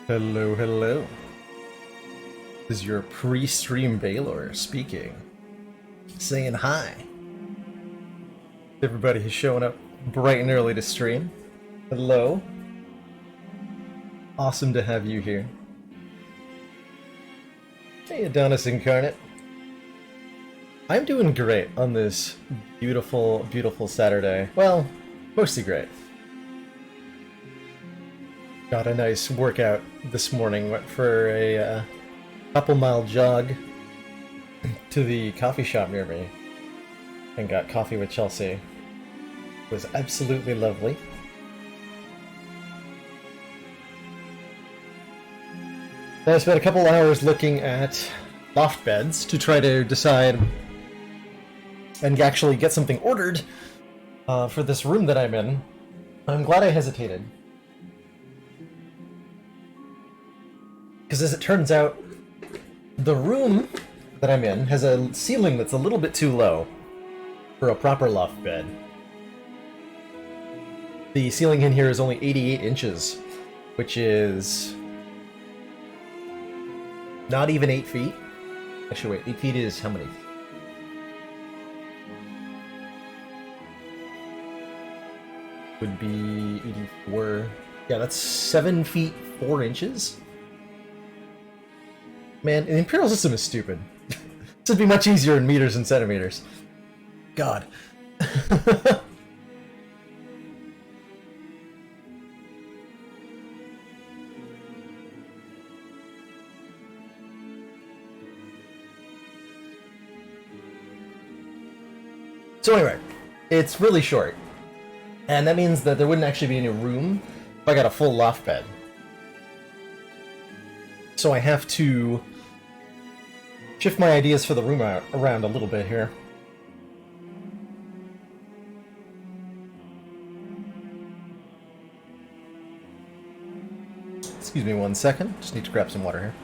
Hello, hello. This is your pre-stream Baylor speaking. Saying hi. Everybody who's showing up bright and early to stream. Hello. Awesome to have you here. Hey, Adonis Incarnate. I'm doing great on this beautiful, beautiful Saturday. Well, mostly great. Got a nice workout this morning. Went for a couple-mile jog to the coffee shop near me and got coffee with Chelsea. It was absolutely lovely. Then I spent a couple hours looking at loft beds to try to decide and actually get something ordered for this room that I'm in. I'm glad I hesitated. Because as it turns out, the room that I'm in has a ceiling that's a little bit too low for a proper loft bed. The ceiling in here is only 88 inches, which is not even 8 feet. Actually, wait, 8 feet is how many? Would be 84. Yeah, that's 7 feet 4 inches. Man, the Imperial system is stupid. This would be much easier in meters and centimeters. God. So anyway, it's really short. And that means that there wouldn't actually be any room if I got a full loft bed. So I have to shift my ideas for the room around a little bit here. Excuse me 1 second, just need to grab some water here.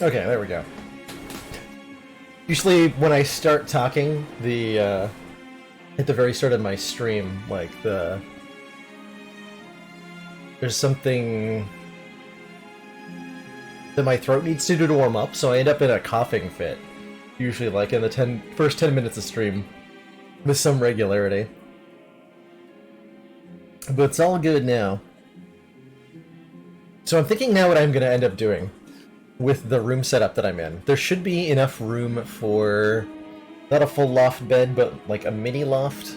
Okay, there we go. Usually when I start talking, at the very start of my stream, like there's something that my throat needs to do to warm up, so I end up in a coughing fit. Usually like in the first 10 minutes of stream, with some regularity. But it's all good now. So I'm thinking now what I'm going to end up doing with the room setup that I'm in. There should be enough room for not a full loft bed, but like a mini loft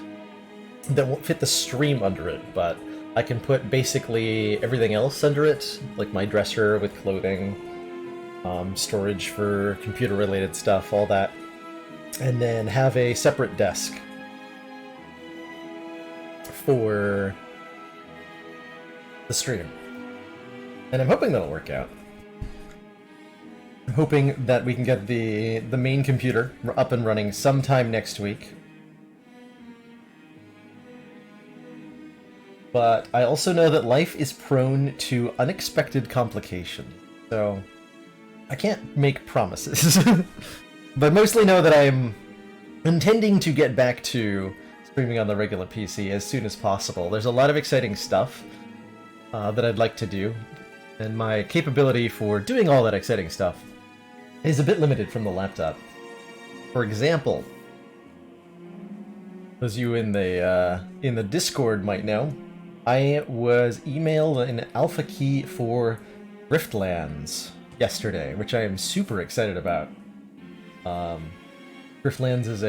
that won't fit the stream under it, but I can put basically everything else under it, like my dresser with clothing, storage for computer-related stuff, all that, and then have a separate desk for the stream. And I'm hoping that'll work out. I'm hoping that we can get the main computer up and running sometime next week. But I also know that life is prone to unexpected complications, so I can't make promises. But mostly know that I'm intending to get back to streaming on the regular PC as soon as possible. There's a lot of exciting stuff that I'd like to do, and my capability for doing all that exciting stuff is a bit limited from the laptop. For example, as you in the Discord might know, I was emailed an alpha key for Driftlands yesterday, which I am super excited about. Driftlands is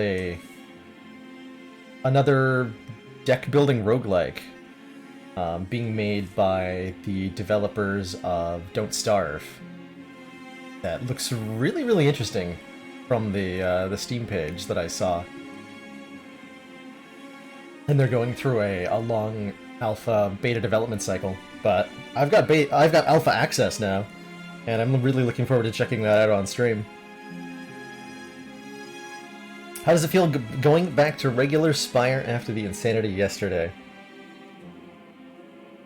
another deck building roguelike being made by the developers of Don't Starve. That looks really, really interesting from the Steam page that I saw. And they're going through a long alpha beta development cycle, but I've got alpha access now, and I'm really looking forward to checking that out on stream. How does it feel going back to regular Spire after the insanity yesterday?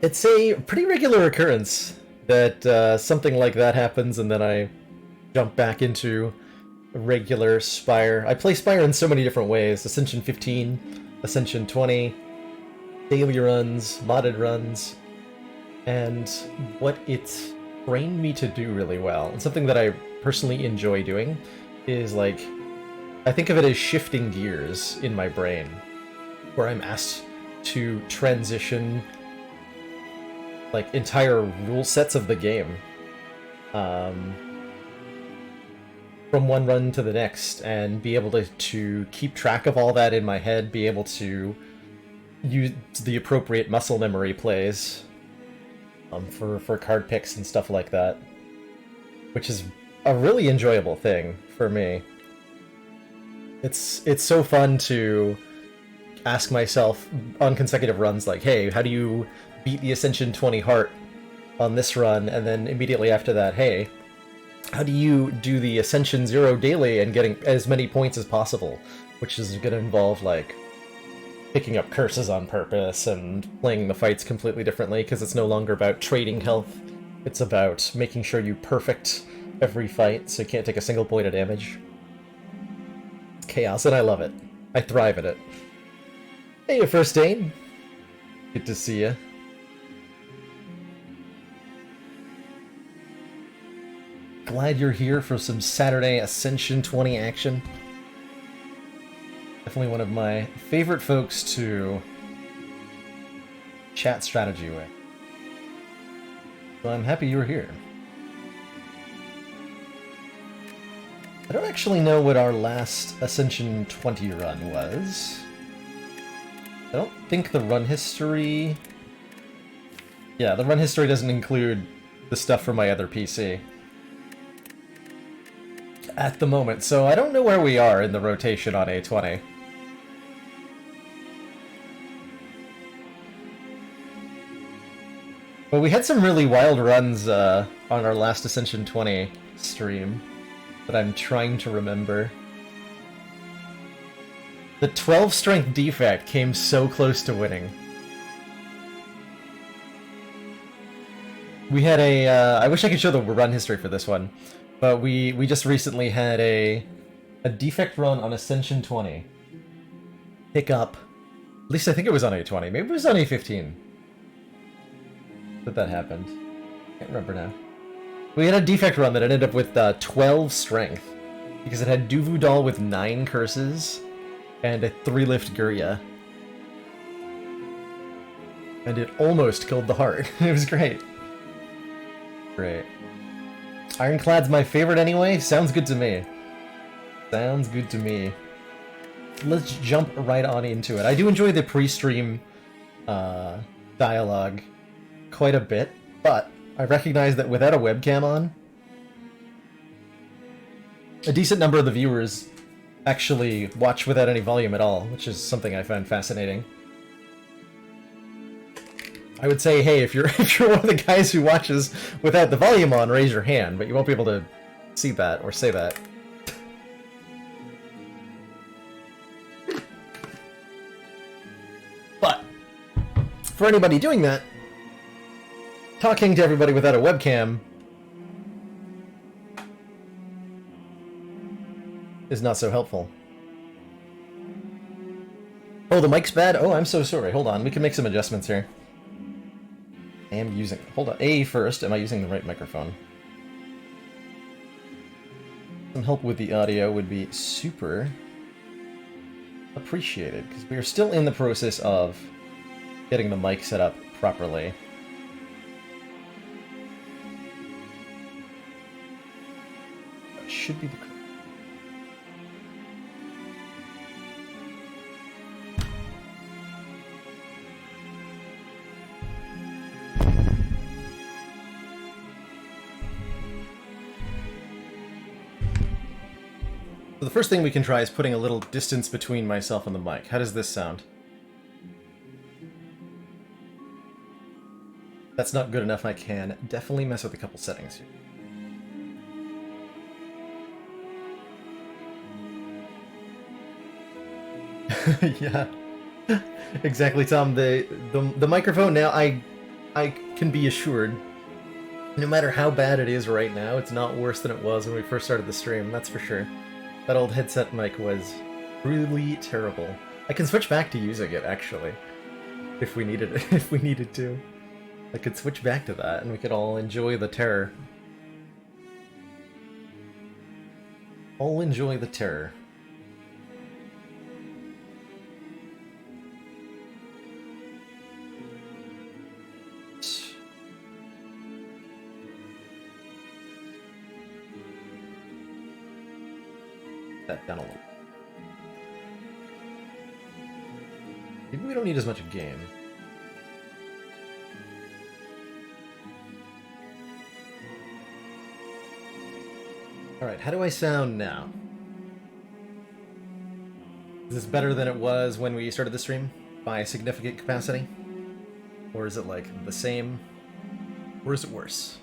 It's a pretty regular occurrence that something like that happens and then I jump back into regular Spire. I play Spire in so many different ways. Ascension 15, Ascension 20, daily runs, modded runs, and what it's trained me to do really well, and something that I personally enjoy doing, is like, I think of it as shifting gears in my brain, where I'm asked to transition like entire rule sets of the game from one run to the next, and be able to keep track of all that in my head, be able to use the appropriate muscle memory plays for card picks and stuff like that, which is a really enjoyable thing for me. It's so fun to ask myself on consecutive runs, like, hey, how do you beat the Ascension 20 heart on this run? And then immediately after that, hey, how do you do the Ascension 0 daily and getting as many points as possible? Which is going to involve, like, picking up curses on purpose and playing the fights completely differently, because it's no longer about trading health. It's about making sure you perfect every fight so you can't take a single point of damage. It's chaos, and I love it. I thrive at it. Hey, First Aid. Good to see you. Glad you're here for some Saturday Ascension 20 action. Definitely one of my favorite folks to chat strategy with. So I'm happy you were here. I don't actually know what our last Ascension 20 run was. I don't think the run history... Yeah, the run history doesn't include the stuff from my other PC at the moment, so I don't know where we are in the rotation on A20. But we had some really wild runs on our last Ascension 20 stream that I'm trying to remember. The 12 strength defect came so close to winning. We had a, I wish I could show the run history for this one, but we just recently had a defect run on Ascension 20. Pick up, at least I think it was on A20, maybe it was on A15. That happened. Can't remember now. We had a defect run that ended up with 12 strength, because it had Duvu Doll with 9 curses, and a 3-lift Gurya. And it almost killed the heart. It was great. Great. Ironclad's my favorite anyway? Sounds good to me. Sounds good to me. Let's jump right on into it. I do enjoy the pre-stream dialogue quite a bit, but I recognize that without a webcam on, a decent number of the viewers actually watch without any volume at all, which is something I find fascinating. I would say, hey, if you're one of the guys who watches without the volume on, raise your hand, but you won't be able to see that or say that. But for anybody doing that, talking to everybody without a webcam is not so helpful. Oh, the mic's bad? Oh, I'm so sorry. Hold on, we can make some adjustments here. I am using... Hold on. A first. Am I using the right microphone? Some help with the audio would be super appreciated, because we are still in the process of getting the mic set up properly. That should be the... So the first thing we can try is putting a little distance between myself and the mic. How does this sound? If that's not good enough, I can definitely mess with a couple settings here. Yeah, exactly, Tom. The microphone now, I I can be assured, no matter how bad it is right now, it's not worse than it was when we first started the stream, that's for sure. That old headset mic was really terrible. I can switch back to using it, actually, if we needed it, if we needed to. I could switch back to that, and we could all enjoy the terror. All enjoy the terror. That down a little. Maybe we don't need as much game. Alright, how do I sound now? Is this better than it was when we started the stream? By a significant capacity? Or is it like the same? Or is it worse?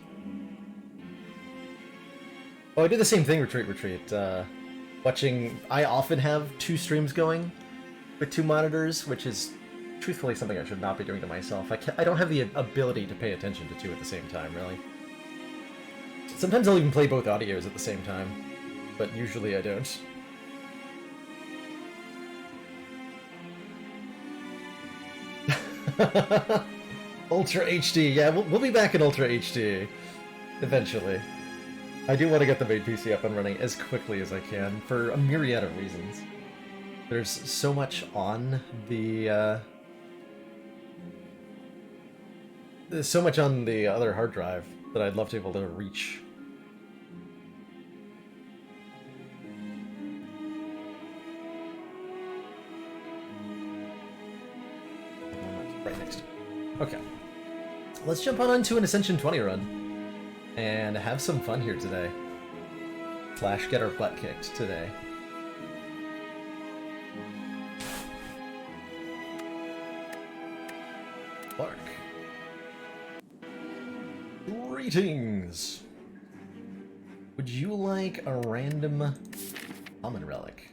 Oh, I did the same thing, Retreat. I often have 2 streams going with 2 monitors, which is truthfully something I should not be doing to myself. I don't have the ability to pay attention to 2 at the same time, really. Sometimes I'll even play both audios at the same time, but usually I don't. Ultra HD, yeah, we'll be back in Ultra HD eventually. I do want to get the main PC up and running as quickly as I can, for a myriad of reasons. There's so much on the, there's so much on the other hard drive that I'd love to be able to reach. Right next to it. Okay. Let's jump on into an Ascension 20 run. And have some fun here today. Slash get our butt kicked today. Clark. Greetings! Would you like a random common relic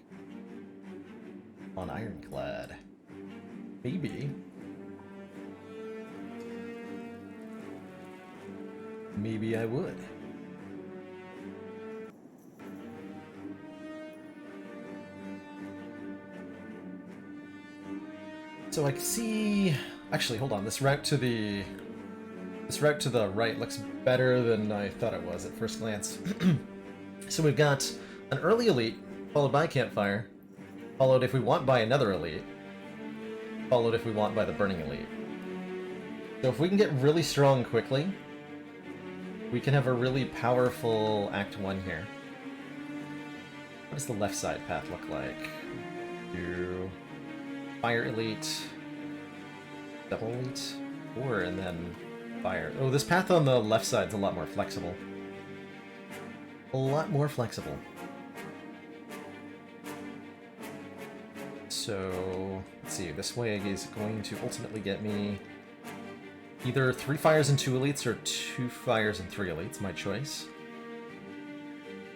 on Ironclad? Maybe. Maybe I would. So I can see... Actually, hold on. This route to the right looks better than I thought it was at first glance. So we've got an early elite, followed by Campfire, followed if we want by another elite, followed if we want by the Burning Elite. So if we can get really strong quickly, we can have a really powerful Act 1 here. What does the left side path look like? Do Fire Elite, Double Elite, or and then Fire. Oh, this path on the left side's a lot more flexible. A lot more flexible. So, let's see, this way is going to ultimately get me either 3 fires and 2 elites, or 2 fires and 3 elites, my choice.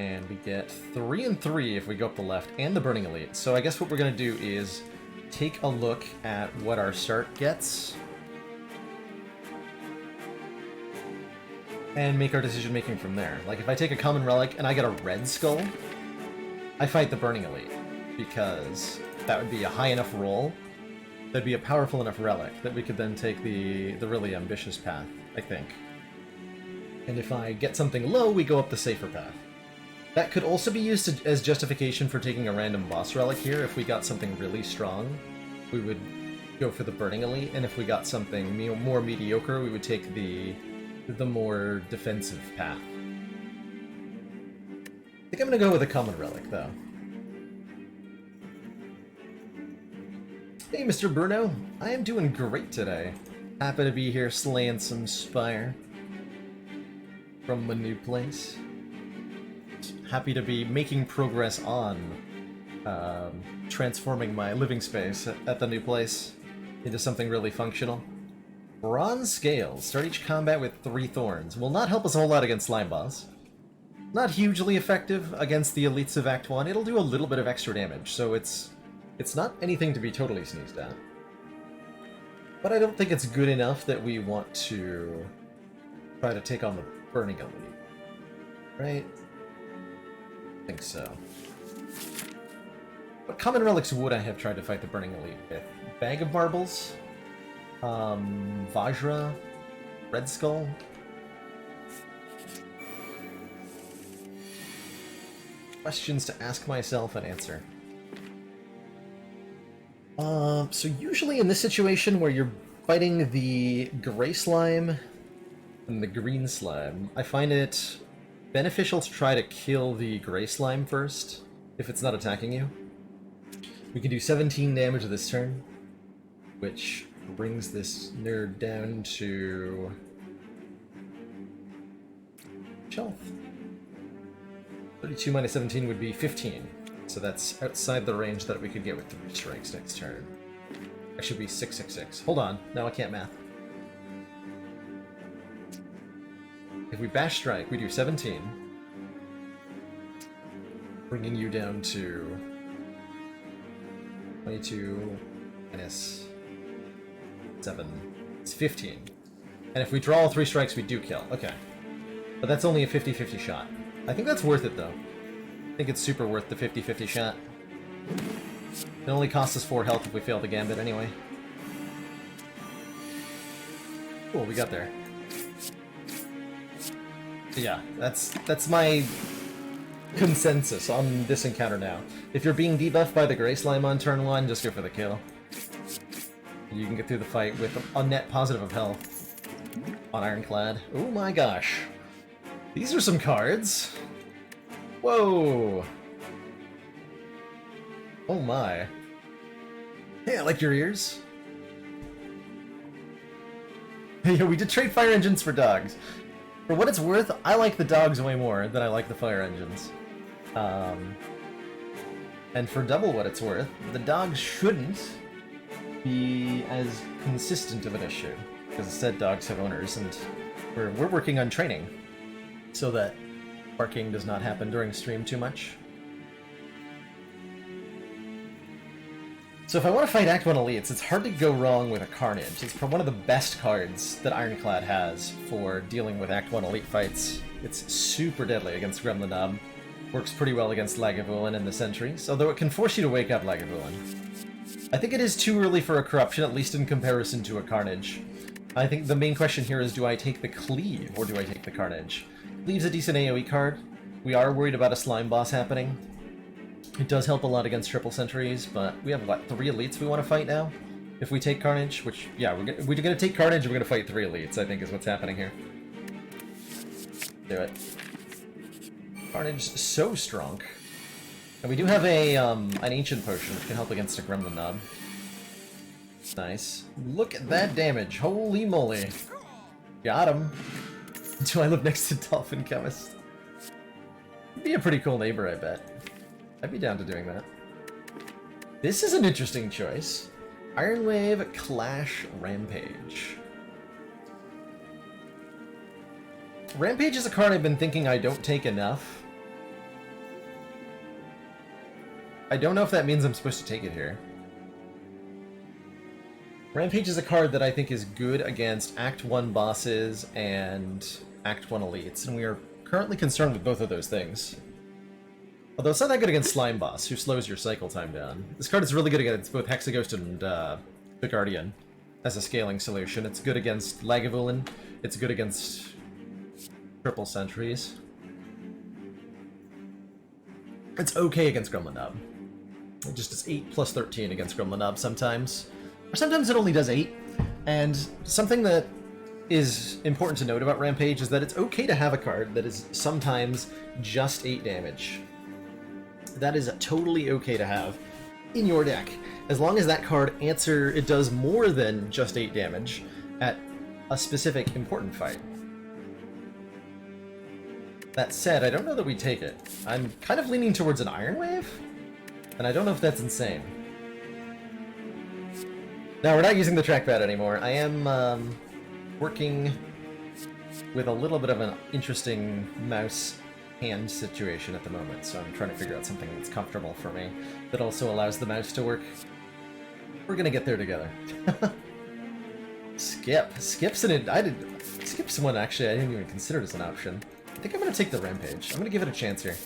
And we get 3 and 3 if we go up the left, and the Burning Elite. So I guess what we're going to do is take a look at what our start gets, and make our decision making from there. Like if I take a common relic and I get a red skull, I fight the Burning Elite, because that would be a high enough roll. That'd be a powerful enough relic that we could then take the really ambitious path, I think. And if I get something low, we go up the safer path. That could also be used as justification for taking a random boss relic here. If we got something really strong, we would go for the Burning Elite, and if we got something more mediocre, we would take the more defensive path. I think I'm gonna go with a common relic, though. Hey, Mr. Bruno. I am doing great today. Happy to be here slaying some Spire from my new place. Happy to be making progress on transforming my living space at the new place into something really functional. Bronze Scales. Start each combat with 3 thorns. Will not help us a whole lot against Slime Boss. Not hugely effective against the elites of Act 1. It'll do a little bit of extra damage, so it's not anything to be totally sneezed at. But I don't think it's good enough that we want to try to take on the Burning Elite. Right? I think so. What common relics would I have tried to fight the Burning Elite with? Bag of Marbles? Vajra? Red Skull? Questions to ask myself and answer. So usually in this situation where you're fighting the gray slime and the green slime, I find it beneficial to try to kill the gray slime first, if it's not attacking you. We can do 17 damage this turn, which brings this nerd down to health. 32 minus 17 would be 15. So that's outside the range that we could get with 3 strikes next turn. That should be 666. Hold on. No, I can't math. If we bash strike, we do 17. Bringing you down to 22 minus 7. It's 15. And if we draw all 3 strikes, we do kill. Okay. But that's only a 50-50 shot. I think that's worth it, though. I think it's super worth the 50-50 shot. It only costs us 4 health if we fail the gambit anyway. Cool, we got there. So yeah, that's my consensus on this encounter now. If you're being debuffed by the Grey Slime on turn 1, just go for the kill. You can get through the fight with a net positive of health on Ironclad. Oh my gosh. These are some cards. Whoa. Oh my. Hey, I like your ears. Yeah, we did trade fire engines for dogs. For what it's worth, I like the dogs way more than I like the fire engines. And for double what it's worth, the dogs shouldn't be as consistent of an issue. Because instead dogs have owners, and we're working on training so that barking does not happen during stream too much. So if I want to fight Act 1 Elites, it's hard to go wrong with a Carnage. It's one of the best cards that Ironclad has for dealing with Act 1 Elite fights. It's super deadly against Gremlinob. Works pretty well against Lagavulin and the Sentries, although it can force you to wake up Lagavulin. I think it is too early for a Corruption, at least in comparison to a Carnage. I think the main question here is, do I take the Cleave, or do I take the Carnage? Cleave's a decent AoE card. We are worried about a Slime Boss happening. It does help a lot against triple sentries, but we have, what, 3 elites we want to fight now? If we take Carnage, which, yeah, we're gonna take Carnage and we're gonna fight 3 elites, I think is what's happening here. Do it. Carnage is so strong. And we do have a, an Ancient Potion, which can help against a Gremlinob. Nice. Look at that damage, holy moly. Got him. Do I live next to Dolphin Chemist? He'd be a pretty cool neighbor, I bet. I'd be down to doing that. This is an interesting choice. Ironwave, Clash, Rampage. Rampage is a card I've been thinking I don't take enough. I don't know if that means I'm supposed to take it here. Rampage is a card that I think is good against Act 1 bosses and Act 1 elites, and we are currently concerned with both of those things. Although it's not that good against Slime Boss, who slows your cycle time down. This card is really good against both Hexaghost and the Guardian as a scaling solution. It's good against Lagavulin. It's good against triple sentries. It's okay against Gremlinob. It just does 8 plus 13 against Gremlinob sometimes. Or sometimes it only does 8. And something that is important to note about Rampage is that it's okay to have a card that is sometimes just 8 damage. That is totally okay to have in your deck, as long as that card it does more than just 8 damage at a specific important fight. That said, I don't know that we take it. I'm kind of leaning towards an Iron Wave, and I don't know if that's insane. Now, we're not using the trackpad anymore. I am working with a little bit of an interesting mouse hand situation at the moment, so I'm trying to figure out something that's comfortable for me, that also allows the mouse to work. We're gonna get there together. Skip. Skip's Skip's one actually I didn't even consider as an option. I think I'm gonna take the Rampage. I'm gonna give it a chance here.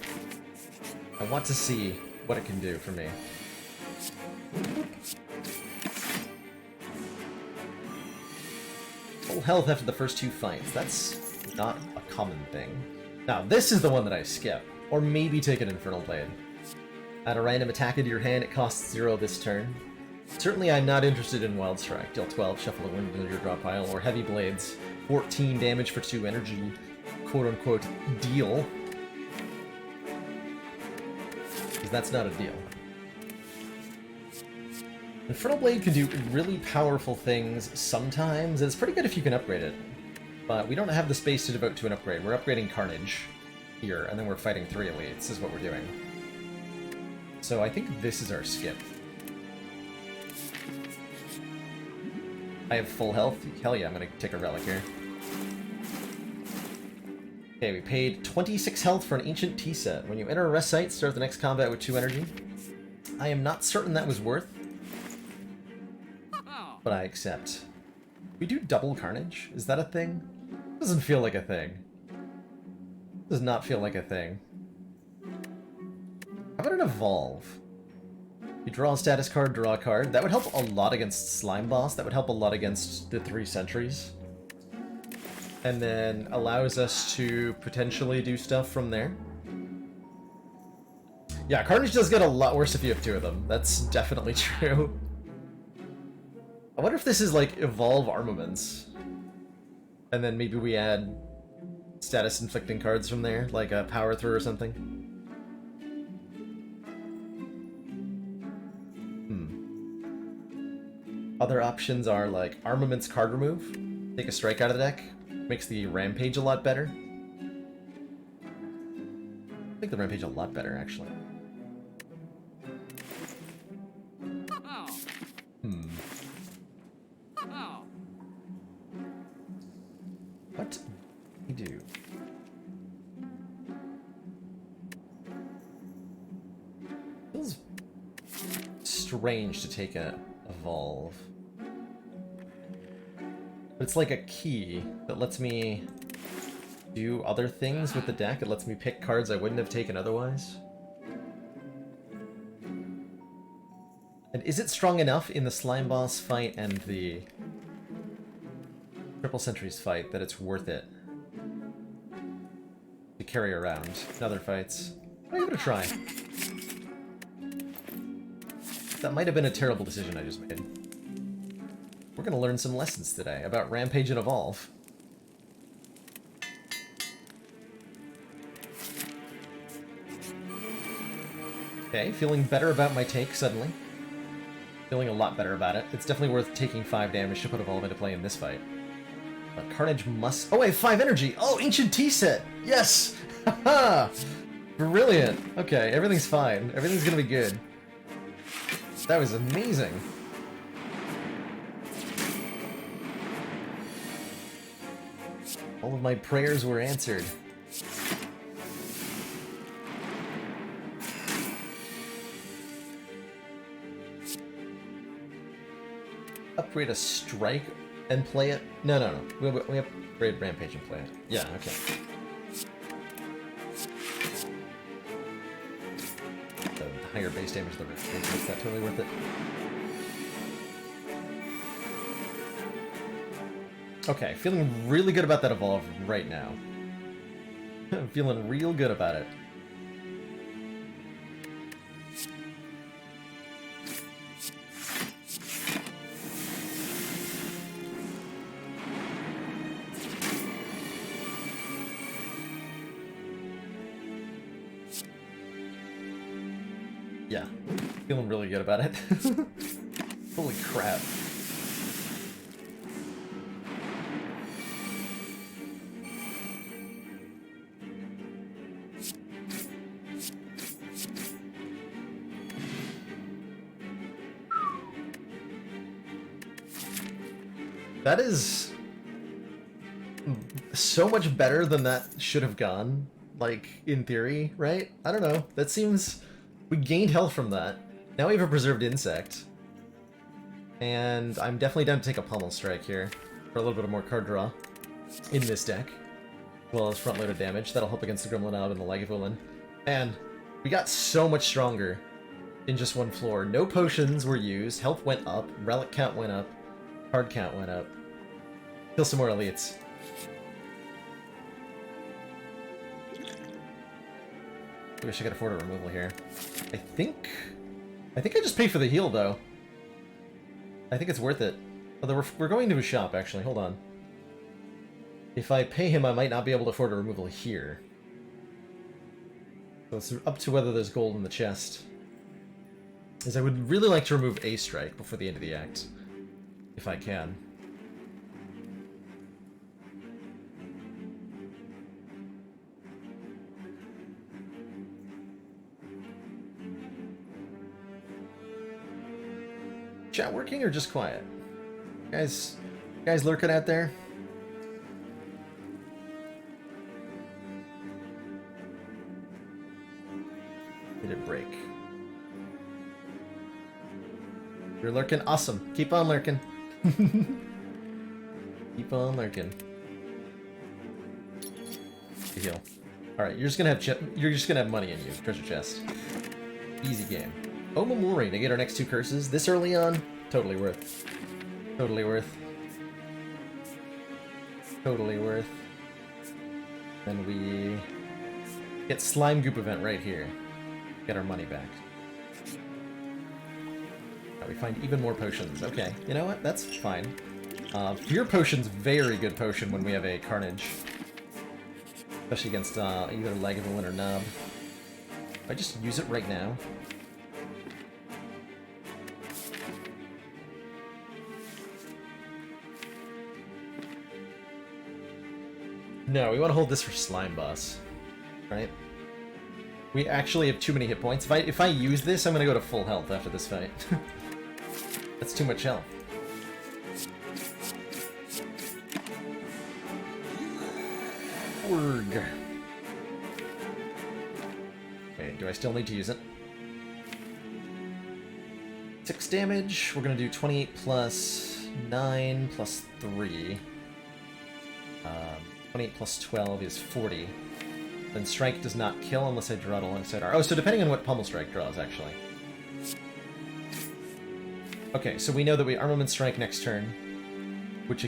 I want to see what it can do for me. Full health after the first 2 fights. That's not a common thing. Now, this is the one that I skip. Or maybe take an Infernal Blade. Add a random attack into your hand, it costs 0 this turn. Certainly I'm not interested in Wild Strike. Deal 12, shuffle a wind into your draw pile, or Heavy Blades. 14 damage for 2 energy, quote-unquote, deal. Because that's not a deal. Infernal Blade can do really powerful things sometimes, and it's pretty good if you can upgrade it. But we don't have the space to devote to an upgrade. We're upgrading Carnage here, and then we're fighting 3 elites, is what we're doing. So I think this is our skip. I have full health. Hell yeah, I'm gonna take a relic here. Okay, we paid 26 health for an Ancient Tea Set. When you enter a rest site, start the next combat with 2 energy. I am not certain that was worth, but I accept. We do double Carnage? Is that a thing? Doesn't feel like a thing. Does not feel like a thing. How about an Evolve? You draw a status card, draw a card. That would help a lot against Slime Boss. That would help a lot against the 3 sentries. And then allows us to potentially do stuff from there. Yeah, Carnage does get a lot worse if you have 2 of them. That's definitely true. I wonder if this is like Evolve Armaments. And then maybe we add status inflicting cards from there, like a Power Through or something. Other options are like Armaments card remove. Take a strike out of the deck. Makes the Rampage a lot better. I think the Rampage a lot better, actually. What do we do? Feels strange to take a Evolve. But it's like a key that lets me do other things with the deck. It lets me pick cards I wouldn't have taken otherwise. And is it strong enough in the Slime Boss fight and the Triple Sentries fight that it's worth it to carry around in other fights? I'll give it a try. That might have been a terrible decision I just made. We're gonna learn some lessons today about Rampage and Evolve. Okay, feeling better about my take suddenly. Feeling a lot better about it. It's definitely worth taking 5 damage to put Evolve into play in this fight. But Carnage must... Oh, I have 5 energy! Oh, Ancient Tea Set! Yes! Haha! Brilliant! Okay, everything's fine. Everything's gonna be good. That was amazing. All of my prayers were answered. Upgrade a strike and play it? No. We upgrade Rampage and play it. Yeah, okay. The higher base damage the Rampage makes that totally worth it. Okay, feeling really good about that Evolve right now. I'm feeling real good about it. Yeah, feeling really good about it. Holy crap. That is so much better than that should have gone, like, in theory, right? I don't know. That seems... We gained health from that. Now we have a Preserved Insect. And I'm definitely down to take a Pummel Strike here for a little bit of more card draw in this deck, as well as front-loaded damage. That'll help against the Gremlin Out and the Lagavulin. And we got so much stronger in just one floor. No potions were used, health went up, relic count went up, card count went up. Kill some more elites. I wish I could afford a removal here. I think I just pay for the heal, though. I think it's worth it. Although we're going to a shop, actually. Hold on. If I pay him, I might not be able to afford a removal here. So it's up to whether there's gold in the chest. As I would really like to remove a strike before the end of the act. If I can. Chat working or just quiet? Guys lurking out there? Did it break? You're lurking? Awesome. Keep on lurking. Keep on lurking. Heal. Alright, you're just gonna have money in you. Treasure chest. Easy game. Omamori, negate our next two curses this early on? Totally worth. Totally worth. Totally worth. Then we get Slime Goop event right here. Get our money back. Now we find even more potions. Okay, you know what? That's fine. Fear Potion's very good potion when we have a Carnage. Especially against either Lagavulin or Knob. If I just use it right now. No, we want to hold this for Slime Boss. Right? We actually have too many hit points. If I use this, I'm gonna go to full health after this fight. That's too much health. Org. Okay, do I still need to use it? 6 damage. We're gonna do 28 plus 9 plus 3. 28 plus 12 is 40. Then Strike does not kill unless I draw it alongside our... Oh, so depending on what Pummel Strike draws, actually. Okay, so we know that we Armament Strike next turn, which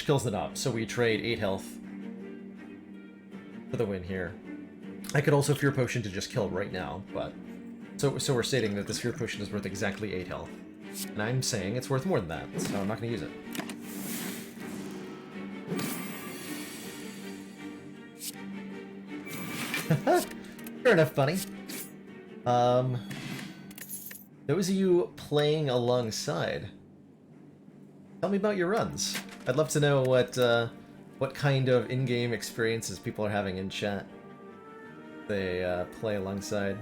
kills the Knob. So we trade 8 health for the win here. I could also Fear Potion to just kill right now, but... So we're stating that this Fear Potion is worth exactly 8 health. And I'm saying it's worth more than that, so I'm not going to use it. Fair enough, bunny. Those of you playing alongside, tell me about your runs. I'd love to know what kind of in-game experiences people are having in chat. They play alongside.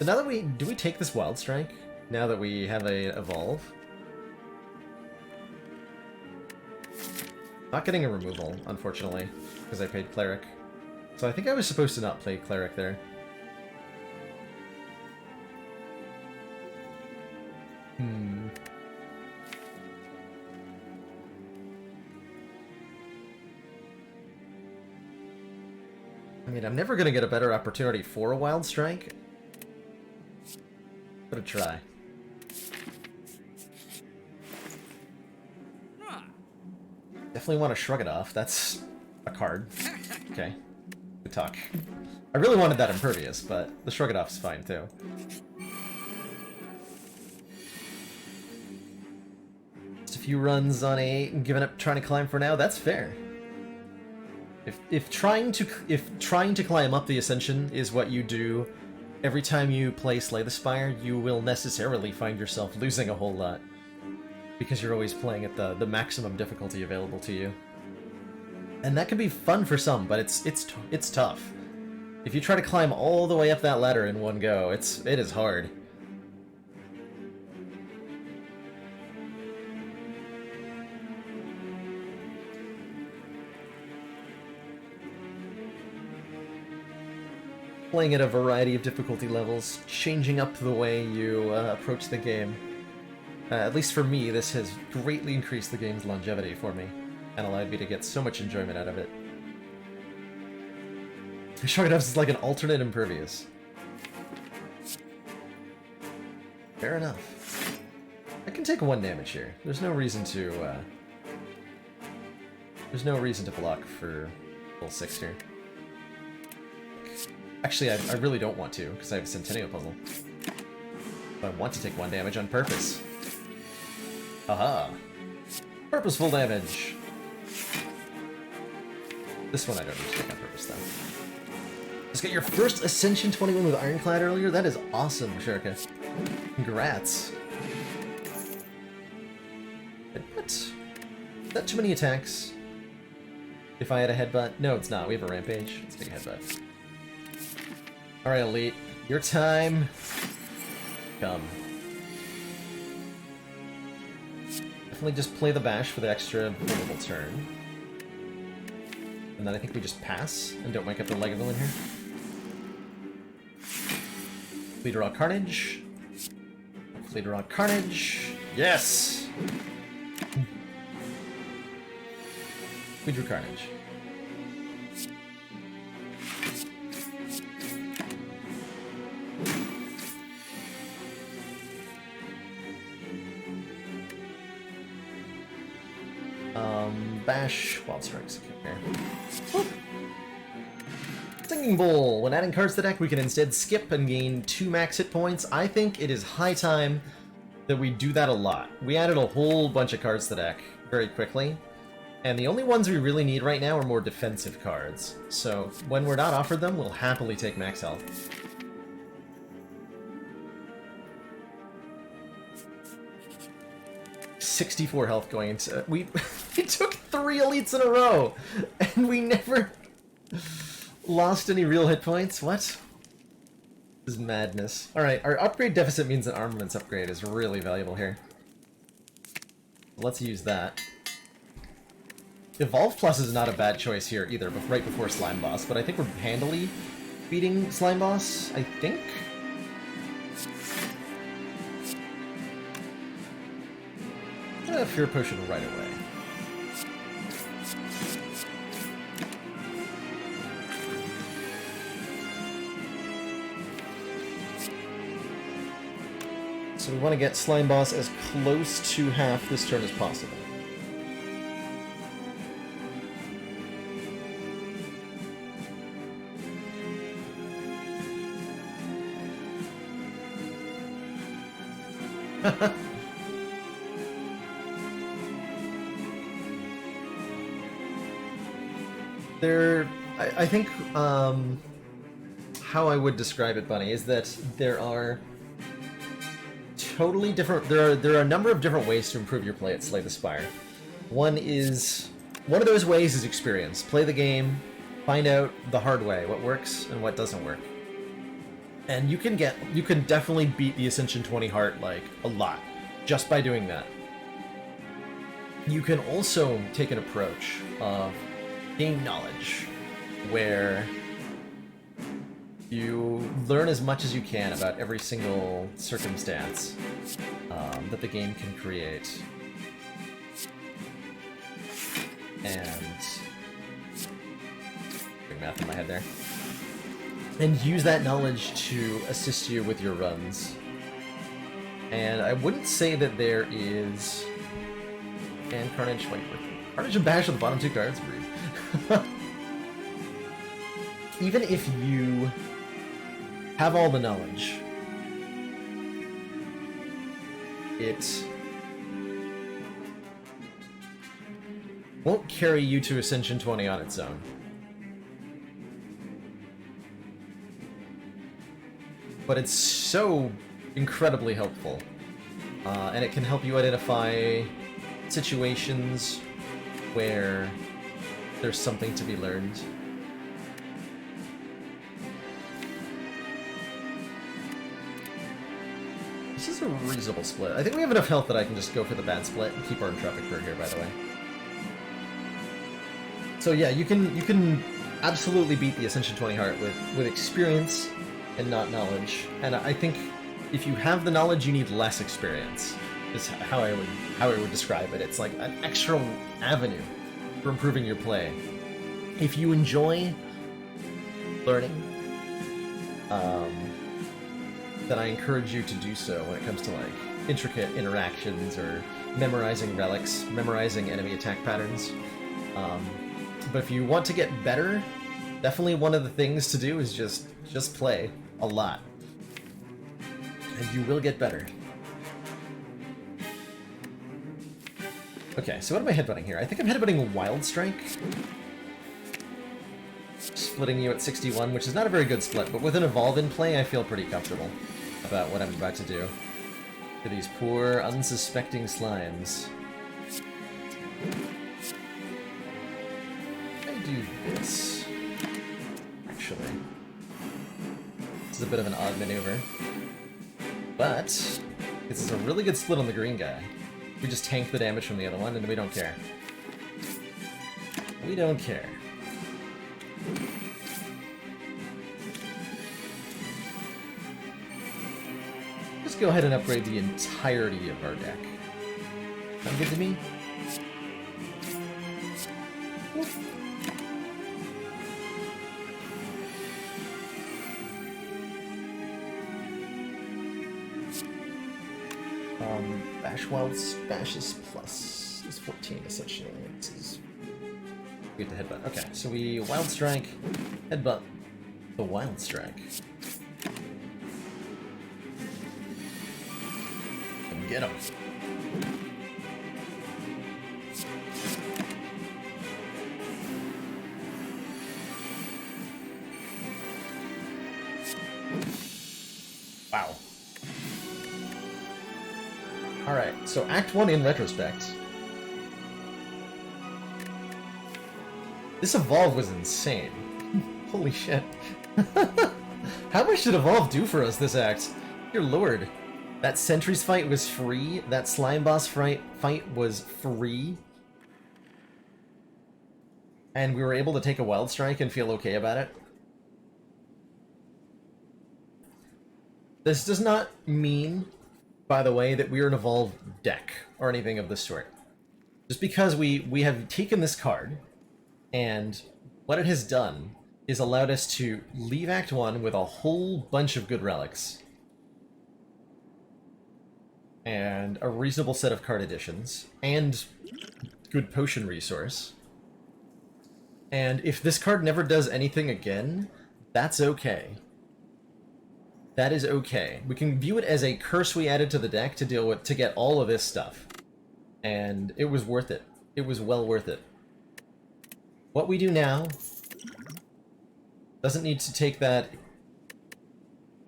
So now that do we take this Wild Strike? Now that we have a Evolve? Not getting a removal, unfortunately, because I paid Cleric. So I think I was supposed to not play Cleric there. I mean, I'm never gonna get a better opportunity for a Wild Strike. But a try. Definitely want to shrug it off. That's a card. Okay. Good talk. I really wanted that Impervious, but the shrug it off's fine too. Just a few runs on 8 and giving up trying to climb for now, that's fair. If trying to climb up the Ascension is what you do every time you play Slay the Spire, you will necessarily find yourself losing a whole lot. Because you're always playing at the maximum difficulty available to you. And that can be fun for some, but it's tough. If you try to climb all the way up that ladder in one go, it is hard. Playing at a variety of difficulty levels, changing up the way you approach the game. At least for me, this has greatly increased the game's longevity for me, and allowed me to get so much enjoyment out of it. Sharknose is like an alternate Impervious. Fair enough. I can take 1 damage here. There's no reason to, there's no reason to block for full 6 here. Actually, I really don't want to, because I have a Centennial Puzzle. But I want to take 1 damage on purpose. Aha! Purposeful damage! This one I don't need to take on purpose, though. Just got your first Ascension 21 with Ironclad earlier? That is awesome, Shurka. Congrats. What? Is that too many attacks? If I had a headbutt? No, it's not. We have a Rampage. Let's take a headbutt. Alright, Elite. Your time. Come. Definitely just play the bash for the extra vulnerable turn. And then I think we just pass and don't wake up the Leg villain here. Leader on Carnage. Leader on Carnage. Yes! We drew Carnage. Bash, Wild Strikes. Okay. Singing Bowl. When adding cards to the deck, we can instead skip and gain 2 max hit points. I think it is high time that we do that a lot. We added a whole bunch of cards to the deck very quickly, and the only ones we really need right now are more defensive cards. So when we're not offered them, we'll happily take max health. $64 health going into... We took 3 elites in a row, and we never lost any real hit points? What? This is madness. Alright, our upgrade deficit means that armaments upgrade is really valuable here. Let's use that. Evolve Plus is not a bad choice here either, but right before Slime Boss, but I think we're handily beating Slime Boss, I think? Fear Potion right away. So we want to get Slime Boss as close to half this turn as possible. I think, how I would describe it, Bunny, is that there are totally different... There are a number of different ways to improve your play at Slay the Spire. One of those ways is experience. Play the game, find out the hard way, what works and what doesn't work. And you can definitely beat the Ascension 20 Heart, like, a lot, just by doing that. You can also take an approach of game knowledge, where you learn as much as you can about every single circumstance that the game can create. And... big math in my head there. And use that knowledge to assist you with your runs. And I wouldn't say that there is... And Carnage, wait, Carnage and Bash are the bottom 2 cards? Rude. Even if you have all the knowledge, it won't carry you to Ascension 20 on its own. But it's so incredibly helpful, and it can help you identify situations where there's something to be learned. This is a reasonable split. I think we have enough health that I can just go for the bad split and keep our Entropic Bird here, by the way. So yeah, you can absolutely beat the Ascension 20 Heart with experience and not knowledge. And I think if you have the knowledge, you need less experience. is how I would describe it. It's like an extra avenue for improving your play. If you enjoy learning, then I encourage you to do so when it comes to like intricate interactions or memorizing relics, memorizing enemy attack patterns. But if you want to get better, definitely one of the things to do is just play a lot, and you will get better. Okay, so what am I headbutting here? I think I'm headbutting Wild Strike. Splitting you at 61, which is not a very good split, but with an Evolve in play, I feel pretty comfortable about what I'm about to do to these poor, unsuspecting slimes. I do this. Actually. This is a bit of an odd maneuver. But this is a really good split on the green guy. We just tank the damage from the other one, and we don't care. We don't care. Let's go ahead and upgrade the entirety of our deck. Sound good to me? Bash is plus. It's 14 essentially. This is we get the headbutt. Okay, so we Wild Strike, headbutt the Wild Strike. And get him. Wow. Alright, so Act 1 in retrospect. This Evolve was insane. Holy shit. How much did Evolve do for us this act? Dear lord. That Sentries fight was free, that Slime Boss fight was free. And we were able to take a Wild Strike and feel okay about it. This does not mean, by the way, that we are an Evolve deck or anything of the sort. Just because we have taken this card, and what it has done is allowed us to leave Act 1 with a whole bunch of good relics. And a reasonable set of card additions, and good potion resource. And if this card never does anything again, that's okay. That is okay. We can view it as a curse we added to the deck to deal with, to get all of this stuff. And it was worth it. It was well worth it. What we do now doesn't need to take that...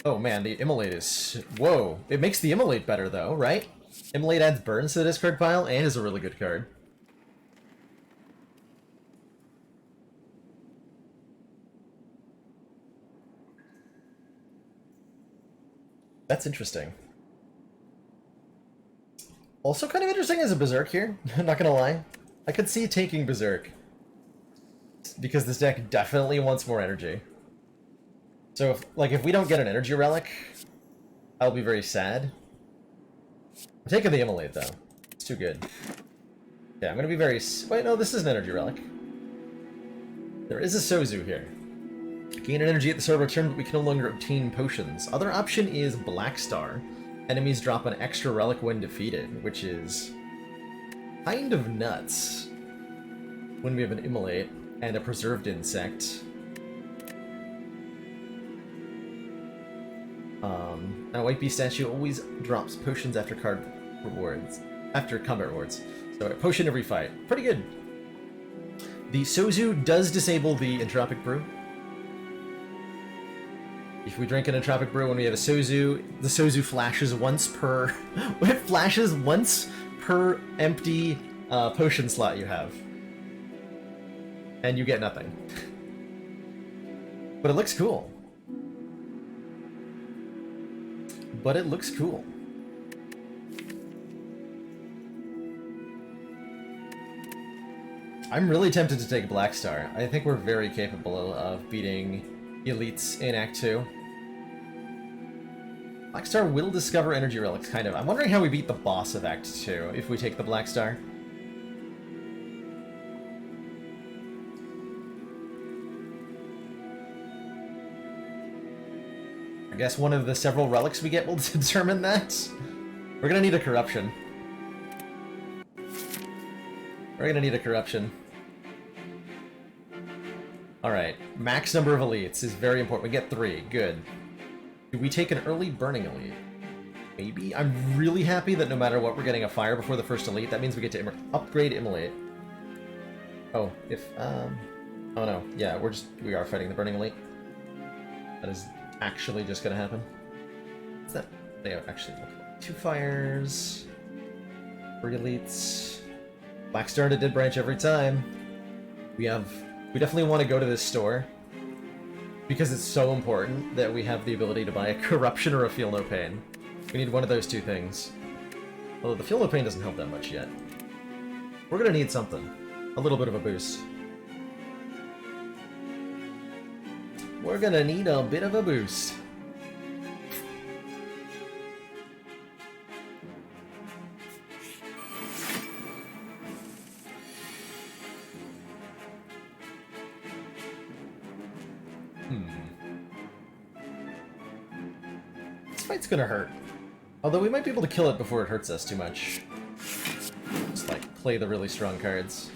Oh man, the Immolate is... Whoa. It makes the Immolate better though, right? Immolate adds burns to the discard pile and is a really good card. That's interesting. Also kind of interesting is a Berserk here, not gonna lie. I could see taking Berserk. Because this deck definitely wants more energy. So if we don't get an energy relic, I'll be very sad. I'm taking the Immolate though. It's too good. Yeah, I'm gonna be very... Wait, no, this is an energy relic. There is a Sozu here. Gain an energy at the start of a turn, but we can no longer obtain potions. Other option is Black Star. Enemies drop an extra relic when defeated, which is kind of nuts. When we have an Immolate and a Preserved Insect. And a White Beast statue always drops potions after combat rewards. So a potion every fight. Pretty good. The Sozu does disable the Entropic Brew. If we drink an Entropic Brew when we have a Sozu, the Sozu flashes once per... it flashes once per empty potion slot you have. And you get nothing. But it looks cool. But it looks cool. I'm really tempted to take Black Star. I think we're very capable of beating elites in Act 2. Black Star will discover energy relics, kind of. I'm wondering how we beat the boss of Act 2 if we take the Black Star. I guess one of the several relics we get will determine that. We're gonna need a corruption. We're gonna need a corruption. Alright, max number of elites is very important. We get 3, good. Do we take an early burning elite? Maybe? I'm really happy that no matter what, we're getting a fire before the first elite. That means we get to upgrade immolate. Oh, if, oh no, yeah, we are fighting the burning elite. That is actually just gonna happen. What's that? They actually look like 2 fires. 3 elites. Black Star to Dead Branch every time. We definitely want to go to this store. Because it's so important that we have the ability to buy a Corruption or a Feel No Pain. We need one of those 2 things. Although the Feel No Pain doesn't help that much yet. We're gonna need something. A little bit of a boost. We're gonna need a bit of a boost. This fight's gonna hurt. Although we might be able to kill it before it hurts us too much. Just like play the really strong cards.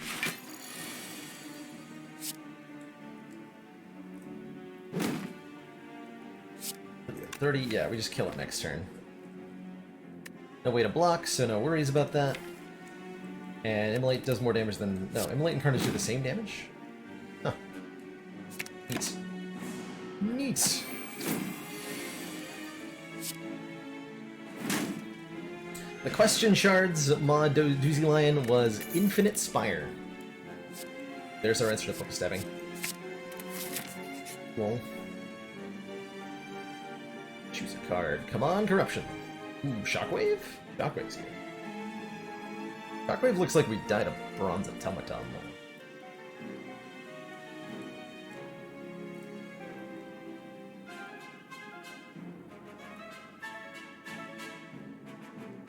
30, yeah, we just kill it next turn. No way to block, so no worries about that. And Immolate does more damage than... No, Immolate and Carnage do the same damage? Huh. Neat. Neat! The question shards mod Doozy Lion was Infinite Spire. There's our answer to focus stabbing. Cool. Choose a card. Come on, Corruption. Ooh, Shockwave? Shockwave's good. Shockwave looks like we died a Bronze Automaton, though.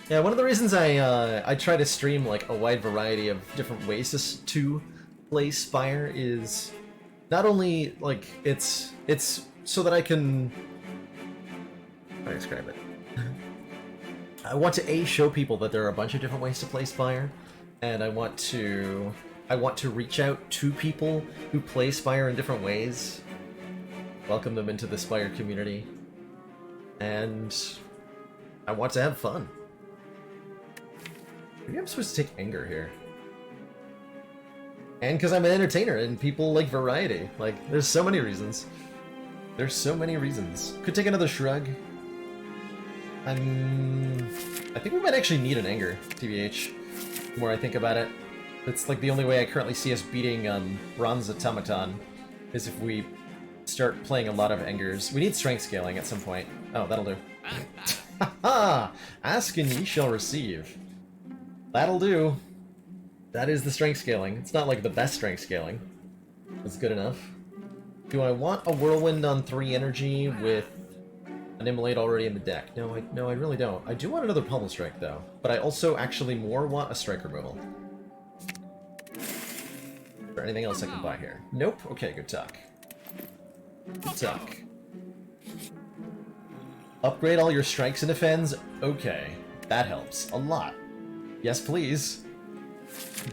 Yeah, one of the reasons I try to stream like a wide variety of different ways to play Spire is not only like it's so that I can how do I describe it? I want to show people that there are a bunch of different ways to play Spire, and I want to reach out to people who play Spire in different ways, welcome them into the Spire community, and I want to have fun. Maybe I'm supposed to take Anger here. And because I'm an entertainer and people like variety. Like, there's so many reasons. There's so many reasons. Could take another Shrug. I think we might actually need an Anger, TBH. The more I think about it. It's like the only way I currently see us beating Bronze Automaton is if we start playing a lot of Angers. We need Strength Scaling at some point. Oh, that'll do. Haha! Ask and ye shall receive. That'll do. That is the strength scaling. It's not like the best strength scaling. It's good enough. Do I want a Whirlwind on 3 energy with an Immolate already in the deck? No, I really don't. I do want another Pummel Strike, though. But I also actually more want a Strike Removal. Is there anything else I can buy here? Nope? Okay, good talk. Good talk. Upgrade all your strikes and defends? Okay. That helps. A lot. Yes, please.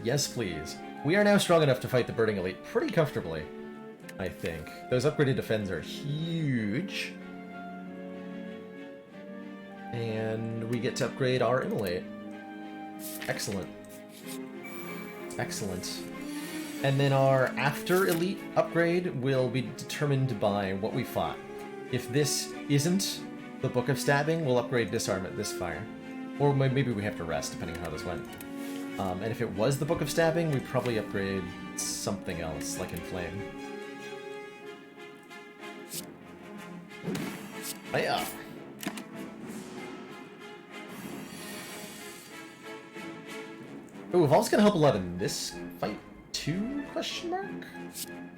Yes, please. We are now strong enough to fight the Burning Elite pretty comfortably, I think. Those upgraded defends are huge. And we get to upgrade our Immolate. Excellent. Excellent. And then our after Elite upgrade will be determined by what we fought. If this isn't the Book of Stabbing, we'll upgrade Disarm at this fire. Or maybe we have to rest, depending on how this went. And if it was the Book of Stabbing, we'd probably upgrade something else, like Inflame. Hiya! Ooh, Evolve's gonna help a lot in this fight too, question mark?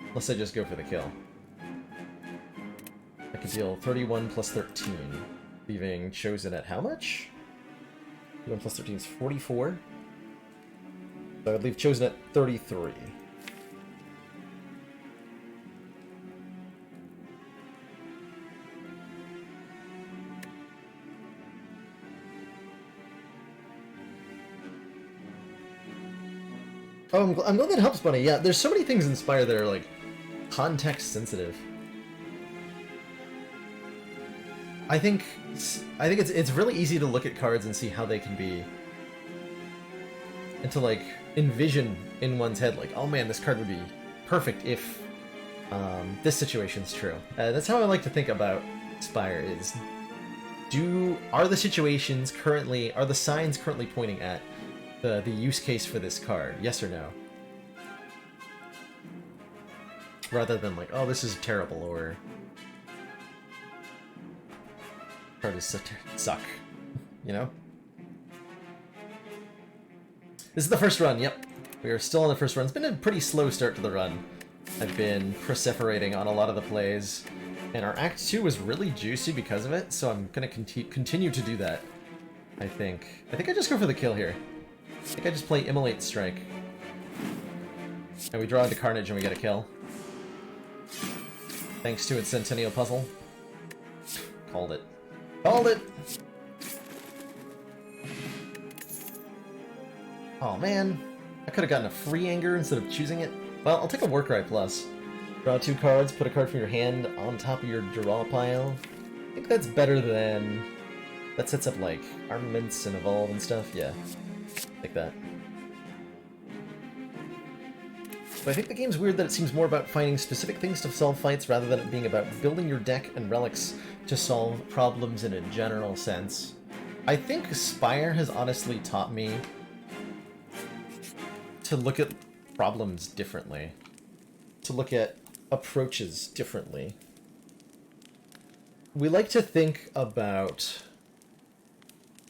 Unless I just go for the kill. I could deal 31 plus 13. Leaving Chosen at how much? 1 plus 13 is 44. So I would leave Chosen at 33. Oh, I'm glad that helps, Bunny. Yeah, there's so many things in Spire that are, like, context-sensitive. I think it's really easy to look at cards and see how they can be... and to, like, envision in one's head, like, oh man, this card would be perfect if this situation's true. That's how I like to think about Spire, is... are the signs currently pointing at the use case for this card, yes or no? Rather than like, oh, this is terrible, or card is suck, you know? This is the first run, yep. We are still on the first run. It's been a pretty slow start to the run. I've been perseverating on a lot of the plays, and our Act 2 was really juicy because of it, so I'm gonna continue to do that, I think. I just go for the kill here. I think I just play Immolate Strike. And we draw into Carnage and we get a kill. Thanks to its Centennial Puzzle. Called it. Called it! Oh man, I could have gotten a free Anger instead of choosing it. Well, I'll take a Warcry Plus. Draw 2 cards, put a card from your hand on top of your draw pile. I think that's better than... that sets up, like, armaments and evolve and stuff, yeah. Like that. But I think the game's weird that it seems more about finding specific things to solve fights rather than it being about building your deck and relics to solve problems in a general sense. I think Spire has honestly taught me to look at problems differently. To look at approaches differently. We like to think about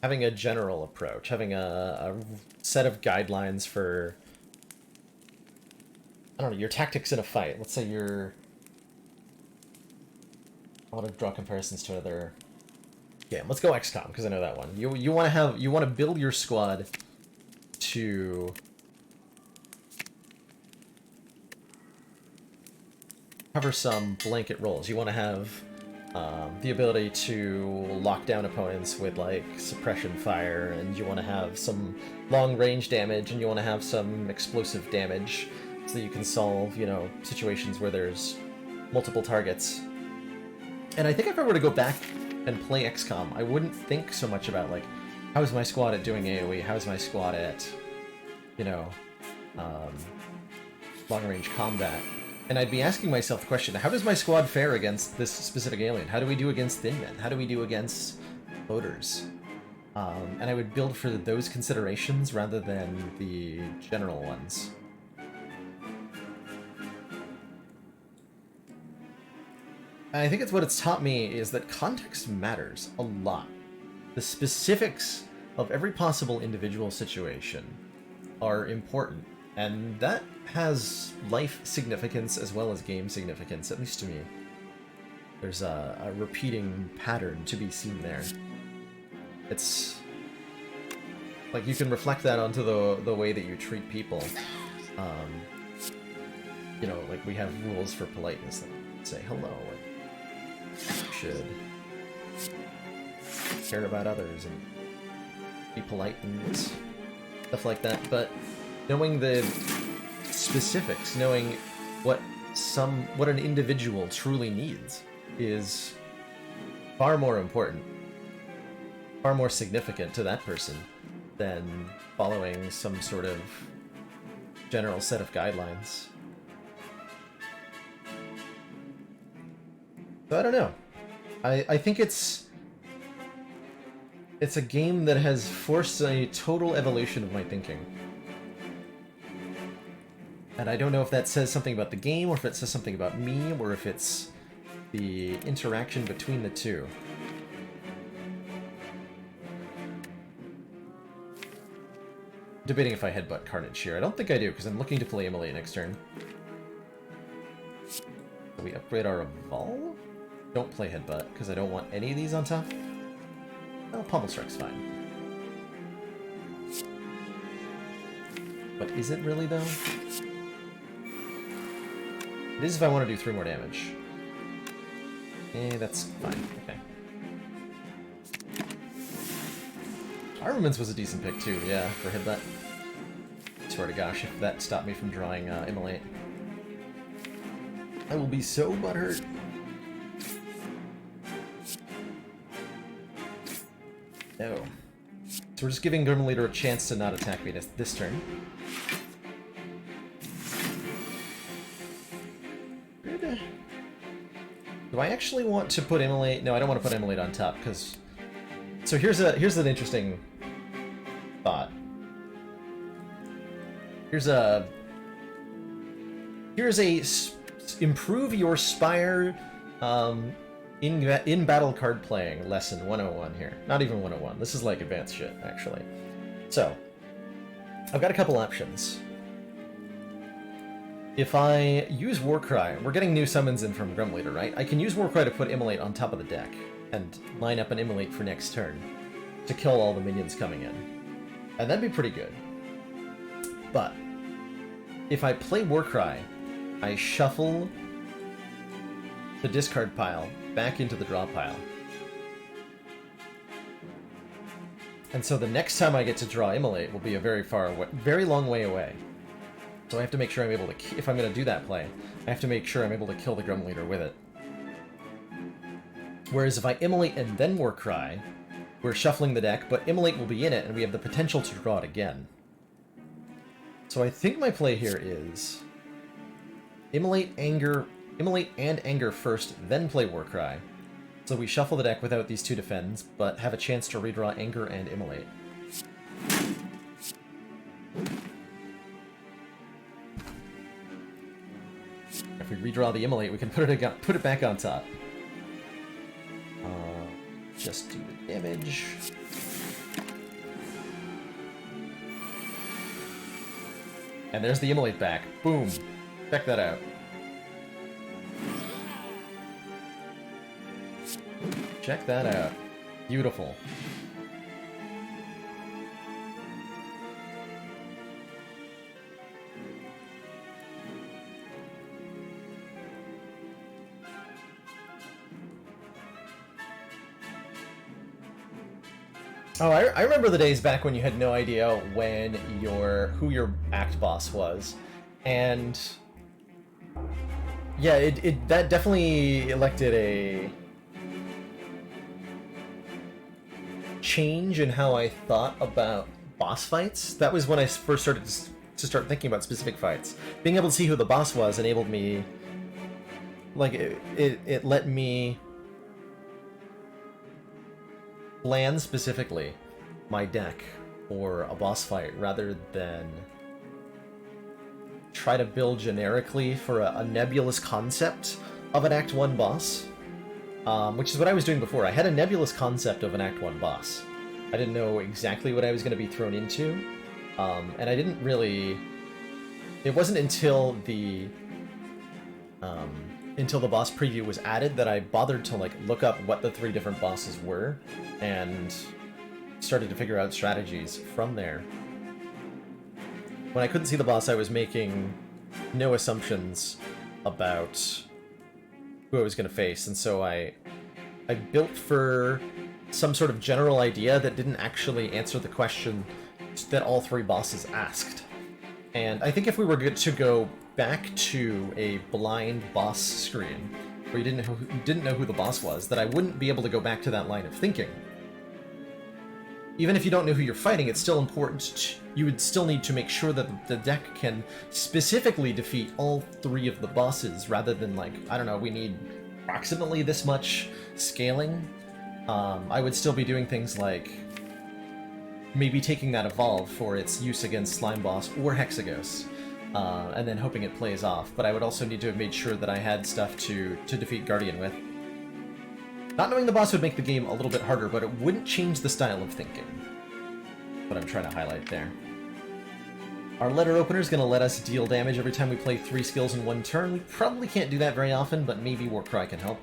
having a general approach, having a set of guidelines for, I don't know, your tactics in a fight. Let's say you're... I want to draw comparisons to another game. Let's go XCOM, because I know that one. You want to build your squad to cover some blanket roles. You want to have the ability to lock down opponents with, like, suppression fire, and you want to have some long-range damage, and you want to have some explosive damage, so that you can solve, you know, situations where there's multiple targets. And I think if I were to go back and play XCOM, I wouldn't think so much about, like, how is my squad at doing AoE, how is my squad at, you know, long-range combat. And I'd be asking myself the question, how does my squad fare against this specific alien? How do we do against Thin Men? How do we do against voters? And I would build for those considerations rather than the general ones. I think it's what it's taught me is that context matters a lot. The specifics of every possible individual situation are important, and that has life significance as well as game significance, at least to me. There's a repeating pattern to be seen there. It's like you can reflect that onto the way that you treat people. You know, like we have rules for politeness, like say hello, and you should care about others and be polite and stuff like that. But knowing the specifics, knowing what an individual truly needs is far more important, far more significant to that person than following some sort of general set of guidelines. So I don't know. I think it's a game that has forced a total evolution of my thinking. And I don't know if that says something about the game, or if it says something about me, or if it's the interaction between the two. Debating if I headbutt Carnage here. I don't think I do, because I'm looking to play Immolate next turn. So we upgrade our Evolve? Don't play Headbutt, because I don't want any of these on top. Well, Pummel Strike's fine. But is it really, though? It is if I want to do 3 more damage. That's fine. Okay. Armaments was a decent pick, too, yeah, for Headbutt. Swear to gosh, if that stopped me from drawing Immolate. I will be so butthurt. No. So we're just giving Grim Leader a chance to not attack me this turn. Good. Do I actually want to put Immolate? No, I don't want to put Immolate on top, because... So here's an interesting thought. Here's a improve your Spire in battle card playing lesson 101 here. Not even 101. This is like advanced shit, actually. So, I've got a couple options. If I use Warcry, we're getting new summons in from Grim Leader, right? I can use Warcry to put Immolate on top of the deck and line up an Immolate for next turn to kill all the minions coming in. And that'd be pretty good. But if I play Warcry, I shuffle the discard pile back into the draw pile. And so the next time I get to draw Immolate will be a very long way away. So I have to make sure I'm able to, if I'm going to do that play, I have to make sure I'm able to kill the Grim Leader with it. Whereas if I Immolate and then Warcry, we're shuffling the deck, but Immolate will be in it, and we have the potential to draw it again. So I think my play here is Immolate and Anger first, then play Warcry. So we shuffle the deck without these 2 defends, but have a chance to redraw Anger and Immolate. If we redraw the Immolate, we can put it back on top. Just do the damage. And there's the Immolate back. Boom. Check that out. Check that out. Beautiful. Oh, I remember the days back when you had no idea who your act boss was, and yeah, that definitely elected a change in how I thought about boss fights. That was when I first started to start thinking about specific fights. Being able to see who the boss was enabled me, like it let me plan specifically my deck for a boss fight rather than try to build generically for a nebulous concept of an Act 1 boss, which is what I was doing before. I had a nebulous concept of an Act 1 boss. I didn't know exactly what I was going to be thrown into, and I didn't really... It wasn't until the boss preview was added that I bothered to look up what the 3 different bosses were, and started to figure out strategies from there. When I couldn't see the boss, I was making no assumptions about who I was going to face, and so I built for some sort of general idea that didn't actually answer the question that all 3 bosses asked. And I think if we were to go back to a blind boss screen, where you didn't know who the boss was, that I wouldn't be able to go back to that line of thinking. Even if you don't know who you're fighting, it's still important. You would still need to make sure that the deck can specifically defeat all 3 of the bosses, rather than I don't know, we need approximately this much scaling. I would still be doing things like maybe taking that Evolve for its use against Slime Boss or Hexagos, and then hoping it plays off. But I would also need to have made sure that I had stuff to defeat Guardian with. Not knowing the boss would make the game a little bit harder, but it wouldn't change the style of thinking. What I'm trying to highlight there. Our letter opener is going to let us deal damage every time we play 3 skills in 1 turn. We probably can't do that very often, but maybe Warcry can help.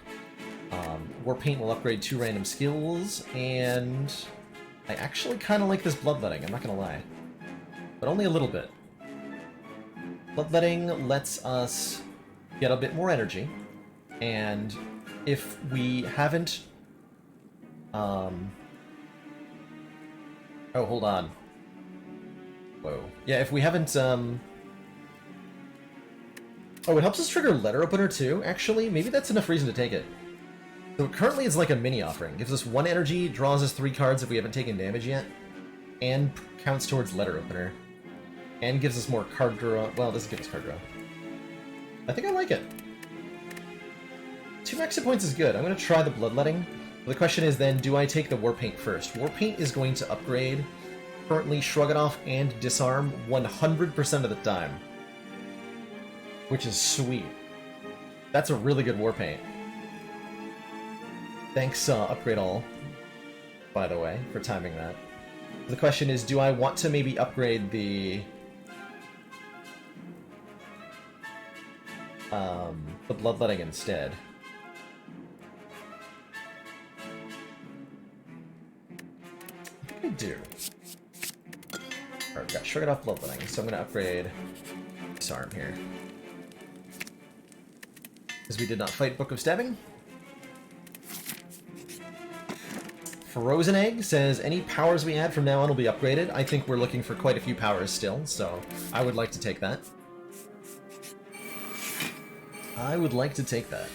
War Paint will upgrade 2 random skills, and I actually kind of like this Bloodletting, I'm not gonna lie. But only a little bit. Bloodletting lets us get a bit more energy, and if we haven't... Oh, hold on. Whoa. Yeah, if we haven't, Oh, it helps us trigger Letter Opener too, actually. Maybe that's enough reason to take it. So currently it's like a mini offering. Gives us 1 energy, draws us 3 cards if we haven't taken damage yet, and counts towards Letter Opener. And gives us more card draw. Well, it doesn't give us card draw. I think I like it. 2 max hit points is good. I'm going to try the Bloodletting. The question is then, do I take the War Paint first? War Paint is going to upgrade currently Shrug It Off and Disarm 100% of the time. Which is sweet. That's a really good War Paint. Thanks, Upgrade All, by the way, for timing that. The question is, do I want to maybe upgrade the Bloodletting instead? I think I do. Alright, we've got Shrug It Off, Bloodletting, so I'm going to upgrade Disarm here. Because we did not fight Book of Stabbing. Frozen Egg says, any powers we add from now on will be upgraded. I think we're looking for quite a few powers still, so I would like to take that. I would like to take that.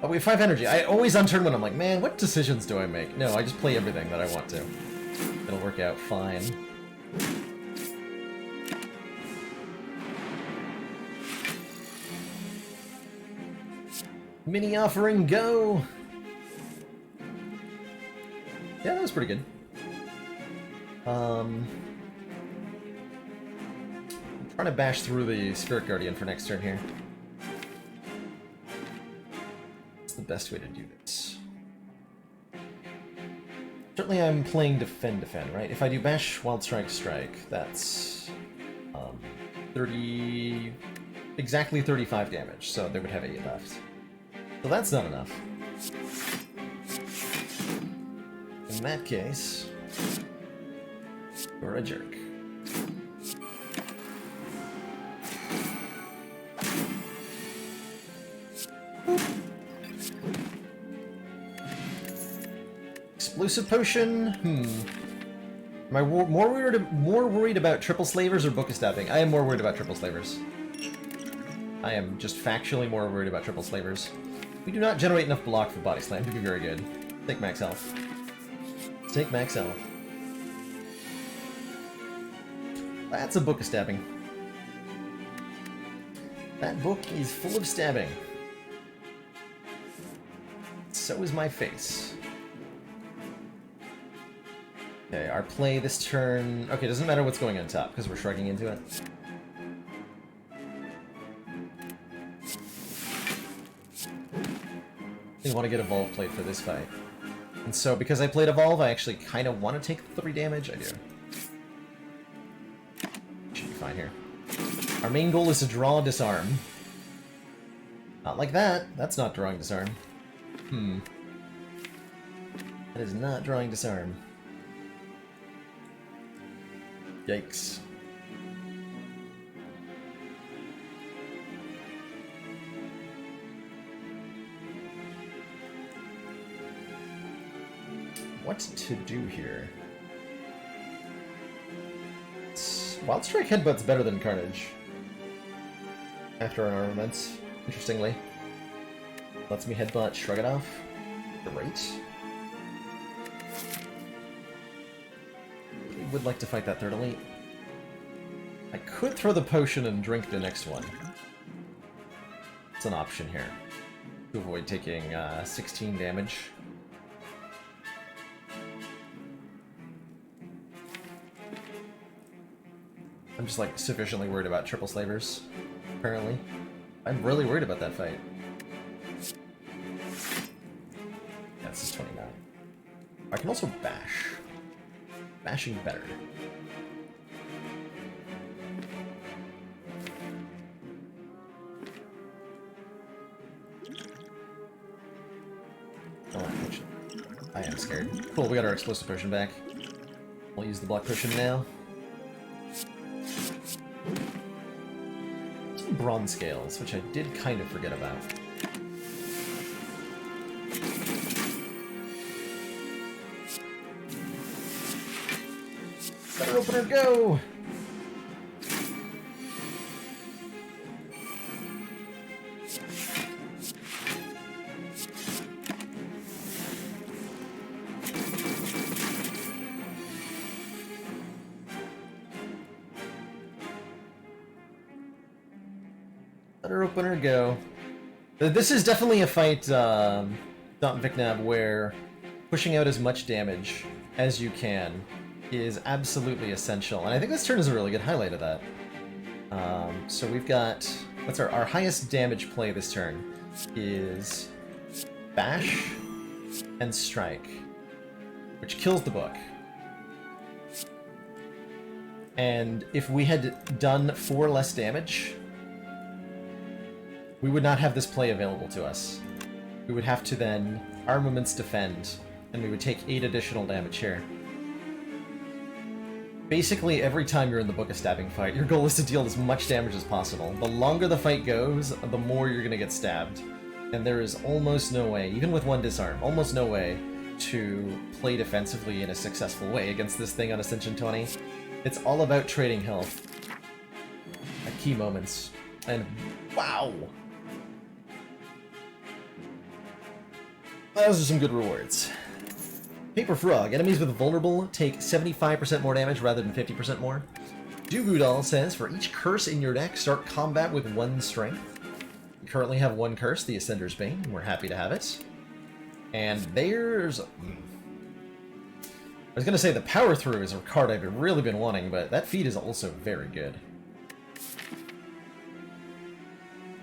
Oh, we have 5 energy. I always on turn 1, I'm like, man, what decisions do I make? No, I just play everything that I want to. It'll work out fine. Mini offering, go! Yeah, that was pretty good. I'm trying to bash through the Spirit Guardian for next turn here. What's the best way to do this? Certainly I'm playing Defend, right? If I do Bash, Wild Strike, Strike, that's 30... exactly 35 damage, so they would have 8 left. So that's not enough. In that case, you're a jerk. Explosive Potion? Am I more worried about Triple Slavers or Book of Stabbing? I am more worried about Triple Slavers. I am just factually more worried about Triple Slavers. We do not generate enough block for Body Slam to be very good. Take max health. Take max health. That's a Book of Stabbing. That book is full of stabbing. So is my face. Okay, our play this turn... Okay, doesn't matter what's going on top, because we're shrugging into it. I want to get Evolve played for this fight. And so, because I played Evolve, I actually kind of want to take the 3 damage. I do. Should be fine here. Our main goal is to draw Disarm. Not like that. That's not drawing Disarm. That is not drawing Disarm. Yikes. What to do here? Wild Strike Headbutt's better than Carnage. After an armaments, interestingly. Lets me headbutt, Shrug It Off. Great. Really would like to fight that third elite. I could throw the potion and drink the next one. It's an option here. To avoid taking 16 damage. I'm just, like, sufficiently worried about Triple Slavers, apparently. I'm really worried about that fight. Yeah, this is 29. I can also bash. Bashing better. I am scared. Cool, we got our explosive potion back. I'll use the block potion now. Some bronze scales, which I did kind of forget about. Better opener, go! Letter opener, go. This is definitely a fight, Vicnab, where pushing out as much damage as you can is absolutely essential. And I think this turn is a really good highlight of that. So we've got... What's our highest damage play this turn? Is Bash and Strike, which kills the book. And if we had done 4 less damage, we would not have this play available to us. We would have to then armaments defend, and we would take 8 additional damage here. Basically, every time you're in the Book of Stabbing fight, your goal is to deal as much damage as possible. The longer the fight goes, the more you're gonna get stabbed. And there is almost no way, even with 1 disarm, almost no way to play defensively in a successful way against this thing on Ascension 20. It's all about trading health at key moments. And wow! Those are some good rewards. Paper Frog. Enemies with Vulnerable take 75% more damage rather than 50% more. Dugudal says, for each curse in your deck, start combat with 1 strength. We currently have 1 curse, the Ascender's Bane. We're happy to have it. And there's... I was going to say the Power Through is a card I've really been wanting, but that feat is also very good.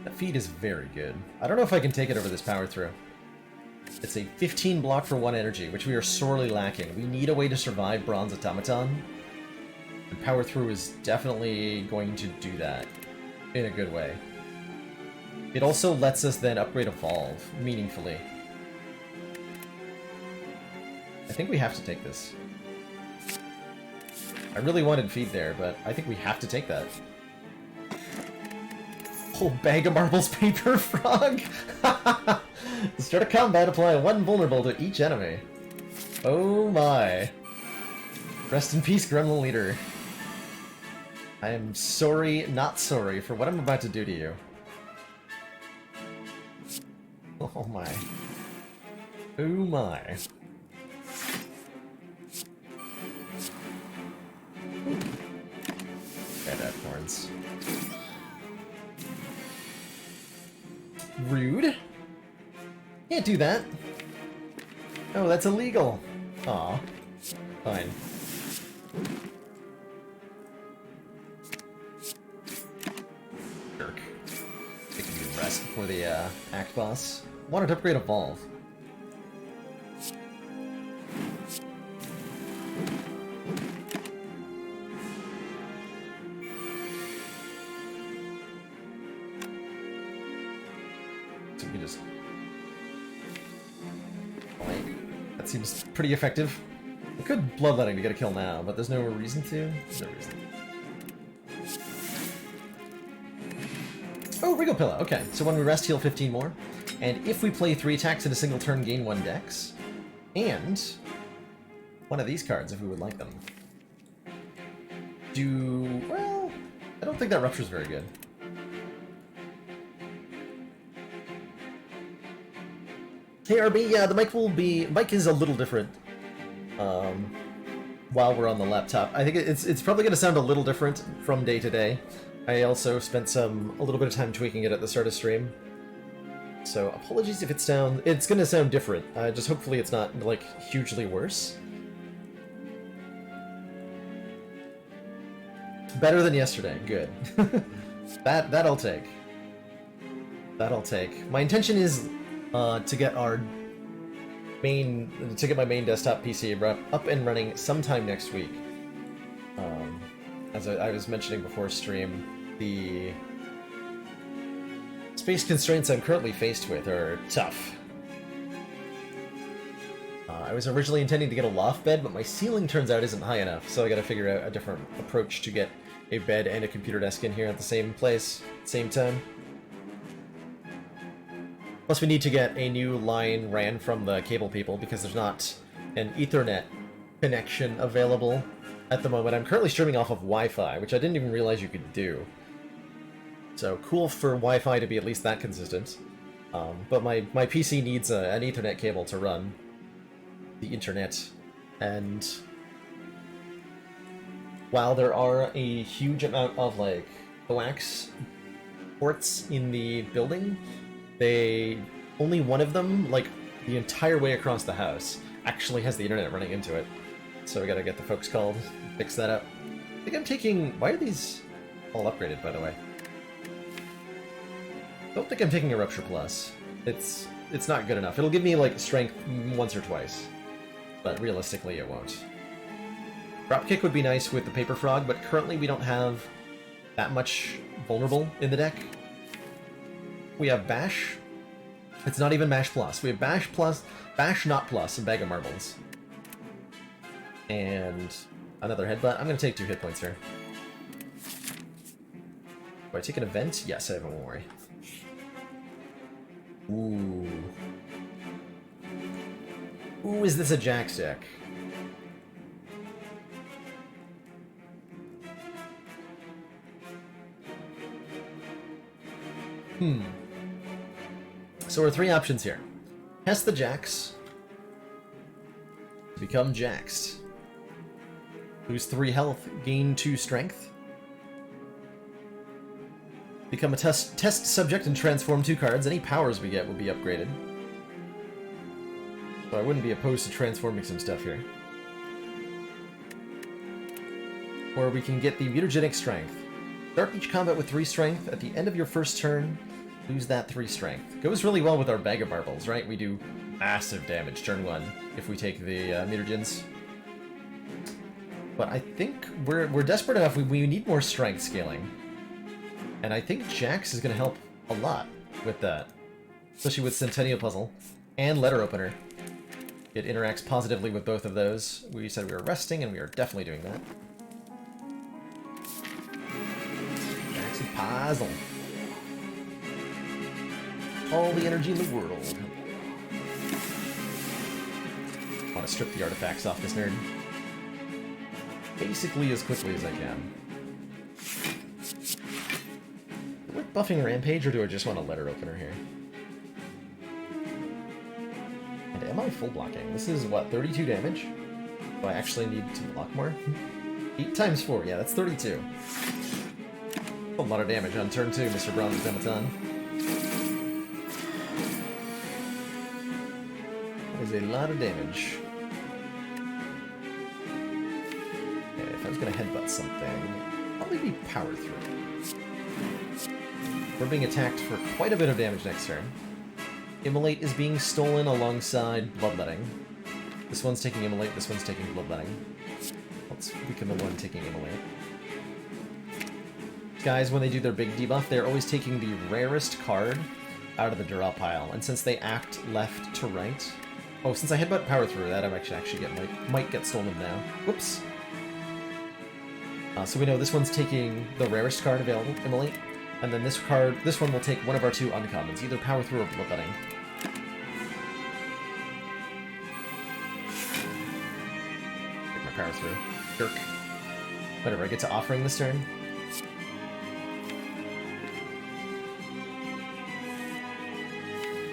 That feat is very good. I don't know if I can take it over this Power Through. It's a 15 block for 1 energy, which we are sorely lacking. We need a way to survive Bronze Automaton, and Power Through is definitely going to do that in a good way. It also lets us then upgrade Evolve meaningfully. I think we have to take this. I really wanted Feed there, but I think we have to take that. Whole bag of marbles, Paper Frog! Start a combat, apply 1 vulnerable to each enemy. Oh my. Rest in peace, Gremlin Leader. I am sorry, not sorry, for what I'm about to do to you. Oh my. Oh my. Bad horns. Rude. Can't do that. Oh, that's illegal. Aw. Fine. Jerk. Taking a rest before the act boss. Wanted to upgrade Evolve. So we just... That seems pretty effective. I could bloodletting to get a kill now, but there's no reason to. There's no reason. Oh, Regal Pillow. Okay, so when we rest, heal 15 more. And if we play 3 attacks in a single turn, gain 1 dex. And one of these cards, if we would like them. Well, I don't think that Rupture's very good. KRB, yeah, the mic is a little different while we're on the laptop. I think it's probably going to sound a little different from day to day. I also spent a little bit of time tweaking it at the start of stream. So apologies if it's going to sound different. Just hopefully it's not, like, hugely worse. Better than yesterday, good. That I'll take. That I'll take. My intention is to get my main desktop PC up and running sometime next week. As I was mentioning before stream, the space constraints I'm currently faced with are tough. I was originally intending to get a loft bed, but my ceiling turns out isn't high enough, so I gotta figure out a different approach to get a bed and a computer desk in here at the same place, same time. Plus we need to get a new line ran from the cable people, because there's not an Ethernet connection available at the moment. I'm currently streaming off of Wi-Fi, which I didn't even realize you could do. So cool for Wi-Fi to be at least that consistent. But my PC needs an Ethernet cable to run the internet, and while there are a huge amount of, like, coax ports in the building, only one of them, like, the entire way across the house, actually has the internet running into it. So we gotta get the folks called, fix that up. I think I'm taking... Why are these all upgraded, by the way? Don't think I'm taking a Rupture Plus. It's not good enough. It'll give me, like, strength once or twice, but realistically it won't. Dropkick would be nice with the Paper Frog, but currently we don't have that much vulnerable in the deck. We have Bash. It's not even Bash Plus. We have Bash Plus, Bash Not Plus, and Bag of Marbles. And another Headbutt. I'm going to take 2 hit points here. Do I take an event? Yes, I have a worry. Ooh. Ooh, is this a Jax deck? So there are 3 options here. Test the Jax. Become Jaxed. Lose 3 health, gain 2 strength. Become a test subject and transform 2 cards. Any powers we get will be upgraded. So I wouldn't be opposed to transforming some stuff here. Or we can get the mutagenic strength. Start each combat with 3 strength. At the end of your first turn, lose that 3 strength. Goes really well with our Bag of Marbles, right? We do massive damage turn 1 if we take the mutagens. But I think we're desperate enough. We need more strength scaling. And I think Jax is going to help a lot with that. Especially with Centennial Puzzle and Letter Opener. It interacts positively with both of those. We said we were resting, and we are definitely doing that. Jax and Puzzle. All the energy in the world. I want to strip the artifacts off this nerd. Basically as quickly as I can. We're buffing Rampage, or do I just want a Letter Opener here? And am I full blocking? This is, what, 32 damage? Do I actually need to block more? 8 times 4, yeah, that's 32. A lot of damage on turn 2, Mr. Bronze Dematon. That is a lot of damage. Okay, if I was going to headbutt something, probably be Power Through. We're being attacked for quite a bit of damage next turn. Immolate is being stolen alongside Bloodletting. This one's taking Immolate, this one's taking Bloodletting. Let's weaken the one taking Immolate. Guys, when they do their big debuff, they're always taking the rarest card out of the draw pile, and since they act left to right... Oh, since I headbutt Power Through, that I actually might get stolen now. Whoops. So we know this one's taking the rarest card available, Immolate. And then this one will take one of our 2 uncommons, either Power Through or Bloodletting. Take my Power Through. Jerk. Whatever, I get to Offering this turn.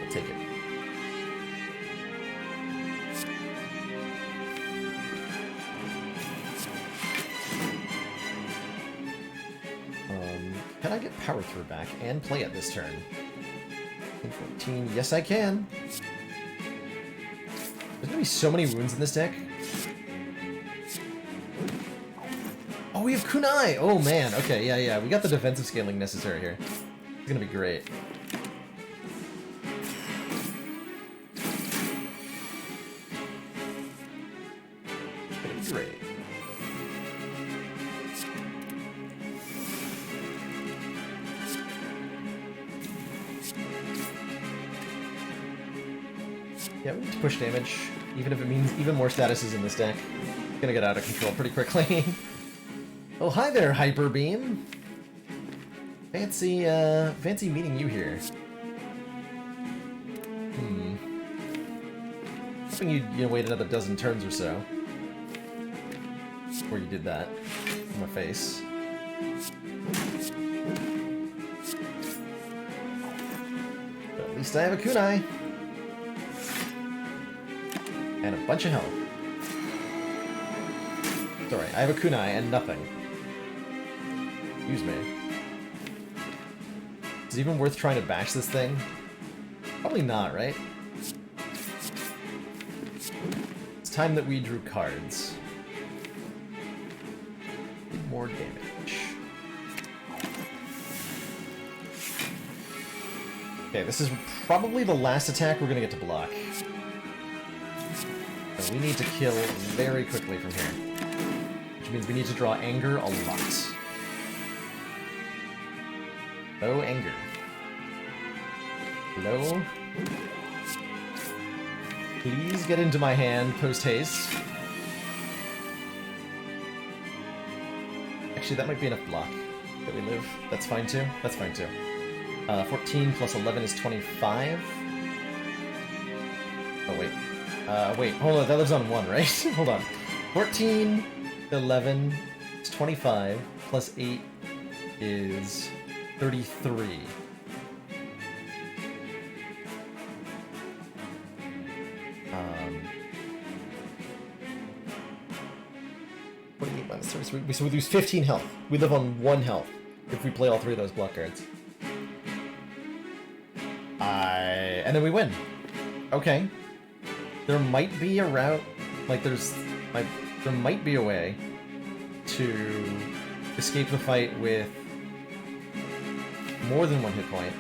I'll take it. Can I get Power Through back and play it this turn? 14. Yes, I can. There's gonna be so many wounds in this deck. Oh, we have Kunai! Oh, man. Okay, yeah. We got the defensive scaling necessary here. It's gonna be great. It's gonna be great. Yeah, we need to push damage. even if it means even more statuses in this deck. It's gonna get out of control pretty quickly. Oh, hi there, Hyper Beam. Fancy meeting you here. Hoping you'd wait another dozen turns or so before you did that in my face. But at least I have a kunai. And a bunch of health. Sorry, I have a kunai and nothing. Excuse me. Is it even worth trying to bash this thing? Probably not, right? It's time that we drew cards. Did more damage. Okay, this is probably the last attack we're gonna get to block. So we need to kill very quickly from here. Which means we need to draw anger a lot. Low anger. Low. Please get into my hand post-haste. Actually, that might be enough block that we live. That's fine too. That's fine too. 14 plus 11 is 25. Oh, wait. Wait, hold on. That lives on 1, right? Hold on. 14, 11 is 25, plus 8 is 33. What do you mean by this? So we lose 15 health. We live on 1 health if we play all 3 of those block cards. And then we win. Okay. There might be a route, there might be a way to escape the fight with more than 1 hit point.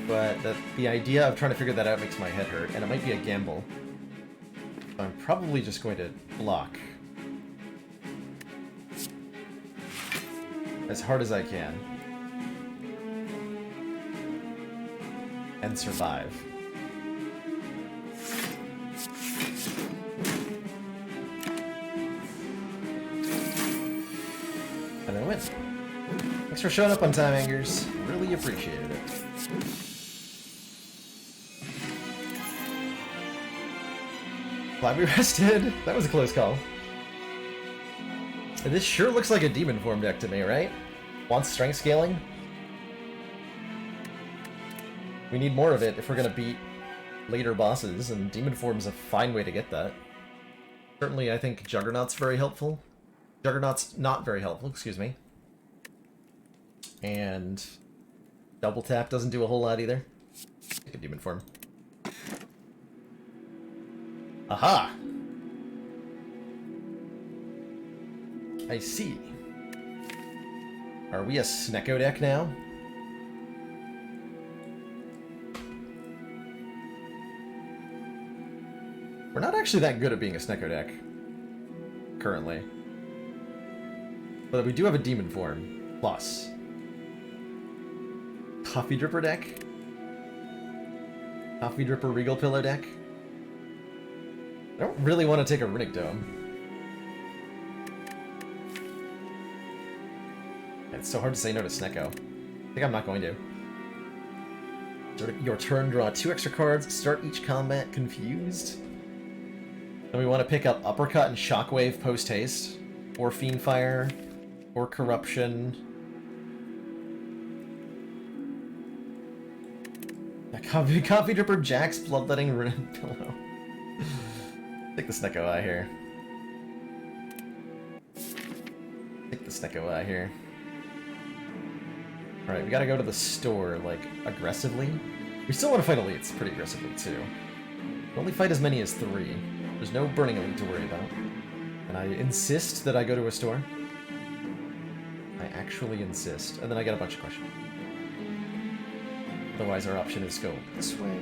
But the idea of trying to figure that out makes my head hurt, and it might be a gamble. So I'm probably just going to block as hard as I can. And survive. And then win. Thanks for showing up on time, Angers. Really appreciated it. Glad we rested. That was a close call. And this sure looks like a demon form deck to me, right? Wants strength scaling? We need more of it if we're gonna beat later bosses, and demon form's a fine way to get that. Certainly, I think Juggernaut's very helpful. Juggernaut's not very helpful, excuse me. And double tap doesn't do a whole lot either. Take a demon form. Aha! I see. Are we a Snecko deck now? We're not actually that good at being a Snecko deck, currently. But we do have a demon form, plus. Coffee Dripper deck? Coffee Dripper Regal Pillow deck? I don't really want to take a Runic Dome. It's so hard to say no to Snecko. I think I'm not going to. Your turn, draw 2 extra cards, start each combat confused. Then we want to pick up Uppercut and Shockwave post-haste, or Fiendfire, or Corruption. Coffee Dripper Jack's Bloodletting Runic Pillow. Take the Snecko Eye here. Take the Snecko Eye here. Alright, we gotta go to the store, like, aggressively. We still want to fight elites pretty aggressively, too. We only fight as many as 3. There's no burning elite to worry about. And I insist that I go to a store. I actually insist. And then I get a bunch of questions. Otherwise, our option is go this way.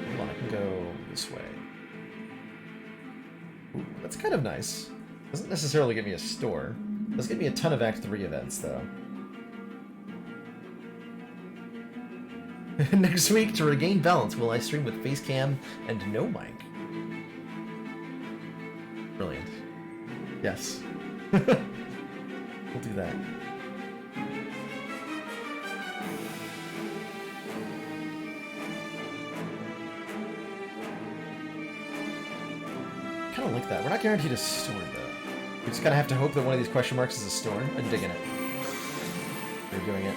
Hold on, I can go this way. Ooh, that's kind of nice. Doesn't necessarily give me a store. Does give me a ton of Act 3 events, though. Next week, to regain balance, will I stream with face cam and no mic? Brilliant. Yes. We'll do that. Kind of like that. We're not guaranteed a store, though. We just kind of have to hope that one of these question marks is a store. I'm digging it. They're doing it.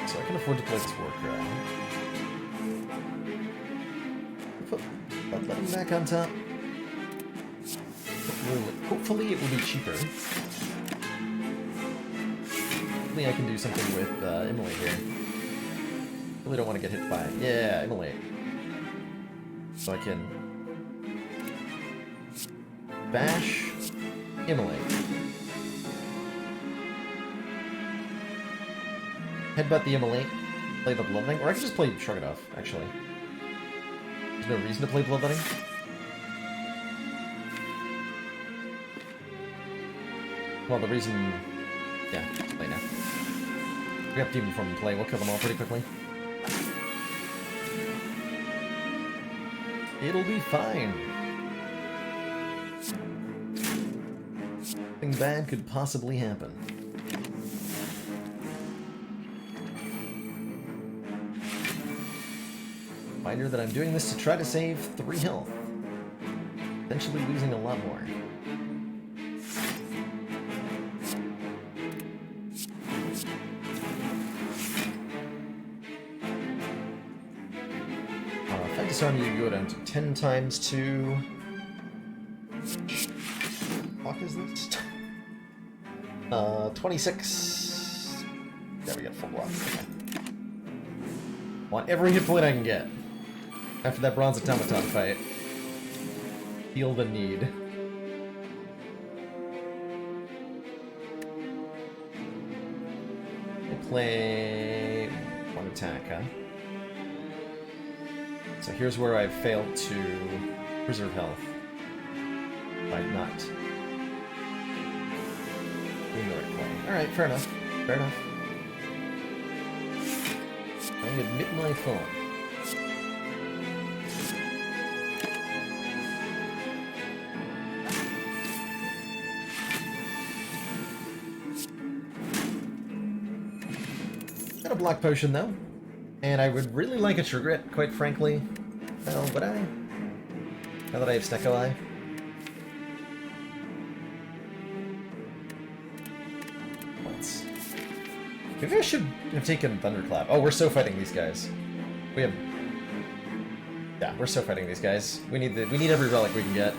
So I can afford to play this Warcry. Put bloodletting back on top. Hopefully it will be cheaper. Hopefully I can do something with Immolate here. Really don't want to get hit by it. Yeah, Immolate. So I can bash, Immolate. Headbutt the Immolate, play the Bloodletting, or I could just play Shrug It Off, actually. There's no reason to play Bloodletting. Well, the reason... yeah, just play now. We have Demon Form in play, we'll kill them all pretty quickly. It'll be fine. Nothing bad could possibly happen. Reminder that I'm doing this to try to save 3 health. Eventually losing a lot more. If I disarm you, you go down to 10 times 2. What is this? 26. Yeah, we got full block. Okay. Want every hit point I can get. After that Bronze Automaton fight. Feel the need. I play 1 attack, huh? So here's where I've failed to preserve health. By not doing the right play. Alright, fair enough. Fair enough. I admit my fault. Got a block potion though, and I would really like a Trigret, quite frankly. Well, would I? Now that I have Snecko Eye. Once. Maybe I should have taken Thunderclap. Oh, we're so fighting these guys. We have. Yeah, we're so fighting these guys. We need every relic we can get,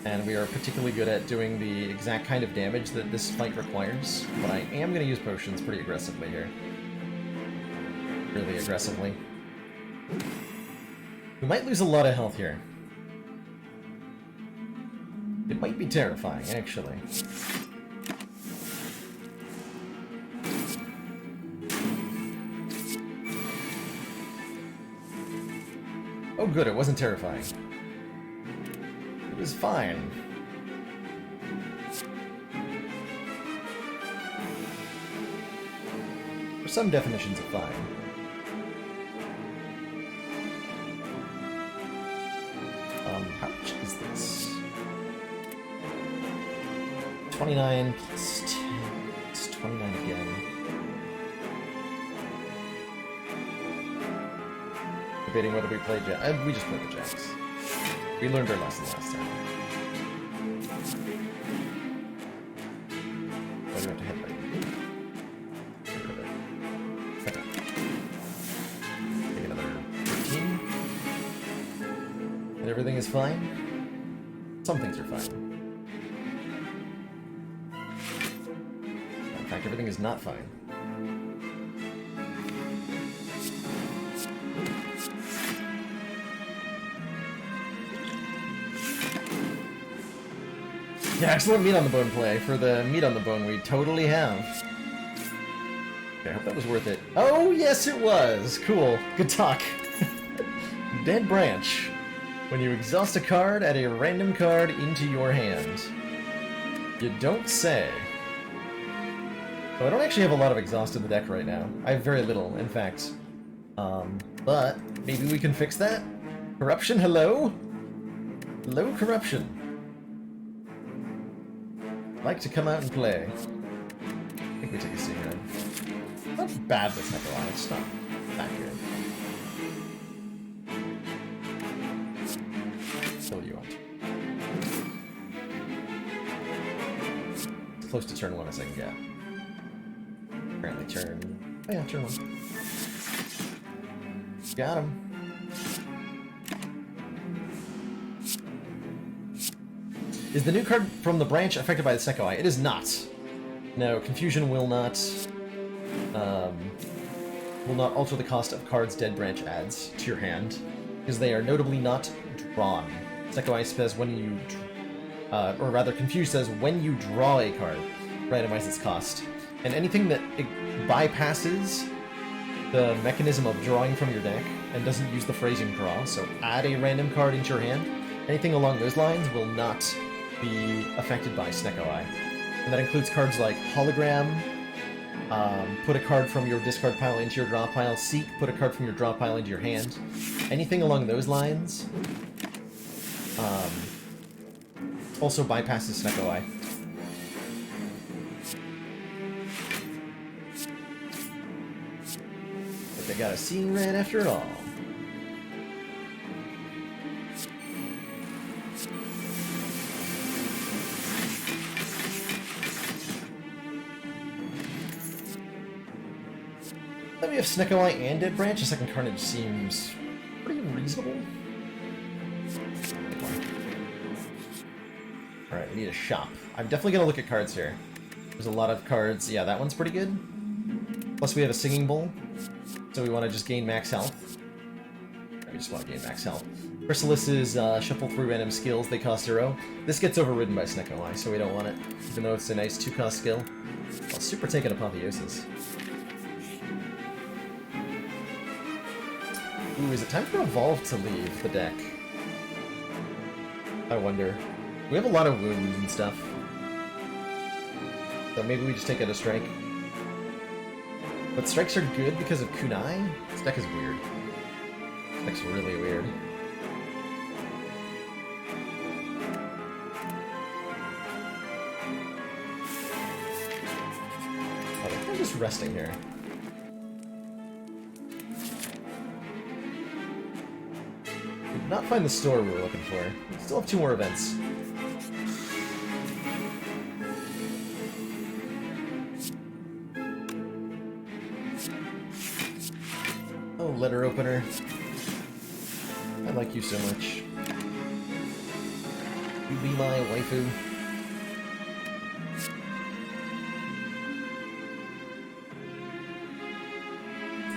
and we are particularly good at doing the exact kind of damage that this fight requires. But I am going to use potions pretty aggressively here. Really aggressively. We might lose a lot of health here. It might be terrifying, actually. Oh good, it wasn't terrifying. It was fine. For some definitions of fine. How much is this? 29 plus 10. It's 29 again. Debating whether we play Jack. We just played the Jacks. We learned our lesson last time. Why do we have to headbutt you? Get rid of it. Okay. Take another 15. And everything is fine? Some things are fine. In fact, everything is not fine. Yeah, excellent meat on the bone play. For the meat on the bone, we totally have. Okay, I hope that was worth it. Oh, yes, it was. Cool. Good talk. Dead branch. When you exhaust a card, add a random card into your hand. You don't say. So I don't actually have a lot of exhaust in the deck right now. I have very little, in fact. But maybe we can fix that? Corruption, hello? Hello, Corruption. I'd like to come out and play. I think we take a seat here. Not bad this Nikolai, it's not that good. Kill you out. As close to turn 1 as I can get. Apparently turn... Oh yeah, turn 1. Got him. Is the new card from the branch affected by the Sekoi? It is not. No, Confusion will not alter the cost of cards dead branch adds to your hand, because they are notably not drawn. Sekoi says when you, or rather, Confuse says when you draw a card, randomize its cost. And anything that bypasses the mechanism of drawing from your deck and doesn't use the phrasing draw, so add a random card into your hand, anything along those lines will not be affected by Snekoi. And that includes cards like Hologram, put a card from your discard pile into your draw pile, Seek, put a card from your draw pile into your hand. Anything along those lines also bypasses Snekoi. But they got a Seeing Red after it all. Then we have Snekoi and Dead Branch. A second Carnage seems pretty reasonable. Alright, we need a shop. I'm definitely gonna look at cards here. There's a lot of cards. Yeah, that one's pretty good. Plus we have a Singing Bowl, so we want to just gain max health. We just want to gain max health. Chrysalis is shuffle through random skills. They cost 0. This gets overridden by Snekoi, so we don't want it, even though it's a nice 2-cost skill. I'll super take an Apotheosis. Ooh, is it time for Evolve to leave the deck? I wonder. We have a lot of wounds and stuff. So maybe we just take out a strike. But strikes are good because of Kunai? This deck is weird. This deck's really weird. Oh, I think I'm just resting here. Did not find the store we were looking for. We still have 2 more events. Oh, letter opener. I like you so much. You be my waifu.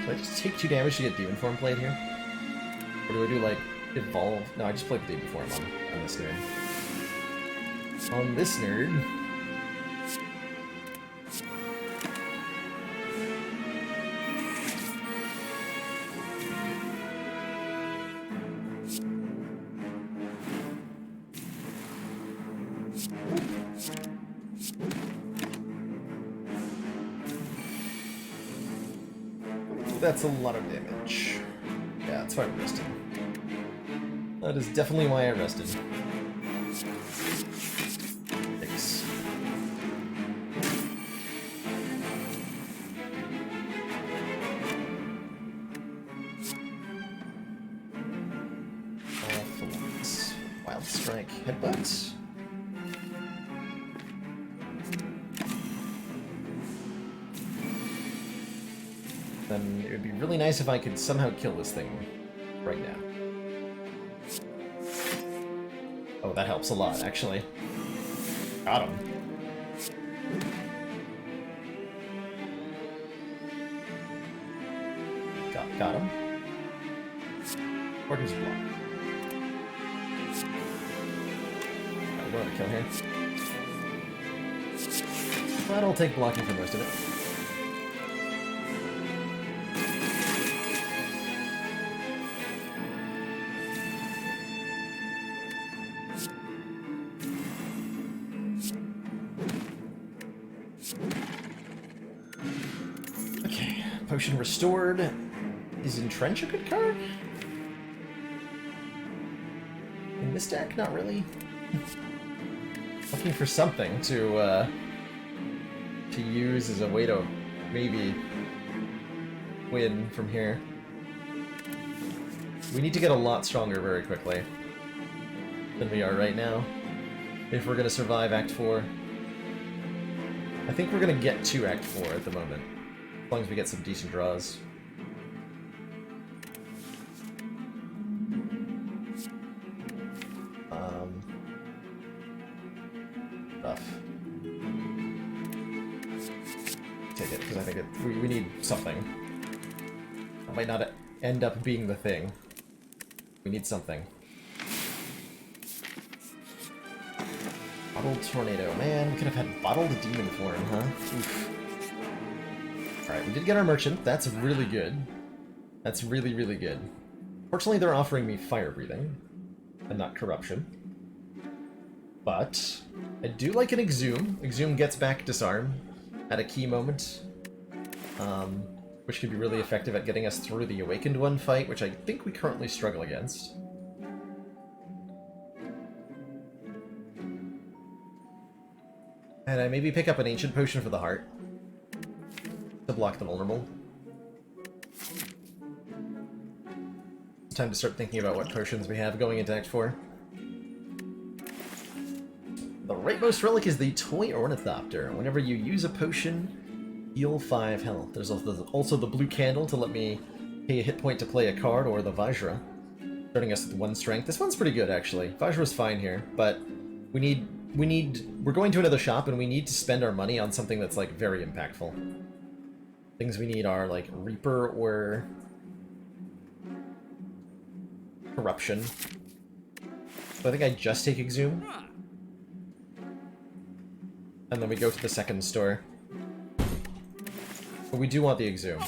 Do I just take 2 damage to get Demon Form played here? Or do I do, like, Evolve? No, I just played the Demon Form on this nerd. On this nerd. That's a lot of damage. Yeah, that's why I rested. That is definitely why I rested. Thanks. Phillips. Wild Strike. Headbutt. Then it would be really nice if I could somehow kill this thing right now. Oh, that helps a lot, actually. Got him. Got him. Orden's block. We're going to kill here. That'll take blocking for most of it. Potion Restored. Is Entrench a good card? In this deck, not really. Looking for something to use as a way to maybe win from here. We need to get a lot stronger very quickly than we are right now if we're going to survive Act 4. I think we're going to get to Act 4 at the moment, as long as we get some decent draws. Rough. Take it, because I think we need something. It might not end up being the thing. We need something. Bottled Tornado. Man, we could have had Bottled Demon Form, huh? Oof. Alright, we did get our Merchant. That's really good. That's really, really good. Fortunately, they're offering me Fire Breathing, and not Corruption. But I do like an Exhume. Exhume gets back Disarm at a key moment, which could be really effective at getting us through the Awakened One fight, which I think we currently struggle against. And I maybe pick up an Ancient Potion for the Heart to block the Vulnerable. It's time to start thinking about what potions we have going into Act 4. The rightmost relic is the Toy Ornithopter. Whenever you use a potion, heal 5 health. There's also the blue candle to let me pay a hit point to play a card, or the Vajra, starting us with 1 strength. This one's pretty good, actually. Vajra's fine here, but we're going to another shop, and we need to spend our money on something that's, like, very impactful. Things we need are, like, Reaper or Corruption. So I think I just take Exhume. And then we go to the second store. But we do want the Exhume.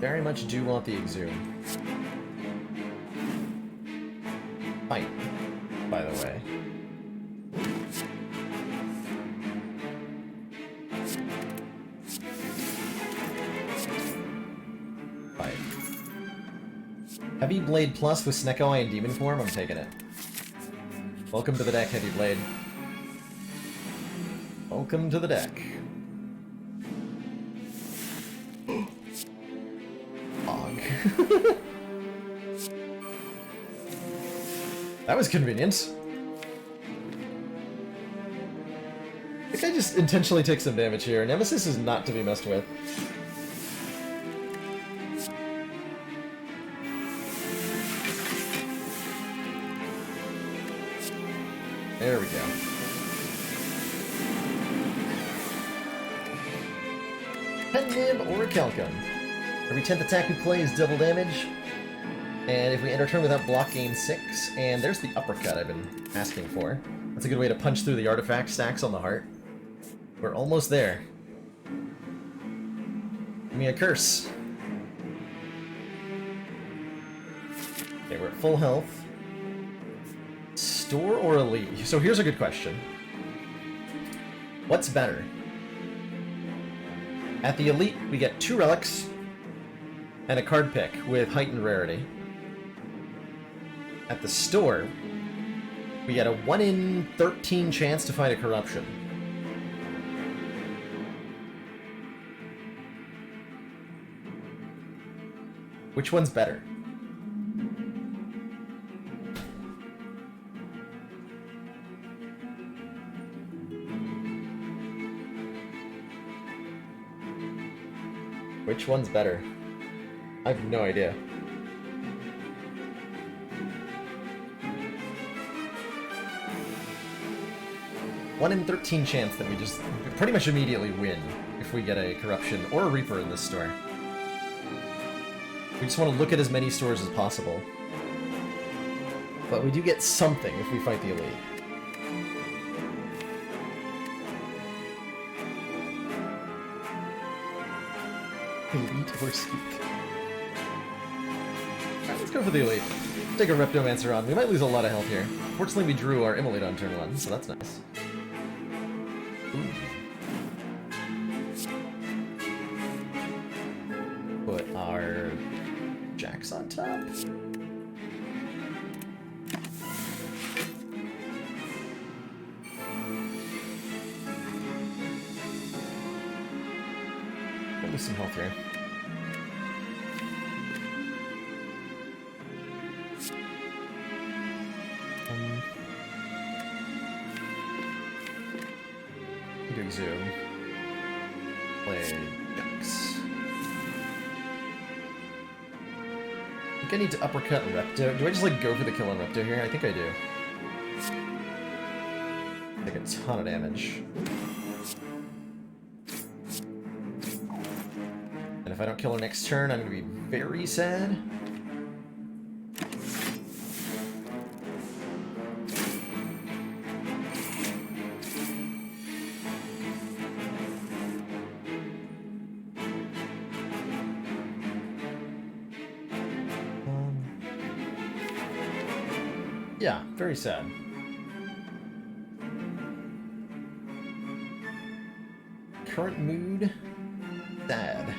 Very much do want the Exhume. Fight, by the way. Fight. Heavy Blade Plus with Snecko Eye and Demon Form? I'm taking it. Welcome to the deck, Heavy Blade. Welcome to the deck. Fog. That was convenient. I think I just intentionally take some damage here. Nemesis is not to be messed with. There we go. Penguin or a Calcum. Every 10th attack we play is double damage. And if we end our turn without block, gain 6. And there's the uppercut I've been asking for. That's a good way to punch through the artifact stacks on the heart. We're almost there. Give me a curse. Okay, we're at full health. Store or Elite? So here's a good question. What's better? At the Elite, we get 2 relics and a card pick with heightened rarity. At the store, we get a 1 in 13 chance to find a Corruption. Which one's better? Which one's better? I have no idea. One in 13 chance that we just pretty much immediately win if we get a Corruption or a Reaper in this store. We just want to look at as many stores as possible. But we do get something if we fight the Elite. Elite or Speak. Alright, let's go for the Elite. Take a Reptomancer on. We might lose a lot of health here. Fortunately, we drew our Immolate on turn 1, so that's nice. Put our jacks on top. Lose some health here. Doing zoom. Play jacks. I think I need to uppercut Repto. Do I just like go for the kill on Repto here? I think I do. Take a ton of damage. And if I don't kill her next turn, I'm gonna be very sad. Yeah, very sad. Current mood, sad.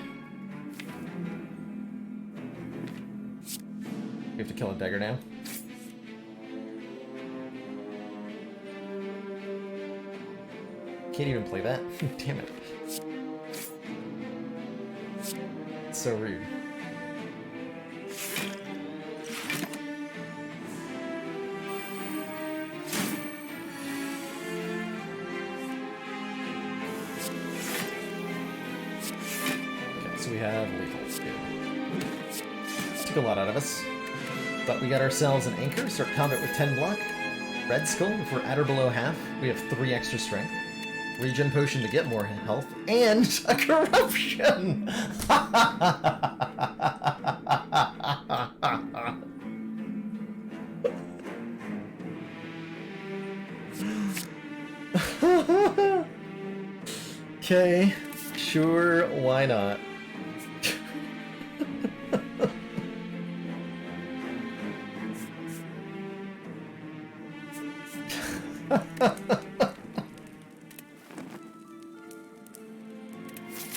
We have to kill a dagger now. Can't even play that. Damn it. It's so rude. We have lethal skill. Took a lot out of us. But we got ourselves an anchor, start combat with 10 block. Red skull, if we're at or below half, we have 3 extra strength. Regen potion to get more health, and a corruption! Okay, sure, why not?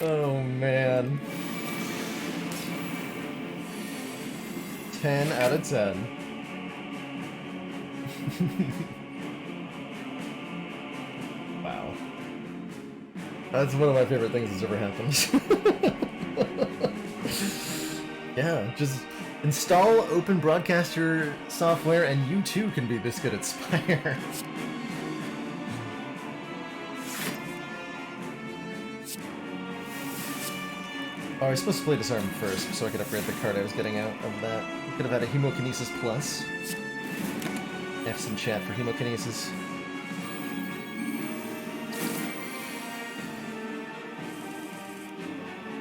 Oh man. 10 out of 10. Wow. That's one of my favorite things that's ever happened. Yeah, just install open broadcaster software and you too can be this good at Spire. Oh, I was supposed to play Disarm first, so I could upgrade the card I was getting out of that. We could have had a Hemokinesis Plus. F some chat for Hemokinesis.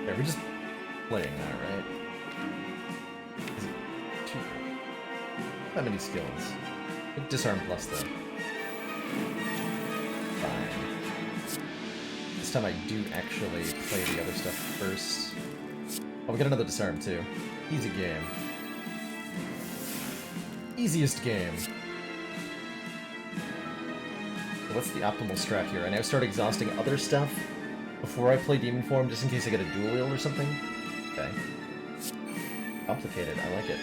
Yeah, we're just playing that, right? Is it too... Not many skills. Disarm Plus, though. Fine. This time I do actually play the other stuff first. Oh, we got another disarm too. Easy game. Easiest game. So what's the optimal strat here? And I start exhausting other stuff before I play Demon Form, just in case I get a dual wheel or something? Okay. Complicated, I like it.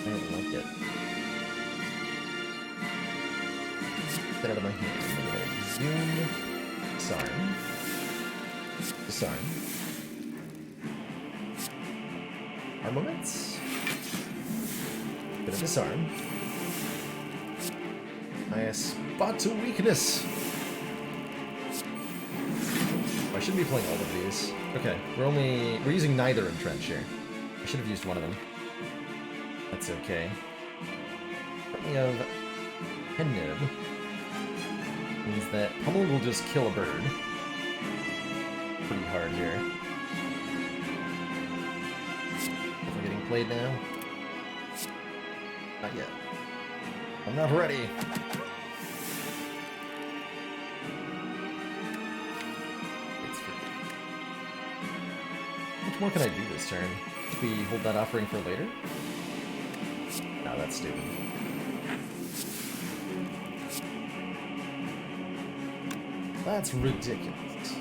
I like it. Get out of my hand. Zoom. Disarm. Disarm. Armaments. Bit of disarm. I spot to weakness. Oh, I shouldn't be playing all of these. Okay, we're using neither Entrench here. I should have used one of them. That's okay. We have Hennib. Means that Pummel will just kill a bird. Pretty hard here. If we're getting played now? Not yet. I'm not ready. How much more can I do this turn? Should we hold that offering for later? No, that's stupid. That's ridiculous.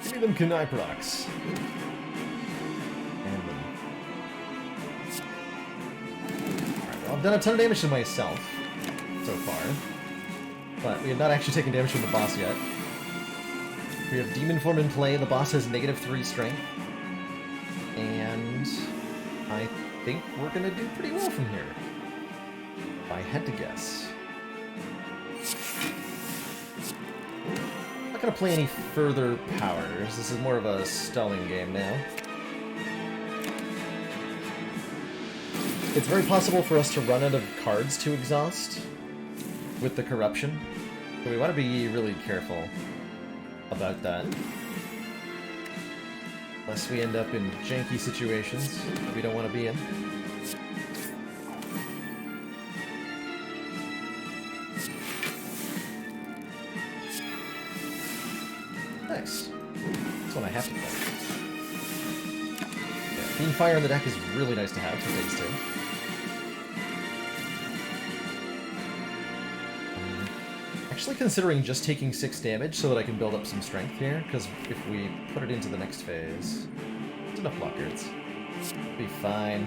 Give me them kunai procs. And them. Alright, well, I've done a ton of damage to myself so far. But we have not actually taken damage from the boss yet. We have Demon Form in play, the boss has -3 strength. And I think we're gonna do pretty well from here. If I had to guess. I'm not gonna play any further powers, this is more of a stalling game now. It's very possible for us to run out of cards to exhaust with the corruption, so we want to be really careful about that. Unless we end up in janky situations that we don't want to be in. Nice. This one I have to play. Yeah, Beam Fire in the deck is really nice to have for phase 2. Actually considering just taking 6 damage so that I can build up some strength here, because if we put it into the next phase, it's enough blockers. Be fine.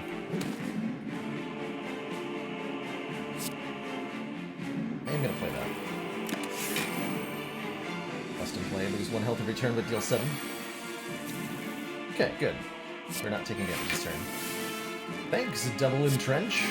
I am gonna play that. Custom play, lose 1 health every turn but deal 7. Okay, good. We're not taking damage this turn. Thanks, Double Entrench.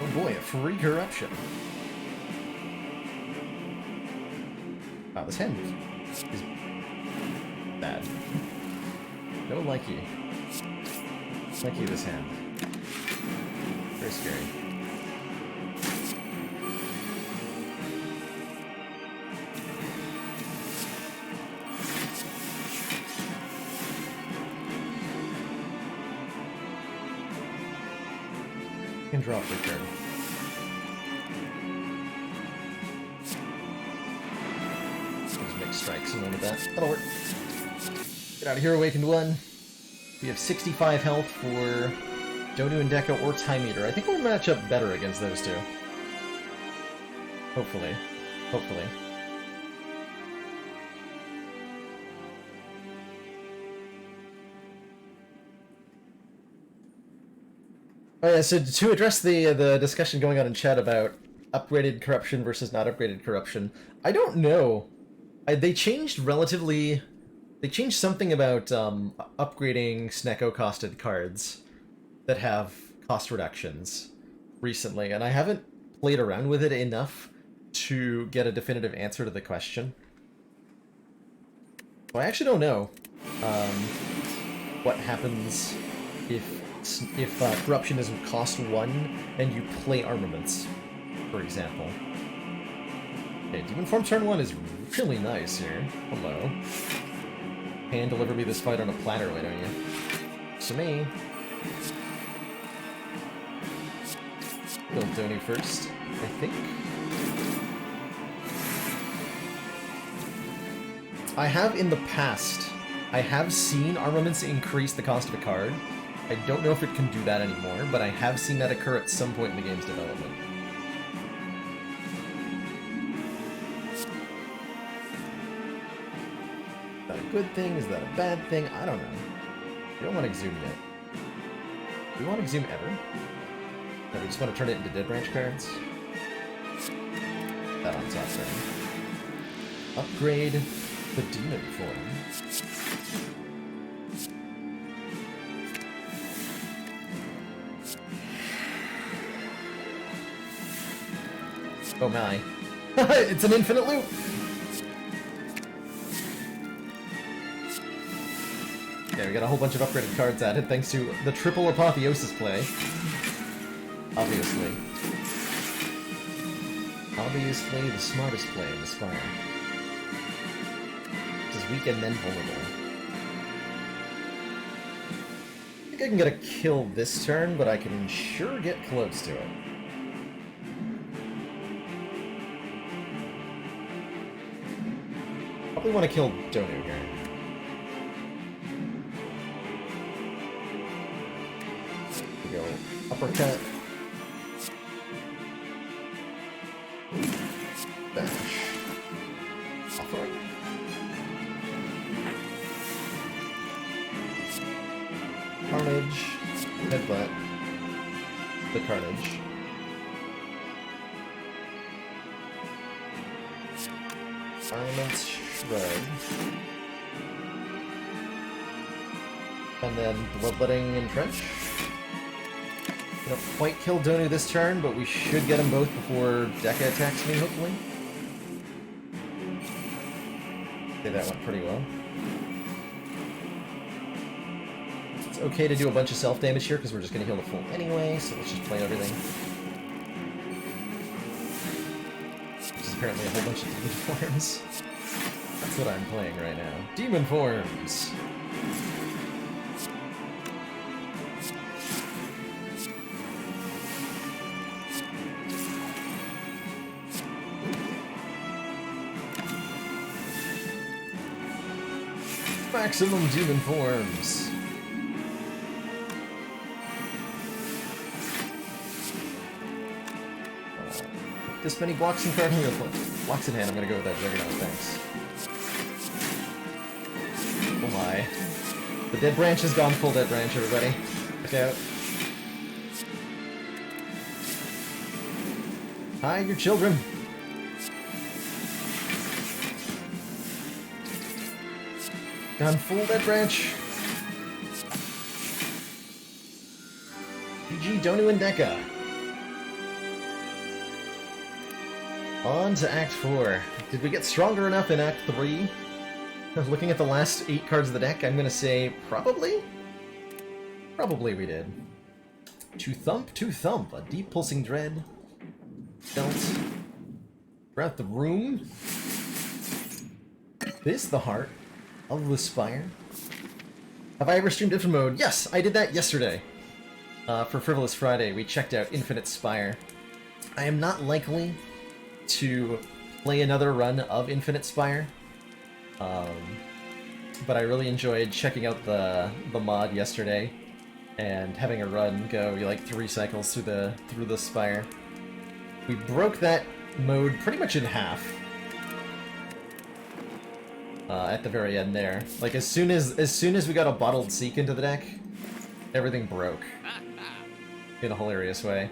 Oh boy, a free corruption. Wow, this hand is bad. Don't like you. Like you, this hand. Very scary. Can draw for turn. Just make strikes and run with that. That'll work. Get out of here, Awakened One. We have 65 health for Donu and Deco or Time Eater. I think we'll match up better against those two. Hopefully. Hopefully. Oh yeah, so to address the discussion going on in chat about upgraded corruption versus not upgraded corruption, I don't know. They changed something about upgrading Snecko-costed cards that have cost reductions recently, and I haven't played around with it enough to get a definitive answer to the question. So I actually don't know what happens if corruption is cost 1 and you play armaments, for example. Okay, Demon Form turn 1 is really nice here. Hello. Hand deliver me this fight on a platter, why don't you? To me. Build Donu first, I think. I have in the past, I have seen armaments increase the cost of a card. I don't know if it can do that anymore, but I have seen that occur at some point in the game's development. Is that a good thing? Is that a bad thing? I don't know. We don't want to exhume yet. Do we want to exhume ever? No, we just want to turn it into Dead Branch cards? That on top turn. Upgrade the Demon Form. Oh my. It's an infinite loop! Yeah, we got a whole bunch of upgraded cards added thanks to the triple apotheosis play. Obviously. obviously the smartest play in the Spire. Which is weak and then vulnerable. I think I can get a kill this turn, but I can sure get close to it. Probably want to kill Donu here. We go uppercut. Dash. Offering. Carnage. Headbutt. The Carnage. Armaments Shred. And then Bloodletting Entrench. We don't quite kill Donu this turn, but we should get them both before Dekka attacks me, hopefully. Okay, that went pretty well. It's okay to do a bunch of self-damage here, because we're just going to heal the full anyway, so let's just play everything. Which is apparently a whole bunch of demon forms. That's what I'm playing right now. Demon forms! Maximum demon forms. This many blocks in card, blocks in hand. I'm gonna go with that Juggernaut. Thanks. Oh my! The dead branch has gone full dead branch. Everybody, look out! Hide your children. Gone full dead branch. GG, Donu and Dekka. On to Act 4. Did we get stronger enough in Act 3? Looking at the last 8 cards of the deck, I'm gonna say probably? Probably we did. To thump, a deep pulsing dread. Belt. Throughout the room. This the heart of the Spire. Have I ever streamed Infinite Mode? Yes, I did that yesterday. For Frivolous Friday, we checked out Infinite Spire. I am not likely to play another run of Infinite Spire, but I really enjoyed checking out the mod yesterday and having a run go like 3 cycles through the Spire. We broke that mode pretty much in half. At the very end there. Like, as soon as we got a Bottled Seek into the deck, everything broke. In a hilarious way.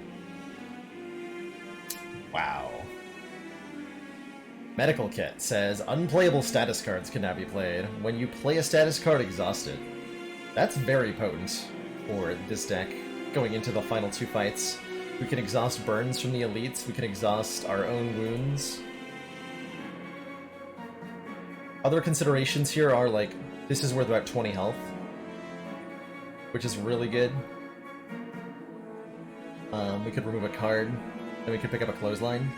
Wow. Medical Kit says, unplayable status cards can now be played. When you play a status card, exhaust it. That's very potent for this deck. Going into the final 2 fights. We can exhaust burns from the elites, we can exhaust our own wounds. Other considerations here are, like, this is worth about 20 health, which is really good. We could remove a card, and we could pick up a clothesline.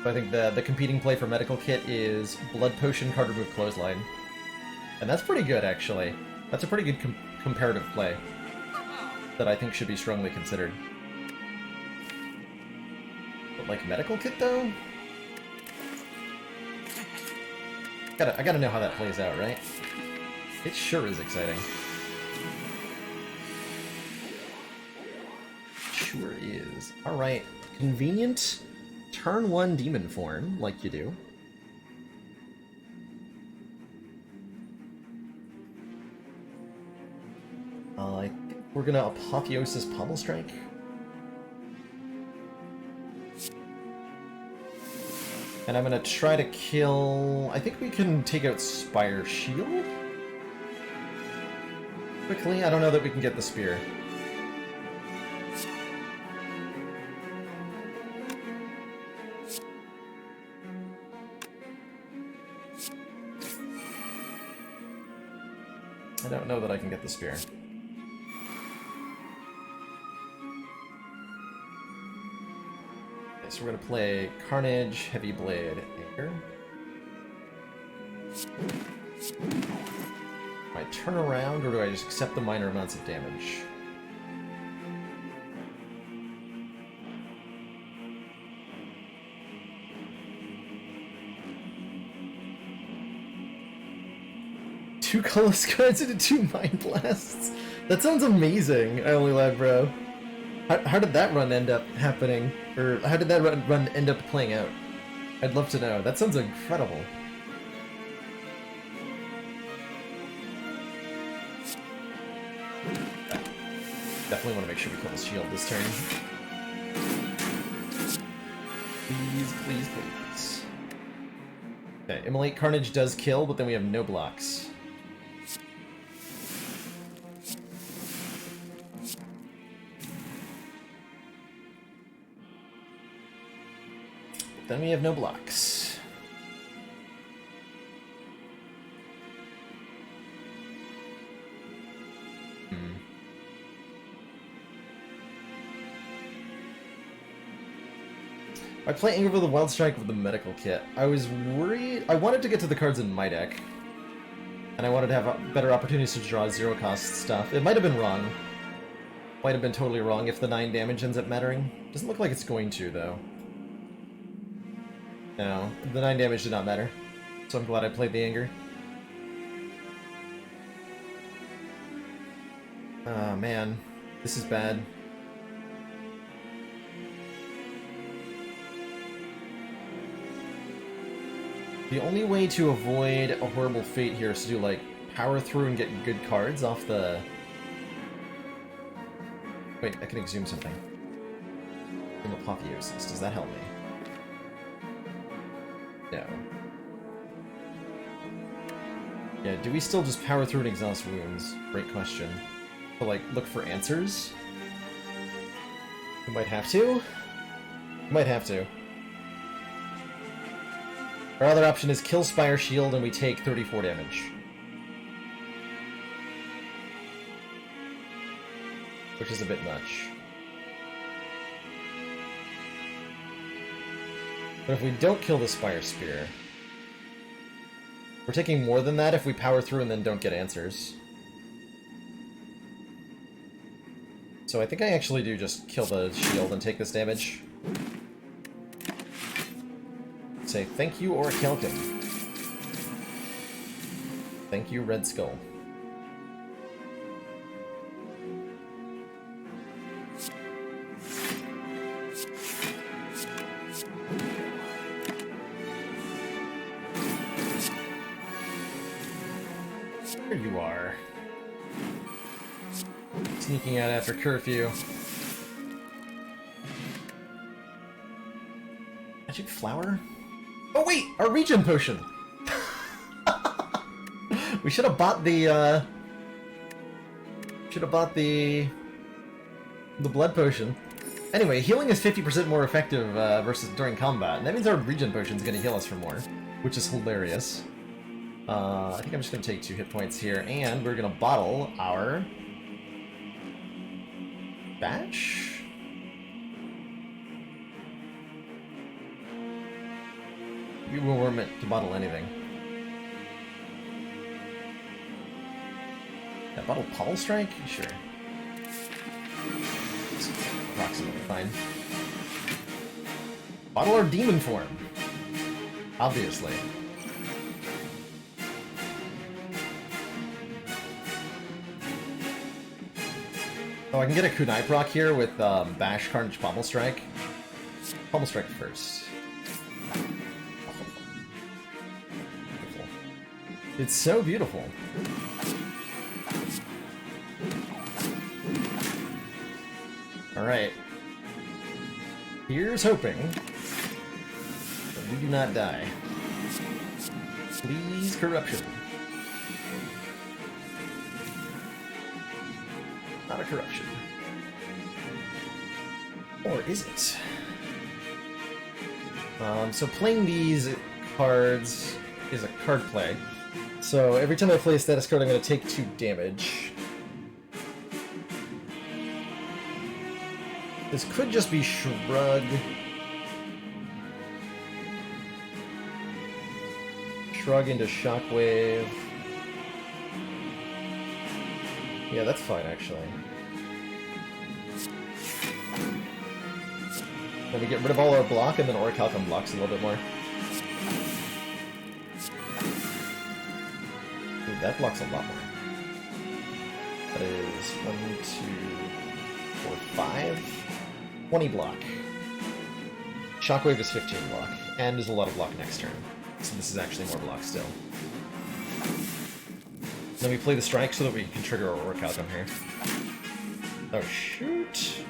So I think the competing play for Medical Kit is Blood Potion, card remove, clothesline. And that's pretty good, actually. That's a pretty good comparative play that I think should be strongly considered. But, like, Medical Kit, though? I gotta know how that plays out, right? It sure is exciting. Sure is. Alright, convenient turn 1 demon form, like you do. I think we're gonna Apotheosis Pommel Strike. And I'm gonna try to kill... I think we can take out Spire Shield? Quickly? I don't know that we can get the Spear. I don't know that I can get the Spear. So we're gonna play Carnage, Heavy Blade, Anchor. Do I turn around, or do I just accept the minor amounts of damage? Two colorless cards into 2 Mind Blasts? That sounds amazing, I only lag, bro. How did that run end up happening? Or how did that run end up playing out? I'd love to know. That sounds incredible. Definitely want to make sure we kill this shield this turn. Please, please, please. Okay, Immolate Carnage does kill, but then we have no blocks. Then we have no blocks. I play Anger with the Wild Strike with the medical kit. I was worried. I wanted to get to the cards in my deck, and I wanted to have better opportunities to draw zero cost stuff. It might have been wrong. Might have been totally wrong if the 9 damage ends up mattering. Doesn't look like it's going to, though. No, the 9 damage did not matter. So I'm glad I played the Anger. Oh man, this is bad. The only way to avoid a horrible fate here is to do, like, power through and get good cards off the... Wait, I can exhume something. In Apotheosis, does that help me? No. Yeah, do we still just power through and exhaust wounds? Great question. But, like, look for answers? We might have to? Might have to. Our other option is kill Spire Shield and we take 34 damage. Which is a bit much. But if we don't kill the Spire Spear, we're taking more than that if we power through and then don't get answers. So I think I actually do just kill the shield and take this damage. Say thank you, Orichalcum. Thank you, Red Skull. There you are. Sneaking out after curfew. Magic Flower? Oh wait! Our regen potion! We should have bought the, the blood potion. Anyway, healing is 50% more effective, versus during combat, and that means our regen potion's gonna heal us for more, which is hilarious. I think I'm just gonna take 2 hit points here, and we're gonna bottle our... Batch? We weren't meant to bottle anything. Yeah, bottle Puddle Strike? Sure. It's approximately fine. Bottle our demon form. Obviously. Oh, I can get a Kunai proc here with Bash, Carnage, Pommel Strike. Pommel Strike first. Beautiful. It's so beautiful. Alright. Here's hoping that we do not die. Please, corruption. Not a corruption. Or is it? So playing these cards is a card play. So every time I play a status card, I'm going to take 2 damage. This could just be Shrug. Shrug into Shockwave. Yeah, that's fine, actually. Then we get rid of all our block, and then Orichalcum blocks a little bit more. Ooh, that blocks a lot more. That is 1, 2, 4, 5. 20 block. Shockwave is 15 block, and there's a lot of block next turn. So this is actually more block still. Then we play the strike so that we can trigger our Orichalcum here. Oh shoot!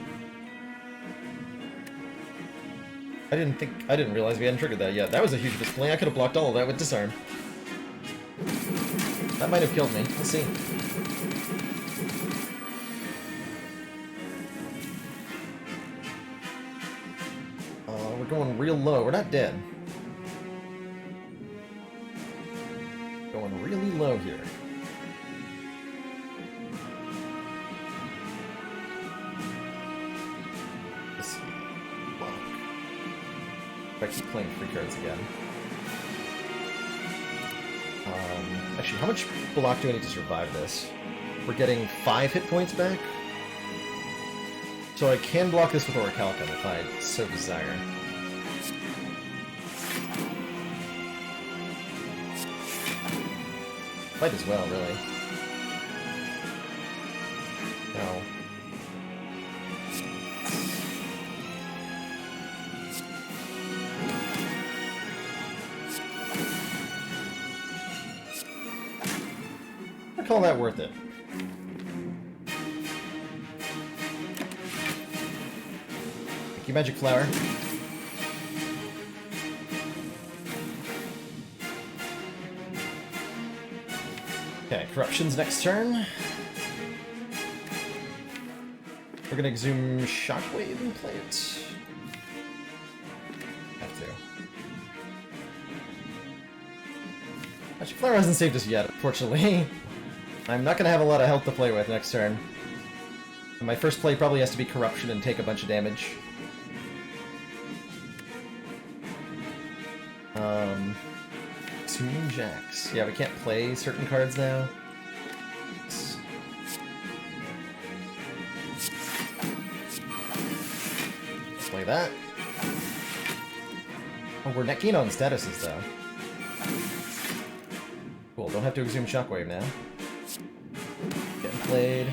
I didn't realize we hadn't triggered that yet. That was a huge display. I could have blocked all of that with disarm. That might have killed me. We'll see. We're going real low. We're not dead. Going really low here. This block. If I keep playing free cards again. Actually, how much block do I need to survive this? We're getting 5 hit points back. So I can block this with Orichalcum if I so desire. Might as well, really. No. I call that worth it. Thank you, Magic Flower. Okay, Corruption's next turn. We're gonna exhume Shockwave and play it. Have to. Magic Flower hasn't saved us yet, unfortunately. I'm not gonna have a lot of health to play with next turn. My first play probably has to be Corruption and take a bunch of damage. Exhuming Jax. Yeah, we can't play certain cards now. Play that. Oh, we're net gain on statuses, though. Cool, don't have to exhume Shockwave now. Getting played.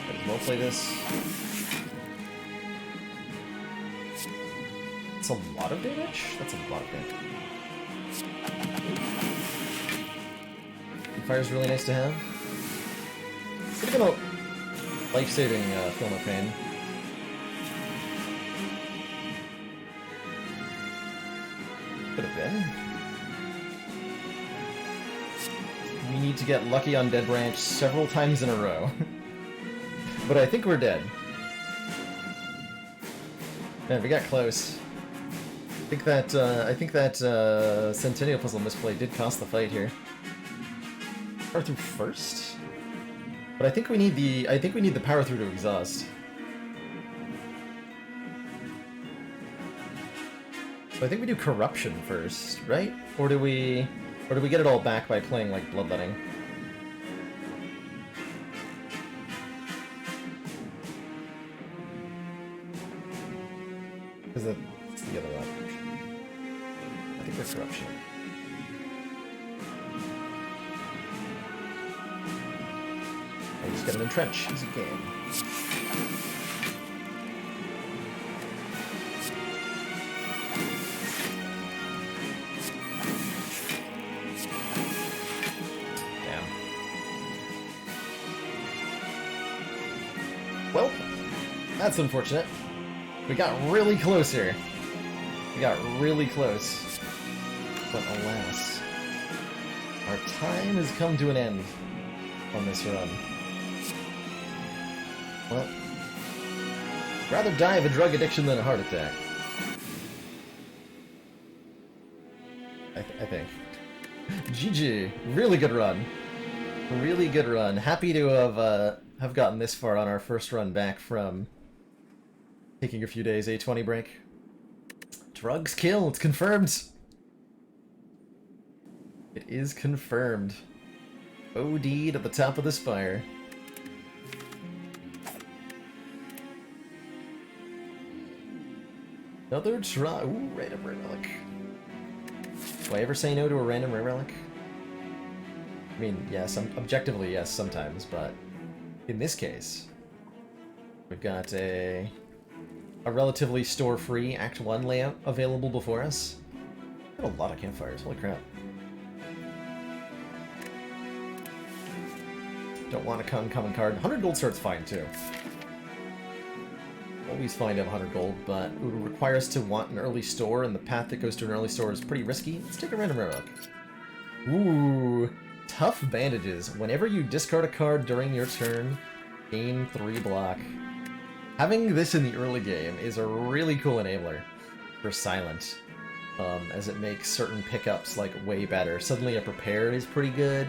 Might as well play this. That's a lot of damage? That's a lot of damage. Fire's really nice to have. Could have been a life-saving Film of Pain. Could have been. We need to get lucky on Dead Branch several times in a row. But I think we're dead. Man, we got close. I think that Centennial Puzzle misplay did cost the fight here. Power through first? But I think we need the power through to exhaust. So I think we do Corruption first, right? Or do we get it all back by playing like Bloodletting? Because that's the other option. I think that's Corruption. I just gotta entrench. Easy game. Damn. Well, that's unfortunate. We got really close here. We got really close. But alas, our time has come to an end on this run. Well, rather die of a drug addiction than a heart attack. I think. GG. Really good run. Really good run. Happy to have gotten this far on our first run back from taking a few days A20 break. Drugs kill, it's confirmed. It is confirmed. OD'd at the top of the Spire. Another try. Ooh, random rare relic. Do I ever say no to a random rare relic? I mean, yes, objectively yes sometimes, but in this case, we've got a relatively store-free Act 1 layout available before us. Got a lot of campfires, holy crap. Don't want a common card. 100 gold start's fine too. Always fine to have 100 gold, but it would require us to want an early store, and the path that goes to an early store is pretty risky. Let's take a random rare relic. Ooh, tough bandages. Whenever you discard a card during your turn, gain 3 block. Having this in the early game is a really cool enabler for Silent, as it makes certain pickups like way better. Suddenly a Prepared is pretty good.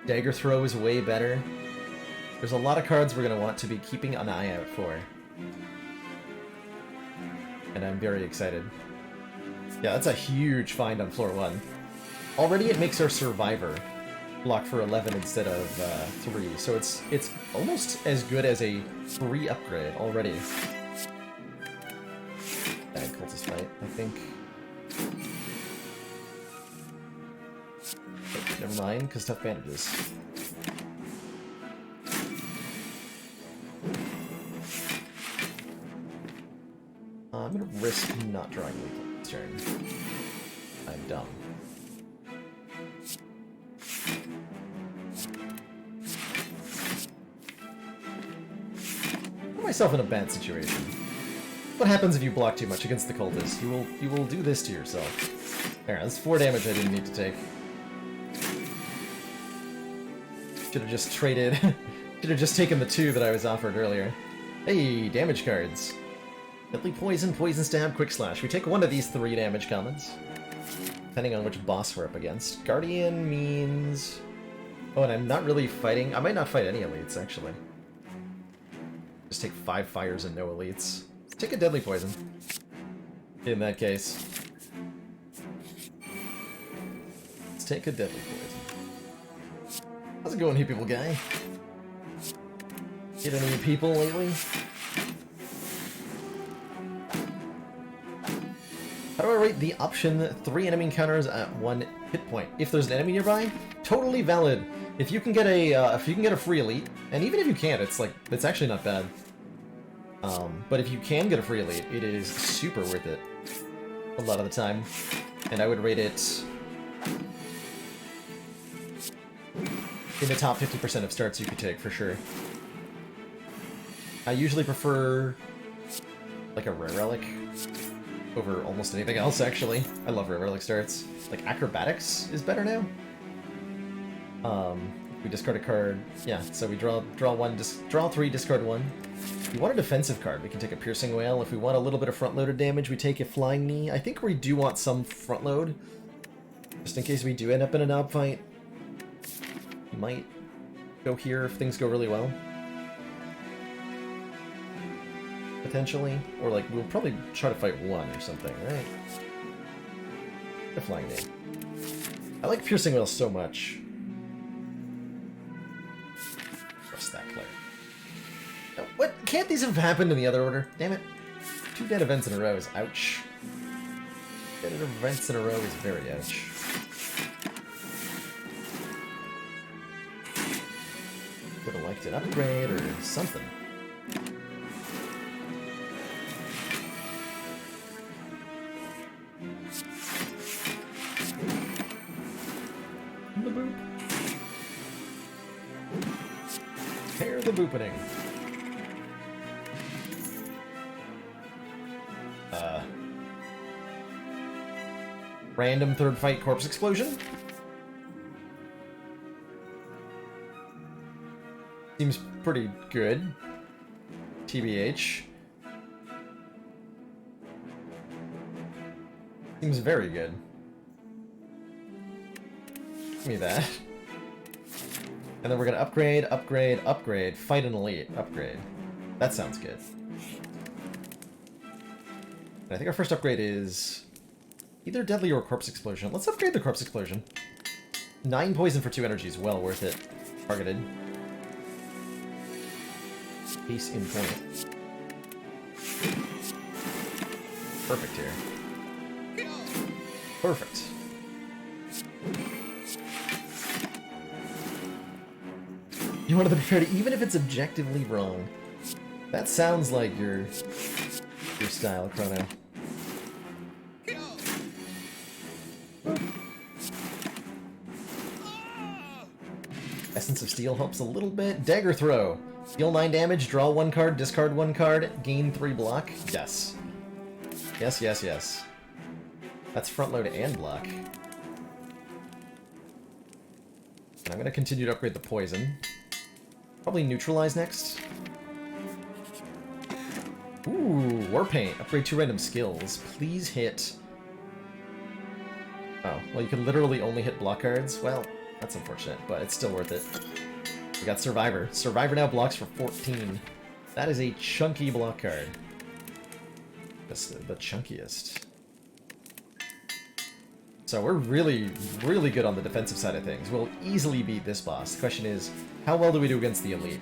Dagger Throw is way better. There's a lot of cards we're going to want to be keeping an eye out for. And I'm very excited. Yeah, that's a huge find on floor 1. Already it makes our Survivor block for 11 instead of 3, so it's almost as good as a free upgrade already. Bad cultist fight, I think. Oh, never mind, because tough bandages. I'm gonna risk not drawing lethal this turn. I'm dumb. Put myself in a bad situation. What happens if you block too much against the cultist? You will do this to yourself. There, that's 4 damage I didn't need to take. Should have just traded. Should have just taken the 2 that I was offered earlier. Hey, damage cards. Deadly Poison, Poison Stab, Quick Slash. We take one of these 3 damage commons, depending on which boss we're up against. Guardian means... Oh, and I'm not really fighting... I might not fight any elites, actually. Just take 5 fires and no elites. Let's take a Deadly Poison. In that case. Let's take a Deadly Poison. How's it going, Hey People guy? Hit any people lately? How do I rate the option 3 enemy encounters at 1 hit point? If there's an enemy nearby, totally valid. If you can get a free elite, and even if you can't, it's actually not bad. But if you can get a free elite, it is super worth it a lot of the time, and I would rate it in the top 50% of starts you could take for sure. I usually prefer like a rare relic over almost anything else, actually. I love rare relic starts. Like, Acrobatics is better now. We discard a card. Yeah, so we draw 3, discard 1. If we want a defensive card, we can take a Piercing Wail. If we want a little bit of front-loaded damage, we take a Flying Knee. I think we do want some front-load, just in case we do end up in a knob fight. We might go here if things go really well. Potentially. Or, like, we'll probably try to fight 1 or something, right? The Flying Knee. I like Piercing Wail so much. Trust that player. Oh, what? Can't these have happened in the other order? Damn it. 2 dead events in a row is ouch. Dead events in a row is very ouch. Would have liked an upgrade or something. The boop. Pair the boopening. Random third fight corpse explosion. Seems pretty good. TBH. Seems very good. Give me that. And then we're gonna upgrade, upgrade, upgrade, fight an elite, upgrade. That sounds good. And I think our first upgrade is Either Deadly or Corpse Explosion. Let's upgrade the Corpse Explosion. 9 poison for 2 energy is well worth it. Targeted. Case in point. Perfect here. Perfect. You want to be prepared, even if it's objectively wrong. That sounds like your style, Chrono. Essence of Steel helps a little bit. Dagger Throw. Deal 9 damage, draw 1 card, discard 1 card, gain 3 block. Yes. Yes, yes, yes. That's front load and block. And I'm going to continue to upgrade the poison. Probably neutralize next. Ooh, War Paint. Upgrade 2 random skills. Please hit... Oh, well you can literally only hit block cards. Well, that's unfortunate, but it's still worth it. We got Survivor. Survivor now blocks for 14. That is a chunky block card. That's the chunkiest. So we're really, really good on the defensive side of things. We'll easily beat this boss. The question is, how well do we do against the Elite?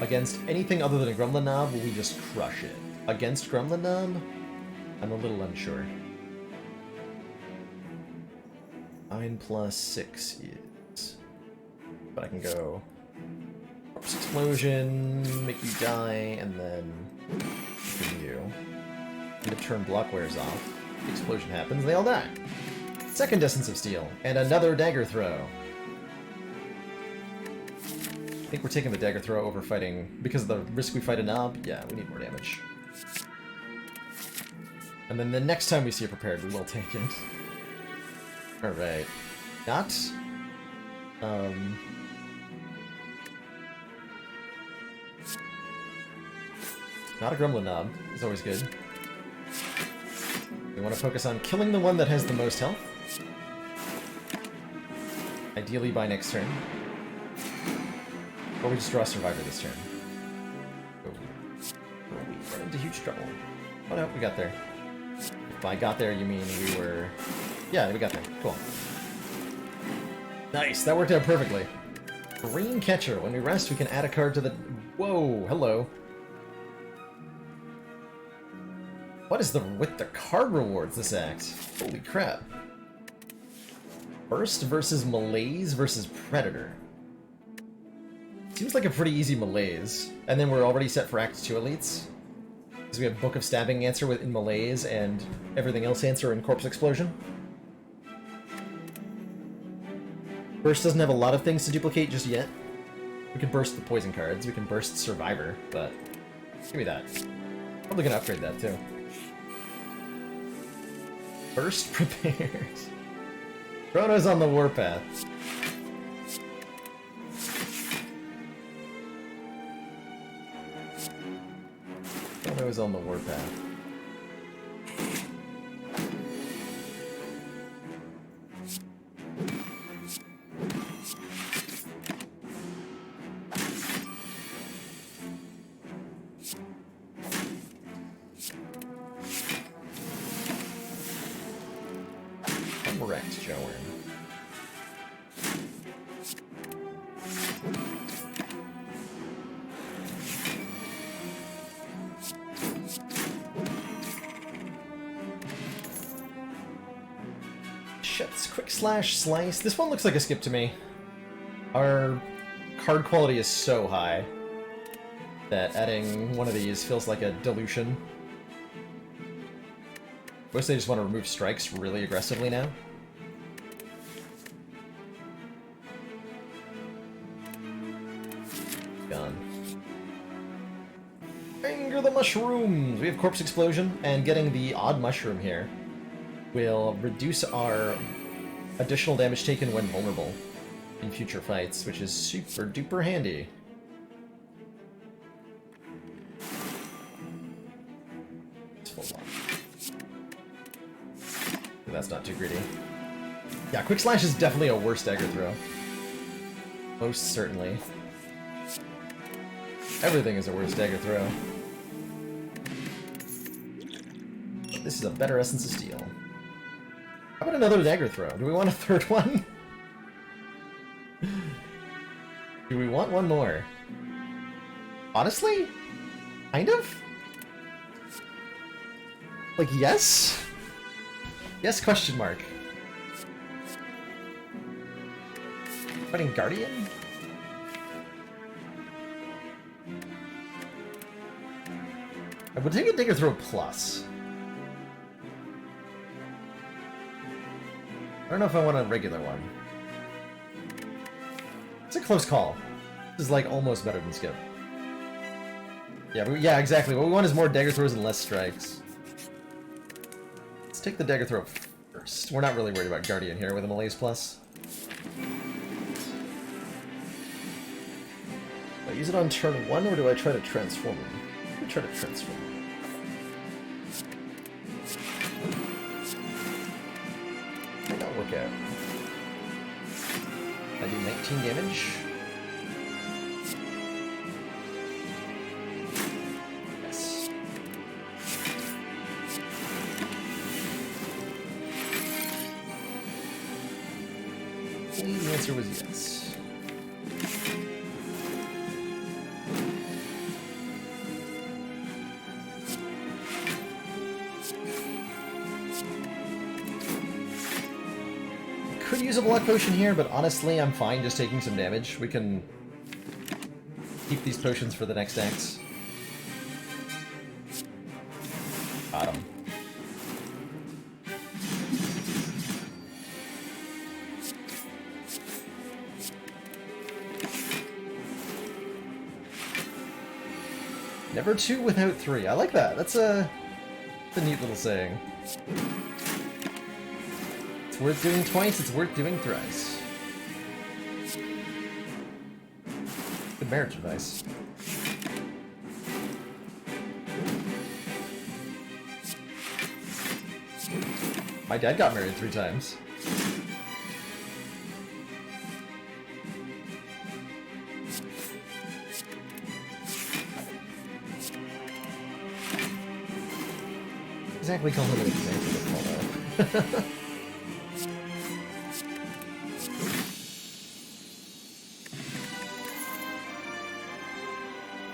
Against anything other than a Gremlin Knob, will we just crush it? Against Gremlin Knob, I'm a little unsure. 9 plus 6 is... But I can go... Corpse Explosion, make you die, and then... you. And the turn block wears off. The explosion happens, they all die. Second Essence of Steel, and another Dagger Throw. I think we're taking the Dagger Throw over fighting... Because of the risk we fight a Knob? Yeah, we need more damage. And then the next time we see it prepared, we will take it. Alright. Not... Not a Gremlin Knob. It's always good. We want to focus on killing the one that has the most health. Ideally by next turn. Or we just draw Survivor this turn. Oh, we run into huge trouble. Oh no, we got there. If I got there, you mean we were... Yeah, we got there. Cool. Nice, that worked out perfectly. Green Catcher. When we rest, we can add a card to the... Whoa, hello. What is with the card rewards this act? Holy crap. Burst versus Malaise versus Predator. Seems like a pretty easy Malaise. And then we're already set for Act 2 Elites. Because we have Book of Stabbing answer in Malaise and everything else answer in Corpse Explosion. Burst doesn't have a lot of things to duplicate just yet. We can burst the poison cards, we can burst Survivor, but give me that. Probably gonna upgrade that too. Burst prepares. Chrono's on the warpath. Chrono's on the warpath. Correct, Joan. Shuts, Quick Slash, Slice. This one looks like a skip to me. Our card quality is so high that adding one of these feels like a dilution. Mostly I just want to remove strikes really aggressively now. Gone. Anger the Mushrooms! We have Corpse Explosion, and getting the odd mushroom here will reduce our additional damage taken when vulnerable in future fights, which is super duper handy. It's full block. That's not too greedy. Yeah, Quick Slash is definitely a worse dagger throw. Most certainly. Everything is a worse dagger throw. This is a better Essence of Steel. How about another dagger throw? Do we want a third one? Do we want one more? Honestly? Kind of? Like, yes? Yes, question mark. Fighting Guardian? I would take a Dagger Throw plus. I don't know if I want a regular one. It's a close call. This is like almost better than Skip. Yeah, exactly. What we want is more Dagger Throws and less strikes. Let's take the Dagger Throw first. We're not really worried about Guardian here with a Malaise plus. Do I use it on turn 1 or do I try to transform him? Let me try to transform him. Might not work out. I do 19 damage. Yes. The answer was yes. Could use a block potion here, but honestly, I'm fine just taking some damage. We can keep these potions for the next X. Got him. Never 2 without 3. I like that. That's a neat little saying. It's worth doing twice, it's worth doing thrice. Good marriage advice. My dad got married 3 times. Exactly call him an example to follow.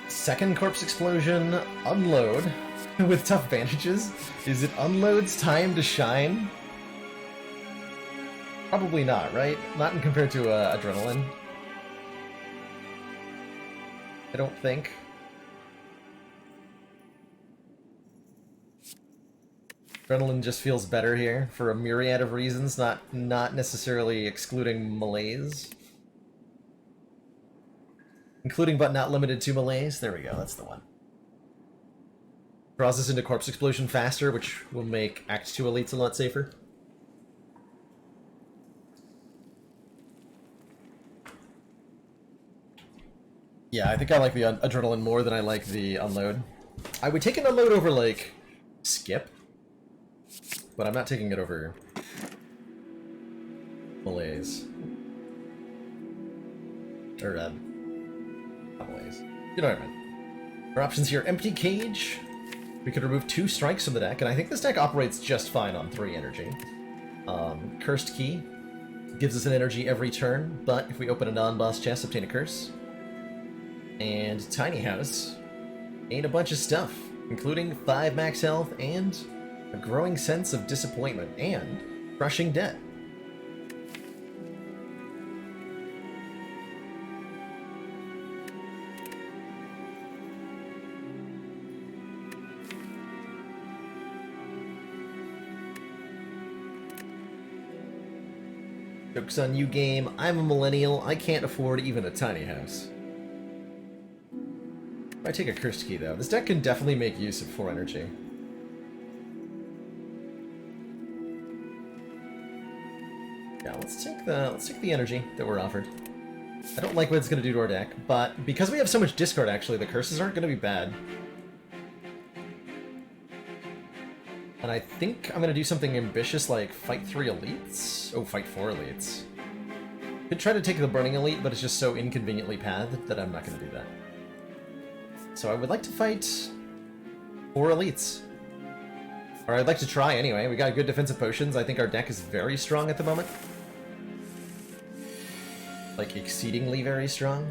Second corpse explosion, unload, with tough bandages. Is it unload's time to shine? Probably not, right? Not in compared to adrenaline. I don't think. Adrenaline just feels better here for a myriad of reasons, not necessarily excluding malaise. Including but not limited to malaise. There we go, that's the one. Draws us into corpse explosion faster, which will make Act 2 elites a lot safer. Yeah, I think I like the adrenaline more than I like the unload. I would take an unload over, like, Skip. But I'm not taking it over malaise. Or, not malaise. You know what I mean. Our options here, Empty Cage. We could remove 2 strikes from the deck, and I think this deck operates just fine on 3 energy. Cursed Key gives us an energy every turn, but if we open a non-boss chest, obtain a curse. And Tiny House ain't a bunch of stuff, including 5 max health and a growing sense of disappointment and crushing debt. Joke's on you, game. I'm a millennial. I can't afford even a tiny house. I take a Cursed Key, though. This deck can definitely make use of 4 energy. Yeah, let's take the energy that we're offered. I don't like what it's going to do to our deck, but because we have so much discard, actually, the curses aren't going to be bad. And I think I'm going to do something ambitious like fight 3 elites? Oh, fight 4 elites. Could try to take the Burning Elite, but it's just so inconveniently pathed that I'm not going to do that. So I would like to fight 4 elites. Or I'd like to try anyway. We got good defensive potions. I think our deck is very strong at the moment. Like, exceedingly very strong.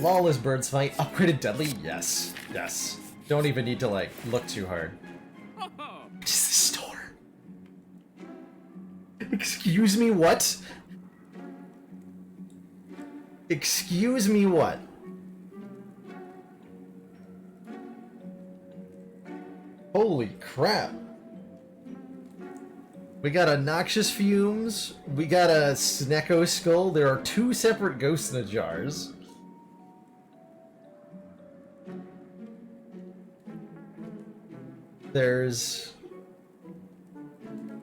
Flawless Birds Fight. Upgraded Deadly? Yes. Yes. Don't even need to, like, look too hard. What is this store? Excuse me, what? Excuse me, what? Holy crap. We got a Noxious Fumes. We got a Snecko Skull. There are 2 separate Ghosts in the Jars. There's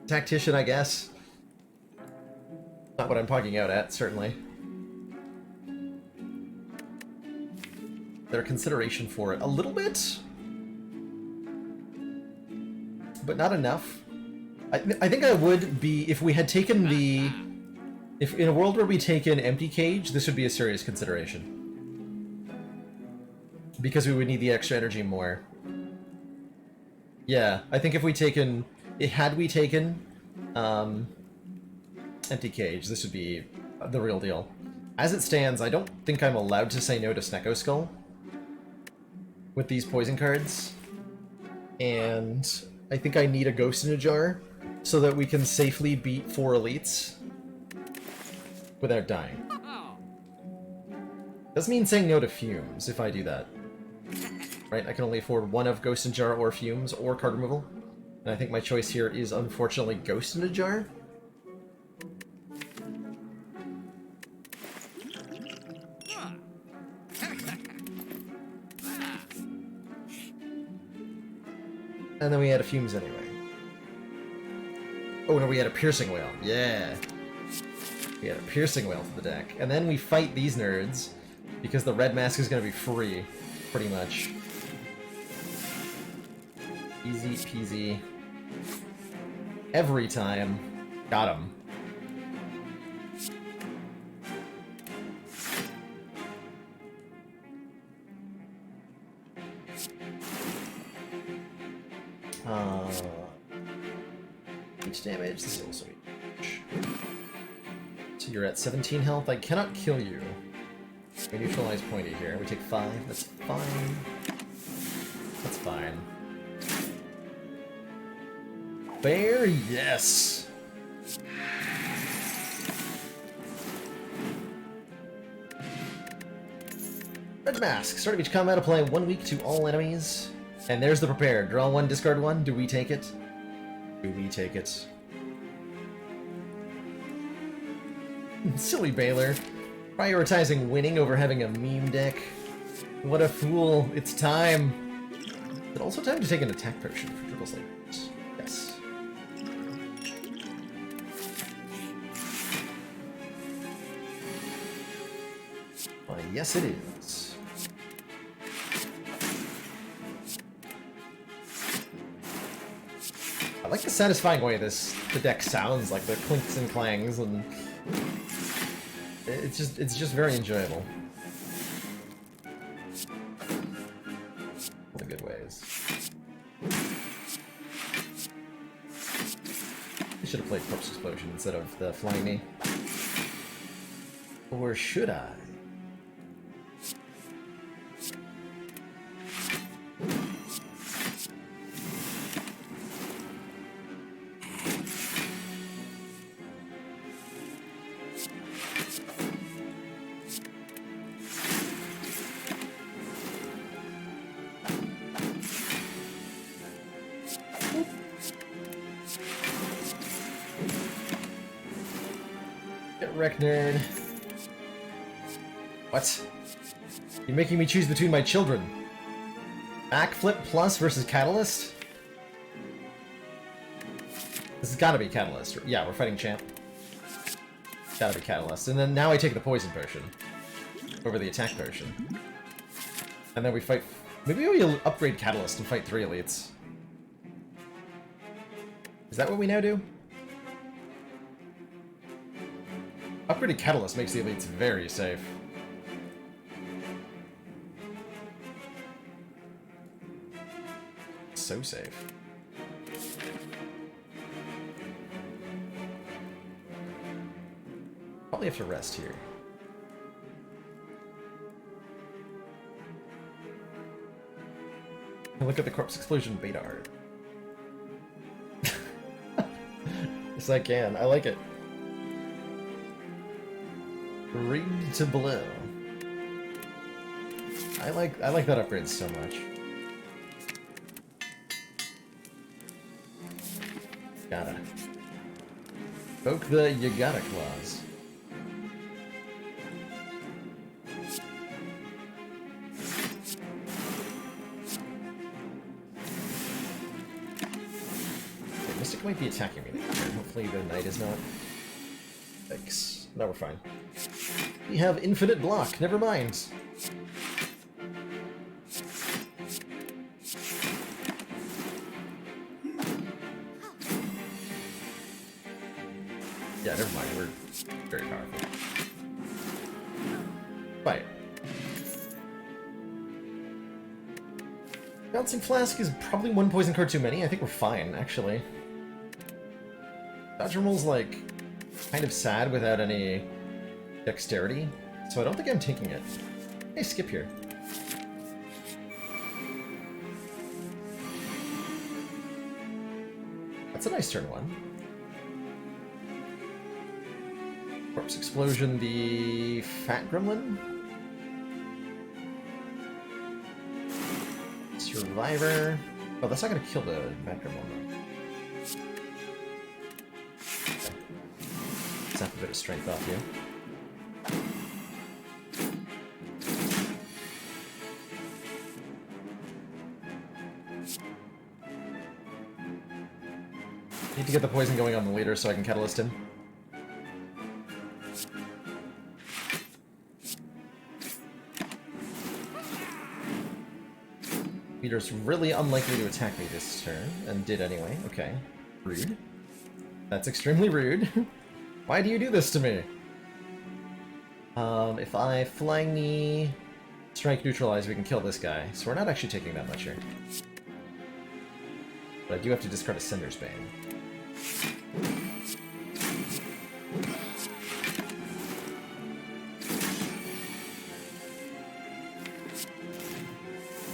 Tactician, I guess. Not what I'm talking out at, certainly. There's consideration for it. A little bit? But not enough. I think I would be, if we had taken the... If in a world where we take an Empty Cage, this would be a serious consideration. Because we would need the extra energy more. Yeah, I think if we taken... Had we taken Empty Cage, this would be the real deal. As it stands, I don't think I'm allowed to say no to Snecko Skull with these poison cards. And I think I need a Ghost in a Jar so that we can safely beat 4 elites without dying. Doesn't mean saying no to Fumes if I do that. Right, I can only afford 1 of Ghost in a Jar or Fumes or card removal. And I think my choice here is unfortunately Ghost in a Jar. And then we had a Fumes anyway. Oh no, we had a Piercing Whale. Yeah. We had a Piercing Whale for the deck. And then we fight these nerds because the red mask is going to be free, pretty much. Easy peasy. Every time. Got him. Each damage, this is also each. So you're at 17 health. I cannot kill you. We neutralize Pointy here. We take 5. That's fine. That's fine. Bear, yes! Red Mask. Start of each combat, apply 1 week to all enemies. And there's the prepared. Draw 1, discard 1. Do we take it? Do we take it? Silly Baylor. Prioritizing winning over having a meme deck. What a fool. It's time. Is it also time to take an attack potion for triple slavers? Yes. Yes, it is. I like the satisfying way the deck sounds, like the clinks and clangs, and it's just very enjoyable. In the good ways. I should have played Corpse Explosion instead of the Flying Knee. Or should I? Get wrecked, nerd. What? You're making me choose between my children. Backflip plus versus Catalyst? This has gotta be Catalyst. Yeah, we're fighting Champ. Gotta be Catalyst. And then now I take the Poison Potion over the Attack Potion. And then we fight... Maybe we'll upgrade Catalyst and fight 3 elites. Is that what we now do? Upgraded Catalyst makes the elites very safe. So safe. Probably have to rest here. And look at the Corpse Explosion beta art. Yes, I can. I like it. Rigged to blow. I like that upgrade so much. Gotta. Poke the you gotta clause. Okay, Mystic might be attacking me. Hopefully the Knight is not. Thanks. No, we're fine. We have infinite block. Never mind. Yeah, never mind. We're very powerful. Fight. Bouncing Flask is probably one poison card too many. I think we're fine, actually. Dodge Roll's like kind of sad without any dexterity, so I don't think I'm taking it. Hey, skip here. That's a nice turn 1. Corpse Explosion, the Fat Gremlin. Survivor. Oh, that's not gonna kill the Fat Gremlin, though. Okay. Zap a bit of strength off you. Need to get the poison going on the leader so I can catalyst him. Leader's really unlikely to attack me this turn, and did anyway. Okay. Rude. That's extremely rude. Why do you do this to me? If I Flying Knee, Strike Neutralize, we can kill this guy. So we're not actually taking that much here. But I do have to discard a Cinder's Bane.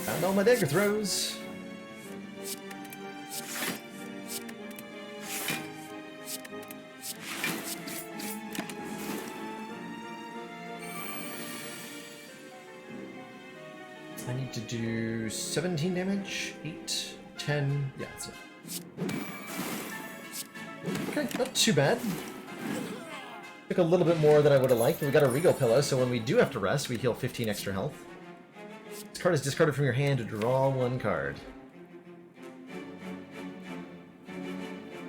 Found all my dagger throws. I need to do 17 damage, 8, 10, yeah, that's it. Okay, not too bad. Took a little bit more than I would have liked, but we got a Regal Pillow, so when we do have to rest, we heal 15 extra health. This card is discarded from your hand to draw 1 card.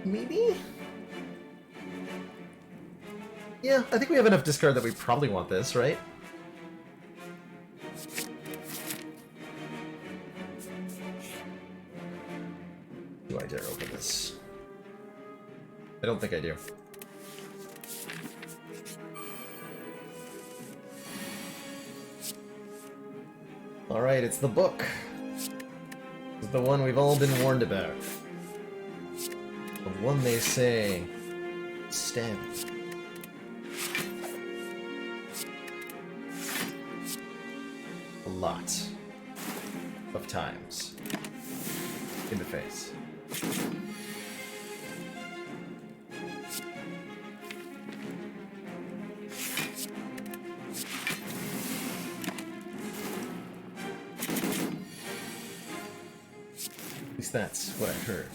Maybe? Yeah, I think we have enough discard that we probably want this, right? Do I dare open this? I don't think I do. Alright, it's the book. It's the one we've all been warned about. The one they say... stab. A lot of times. In the face. At least that's what I heard.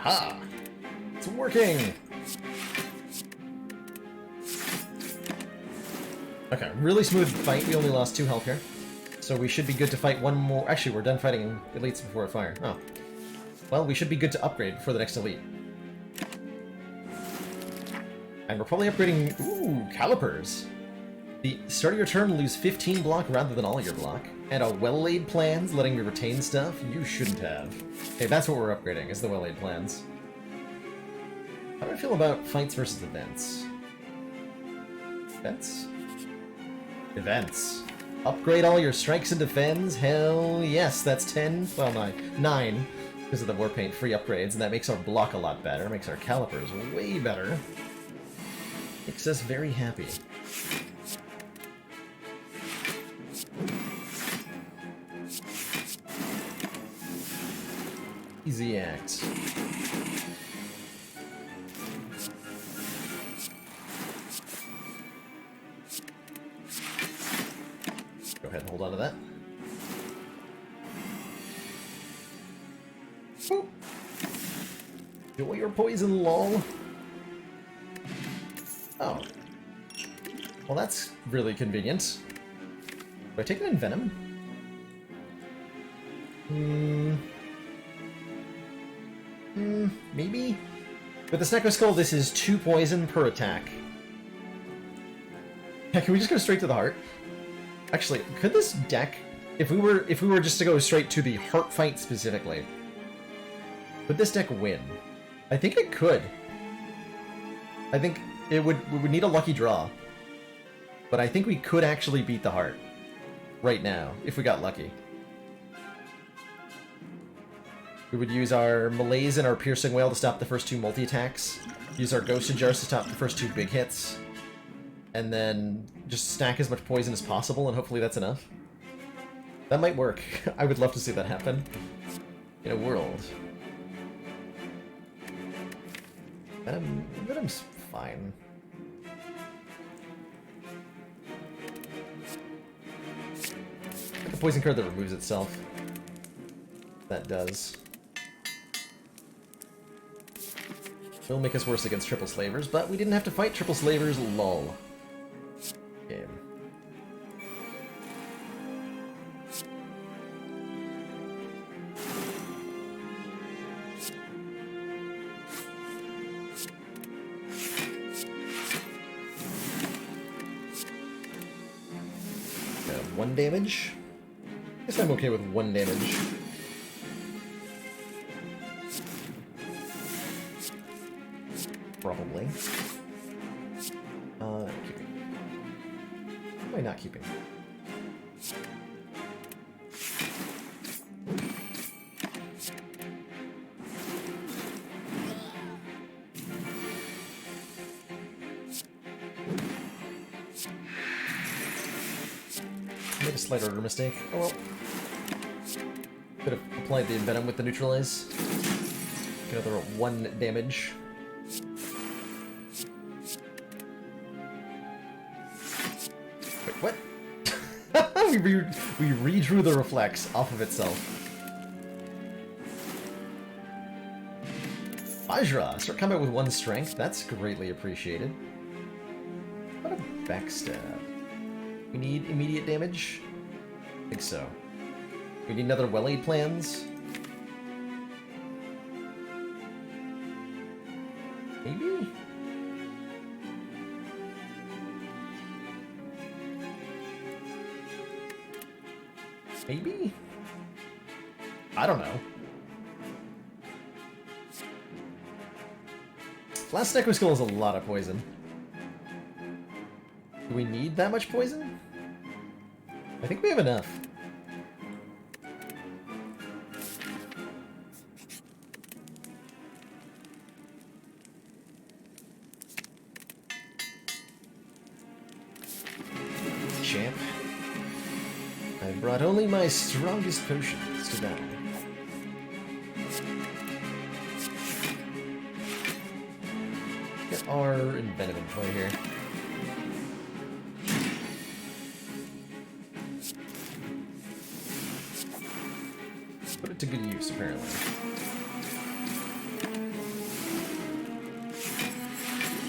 Aha! It's working! Okay, really smooth fight. We only lost 2 health here. So we should be good to fight one more. Actually, we're done fighting elites before a fire. Oh. Well, we should be good to upgrade for the next elite. And we're probably upgrading... Ooh, calipers! The start of your turn, lose 15 block rather than all your block. And a well-laid plans, letting me retain stuff you shouldn't have. Okay, that's what we're upgrading, is the well-laid plans. How do I feel about fights versus events? Events? Events. Upgrade all your strikes and defends? Hell yes, that's 10. Well, 9 because of the Warpaint free upgrades, and that makes our block a lot better, makes our calipers way better. Makes us very happy. Easy act. Go ahead and hold on to that. Boop. Enjoy your poison, lol. Oh. Well, that's really convenient. Do I take it in Venom? Maybe? With the Snecko Skull, this is 2 poison per attack. Yeah, can we just go straight to the heart? Actually, could this deck, if we were just to go straight to the heart fight specifically, would this deck win? I think it could. I think we would need a lucky draw. But I think we could actually beat the heart right now, if we got lucky. We would use our Malaise and our Piercing Wail to stop the first 2 multi-attacks, use our Ghosted Jars to stop the first 2 big hits, and then just stack as much poison as possible, and hopefully that's enough. That might work. I would love to see that happen in a world. Venom's fine. Like a poison card that removes itself. That does. Will make us worse against triple slavers, but we didn't have to fight triple slavers, lol. Game. Okay, 1 damage. Guess I'm okay with 1 damage. Probably. Keeping. Why am I not keeping? Made a slight order mistake. Oh well. Could have applied the Venom with the Neutralize. Get another 1 damage. What? we redrew the reflex off of itself. Vajra! Start combat with 1 strength. That's greatly appreciated. What a backstab. We need immediate damage? I think so. We need another well-aid plans? Maybe? Maybe? I don't know. Last Snecko Skull is a lot of poison. Do we need that much poison? I think we have enough. Champ. I brought only my strongest potions to battle. Get our inventive in play here. Put it to good use, apparently.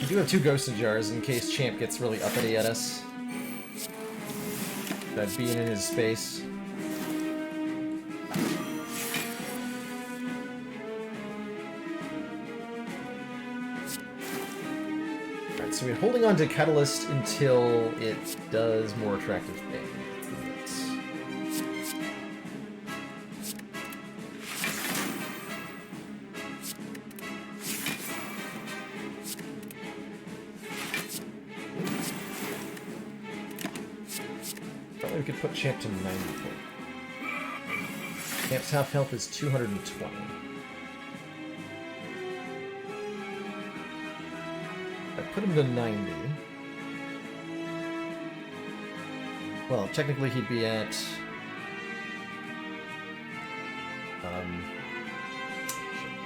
We do have 2 Ghost Jars in case Champ gets really uppity at us. That being in his space. Alright, so we're holding on to Catalyst until it does more attractive things. We could put Champ to 90 points. Champ's half health is 220. I put him to 90. Well, technically he'd be at...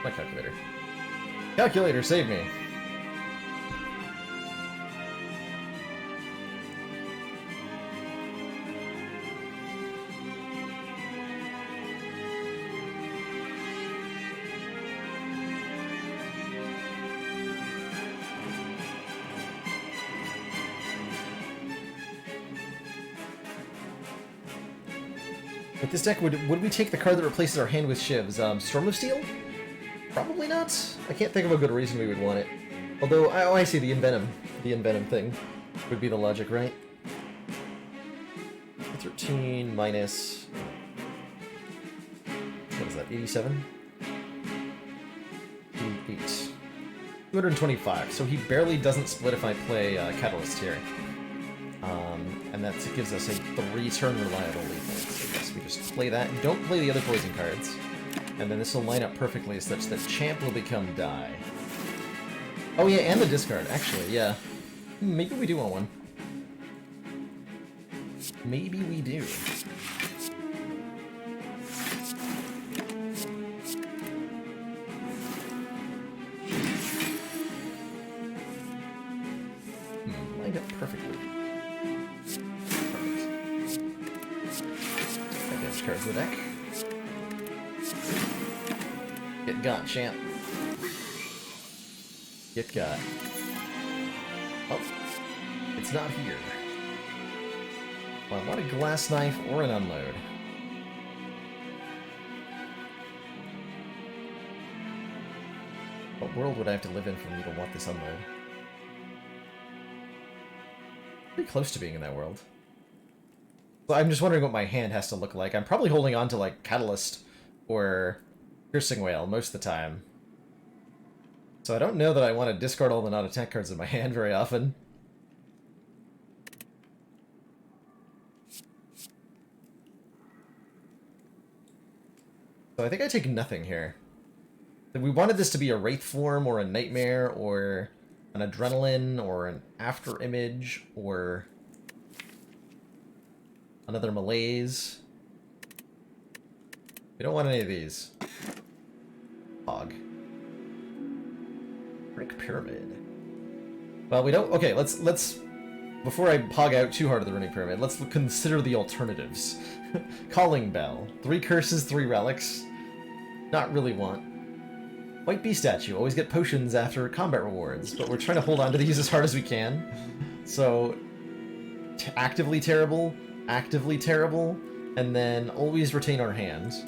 my calculator. Calculator, save me! With this deck, would we take the card that replaces our hand with Shivs? Storm of Steel? Probably not. I can't think of a good reason we would want it. Although, I see the Envenom. The Envenom thing would be the logic, right? 13 minus... what is that, 87? 88. 225, so he barely doesn't split if I play Catalyst here. And that gives us a 3-turn reliable lethal. So yes, we just play that, and don't play the other poison cards. And then this will line up perfectly such that Champ will become Die. Oh yeah, and the discard, actually, yeah. Maybe we do want one. Maybe we do. Lined up perfectly. Cards in the deck. Get got, Champ. Get got. Oh, it's not here. Well, I want a glass knife or an unload. What world would I have to live in for me to want this unload? Pretty close to being in that world. So I'm just wondering what my hand has to look like. I'm probably holding on to, like, Catalyst or Piercing Whale most of the time. So I don't know that I want to discard all the non-attack cards in my hand very often. So I think I take nothing here. We wanted this to be a Wraith form or a Nightmare or an Adrenaline or an After Image or... another Malaise. We don't want any of these. Hog. Runic Pyramid. Well, we don't... okay, let's... before I hog out too hard at the Runic Pyramid, let's consider the alternatives. Calling Bell. 3 curses, 3 relics. Not really want. White Bee Statue. Always get potions after combat rewards, but we're trying to hold on to these as hard as we can. So... actively terrible... actively terrible, and then always retain our hands,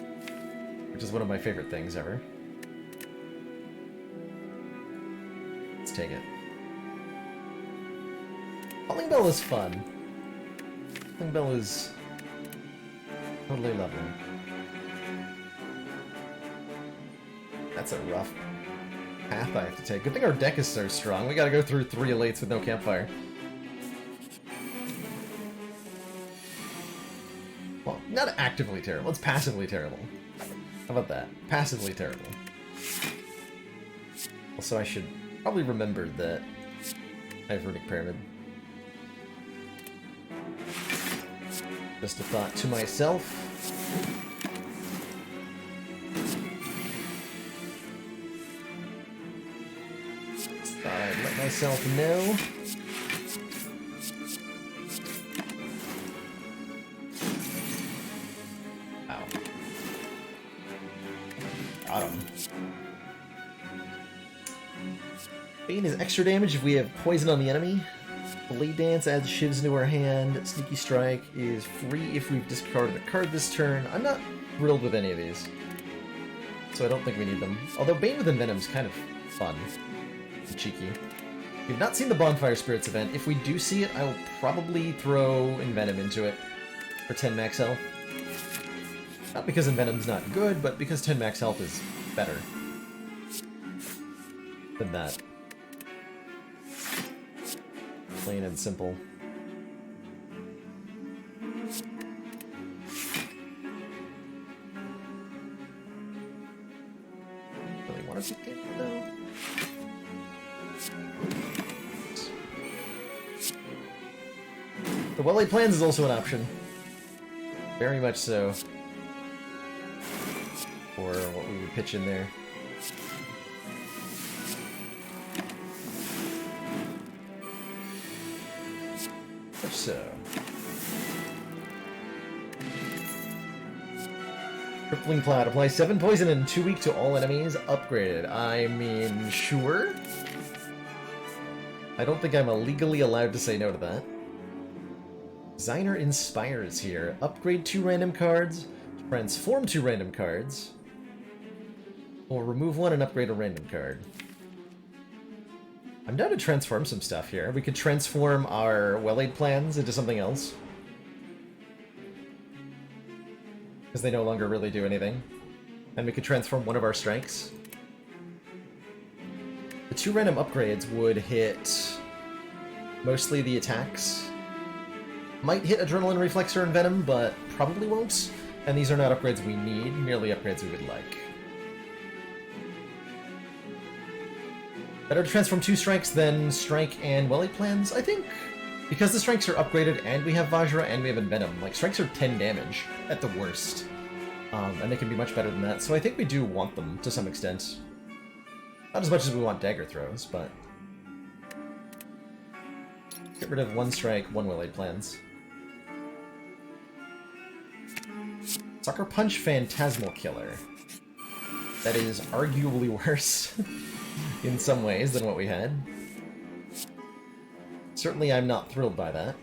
which is one of my favorite things ever. Let's take it. Calling Bell is fun. Calling Bell is totally lovely. That's a rough path I have to take. Good thing our deck is so strong. We gotta go through 3 Elates with no campfire. Well, not actively terrible, it's passively terrible. How about that? Passively terrible. Also, I should probably remember that I have Runic Pyramid. Just a thought to myself. Just thought I'd let myself know. Bane is extra damage if we have poison on the enemy. Blade Dance adds shivs into our hand. Sneaky Strike is free if we've discarded a card this turn. I'm not thrilled with any of these, so I don't think we need them. Although Bane with Envenom is kind of fun and cheeky. We've not seen the Bonfire Spirits event. If we do see it, I will probably throw Envenom into it for 10 max health. Not because Envenom's not good, but because 10 max health is better than that. Plain and simple. Really want to pick it? No. The well-laid plans is also an option. Very much so. For what we would pitch in there. So. Crippling Cloud. Apply 7 poison in 2 weeks to all enemies. Upgraded. I mean, sure. I don't think I'm legally allowed to say no to that. Designer Inspire is here. Upgrade 2 random cards. Transform 2 random cards. Or remove 1 and upgrade a random card. I'm down to transform some stuff here. We could transform our well-laid plans into something else. Because they no longer really do anything. And we could transform one of our strikes. The 2 random upgrades would hit mostly the attacks. Might hit Adrenaline, Reflexor, and Venom, but probably won't. And these are not upgrades we need, merely upgrades we would like. Better to transform 2 strikes than strike and well-laid plans, I think. Because the strikes are upgraded and we have Vajra and we have Envenom, like strikes are 10 damage at the worst. And they can be much better than that, so I think we do want them to some extent. Not as much as we want dagger throws, but... Get rid of 1 strike, 1 well-laid plans. Sucker Punch Phantasmal Killer. That is arguably worse. In some ways than what we had. Certainly I'm not thrilled by that.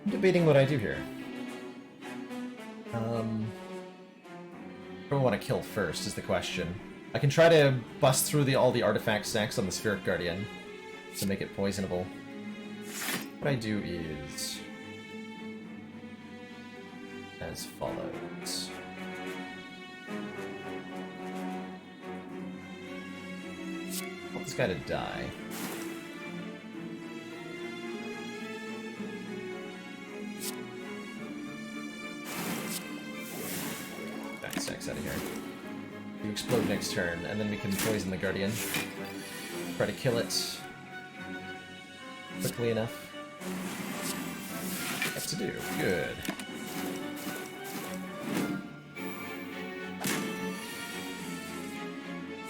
I'm debating what I do here. Who do I want to kill first is the question. I can try to bust through all the artifact stacks on the Spheric Guardian to make it poisonable. What I do is as follows. I want this guy to die. Out of here. You explode next turn, and then we can poison the Guardian. Try to kill it quickly enough. What to do? Good.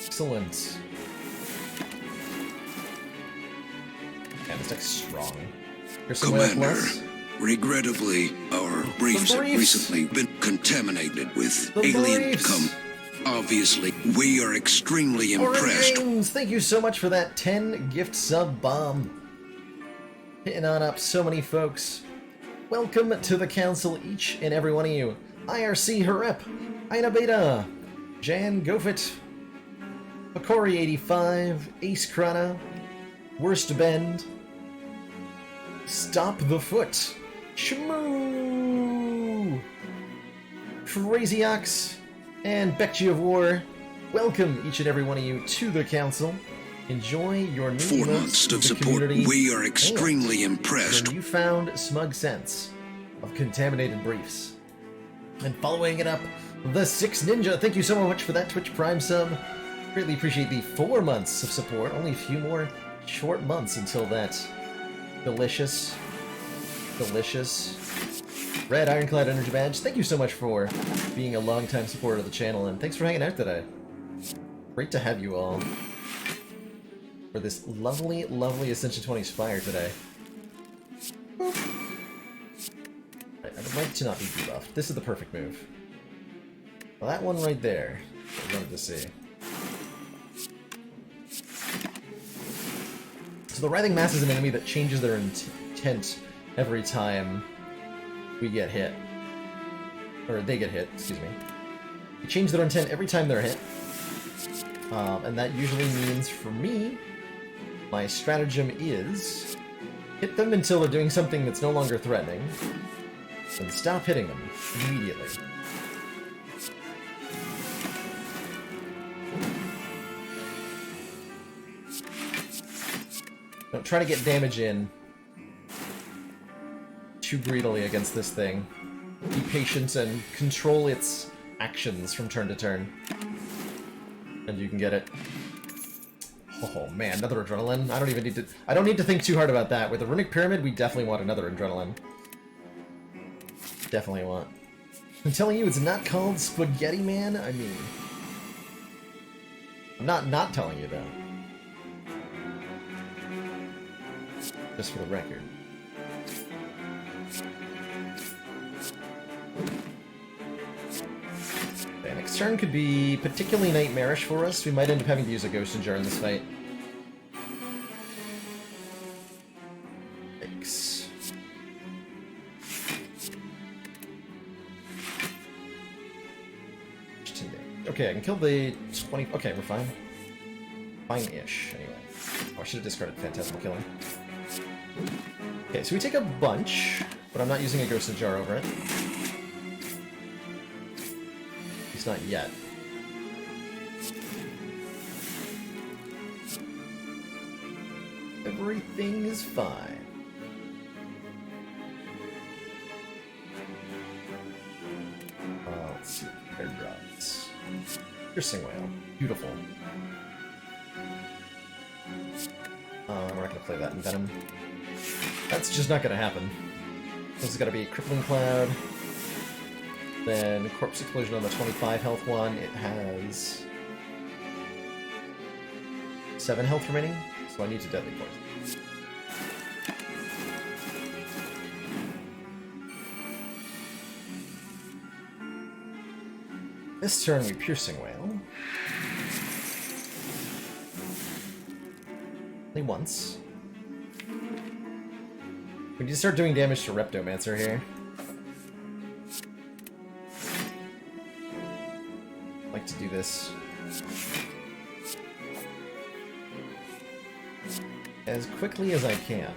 Excellent. Man, this deck's strong. Here's some Commander, regrettably, our briefs have recently been contaminated with alien cum. Obviously, we are extremely impressed. Games, thank you so much for that 10 gift sub bomb. Hitting on up so many folks. Welcome to the council, each and every one of you. IRC Harep, Aina Beta, Jan Gofit, Pakori85, Ace Krana, Worst Bend, Stop the Foot, Shmoo, Crazy Ox, and Bekji of War. Welcome, each and every one of you, to the council. Enjoy your new 4 months of support. We are extremely impressed. Your newfound smug sense of contaminated briefs. And following it up, the 6 Ninja. Thank you so much for that Twitch Prime sub. Greatly appreciate the 4 months of support. Only a few more short months until that delicious Red Ironclad Energy Badge, thank you so much for being a longtime supporter of the channel, and thanks for hanging out today. Great to have you all for this lovely, lovely Ascension 20 Spire today. Right, I would like to not be debuffed. This is the perfect move. Well, that one right there, I wanted to see. So the Writhing Mass is an enemy that changes their intent every time we get hit. Or they get hit, excuse me. They change their intent every time they're hit. And that usually means, for me, my stratagem is hit them until they're doing something that's no longer threatening, and stop hitting them immediately. Don't try to get damage in too greedily against this thing. Be patient and control its actions from turn to turn. And you can get it. Oh man, another adrenaline. I don't need to think too hard about that. With the Runic Pyramid, we definitely want another adrenaline. Definitely want. I'm telling you, it's not called Spaghetti Man. I mean, I'm not telling you that. Just for the record. Okay, next turn could be particularly nightmarish for us. We might end up having to use a Ghost Jar in this fight. Thanks. Okay, I can kill the 20... Okay, we're fine. Fine-ish, anyway. Oh, I should have discarded Phantasmal Killing. Okay, so we take a bunch, but I'm not using a Ghost Jar over it. At least not yet. Everything is fine. Let's see. Air drops. Piercing Whale. Beautiful. We're not gonna play that in Venom. That's just not gonna happen. This has gotta be Crippling Cloud. Then Corpse Explosion on the 25 health one. It has 7 health remaining, so I need to Deadly Poison. This turn we Piercing Whale. Only once. We need to start doing damage to Reptomancer here. I like to do this as quickly as I can.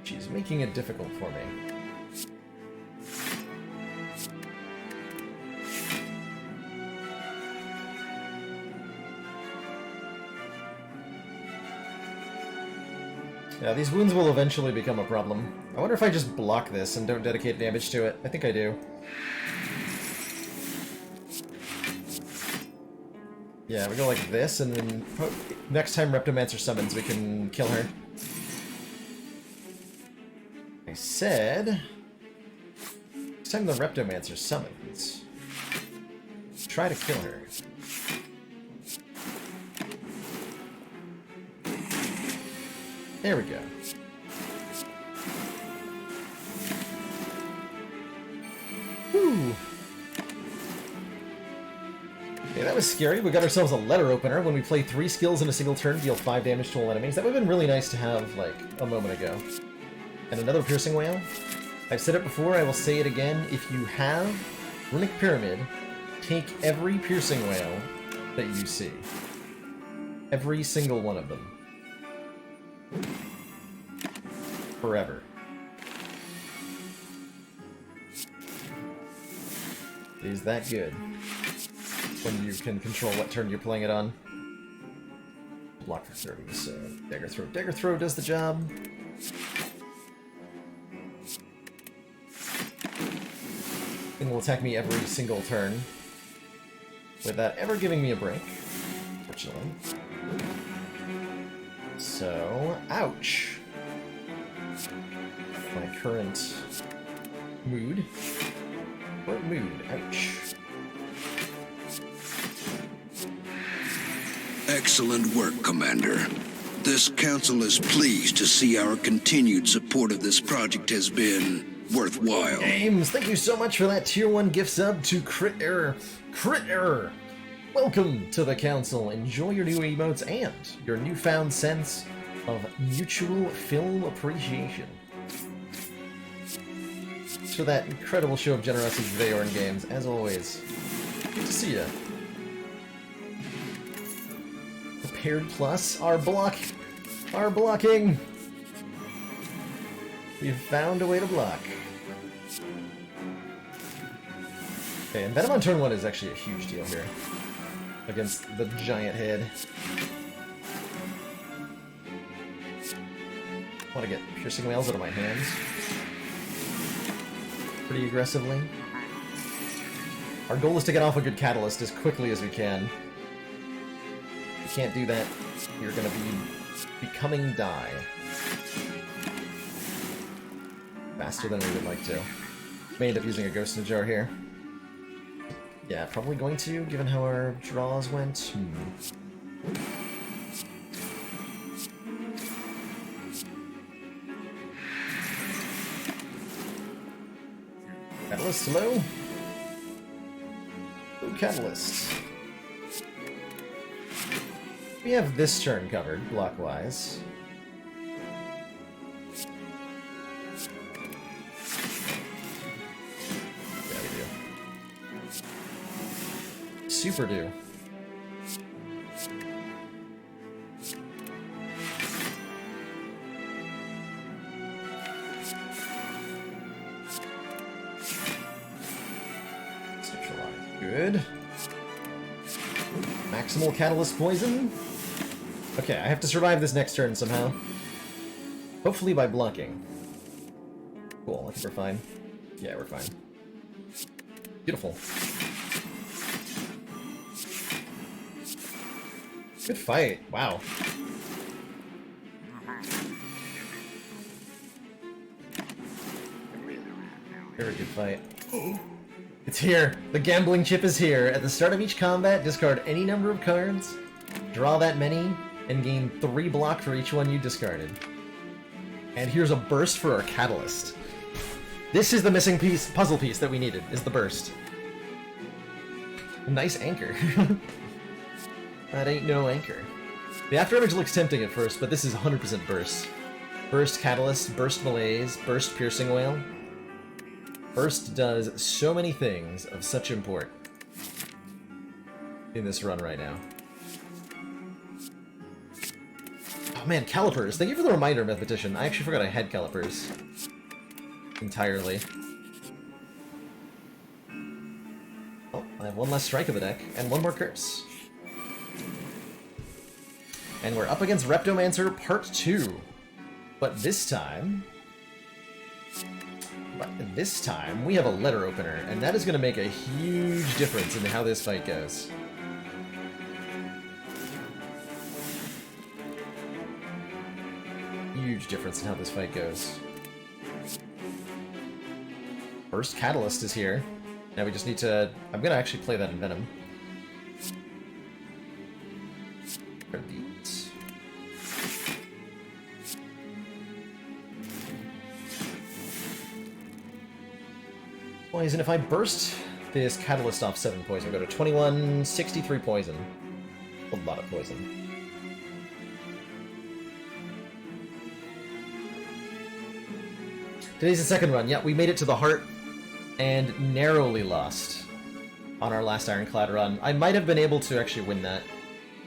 She's making it difficult for me. Yeah, these wounds will eventually become a problem. I wonder if I just block this and don't dedicate damage to it. I think I do. Yeah, we go like this, and then next time Reptomancer summons, we can kill her. I said... Next time the Reptomancer summons, try to kill her. There we go. Whew. Okay, that was scary. We got ourselves a letter opener. When we play 3 skills in a single turn, deal 5 damage to all enemies. That would have been really nice to have, like, a moment ago. And another Piercing Whale. I've said it before, I will say it again. If you have Runic Pyramid, take every Piercing Whale that you see. Every single one of them. Forever. It is that good when you can control what turn you're playing it on. Block for 30, so Dagger Throw. Dagger Throw does the job. Thing will attack me every single turn. without ever giving me a break, fortunately. So, ouch. My current mood. Ouch. Excellent work, Commander. This council is pleased to see our continued support of this project has been worthwhile. Games, thank you so much for that tier 1 gift sub to Crit Error. Welcome to the council. Enjoy your new emotes and your newfound sense of mutual film appreciation. Thanks for that incredible show of generosity today, Orin Games, as always. Good to see you. Prepared Plus, our blocking. We've found a way to block. Okay, and Venom on turn 1 is actually a huge deal here. Against the giant head. I want to get piercing whales out of my hands. Pretty aggressively. Our goal is to get off a good catalyst as quickly as we can. If you can't do that, you're gonna be becoming die. Faster than we would like to. May end up using a ghost in a jar here. Yeah, probably going to, given how our draws went. Catalyst, hello? Oh, Catalyst. We have this turn covered, block-wise. Yeah, we do. Super do. Good. Maximal Catalyst Poison. Okay, I have to survive this next turn somehow. Hopefully by blocking. Cool, I think we're fine. Yeah, we're fine. Beautiful. Good fight. Wow. Very good fight. It's here! The gambling chip is here! At the start of each combat, discard any number of cards, draw that many, and gain 3 block for each one you discarded. And here's a burst for our catalyst. This is the missing piece, puzzle piece that we needed, is the burst. A nice anchor. That ain't no anchor. The after image looks tempting at first, but this is 100% burst. Burst catalyst, burst malaise, burst piercing whale. Burst does so many things of such import in this run right now. Oh man, calipers. Thank you for the reminder, Mathematician. I actually forgot I had calipers. Entirely. Oh, I have one less strike of the deck, and one more curse. And we're up against Reptomancer Part 2. But this time, we have a letter opener, and that is going to make a huge difference in how this fight goes. Huge difference in how this fight goes. First Catalyst is here. Now we just need to... I'm going to actually play that in Venom. Poison. If I burst this Catalyst off 7 poison, we'll go to 21, 63 poison. A lot of poison. Today's the second run. Yeah, we made it to the heart and narrowly lost on our last Ironclad run. I might have been able to actually win that,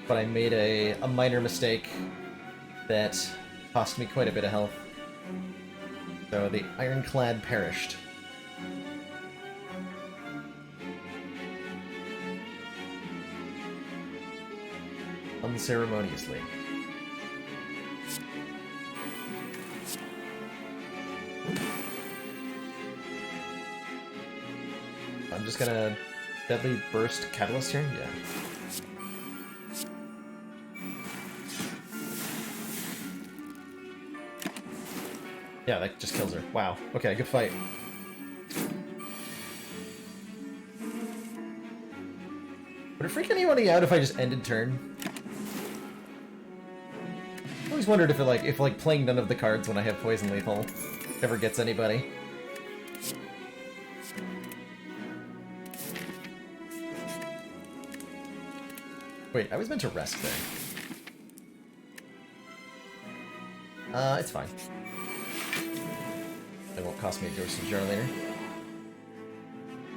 but I made a minor mistake that cost me quite a bit of health. So the Ironclad perished. Unceremoniously. I'm just gonna Deadly Burst Catalyst here? Yeah. Yeah, that just kills her. Wow. Okay, good fight. Would it freak anybody out if I just ended turn? I always wondered if if playing none of the cards when I have Poison Lethal ever gets anybody. Wait, I was meant to rest there. It's fine. It won't cost me a Ghost and Jar later.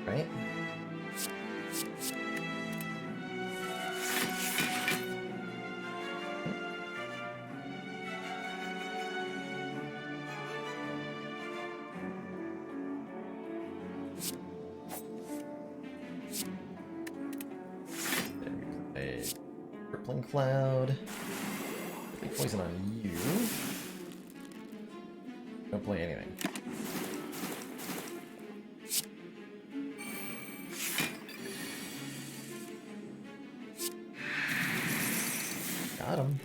Right? Cloud. Poison on you. Don't play anything. Got him.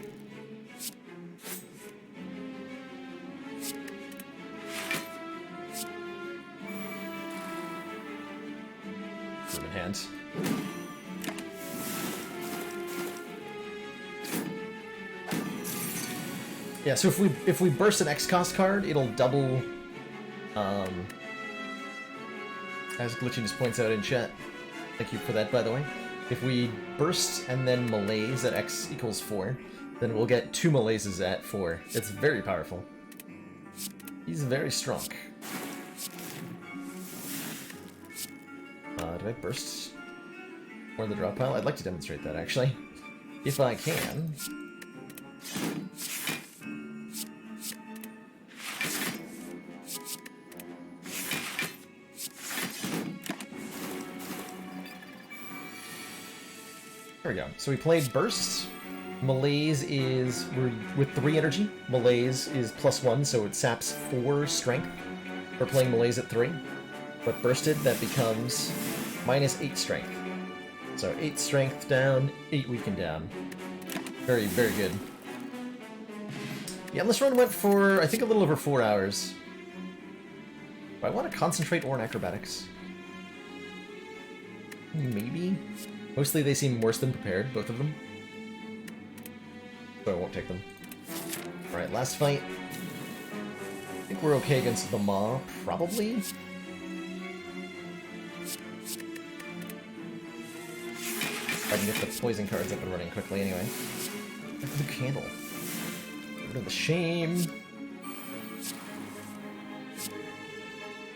Put him in hand. Yeah, so if we burst an X-Cost card, it'll double, as Glitchiness points out in chat. Thank you for that, by the way. If we burst and then malaise at X equals 4, then we'll get 2 malaises at 4. It's very powerful. He's very strong. Did I burst more in the drop pile? I'd like to demonstrate that, actually. If I can. There we go. So we played Burst. Malaise is... we're with 3 energy. Malaise is +1, so it saps 4 strength. We're playing Malaise at 3. But Bursted, that becomes -8 strength. So 8 strength down, 8 weaken down. Very, very good. Yeah, this run went for, I think, a little over 4 hours. Do I want to concentrate or in acrobatics? Maybe? Mostly they seem worse than prepared, both of them. So I won't take them. Alright, last fight. I think we're okay against the Maw, probably? If I can get the poison cards up and running quickly anyway. Get the candle. Get rid of the shame.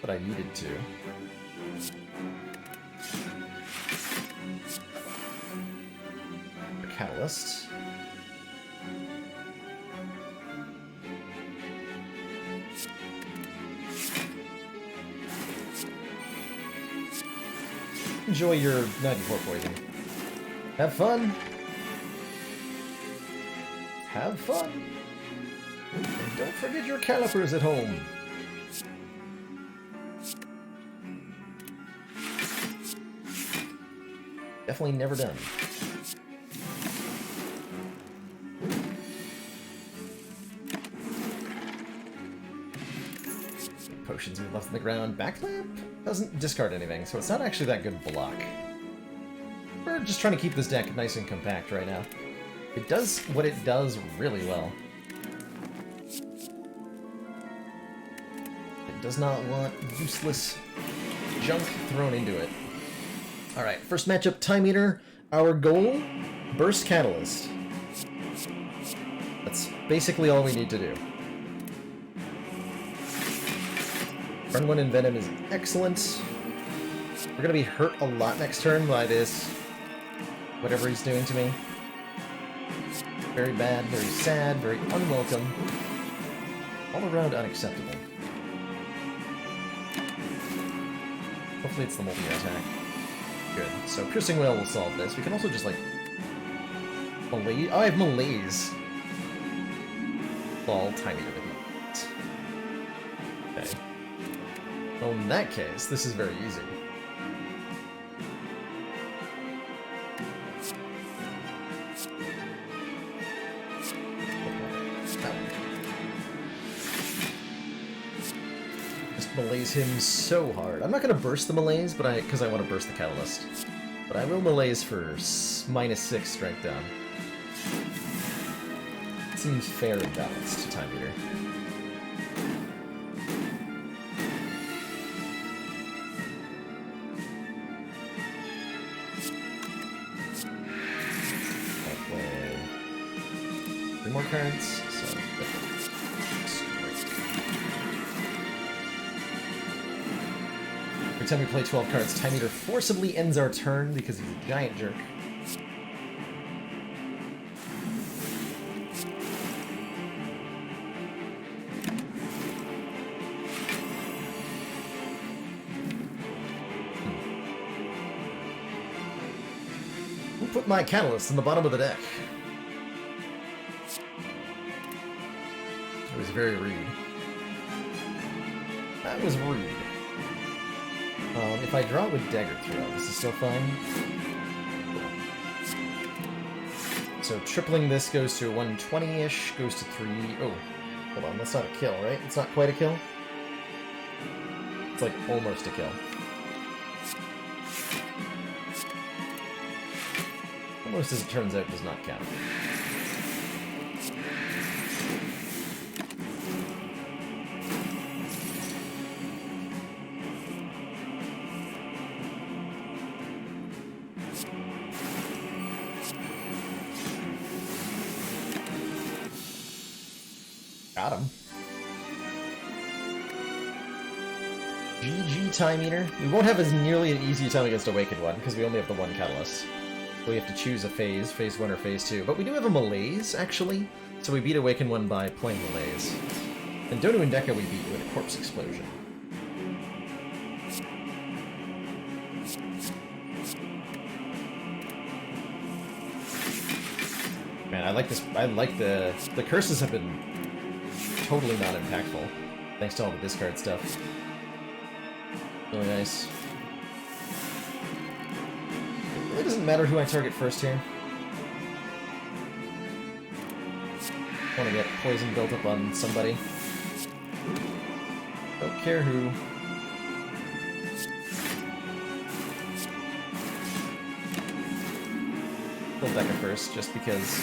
But I needed to. Catalyst. Enjoy your 94 poison. Have fun! Have fun! And don't forget your calipers at home! Definitely never done. Potions we left on the ground. Backlamp doesn't discard anything, so it's not actually that good block. We're just trying to keep this deck nice and compact right now. It does what it does really well. It does not want useless junk thrown into it. Alright, first matchup, Time Eater. Our goal, Burst Catalyst. That's basically all we need to do. Turn 1 Envenom is excellent. We're gonna be hurt a lot next turn by this. Whatever he's doing to me. Very bad, very sad, very unwelcome. All around unacceptable. Hopefully it's the multi-attack. Good. So Piercing Wail will solve this. We can also just, like... Malaise? Oh, I have Malaise. Ball, Tiny Eater. Okay. Well, in that case, this is very easy. That one. Just malaise him so hard. I'm not gonna burst the malaise, but because I want to burst the catalyst. But I will malaise for -6 strength down. Seems fair and balanced to Time Eater. I'll play 3 more cards, so every time we play 12 cards, Time Eater forcibly ends our turn because he's a giant jerk. Put my catalyst in the bottom of the deck. It was very rude. That was rude. If I draw with Dagger Throw, this is still fine. So tripling this goes to 120-ish, goes to 3... Oh, hold on, that's not a kill, right? It's not quite a kill? It's like almost a kill. Almost, as it turns out, does not count. Got him. GG, Time Eater. We won't have as nearly an easy time against Awakened one, because we only have the one catalyst. We have to choose a phase 1 or phase 2. But we do have a malaise, actually, so we beat Awaken 1 by playing malaise. And Donu and Deka we beat with a Corpse Explosion. Man, I like this. I like the curses have been totally not impactful, thanks to all the discard stuff. Really nice. It doesn't matter who I target first here. I want to get poison built up on somebody. Don't care who. Kill Deka first, just because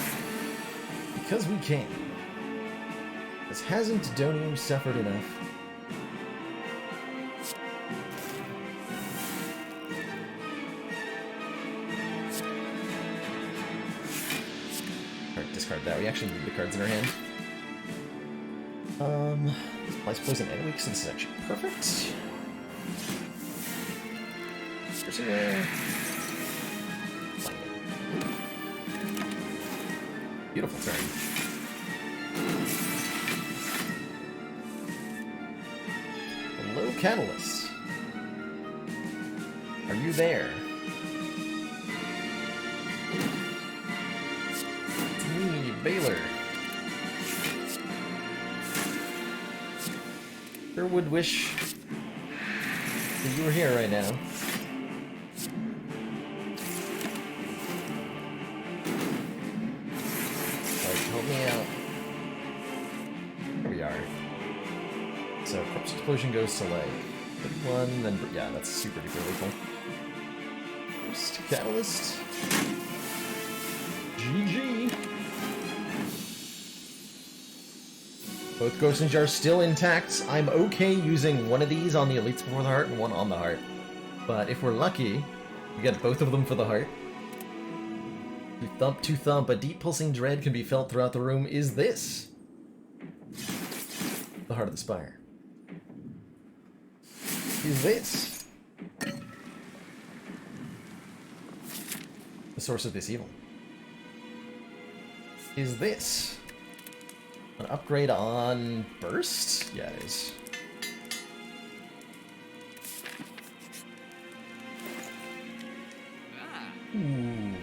we can. Because hasn't Donu suffered enough? Discard that. We actually need the cards in our hand. Applies poison and weak, so this is actually perfect. Beautiful turn. Hello, Catalyst. Are you there? Baylor. Sure would wish that you were here right now. Like, help me out. Here we are. So, Corpse Explosion goes to like one, then yeah, that's super duper lethal. First Catalyst. GG. Both Ghost and Jar still intact. I'm okay using one of these on the Elites Before the Heart and one on the Heart. But if we're lucky, we get both of them for the Heart. To thump, a deep pulsing dread can be felt throughout the room. Is this the Heart of the Spire? Is this the source of this evil? Is this an upgrade on Burst? Yeah, it is. Ooh.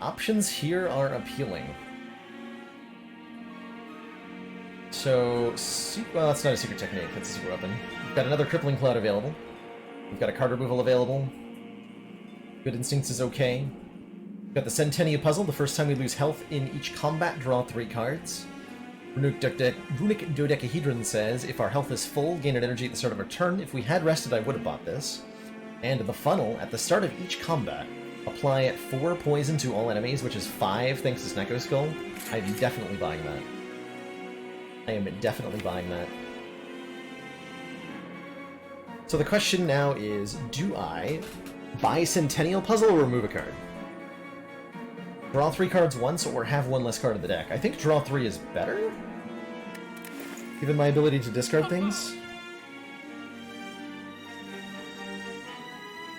Options here are appealing. So, well, that's not a secret technique, that's a super weapon. We've got another Crippling Cloud available. We've got a card removal available. Good Instincts is okay. Got the Centennial puzzle. The first time we lose health in each combat, draw 3 cards. Runic Dodecahedron says, if our health is full, gain an energy at the start of our turn. If we had rested, I would have bought this. And the funnel, at the start of each combat, apply 4 poison to all enemies, which is 5 thanks to Snecko Skull. I'm definitely buying that. I am definitely buying that. So the question now is, do I buy Centennial Puzzle or remove a card? Draw 3 cards once or have 1 less card in the deck. I think draw 3 is better, given my ability to discard things.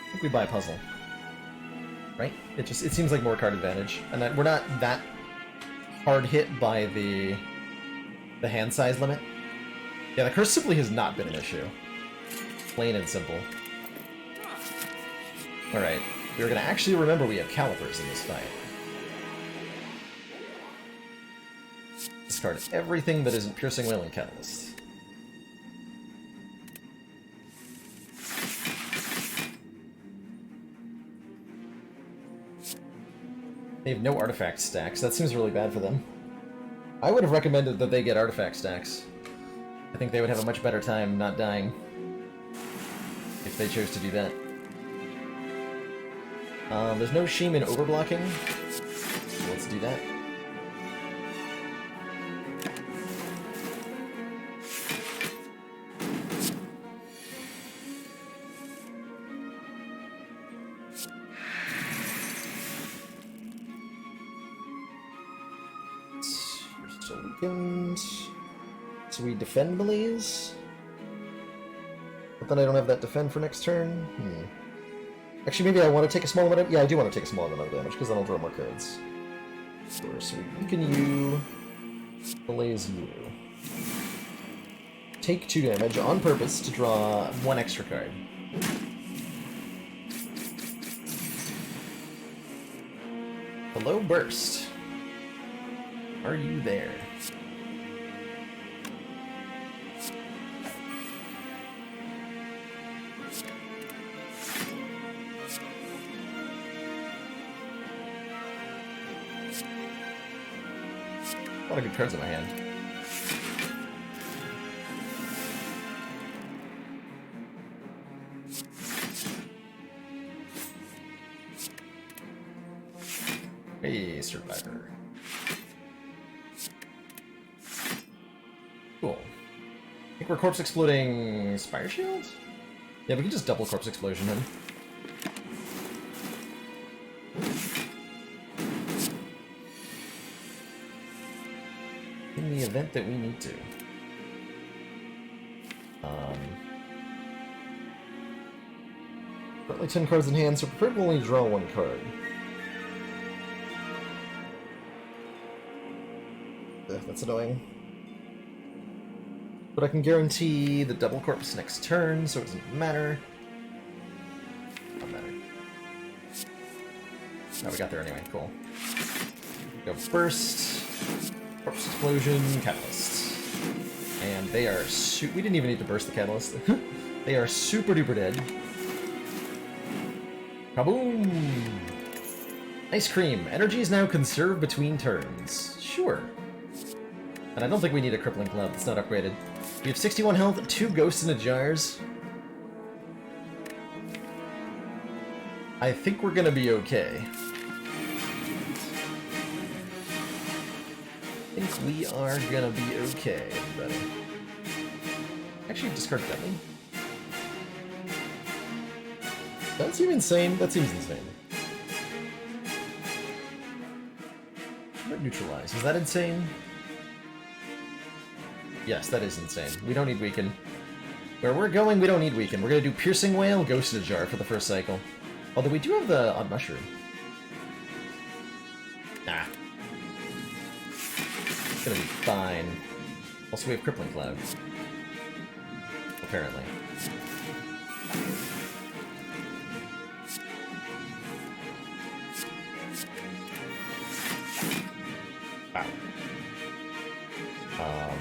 I think we buy a puzzle. Right? It seems like more card advantage. And we're not that hard hit by the hand size limit. Yeah, the curse simply has not been an issue. Plain and simple. Alright, we're gonna actually remember we have calipers in this fight. Discard everything that isn't Piercing Wail and Catalyst. They have no artifact stacks. That seems really bad for them. I would have recommended that they get artifact stacks. I think they would have a much better time not dying if they chose to do that. There's no shame in overblocking, so let's do that. You're still weakened. So we defend Blaze? But then I don't have that defend for next turn? Actually, maybe I want to take a small amount of... Yeah, I do want to take a small amount of damage, because then I'll draw more cards. So we weaken you... Blaze you. Take 2 damage on purpose to draw 1 extra card. Hello, Burst. Are you there? A lot of good cards in my hand. Hey, Survivor. Cool. I think we're Corpse Exploding Spire Shield? Yeah, we can just double Corpse Explosion him. In the event that we need to. Currently 10 cards in hand, so prefer to only draw 1 card. Ugh, that's annoying. But I can guarantee the double corpse next turn, so it doesn't matter. Doesn't matter. Oh, we got there anyway, cool. Go first. Corpse Explosion, Catalyst. And they are we didn't even need to burst the Catalyst. They are super duper dead. Kaboom! Ice Cream. Energy is now conserved between turns. Sure. And I don't think we need a Crippling Cloud that's not upgraded. We have 61 health, 2 Ghosts in the Jars. I think we're gonna be okay. I think we are gonna be okay, everybody. Actually, discard Deadly. That seems insane. That seems insane. What Neutralize? Is that insane? Yes, that is insane. We don't need Weaken. Where we're going, we don't need Weaken. We're gonna do Piercing Wail, Ghost in a Jar for the first cycle. Although we do have the Odd Mushroom. Nah. It's gonna be fine. Also, we have Crippling Cloud. Apparently. Wow.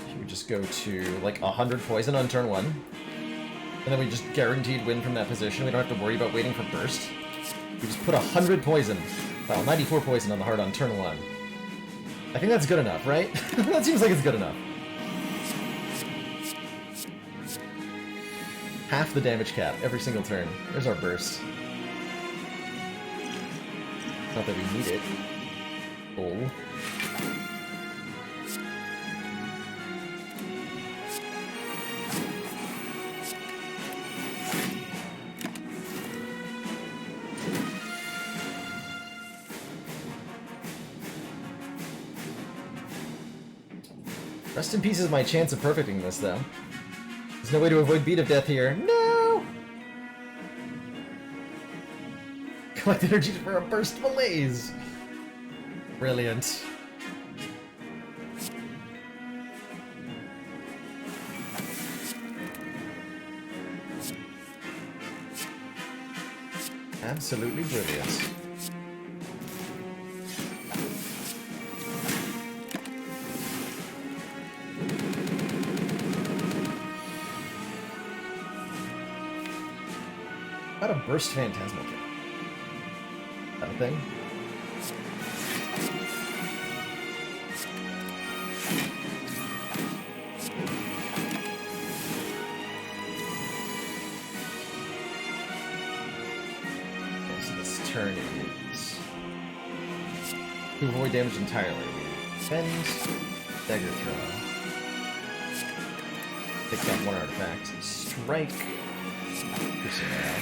Should we just go to, like, 100 poison on turn 1? And then we just guaranteed win from that position. We don't have to worry about waiting for burst. We just put 100 poison. Well, 94 poison on the heart on turn 1. I think that's good enough, right? That seems like it's good enough. Half the damage cap every single turn. There's our burst. Not that we need it. Oh. Rest in peace is my chance of perfecting this, though. There's no way to avoid beat of death here. No! Collect energy for a burst malaise. Brilliant. Absolutely brilliant. How to burst Phantasmal Kick? That a thing? Okay, so this turn is to avoid damage entirely. We defend, dagger throw. Take down one artifact. Strike.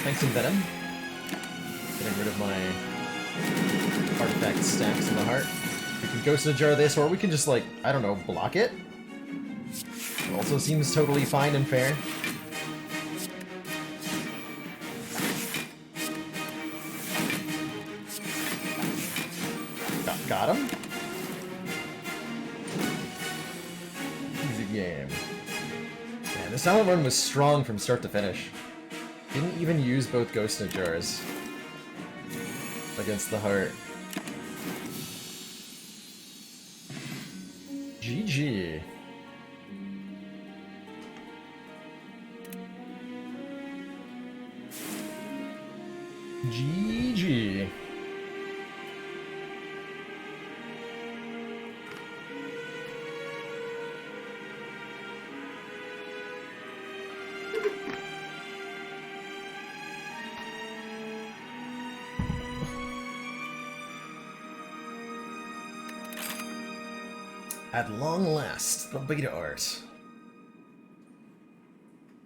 Thanks, Venom. Getting rid of my artifact stacks in the heart. We can Ghost in a Jar this, or we can just, like, I don't know, block it? Also seems totally fine and fair. Got him? Easy game. Man, this silent run was strong from start to finish. Didn't even use both Ghost in Jars against the heart. GG. GG. At long last, the beta art.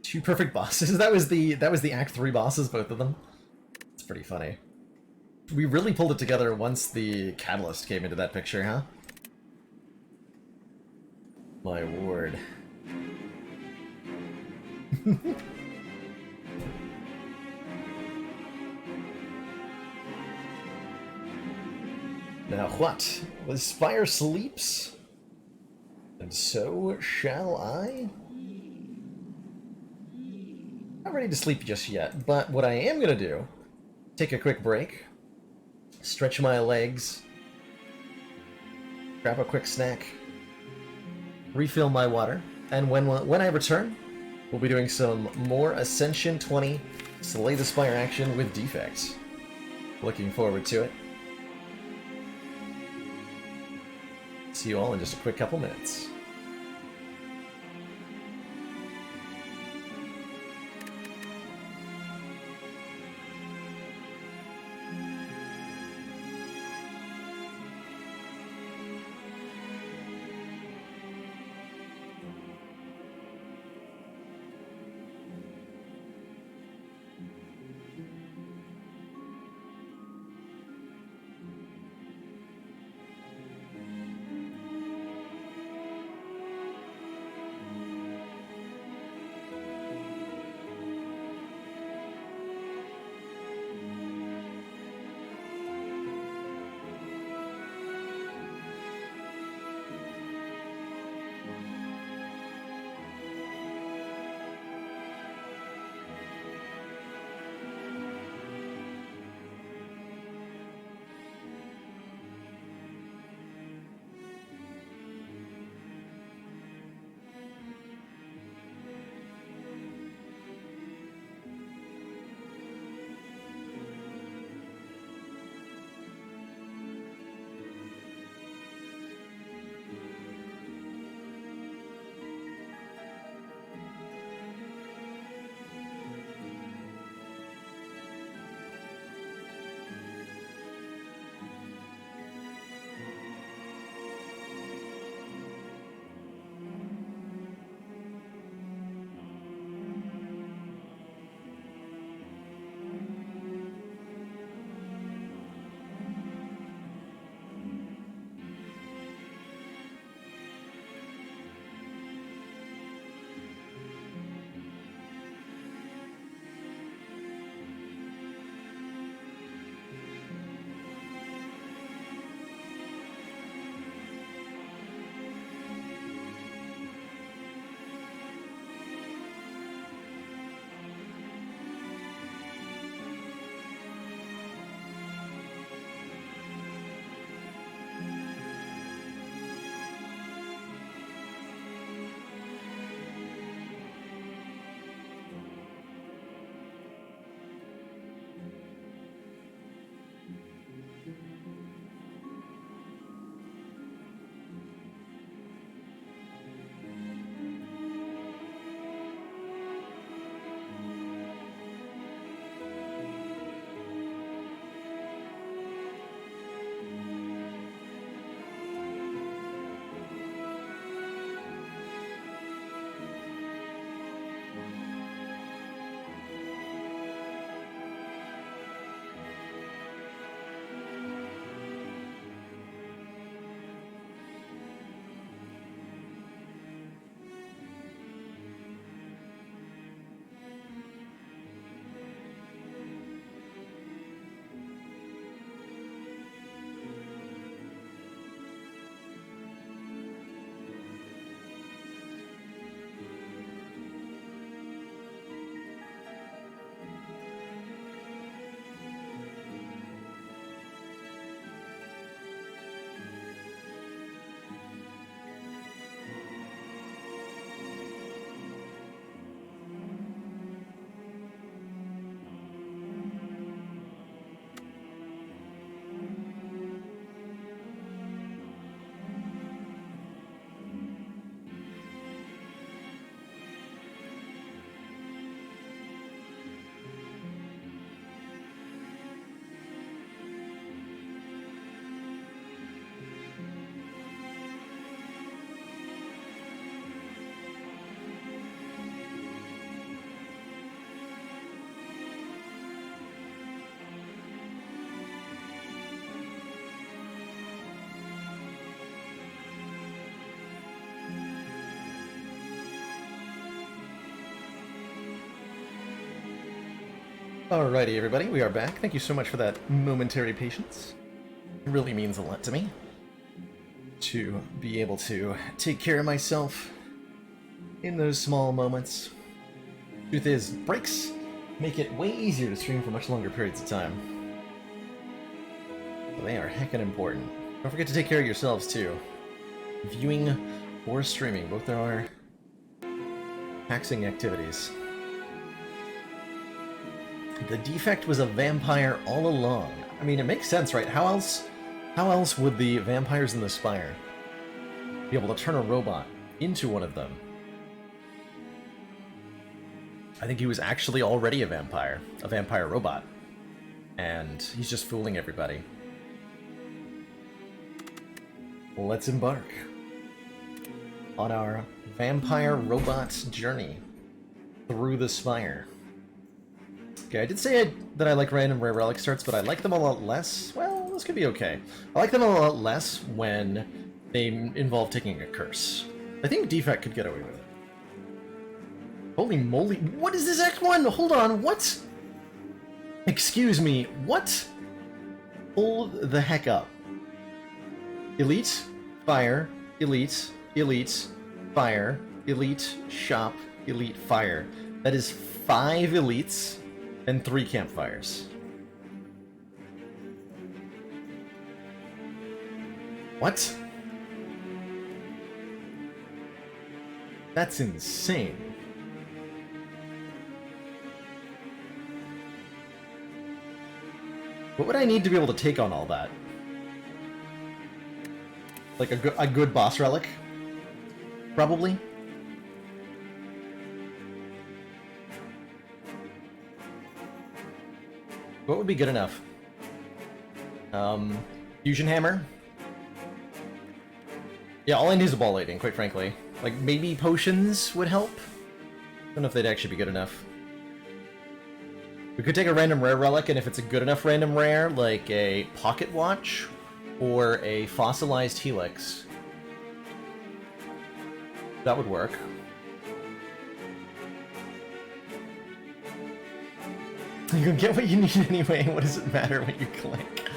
2 perfect bosses. That was the Act 3 bosses, both of them. It's pretty funny. We really pulled it together once the catalyst came into that picture, huh? My word. Now what? The Spire sleeps? And so shall I? Not ready to sleep just yet, but what I am gonna do, take a quick break, stretch my legs, grab a quick snack, refill my water, and when I return, we'll be doing some more Ascension 20 Slay the Spire action with defects. Looking forward to it. See you all in just a quick couple minutes. Alrighty, everybody, we are back. Thank you so much for that momentary patience. It really means a lot to me to be able to take care of myself in those small moments. Truth is, breaks make it way easier to stream for much longer periods of time. So they are heckin' important. Don't forget to take care of yourselves, too. Viewing or streaming, both are taxing activities. The defect was a vampire all along. I mean, it makes sense, right? How else would the vampires in the Spire be able to turn a robot into one of them? I think he was actually already a vampire robot. And he's just fooling everybody. Let's embark on our vampire robot journey through the Spire. Okay, I did say that I like random rare relic starts, but I like them a lot less. Well, this could be okay. I like them a lot less when they involve taking a curse. I think Defect could get away with it. Holy moly, what is this X1? Hold on, what? Excuse me, what? Hold the heck up. Elite, fire, elite, elite, fire, elite, shop, elite, fire. That is 5 elites and 3 campfires. What? That's insane. What would I need to be able to take on all that? Like a good boss relic? Probably? What would be good enough? Fusion Hammer? Yeah, all I need is a ball lightning, quite frankly. Like, maybe potions would help? I don't know if they'd actually be good enough. We could take a random rare relic, and if it's a good enough random rare, like a pocket watch or a fossilized helix, that would work. You can get what you need anyway, what does it matter what you click?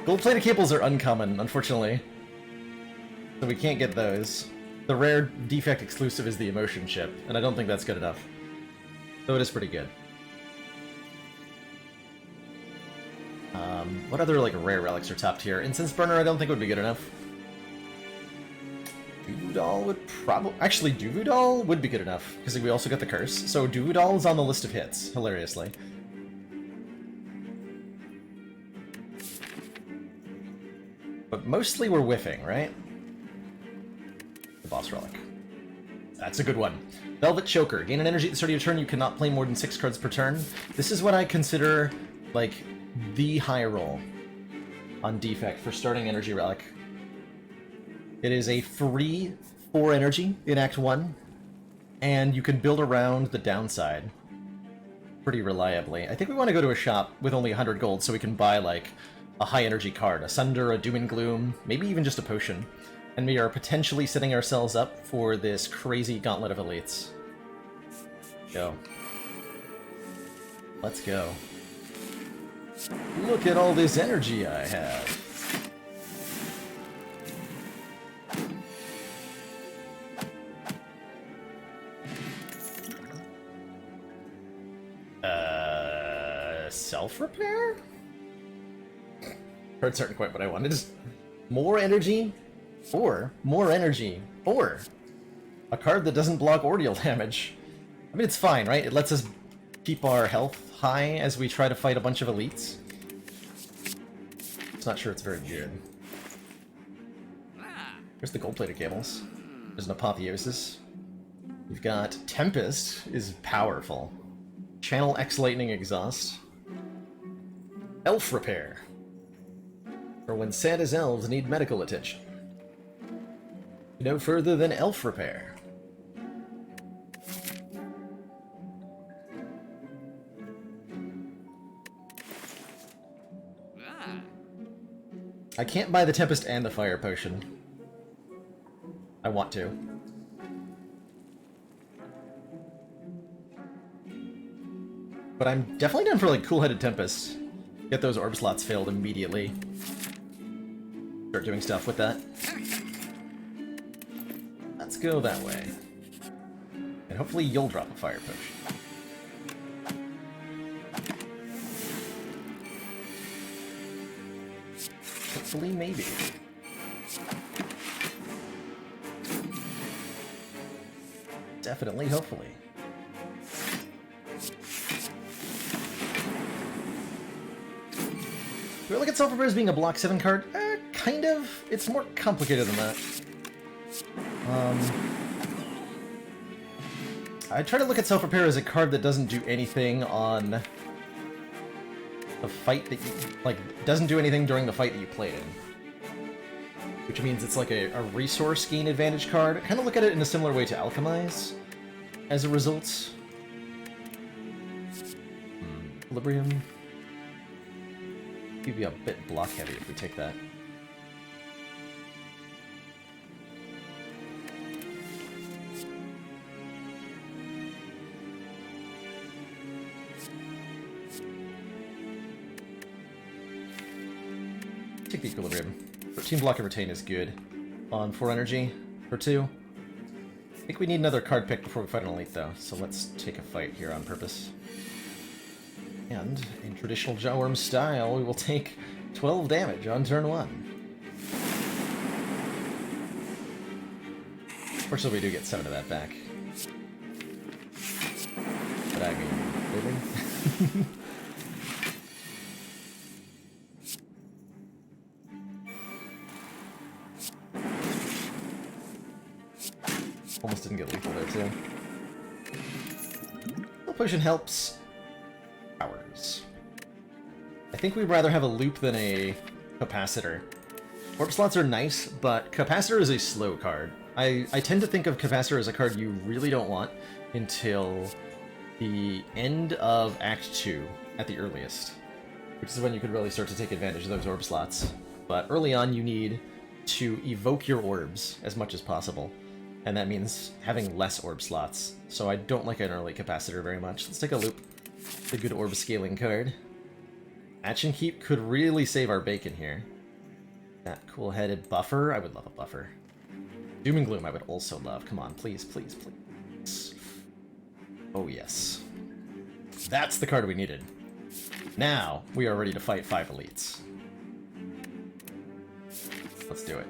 Gold-plated cables are uncommon, unfortunately. So we can't get those. The rare defect exclusive is the emotion chip, and I don't think that's good enough. Though it is pretty good. What other, like, rare relics are top tier? Incense Burner I don't think would be good enough. Duvudal would probably... Actually, Duvudal would be good enough, because we also got the curse. So Duvudal is on the list of hits, hilariously. But mostly we're whiffing, right? The boss relic. That's a good one. Velvet Choker. Gain an energy at the start of your turn. You cannot play more than 6 cards per turn. This is what I consider, like, the high roll on Defect for starting Energy Relic. It is a free 4 energy in Act 1, and you can build around the downside pretty reliably. I think we want to go to a shop with only 100 gold so we can buy, like, a high energy card, a Sunder, a Doom and Gloom, maybe even just a potion. And we are potentially setting ourselves up for this crazy gauntlet of elites. Go. Let's go. Look at all this energy I have. Self-repair? Heard certain quite what I wanted. Just more energy, or more energy, or a card that doesn't block ordeal damage. I mean, it's fine, right? It lets us keep our health high as we try to fight a bunch of elites. Just not sure it's very good. Here's the gold-plated cables. There's an Apotheosis. We've got Tempest is powerful. Channel X Lightning Exhaust. Elf Repair. For when Santa's elves need medical attention. No further than Elf Repair. I can't buy the Tempest and the Fire Potion. I want to. but I'm definitely down for like Cool-Headed Tempest. Get those orb slots filled immediately. Start doing stuff with that. Let's go that way. And hopefully you'll drop a fire potion. Hopefully, maybe. Definitely, hopefully. Do I look at Self Repair as being a Block 7 card? Kind of. It's more complicated than that. I try to look at Self Repair as a card that doesn't do anything on the fight that you... like, doesn't do anything during the fight that you played in. Which means it's like a resource gain advantage card. I kind of look at it in a similar way to Alchemize, as a result. Equilibrium. Could be a bit block heavy if we take that. Take the Equilibrium. 13 block and retain is good. On 4 energy for 2. I think we need another card pick before we fight an elite though, so let's take a fight here on purpose. And, in traditional Jawworm style, we will take 12 damage on turn 1. Fortunately, we do get 7 of that back. But I mean, really? Almost didn't get lethal there, too. Well, potion helps. Powers. I think we'd rather have a loop than a capacitor. Warp slots are nice, but capacitor is a slow card. I tend to think of capacitor as a card you really don't want until the end of Act 2 at the earliest, which is when you could really start to take advantage of those orb slots. But early on, you need to evoke your orbs as much as possible, and that means having less orb slots. So I don't like an early capacitor very much. Let's take a loop. The good orb scaling card. Action Keep could really save our bacon here. That cool-headed buffer. I would love a buffer. Doom and Gloom I would also love. Come on, please, please, please. Oh yes. That's the card we needed. Now, we are ready to fight 5 elites. Let's do it.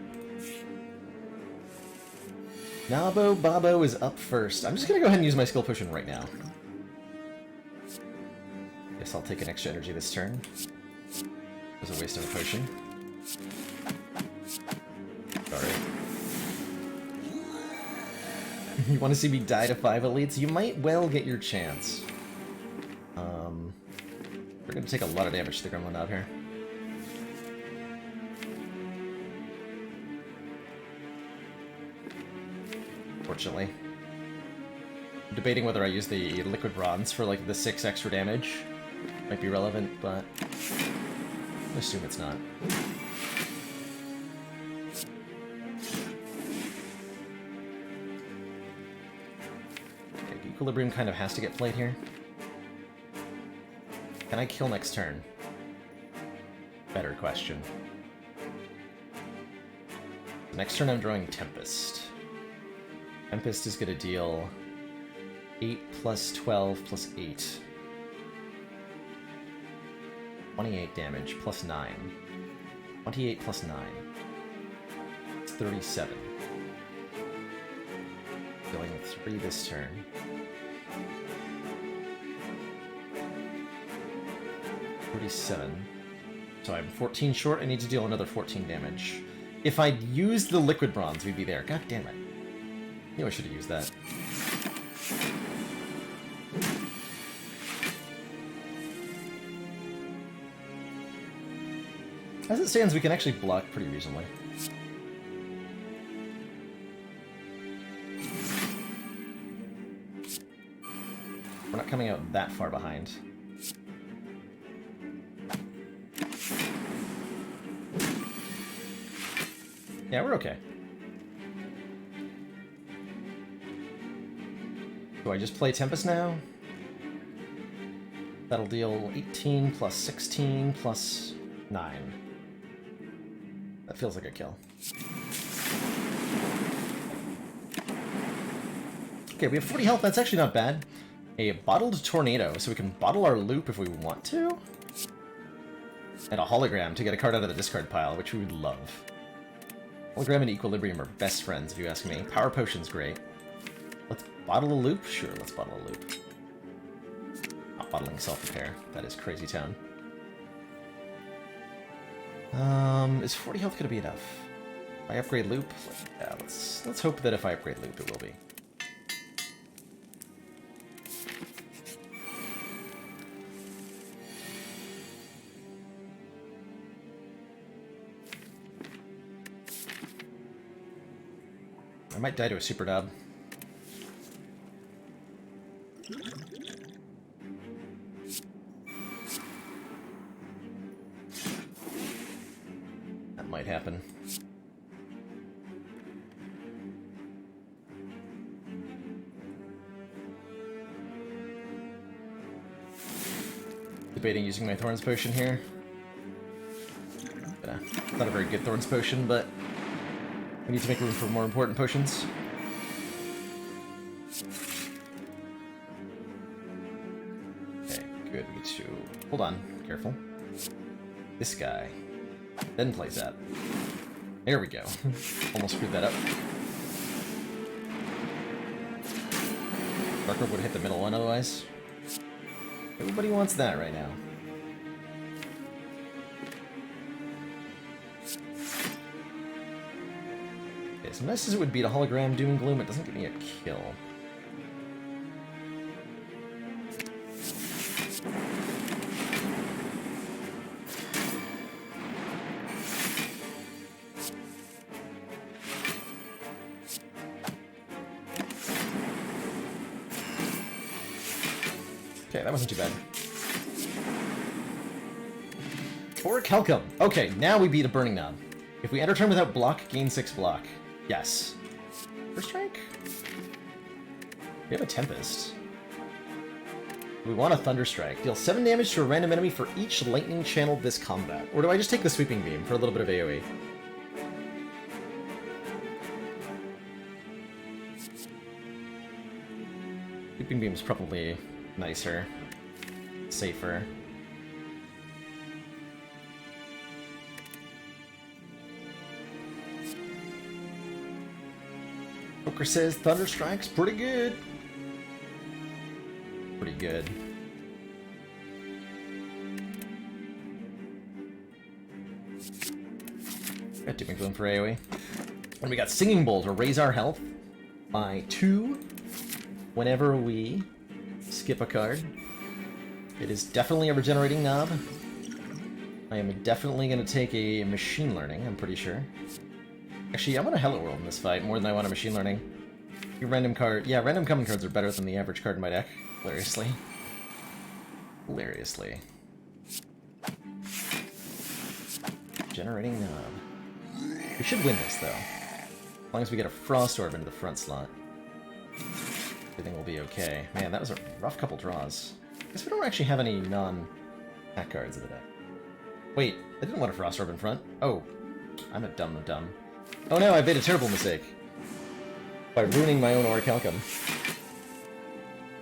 Nabo Babo is up first. I'm just gonna go ahead and use my skill potion right now. Guess I'll take an extra energy this turn. It was a waste of a potion. Sorry. You want to see me die to 5 elites? You might well get your chance. We're going to take a lot of damage to the Gremlin out here. Fortunately. I'm debating whether I use the Liquid Bronze for like the 6 extra damage. Might be relevant, but I assume it's not. Okay, Equilibrium kind of has to get played here. Can I kill next turn? Better question. Next turn I'm drawing Tempest. Tempest is going to deal 8 plus 12 plus 8. 28 damage plus 9. 28 plus 9. It's 37. Dealing 3 this turn. 37. So I'm 14 short. I need to deal another 14 damage. If I'd used the Liquid Bronze, we'd be there. God damn it. I knew I should have used that. As it stands, we can actually block pretty reasonably. We're not coming out that far behind. Yeah, we're okay. Do I just play Tempest now? That'll deal 18 plus 16 plus 9. That feels like a kill. Okay, we have 40 health. That's actually not bad. A bottled tornado, so we can bottle our loop if we want to. And a hologram to get a card out of the discard pile, which we would love. Hologram and Equilibrium are best friends, if you ask me. Power Potion's great. Let's bottle a loop? Sure, let's bottle a loop. Not bottling self-repair. That is crazy town. Is 40 health gonna be enough? If I upgrade loop? Yeah, let's hope that if I upgrade loop, it will be. I might die to a super dub. That might happen. Debating using my Thorns Potion here. Not a very good Thorns Potion, but we need to make room for more important potions. Okay, good. We get to... Hold on. Careful. This guy. Then plays that. There we go. Almost screwed that up. Dark Orb would have hit the middle one otherwise. Everybody wants that right now. As nice as it would be to hologram Doom and Gloom, it doesn't give me a kill. Okay, that wasn't too bad. Orichalcum! Okay, now we beat a Burning Knob. If we enter turn without block, gain 6 block. Yes. First strike? We have a Tempest. We want a Thunder Strike. Deal 7 damage to a random enemy for each lightning channeled this combat. Or do I just take the Sweeping Beam for a little bit of AoE? Sweeping Beam is probably nicer. Safer. Poker says Thunder Strike's pretty good. Pretty good. Got Doom and Gloom for AoE. And we got Singing Bowl to raise our health by 2 whenever we skip a card. It is definitely a regenerating knob. I am definitely going to take a Machine Learning, I'm pretty sure. Actually, I want a Hello World in this fight more than I want a Machine Learning. Your random card... Yeah, random common cards are better than the average card in my deck. Hilariously. Hilariously. Generating knob. We should win this, though. As long as we get a Frost Orb into the front slot. Everything will be okay. Man, that was a rough couple draws. I guess we don't actually have any non-pack cards in the deck. Wait, I didn't want a Frost Orb in front. Oh, I'm a dumb. Oh no, I made a terrible mistake. By ruining my own Orichalcum.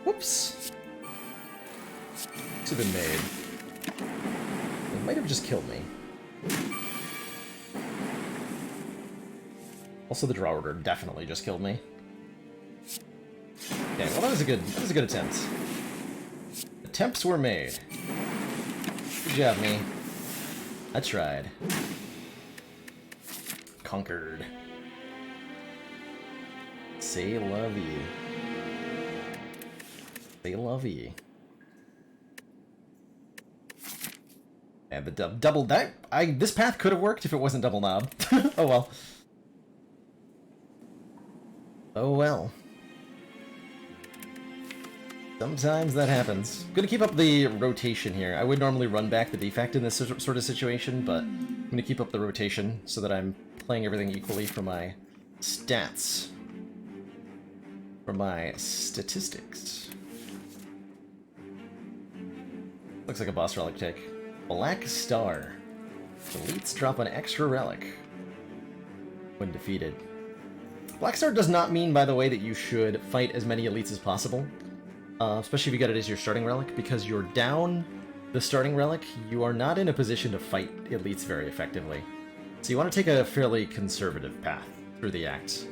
Whoops. This have been made. It might have just killed me. Also, the draw order definitely just killed me. Okay, well that was a good attempt. Attempts were made. Good job, me. I tried. Conquered. C'est la vie. C'est la vie. And the double that this path could have worked if it wasn't double knob. Oh well. Oh well. Sometimes that happens. I'm gonna keep up the rotation here. I would normally run back the defect in this sort of situation, but I'm gonna keep up the rotation so that I'm playing everything equally for my stats. For my statistics. Looks like a boss relic take. Black Star. Elites drop an extra relic when defeated. Black Star does not mean, by the way, that you should fight as many elites as possible. Especially if you get it as your starting relic, because you're down the starting relic, you are not in a position to fight elites very effectively. So you want to take a fairly conservative path through the acts,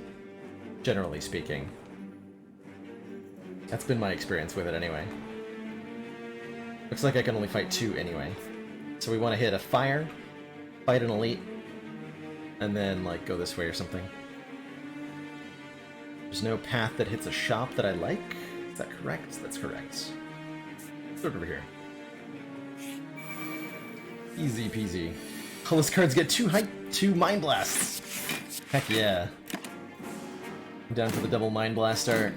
generally speaking. That's been my experience with it anyway. Looks like I can only fight 2 anyway. So we want to hit a fire, fight an elite, and then, like, go this way or something. There's no path that hits a shop that I like. Is that correct? That's correct. Let's look over here. Easy peasy. All those cards get 2 Mind Blasts. Heck yeah. I'm down for the double Mind Blast art.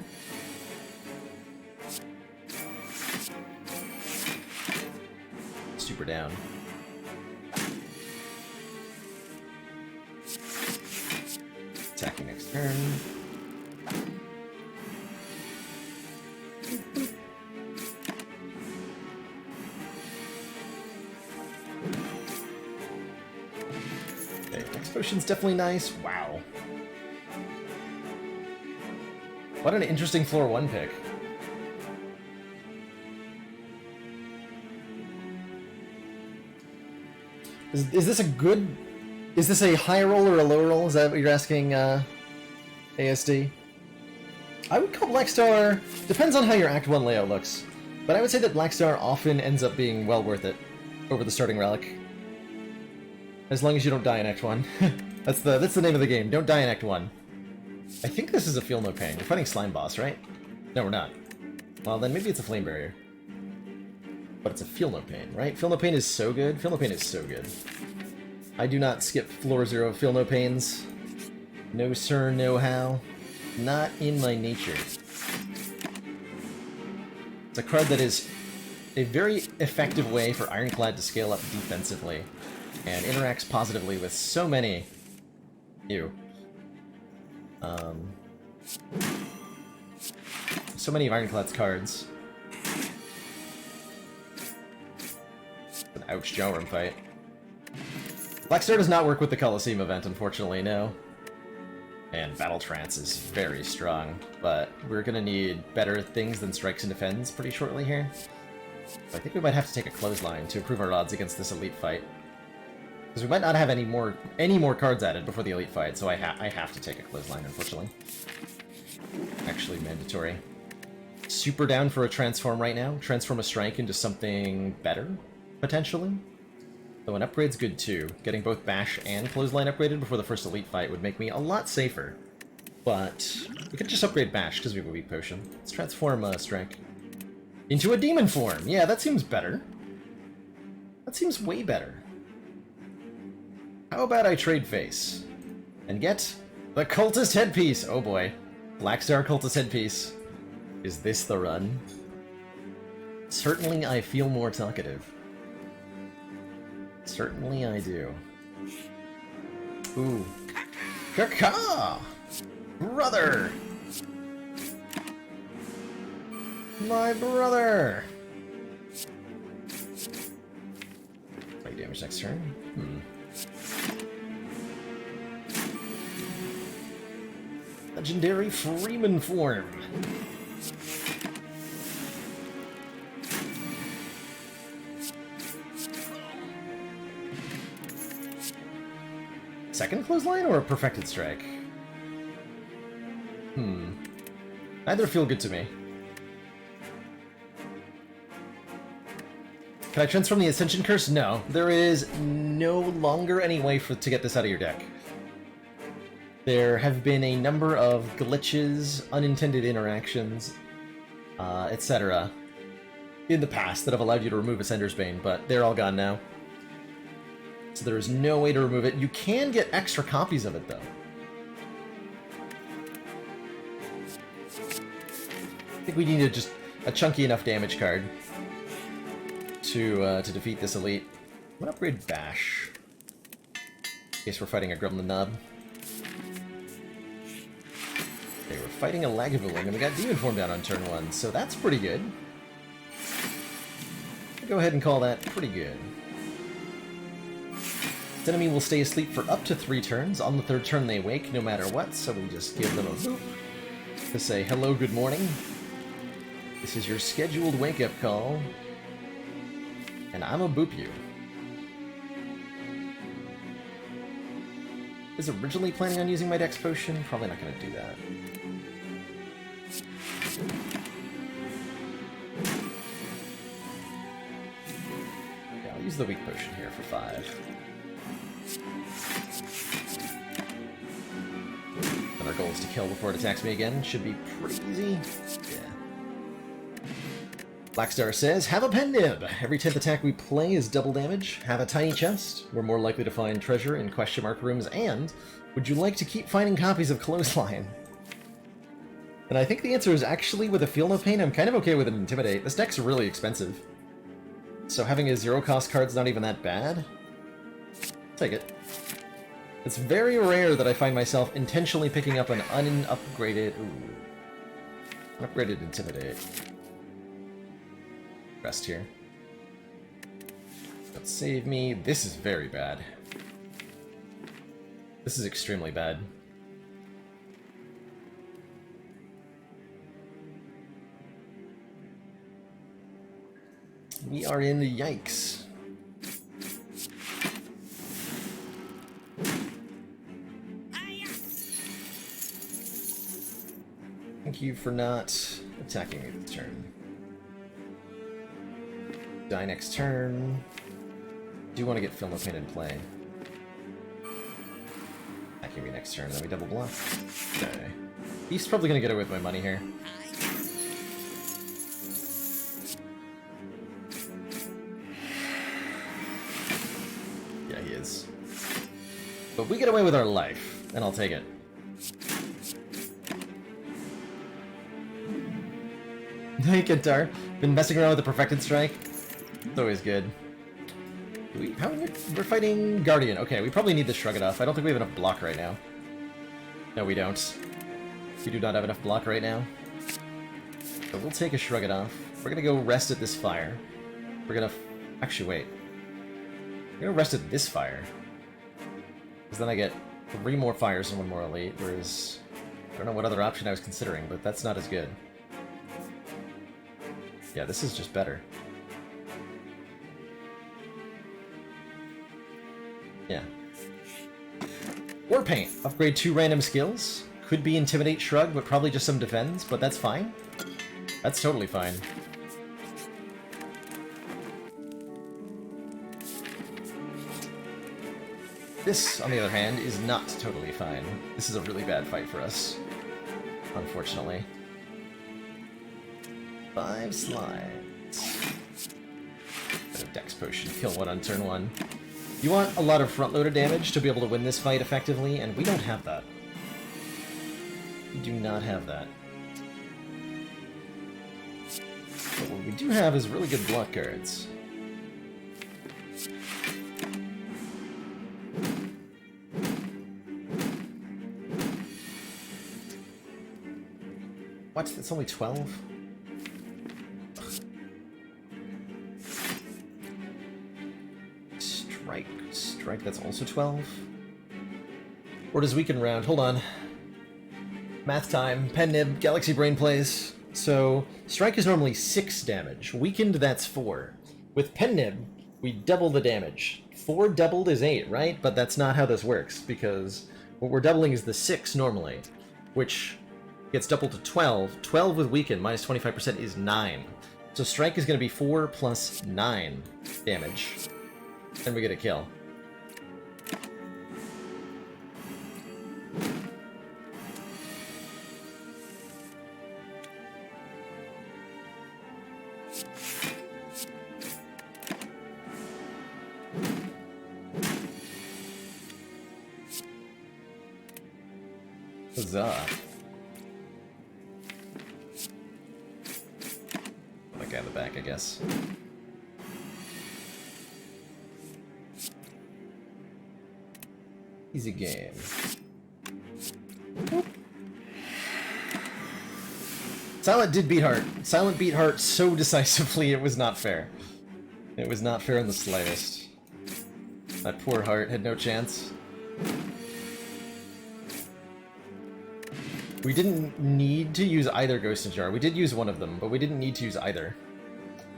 Super down. Attacking next turn. Okay, next potion's definitely nice. Wow. What an interesting floor 1 pick. Is this a good... Is this a high roll or a low roll? Is that what you're asking, ASD? I would call Black Star... Depends on how your Act 1 layout looks. But I would say that Black Star often ends up being well worth it over the starting relic. As long as you don't die in Act 1. That's the name of the game. Don't die in Act 1. I think this is a Feel No Pain. We're fighting Slime Boss, right? No, we're not. Well, then maybe it's a Flame Barrier. But it's a Feel No Pain, right? Feel No Pain is so good. Feel No Pain is so good. I do not skip floor 0 Feel No Pains. No sir, no how. Not in my nature. It's a card that is a very effective way for Ironclad to scale up defensively, and interacts positively with so many... so many of Ironclad's cards. An ouch Jowrim fight. Black Star does not work with the Coliseum event, unfortunately, no. And Battle Trance is very strong, but we're gonna need better things than Strikes and Defends pretty shortly here. So I think we might have to take a Clothesline to improve our odds against this elite fight. Because we might not have any more cards added before the elite fight, so I have to take a Clothesline, unfortunately. Actually mandatory. Super down for a Transform right now. Transform a Strike into something better, potentially. Though an upgrade's good too. Getting both Bash and Clothesline upgraded before the first elite fight would make me a lot safer. But we could just upgrade Bash because we have a weak potion. Let's transform Strike into a demon form. Yeah, that seems better. That seems way better. How about I trade face and get the Cultist Headpiece? Oh boy. Black Star Cultist Headpiece. Is this the run? Certainly I feel more talkative. Certainly I do. Ooh. Caca! Brother! My brother! Play damage next turn? Legendary Freeman form. Second Clothesline or a Perfected Strike? Neither feel good to me. Can I transform the Ascension Curse? No. There is no longer any way to get this out of your deck. There have been a number of glitches, unintended interactions, etc. in the past that have allowed you to remove Ascender's Bane, but they're all gone now. So there is no way to remove it. You can get extra copies of it, though. I think we need just a chunky enough damage card to defeat this elite. I'm gonna upgrade Bash, in case we're fighting a Gremlin Knob. Okay, we're fighting a Lagavulin, and we got Demon Form down on turn 1, so that's pretty good. I'll go ahead and call that pretty good. This enemy will stay asleep for up to 3 turns. On the 3rd turn they wake no matter what, so we just give them a boop to say hello, good morning. This is your scheduled wake-up call, and I'ma boop you. Was originally planning on using my Dex Potion? Probably not gonna do that. Yeah, I'll use the Weak Potion here for 5. And our goal is to kill before it attacks me again. Should be pretty easy. Yeah. Blackstar says, have a pen nib! Every 10th attack we play is double damage. Have a tiny chest. We're more likely to find treasure in question mark rooms. And would you like to keep finding copies of Clothesline? And I think the answer is actually, with a Feel No Pain, I'm kind of okay with an Intimidate. This deck's really expensive. So having a 0-cost card's not even that bad. Take it. It's very rare that I find myself intentionally picking up an unupgraded Intimidate. Rest here. Let's save me. This is very bad. This is extremely bad. We are in the yikes. Thank you for not attacking me this turn. Die next turn. Do want to get Feel No Pain in play. Attacking me next turn, then we double block. Okay. He's probably gonna get away with my money here. Yeah, he is. But we get away with our life, and I'll take it. Hey, Kentar. Been messing around with the Perfected Strike? It's always good. We're fighting Guardian. Okay, we probably need to shrug it off. I don't think we have enough block right now. No, we don't. We do not have enough block right now. So we'll take a shrug it off. We're gonna go rest at this fire. We're gonna... Actually, wait. We're gonna rest at this fire. Because then I get 3 more fires and 1 more elite, whereas... I don't know what other option I was considering, but that's not as good. Yeah, this is just better. Yeah. War Paint. Upgrade 2 random skills. Could be Intimidate, Shrug, but probably just some defense, but that's fine. That's totally fine. This, on the other hand, is not totally fine. This is a really bad fight for us. Unfortunately. 5 slides. Got a Dex Potion. Kill 1 on turn 1. You want a lot of front-loaded damage to be able to win this fight effectively, and we don't have that. We do not have that. But what we do have is really good block cards. What? That's only 12? Strike, that's also 12? Or does Weaken round? Hold on. Math time. Pen nib, Galaxy Brain plays. So, Strike is normally 6 damage. Weakened, that's 4. With Pen nib, we double the damage. 4 doubled is 8, right? But that's not how this works, because what we're doubling is the 6 normally, which gets doubled to 12. 12 with Weaken, minus 25% is 9. So Strike is going to be 4 plus 9 damage. Then we get a kill. Huzzah. That guy in the back, I guess. Easy game. Silent did beat Heart. Silent beat Heart so decisively it was not fair. It was not fair in the slightest. That poor heart had no chance. We didn't need to use either Ghost and Jar. We did use one of them, but we didn't need to use either.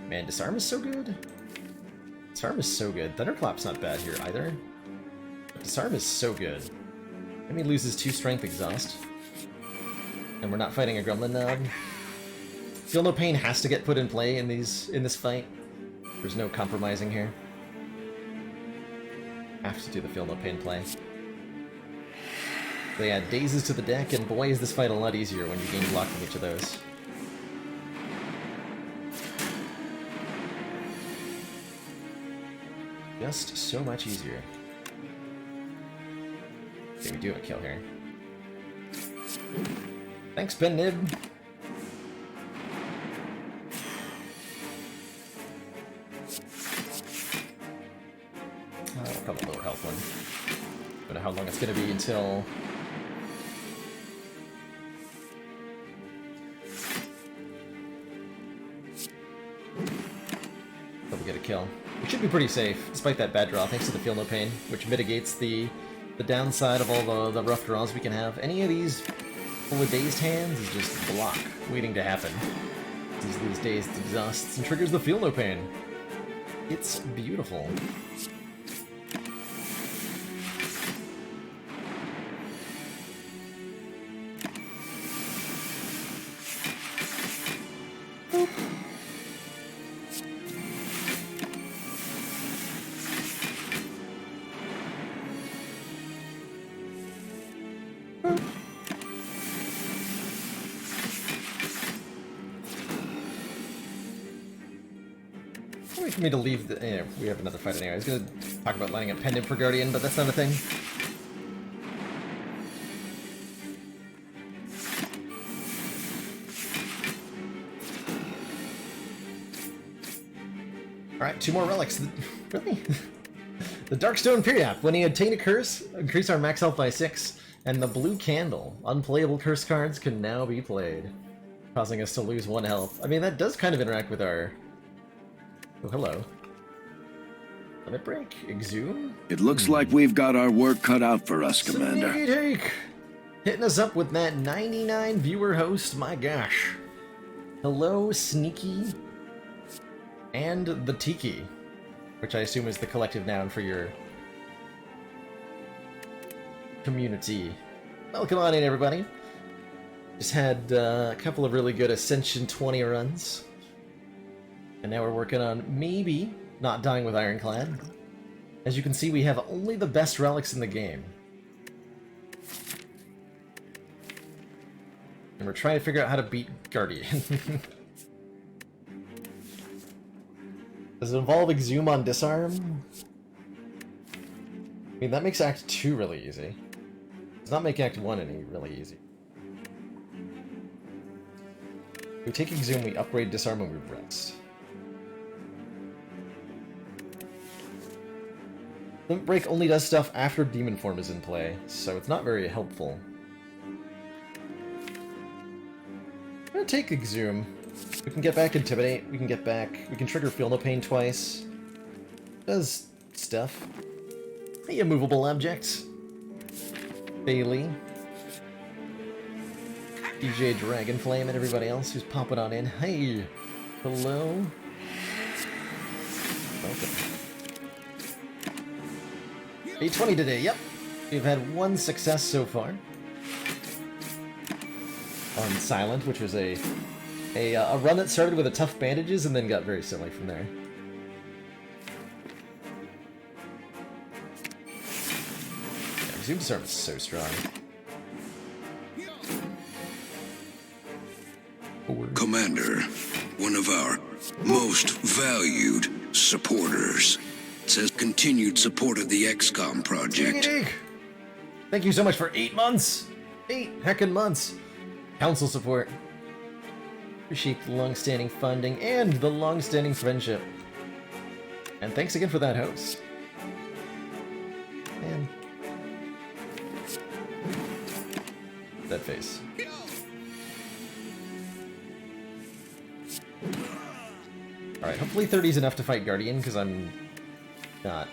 Man, Disarm is so good. Disarm is so good. Thunderclap's not bad here either. But Disarm is so good. Enemy loses 2 strength exhaust. And we're not fighting a Gremlin Knob. Feel No Pain has to get put in play in this fight. There's no compromising here. Have to do the Feel No Pain play. They add dazes to the deck, and boy is this fight a lot easier when you gain block from each of those. Just so much easier. Okay, we do have a kill here. Thanks, Ben Nib. Probably lower health one. Don't know how long it's gonna be until... Probably get a kill. We should be pretty safe, despite that bad draw, thanks to the Feel No Pain, which mitigates the downside of all the rough draws we can have. Any of these full of dazed hands is just block, waiting to happen. These dazed exhausts and triggers the Feel No Pain. It's beautiful. Wait for me to leave the... Yeah, we have another fight anyway. I was gonna talk about lining up Pendant for Guardian, but that's not a thing. Alright, 2 more relics. Really? The Darkstone Periap. When he obtained a curse, increase our max health by 6. And the Blue Candle. Unplayable curse cards can now be played, causing us to lose 1 health. I mean, that does kind of interact with our... Oh, hello. Limit Break? Exhume? It looks like we've got our work cut out for us, Commander. Sneaky take! Hitting us up with that 99 viewer host, my gosh. Hello, Sneaky. And the Tiki, which I assume is the collective noun for your community. Welcome on in, everybody. Just had a couple of really good Ascension 20 runs. And now we're working on maybe not dying with Ironclad. As you can see, we have only the best relics in the game. And we're trying to figure out how to beat Guardian. Does it involve Exhume on Disarm? I mean, that makes Act 2 really easy. Does not make Act 1 any really easy. We take Exhume, we upgrade Disarm, and we rest. Limit Break only does stuff after Demon Form is in play, so it's not very helpful. I'm gonna take Exhume. We can get back Intimidate, we can trigger Feel No Pain twice. Does stuff. Hey, immovable object. Bailey. DJ Dragonflame and everybody else who's popping on in. Hey! Hello? Welcome. 820 today, yep. We've had 1 success so far. On Silent, which was a run that started with a tough bandages and then got very silly from there. Yeah, Zoom Disarm is so strong. Commander, one of our most valued supporters says continued support of the XCOM project. Thank you so much for 8 months! 8 heckin' months! Council support. Appreciate the long-standing funding and the long-standing friendship. And thanks again for that, host. Man. That face. Alright, Alright, hopefully 30 is enough to fight Guardian, because I'm not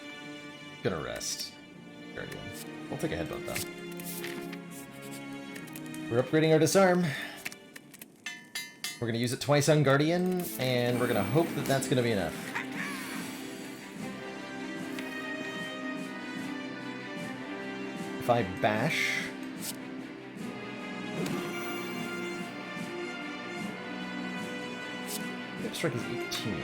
gonna rest Guardian. We'll take a headbutt, though. We're upgrading our disarm. We're gonna use it twice on Guardian, and we're gonna hope that that's gonna be enough. If I bash... Strike is 18.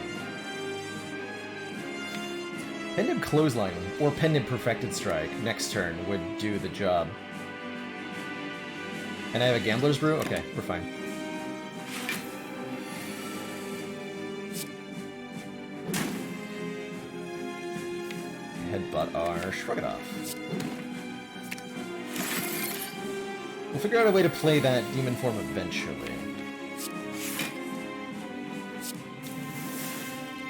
Pendant Clothesline or Pendant Perfected Strike next turn would do the job. And I have a Gambler's Brew? Okay, we're fine. Headbutt our Shrug It Off. We'll figure out a way to play that demon form eventually.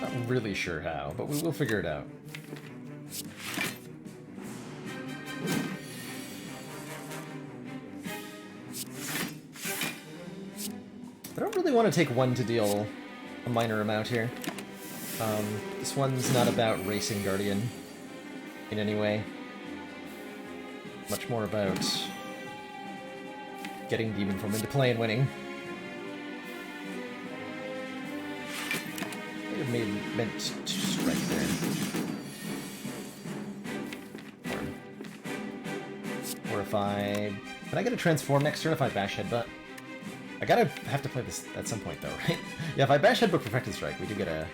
Not really sure how, but we will figure it out. I don't really want to take one to deal a minor amount here. This one's not about racing Guardian in any way. Much more about getting Demon Form into play and winning. I may have meant to strike there. Or if I... Can I get a transform next turn if I bash headbutt? I have to play this at some point though, right? Yeah, if I bash headbutt perfected strike, we do get a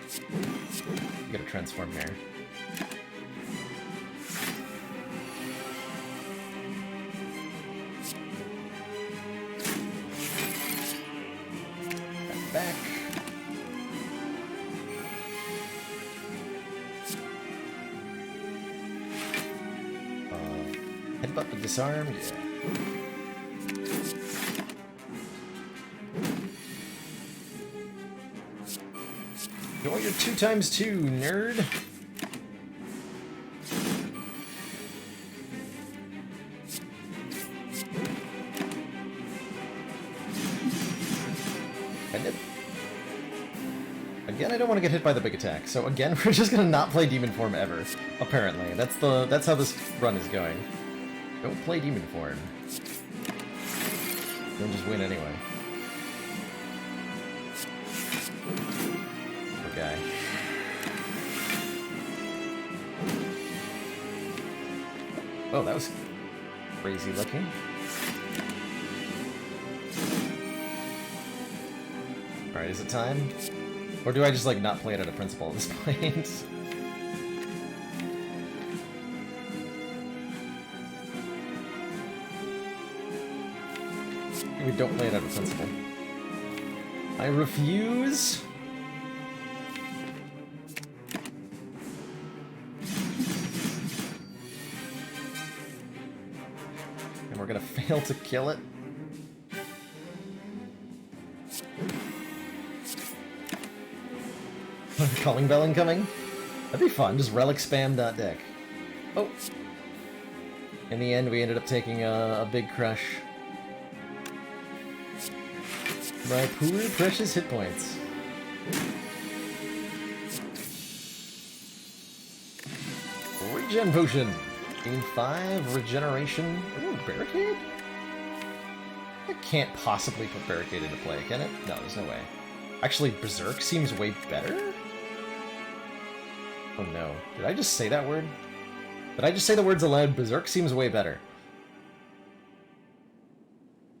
transform here. Back. Headbutt with disarm, yeah. You want your 2x2, nerd? Again, I don't want to get hit by the big attack, so again, we're just gonna not play Demon Form ever. Apparently, that's how this run is going. Don't play Demon Form. You'll just win anyway. Poor guy. Oh, that was crazy looking. Alright, is it time? Or do I just, like, not play it out of principle at this point? We don't play it out of principle. I refuse! And we're gonna fail to kill it. Calling Bell incoming? That'd be fun, just relic spam that deck. Oh! In the end, we ended up taking a big crush. My poor precious hit points. Regen Potion! Gain 5, regeneration. Ooh, Barricade? I can't possibly put Barricade into play, can it? No, there's no way. Actually, Berserk seems way better? Oh no. Did I just say that word? Did I just say the words aloud? Berserk seems way better.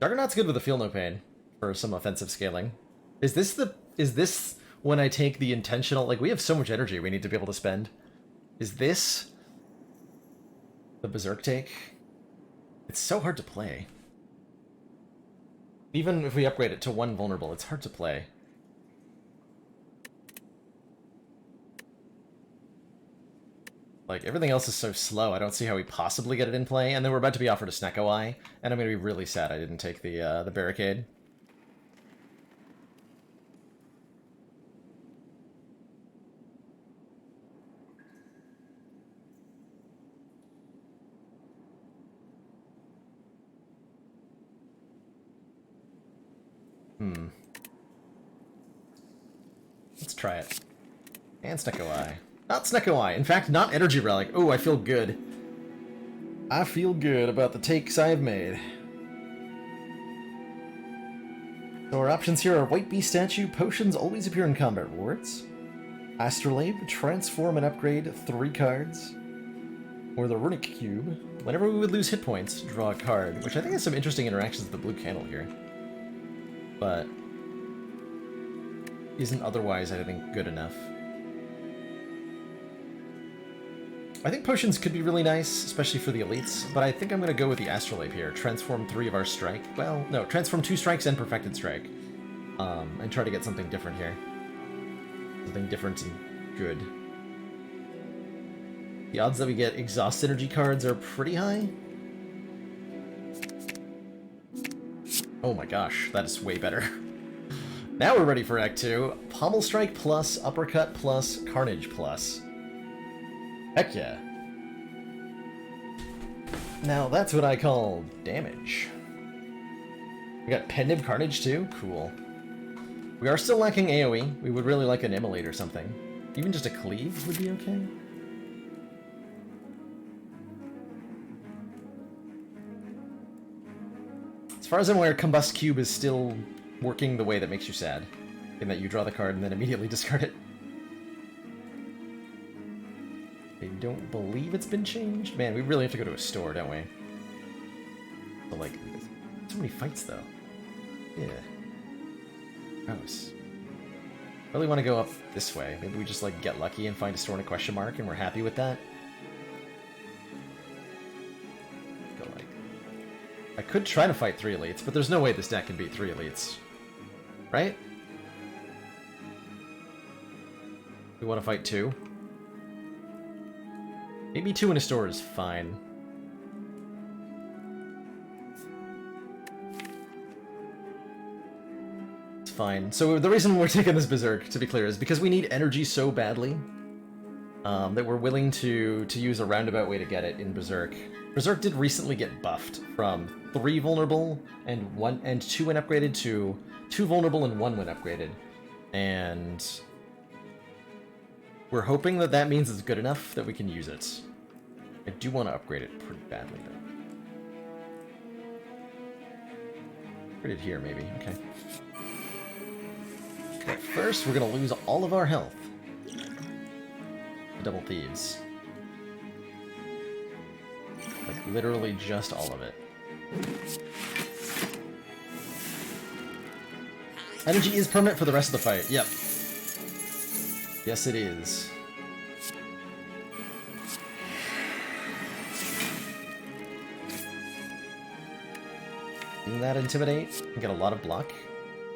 Juggernaut's good with the Feel No Pain for some offensive scaling. Is this when I take the intentional... Like, we have so much energy we need to be able to spend. Is this the Berserk take? It's so hard to play. Even if we upgrade it to 1 vulnerable, it's hard to play. Like, everything else is so slow, I don't see how we possibly get it in play, and then we're about to be offered a Snecko Eye, and I'm gonna be really sad I didn't take the Barricade. Let's try it. And Snecko Eye. Not Snecko Eye. In fact, not Energy Relic. Oh, I feel good. I feel good about the takes I've made. So our options here are White Beast Statue, potions always appear in combat rewards, Astrolabe, transform and upgrade 3 cards, or the Runic Cube. Whenever we would lose hit points, draw a card, which I think has some interesting interactions with the blue candle here. But isn't otherwise, I think, good enough. I think potions could be really nice, especially for the elites, but I think I'm going to go with the Astrolabe here. Transform 3 of our strike. Well, no, transform 2 strikes and Perfected Strike. And try to get something different here. Something different and good. The odds that we get Exhaust Synergy cards are pretty high. Oh my gosh, that is way better. Now we're ready for Act 2. Pommel Strike plus, Uppercut plus, Carnage plus. Heck yeah. Now that's what I call damage. We got Pendant Carnage too? Cool. We are still lacking AoE. We would really like an Immolate or something. Even just a Cleave would be okay. As far as I'm aware, Combust Cube is still working the way that makes you sad. In that you draw the card and then immediately discard it. I don't believe it's been changed. Man, we really have to go to a store, don't we? But like, so many fights though. Yeah. Gross. Really want to go up this way. Maybe we just like get lucky and find a store in a question mark and we're happy with that. Go like... I could try to fight 3 elites, but there's no way this deck can beat 3 elites. Right? We want to fight 2? Maybe 2 in a store is fine. It's fine. So the reason we're taking this Berserk, to be clear, is because we need energy so badly that we're willing to use a roundabout way to get it in Berserk. Berserk did recently get buffed from 3 vulnerable and 2 when upgraded to 2 vulnerable and 1 when upgraded. And we're hoping that that means it's good enough that we can use it. I do want to upgrade it pretty badly, though. Upgrade it here, maybe. Okay. Okay, first we're going to lose all of our health. Double Thieves. Like, literally just all of it. Energy is permanent for the rest of the fight. Yep. Yes, it is. Didn't that intimidate? And get a lot of block?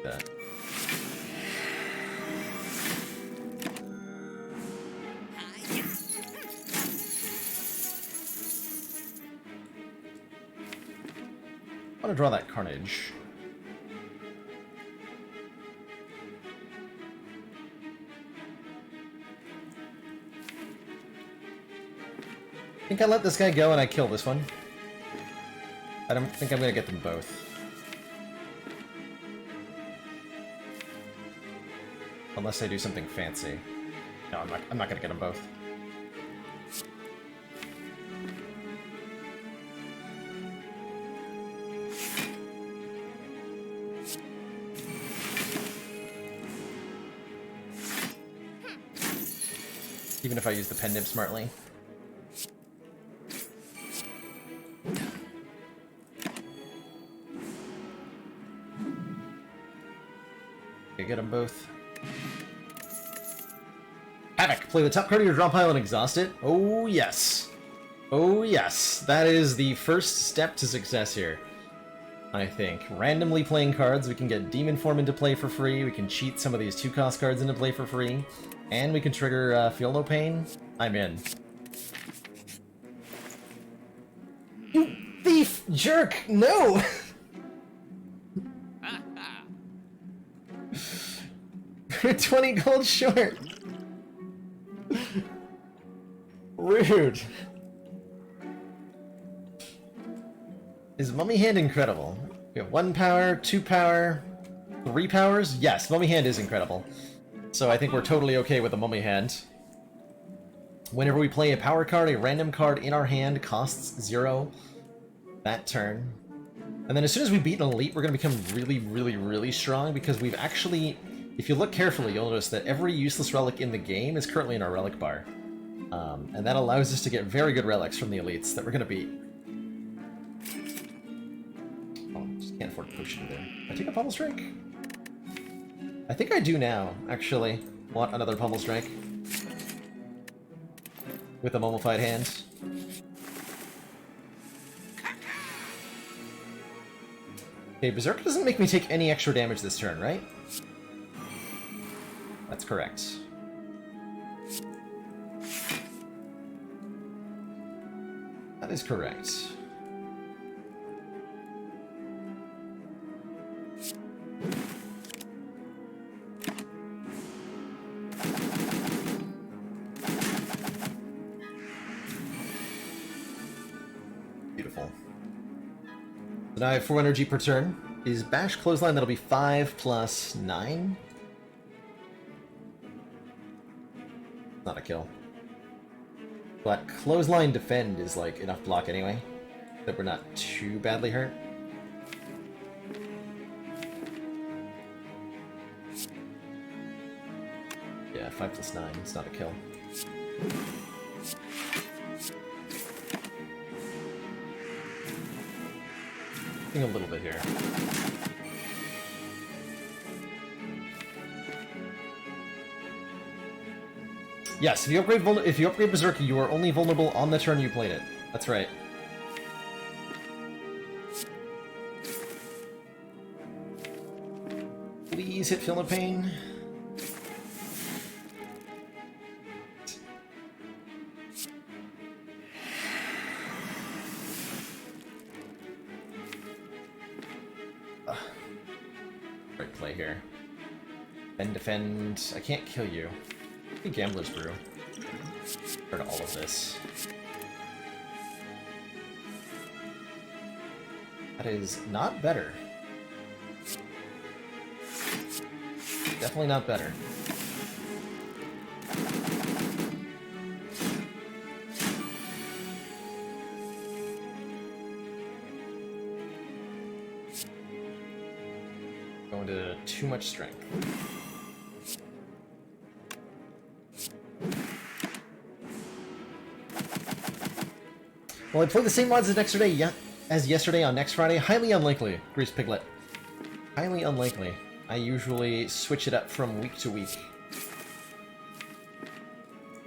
That. I want to draw that Carnage. I think I let this guy go and I kill this one. I don't think I'm gonna get them both. Unless I do something fancy. No, I'm not gonna get them both. Even if I use the pen nib smartly. Okay, get them both. Havoc! Play the top card of your draw pile and exhaust it. Oh yes! Oh yes! That is the first step to success here. I think. Randomly playing cards, we can get Demon Form into play for free, we can cheat some of these 2-cost cards into play for free, and we can trigger Feel No Pain. I'm in. You thief! Jerk! No! We're 20 gold short! Rude! Is Mummy Hand incredible? We have 1 power, 2 power, 3 powers? Yes, Mummy Hand is incredible. So I think we're totally okay with the Mummy hand. Whenever we play a power card, a random card in our hand costs 0 that turn. And then as soon as we beat an elite, we're going to become really, really, really strong because we've actually, if you look carefully, you'll notice that every useless relic in the game is currently in our relic bar. And that allows us to get very good relics from the elites that we're going to beat. Oh, just can't afford to push it there. Can I take a Pummel Strike? I think I do now, actually. Want another Pummel Strike. With a mummified hand. Okay, Berserk doesn't make me take any extra damage this turn, right? That's correct. That is correct. Beautiful. So now I have 4 energy per turn. Is Bash Clothesline, that'll be 5 plus 9? Not a kill. But Clothesline Defend is like enough block anyway, that we're not too badly hurt. Yeah, 5 plus 9, it's not a kill. I think a little bit here. Yes, if you upgrade Berserker, you are only vulnerable on the turn you played it. That's right. Please hit Feel No Pain. Right play here. Defend. I can't kill you. Gambler's Brew. Heard all of this. That is not better. Definitely not better. Going to too much strength. Will I play the same mods as yesterday on next Friday? Highly unlikely, Grease Piglet. Highly unlikely. I usually switch it up from week to week.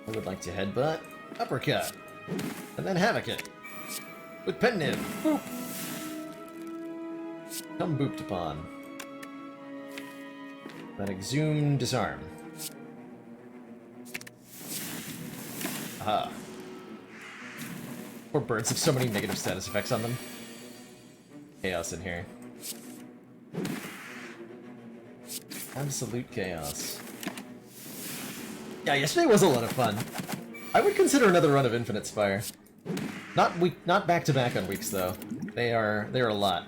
I would like to headbutt, uppercut, and then havoc it. With pen nib. Boop! Come booped upon. Then exhume, disarm. Aha. Poor birds have so many negative status effects on them. Chaos in here. Absolute chaos. Yeah, yesterday was a lot of fun. I would consider another run of Infinite Spire. Not back to back on weeks though. They are a lot.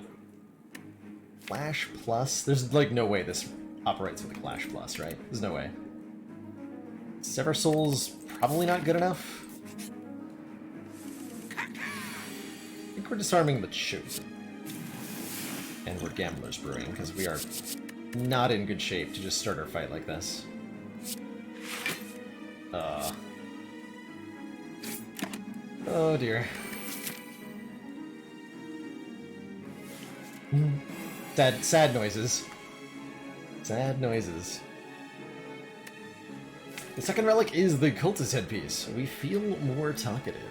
Clash Plus? There's like no way this operates with a Clash Plus, right? There's no way. Sever Soul's probably not good enough. I think we're disarming the Chosen. And we're Gambler's Brewing, because we are not in good shape to just start our fight like this. Oh dear. Sad noises. Sad noises. The second relic is the Cultist headpiece. We feel more talkative.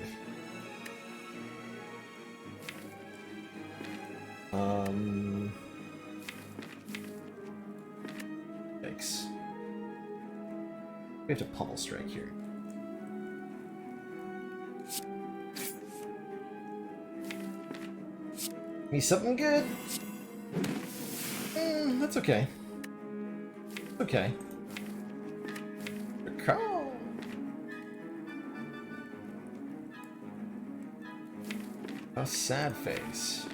Yikes. We have to Pummel Strike here. Need something good? That's okay. Okay. Recall. A sad face.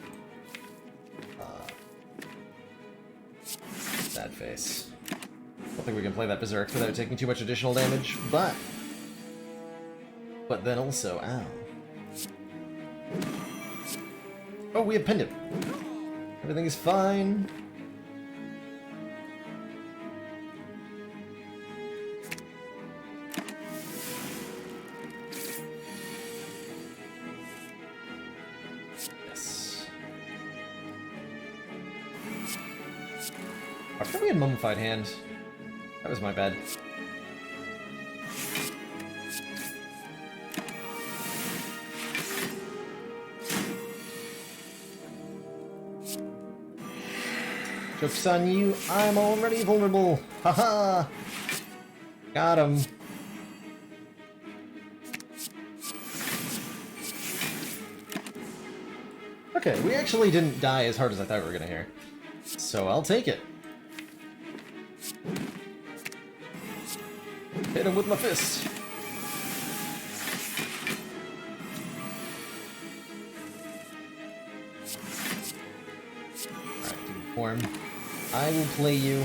Sad face. don't think we can play that Berserk without taking too much additional damage, but then also, ow. Oh, we have pinned him. Everything is fine. Yes. I thought we had Mummified Hand. That was my bad. Joke's on you, I'm already vulnerable! Haha! Got him. Okay, we actually didn't die as hard as I thought we were gonna here. So I'll take it. Hit him with my fist. Alright, dude, form. I will play you.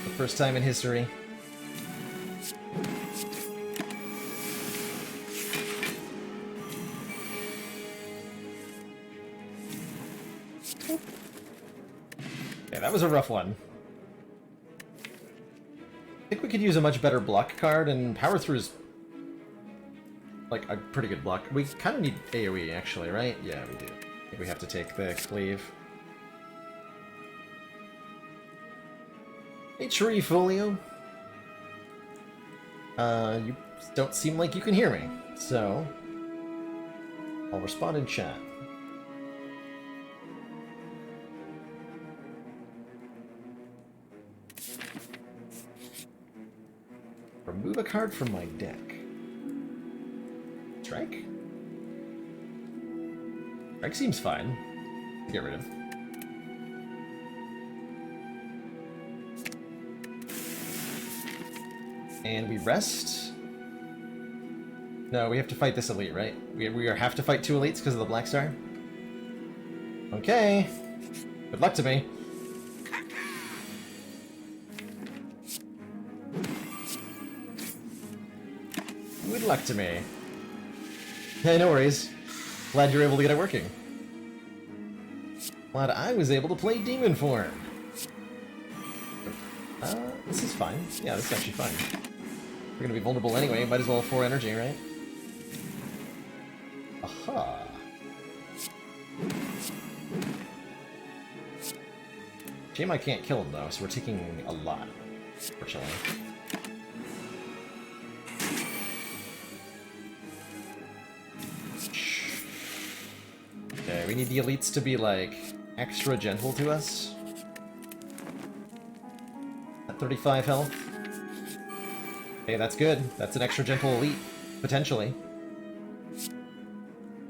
The first time in history. Okay, that was a rough one. I think we could use a much better block card, and Power Through is like a pretty good block. We kind of need AoE, actually, right? Yeah, we do. I think we have to take the Cleave. Hey, Tree Folio. You don't seem like you can hear me, so I'll respond in chat. Remove a card from my deck. Strike? Strike seems fine to get rid of. And we rest? No, we have to fight this elite, right? We have to fight 2 elites because of the Black Star? Okay. Good luck to me. Good luck to me. Hey, no worries. Glad you're able to get it working. Glad I was able to play Demon Form. This is fine. Yeah, this is actually fine. We're gonna be vulnerable anyway, might as well 4 energy, right? Aha! Shame I can't kill him though, so we're taking a lot, unfortunately. Okay, we need the elites to be like extra gentle to us. At 35 health. Okay, that's good. That's an extra gentle elite, potentially.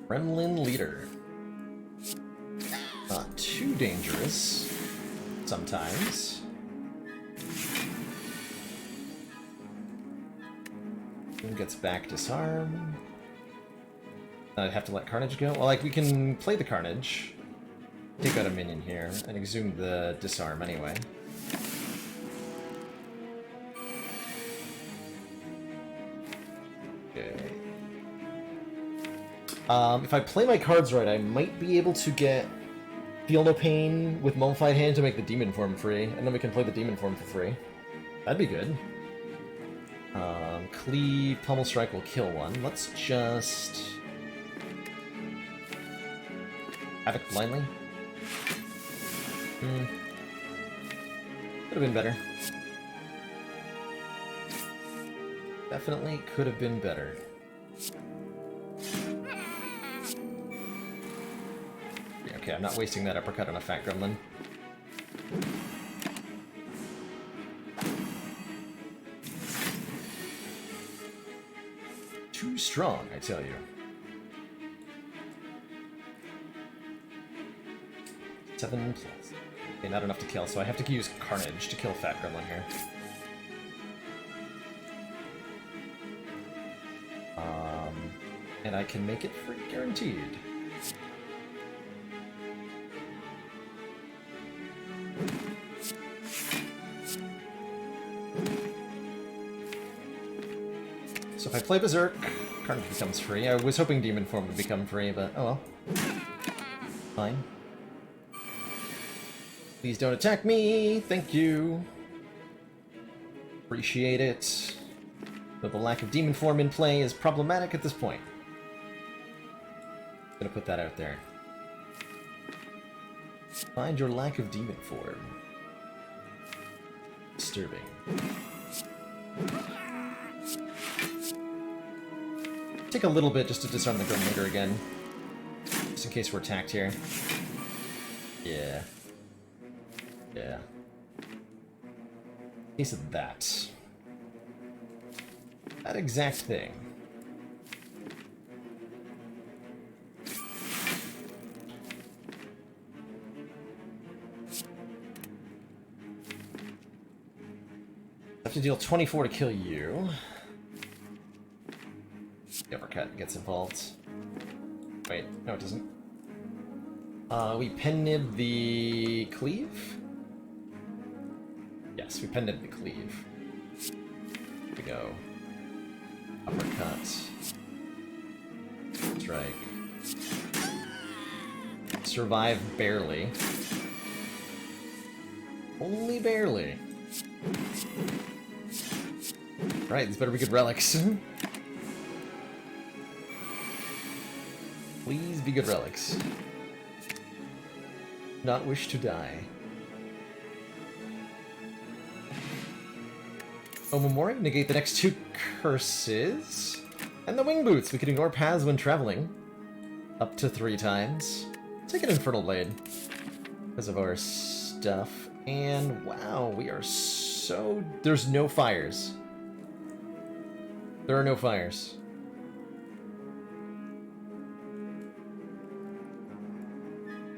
Gremlin Leader. Not too dangerous, sometimes. Who gets back disarm? I'd have to let Carnage go. Well, like, we can play the Carnage, take out a minion here, and exhume the disarm anyway. Okay. If I play my cards right, I might be able to get Feel No Pain with Mummified Hand to make the Demon Form free, and then we can play the Demon Form for free. That'd be good. Cleave, Pummel Strike will kill one. Let's just... Havoc blindly? Could have been better. Definitely could have been better. Okay, I'm not wasting that uppercut on a fat gremlin. Too strong, I tell you. 7 plus. Okay, not enough to kill, so I have to use Carnage to kill Fat Gremlin here. And I can make it free, guaranteed. So if I play Berserk, Carnage becomes free. I was hoping Demon Form would become free, but oh well. Fine. Please don't attack me! Thank you! Appreciate it. Though the lack of Demon Form in play is problematic at this point. Gonna put that out there. Find your lack of Demon Form. Disturbing. Take a little bit just to disarm the Grim Leader again. Just in case we're attacked here. Yeah. Yeah. In case of that. That exact thing. I have to deal 24 to kill you. The uppercut gets involved. Wait, no it doesn't. We pen nib the cleave? Yes, we pen nib the cleave. Here we go. Uppercut. Strike. Survive barely. Only barely. Right, these better be good relics. Please be good relics. Not wish to die. Omamori, negate the next 2 curses. And the wing boots, we can ignore paths when traveling. Up to 3 times. Take an Infernal Blade. Because of our stuff. And wow, we are so... There's no fires. There are no fires.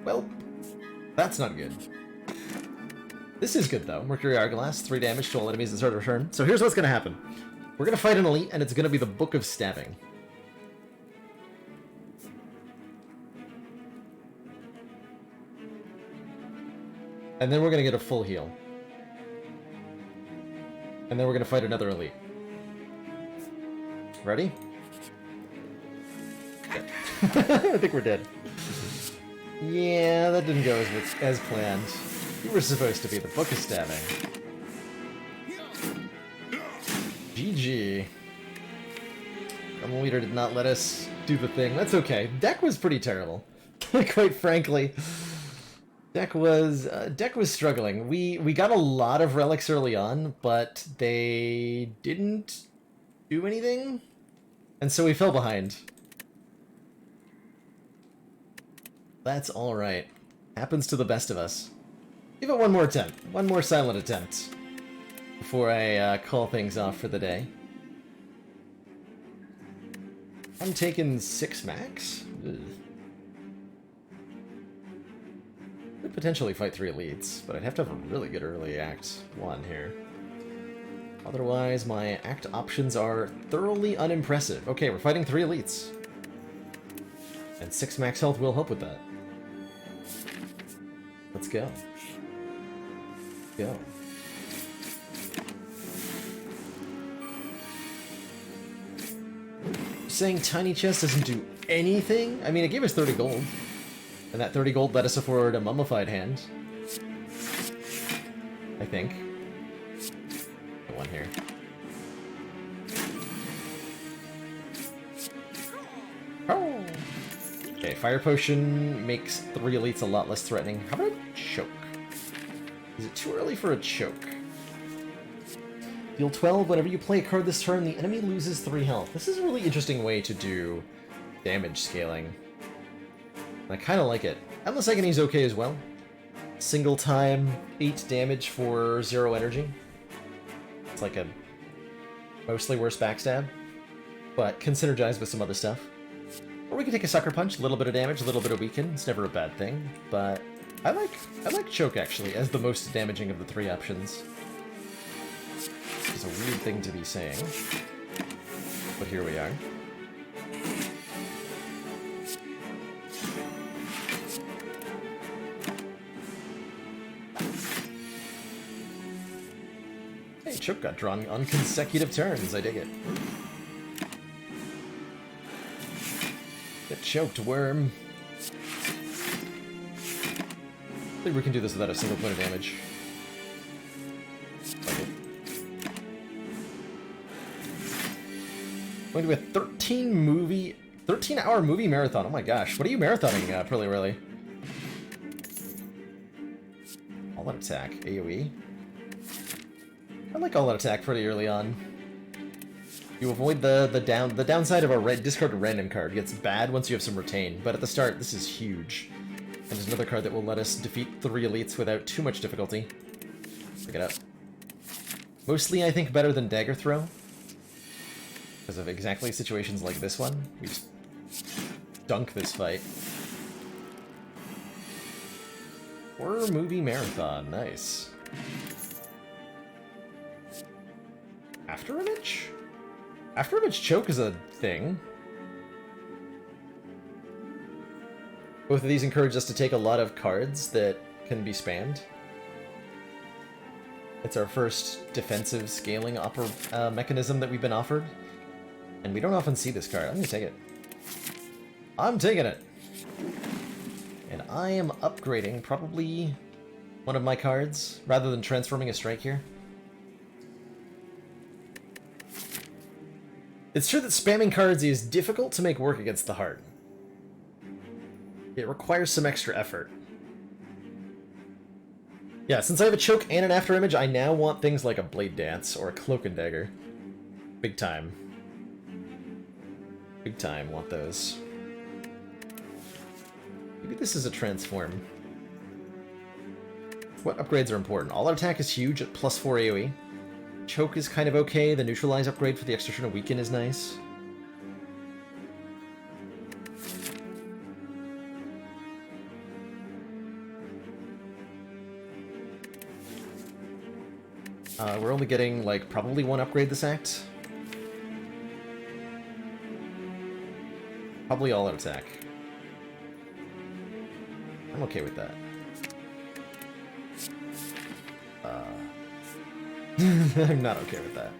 Well, that's not good. This is good, though. Mercury Hourglass, 3 damage to all enemies at the start of turn. So here's what's going to happen. We're going to fight an elite, and it's going to be the Book of Stabbing. And then we're going to get a full heal. And then we're going to fight another elite. Ready? I think we're dead. Yeah, that didn't go as planned. You were supposed to be the Book of Stabbing. GG. Grim Leader did not let us do the thing. That's okay. Deck was pretty terrible. Quite frankly. Deck was struggling. We got a lot of relics early on, but they didn't do anything. And so we fell behind. That's alright. Happens to the best of us. Give it one more attempt. One more silent attempt. Before I call things off for the day. I'm taking 6 max? Ugh. Could potentially fight 3 elites, but I'd have to have a really good early act 1 here. Otherwise, my act options are thoroughly unimpressive. Okay, we're fighting 3 elites. And 6 max health will help with that. Let's go. Go. Saying Tiny Chest doesn't do anything? I mean, it gave us 30 gold. And that 30 gold let us afford a Mummified Hand. I think. The one here. Oh. Okay, Fire Potion makes 3 elites a lot less threatening. How about a Choke? Is it too early for a Choke? Deal 12. Whenever you play a card this turn, the enemy loses 3 health. This is a really interesting way to do damage scaling. I kind of like it. Endless Agony's okay as well. Single time, 8 damage for 0 energy. It's like a mostly worse backstab, but can synergize with some other stuff. Or we can take a Sucker Punch, a little bit of damage, a little bit of weaken. It's never a bad thing, but I like Choke actually as the most damaging of the 3 options. It's a weird thing to be saying, but here we are. Hey, Choke got drawn on consecutive turns. I dig it. choked worm. I think we can do this without a single point of damage. Okay. Going to a 13-hour movie marathon. Oh my gosh, what are you marathoning pretty early? All-out attack, AoE. I like all-out attack pretty early on. You avoid the downside of a discard a random card. It gets bad once you have some retain, but at the start this is huge. And there's another card that will let us defeat 3 elites without too much difficulty. Pick it up. Mostly, I think, better than Dagger Throw. Because of exactly situations like this one. We just dunk this fight. Horror movie marathon. Nice. Afterimage? Afterimage choke is a thing. Both of these encourage us to take a lot of cards that can be spammed. It's our first defensive scaling mechanism that we've been offered. And we don't often see this card. I'm gonna take it. I'm taking it! And I am upgrading probably one of my cards, rather than transforming a strike here. It's true that spamming cards is difficult to make work against the heart. It requires some extra effort. Yeah, since I have a choke and an afterimage, I now want things like a Blade Dance or a Cloak and Dagger. Big time. Big time want those. Maybe this is a transform. What upgrades are important? All-out attack is huge at +4 AoE. Choke is kind of okay. The neutralize upgrade for the extra turn of weaken is nice. We're only getting, like, probably 1 upgrade this act. Probably all-out attack. I'm okay with that. I'm not okay with that.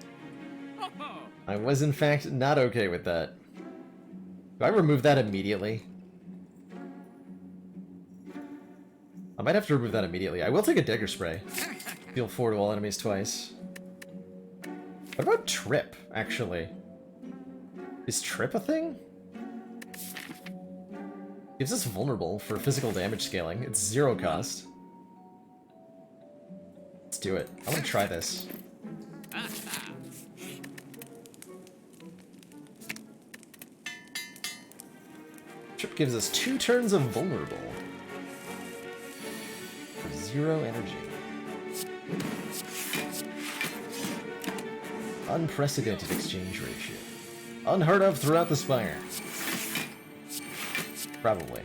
I was, in fact, not okay with that. Do I remove that immediately? I might have to remove that immediately. I will take a Dagger Spray. Deal 4 to all enemies twice. What about Trip, actually? Is Trip a thing? Gives us vulnerable for physical damage scaling. It's 0 cost. Let's do it. I want to try this. Trip gives us 2 turns of vulnerable. For 0 energy. Unprecedented exchange ratio. Unheard of throughout the Spire. Probably.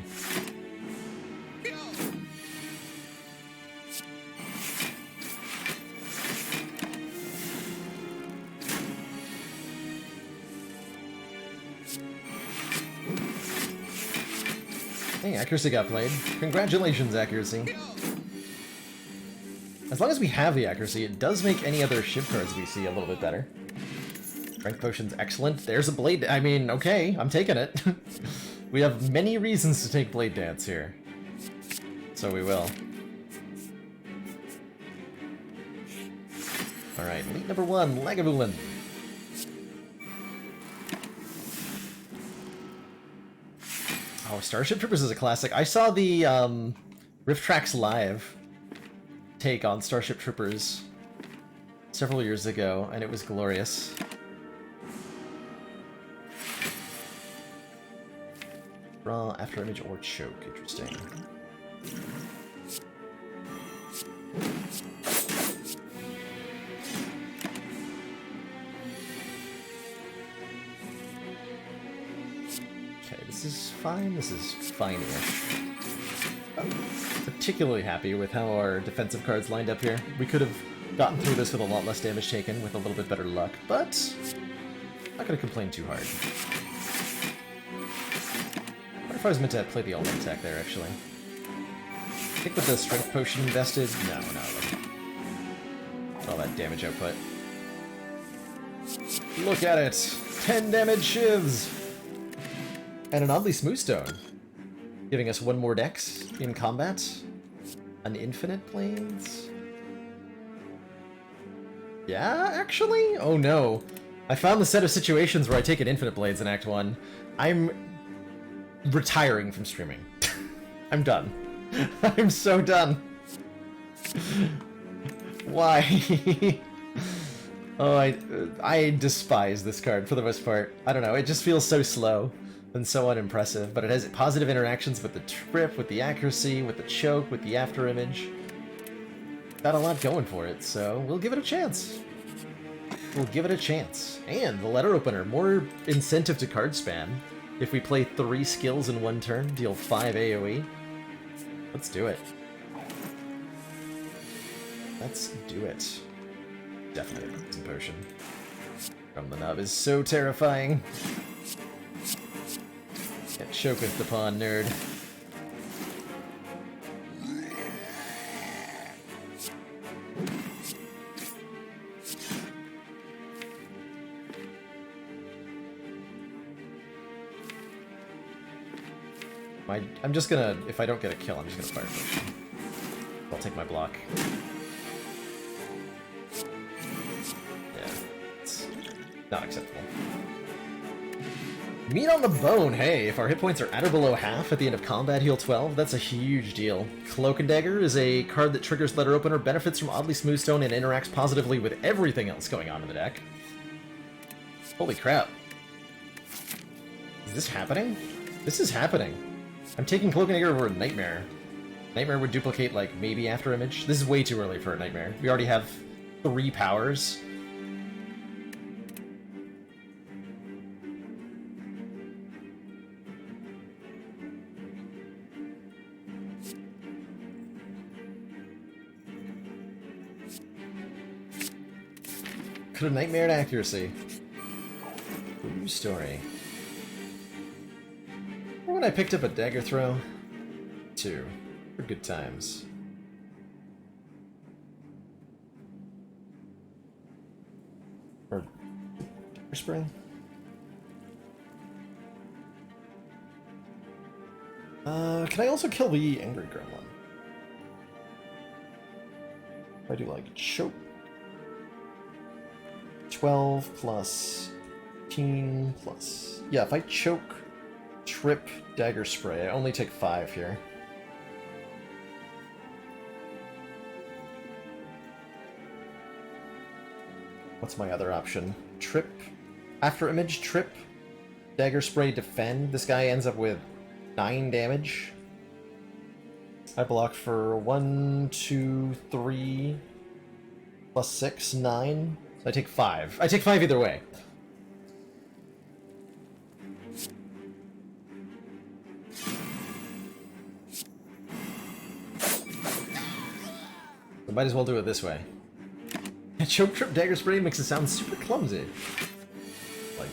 Hey, accuracy got played. Congratulations, accuracy. As long as we have the accuracy, it does make any other shiv cards we see a little bit better. Strength Potion's excellent. There's a Blade... I mean, okay, I'm taking it. We have many reasons to take Blade Dance here. So we will. Alright, elite number 1, Lagavulin. Oh, Starship Troopers is a classic. I saw the Rift Tracks Live take on Starship Troopers several years ago, and it was glorious. Raw, after image, or choke. Interesting. Okay, this is fine. This is fine-ish. I'm particularly happy with how our defensive cards lined up here. We could have gotten through this with a lot less damage taken with a little bit better luck, but I'm not going to complain too hard. I wonder if I was meant to play the ultimate attack there, actually. I think with the Strength Potion invested... No. All that damage output. Look at it! 10 damage shivs! And an oddly smooth stone, giving us one more dex in combat. An infinite blades. Yeah, actually? Oh no. I found the set of situations where I take an infinite blades in Act 1. I'm retiring from streaming. I'm done. I'm so done. Why? Oh, I despise this card for the most part. I don't know, it just feels so slow and so unimpressive, but it has positive interactions with the trip, with the accuracy, with the choke, with the after image. Got a lot going for it, so we'll give it a chance. We'll give it a chance. And the letter opener, more incentive to card spam. If we play 3 skills in one turn, deal 5 AoE. Let's do it. Let's do it. Definitely a poison potion. From the nub is so terrifying. Get choke with the pawn, nerd. I'm just gonna, if I don't get a kill, I'm just gonna fire potion. I'll take my block. Yeah, it's not acceptable. Meat on the bone, hey, if our hit points are at or below half at the end of combat, heal 12, that's a huge deal. Cloak and Dagger is a card that triggers letter opener, benefits from oddly smooth stone, and interacts positively with everything else going on in the deck. Holy crap. Is this happening? This is happening. I'm taking Cloak and Dagger over a Nightmare. Nightmare would duplicate, like, maybe After Image. This is way too early for a Nightmare. We already have 3 powers. Could have Nightmared accuracy. True story. When I picked up a dagger throw? 2. For good times. Or dagger spring? Can I also kill the Angry Gremlin? I do like choke. 12 plus 15 plus... Yeah, if I choke, trip, dagger spray, I only take 5 here. What's my other option? Trip, after image, trip, dagger spray, defend. This guy ends up with 9 damage. I block for 1, 2, 3, plus 6, 9. So I take 5. I take 5 either way. So might as well do it this way. Choke trip dagger spray makes it sound super clumsy. Like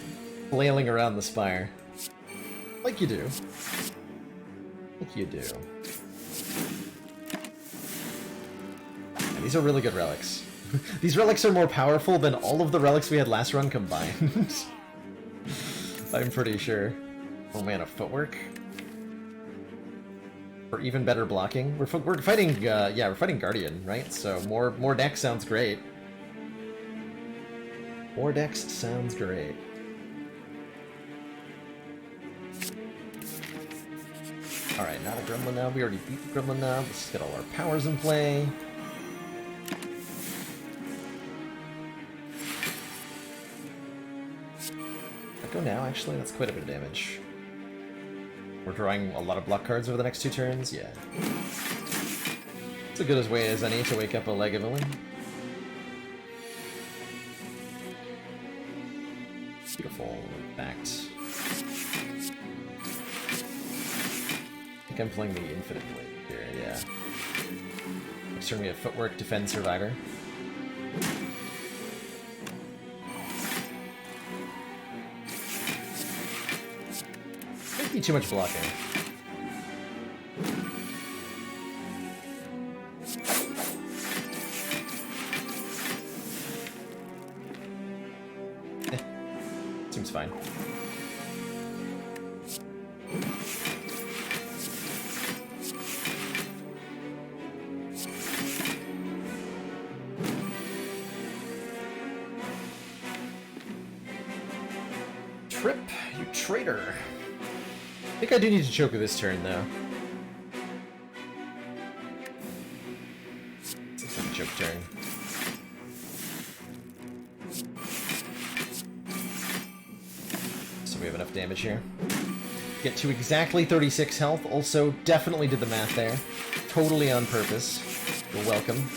flailing around the spire. Like you do. Like you do. And these are really good relics. These relics are more powerful than all of the relics we had last run combined. I'm pretty sure. Oh man, a footwork? For even better blocking? We're fighting, yeah, we're fighting Guardian, right? So more dex sounds great. More dex sounds great. Alright, not a gremlin now. We already beat the gremlin now. Let's get all our powers in play. Go now, actually? That's quite a bit of damage. We're drawing a lot of block cards over the next 2 turns? Yeah. It's as good a way as any to wake up a leg of villain. Beautiful, in fact. I think I'm playing the Infinite Blade here, yeah. Next turn we have Footwork, Defend, Survivor. Might be too much blocking. Seems fine. trip, you traitor. I think I do need to choke this turn, though. It's a choke turn. So we have enough damage here. Get to exactly 36 health. Also, definitely did the math there. Totally on purpose. You're welcome.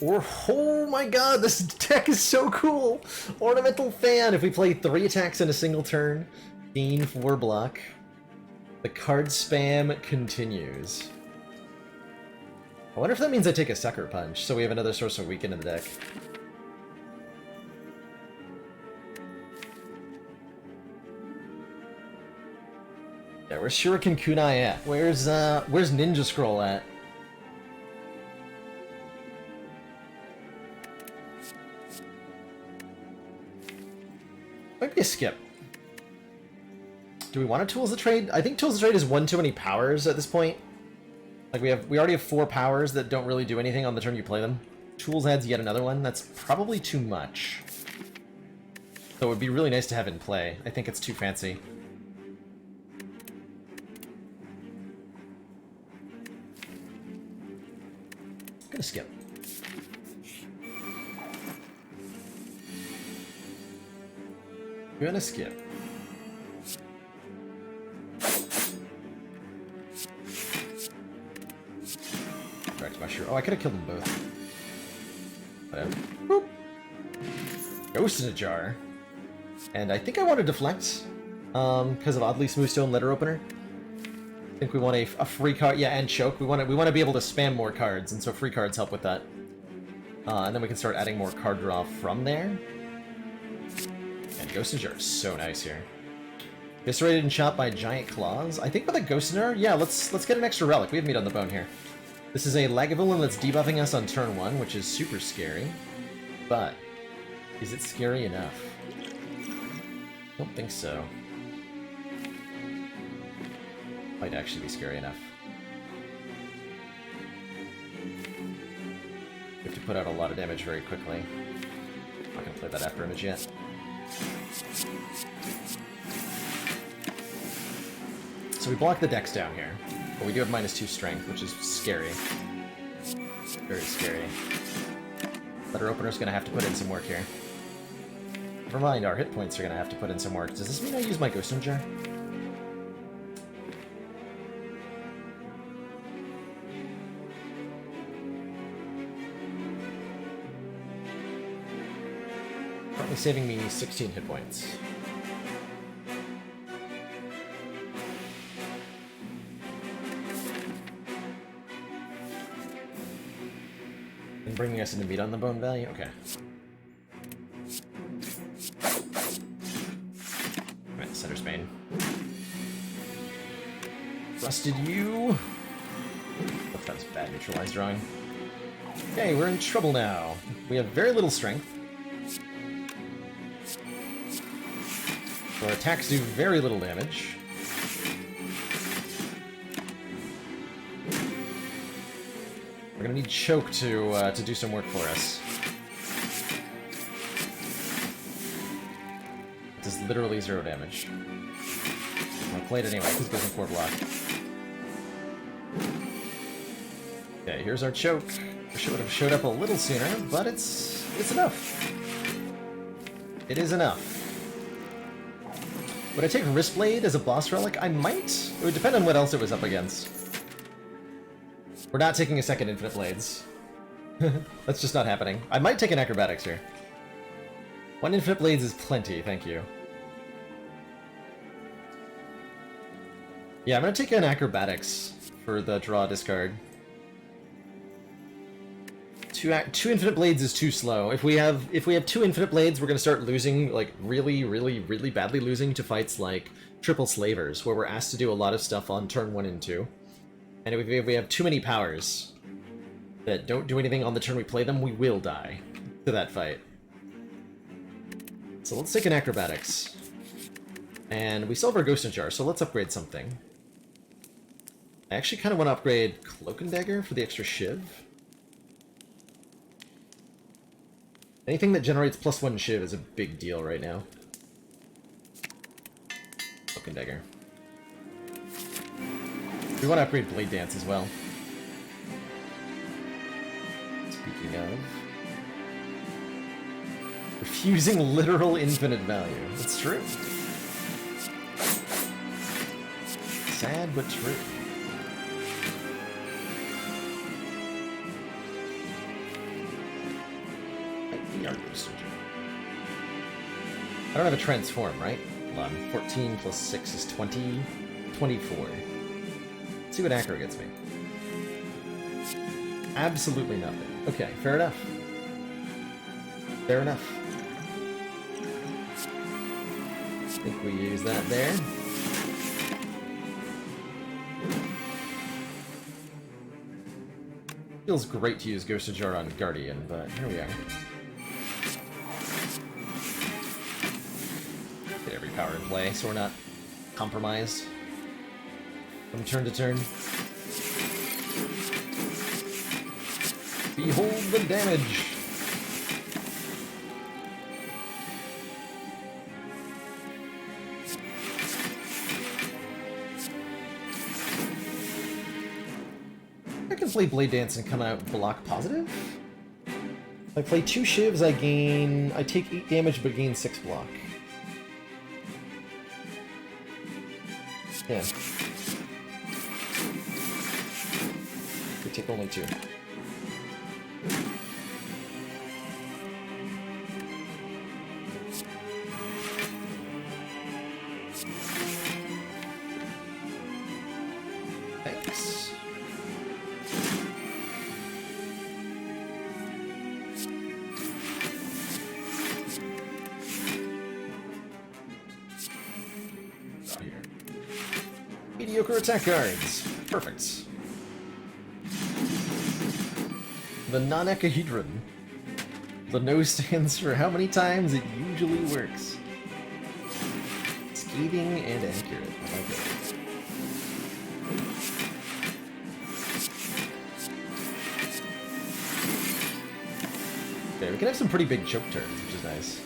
Or, oh my god, this deck is so cool! Ornamental Fan, if we play 3 attacks in a single turn, gain 4 block. The card spam continues. I wonder if that means I take a Sucker Punch, so we have another source of weaken in the deck. Yeah, where's Shuriken Kunai at? Where's Ninja Scroll at? Might be a skip. Do we want to Tools of Trade? I think Tools of Trade is one too many powers at this point. Like we already have 4 powers that don't really do anything on the turn you play them. Tools adds yet another one. That's probably too much. So it would be really nice to have in play. I think it's too fancy. I'm gonna skip. Gonna skip. Direct Mushroom. Oh, I could have killed them both. Whatever. Boop. Ghost in a Jar. And I think I want to deflect. Because of Oddly Smoothstone Letter Opener. I think we want a free card. Yeah, and Choke. We want to be able to spam more cards, and so free cards help with that. And then we can start adding more card draw from there. And Ghost in a Jar is so nice here. Eviscerated and shot by Giant Claws. I think with a Ghost in a Jar, yeah, let's get an extra relic. We have meat on the bone here. This is a Lagavulin that's debuffing us on turn 1, which is super scary. But, is it scary enough? Don't think so. Might actually be scary enough. We have to put out a lot of damage very quickly. I'm not gonna play that after image yet. So we block the decks down here, but we do have -2 strength, which is scary. Very scary. Letter Opener's gonna have to put in some work here. Never mind, our hit points are gonna have to put in some work. Does this mean I use my Ghost in a Jar? Currently saving me 16 hit points. And bringing us into meat on the bone value? Okay. Alright, Center Spain. Rusted you. Oh, that was bad neutralized drawing. Okay, we're in trouble now. We have very little strength. So our attacks do very little damage. We're gonna need Choke to do some work for us. It does literally 0 damage. I'll play it anyway, because it goes in 4 block. Okay, here's our Choke. I should have showed up a little sooner, but it's enough. It is enough. Would I take Wristblade as a boss relic? I might. It would depend on what else it was up against. We're not taking a second Infinite Blades. That's just not happening. I might take an Acrobatics here. 1 Infinite Blades is plenty, thank you. Yeah, I'm gonna take an Acrobatics for the draw discard. Two Infinite Blades is too slow. If we have 2 Infinite Blades, we're gonna start losing, like, really badly losing to fights like Triple Slavers, where we're asked to do a lot of stuff on turn 1 and 2. And if we have too many powers that don't do anything on the turn we play them, we will die to that fight. So let's take an Acrobatics. And we still have our Ghost in a Jar, so let's upgrade something. I actually kind of want to upgrade Cloak and Dagger for the extra Shiv. Anything that generates +1 Shiv is a big deal right now. Cloak and Dagger. We want to upgrade Blade Dance as well. Speaking of... refusing literal infinite value. It's true. Sad but true. I don't have a transform, right? Hold on. 14 plus 6 is 20. 24. Let's see what Acro gets me. Absolutely nothing. Okay, fair enough. Fair enough. I think we use that there. Feels great to use Ghost of Jar on Guardian, but here we are. Get every power in play, so we're not compromised from turn to turn. Behold the damage! I can play Blade Dance and come out block positive? If I play 2 shivs, I take 8 damage but gain 6 block. Yeah. We take only 2. Thanks. Oh, here. Mediocre attack cards. Perfect. The non-ecahedron. The no stands for how many times it usually works. Scathing and accurate. I like it. Okay, we can have some pretty big choke turns, which is nice.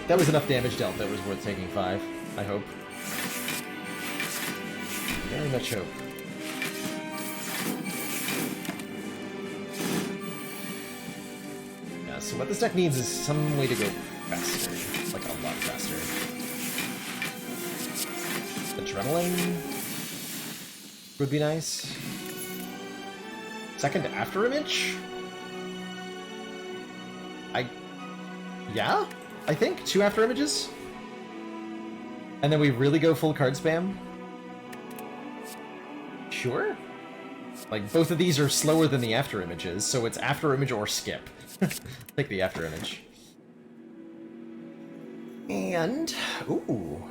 That was enough damage dealt that was worth taking 5, I hope. Very much hope. Yeah, so what this deck needs is some way to go faster. Like a lot faster. Adrenaline would be nice. Second after image? Yeah? I think? 2 after images? And then we really go full card spam? Sure? Like, both of these are slower than the after images, so it's after image or skip. Take the after image. And... ooh.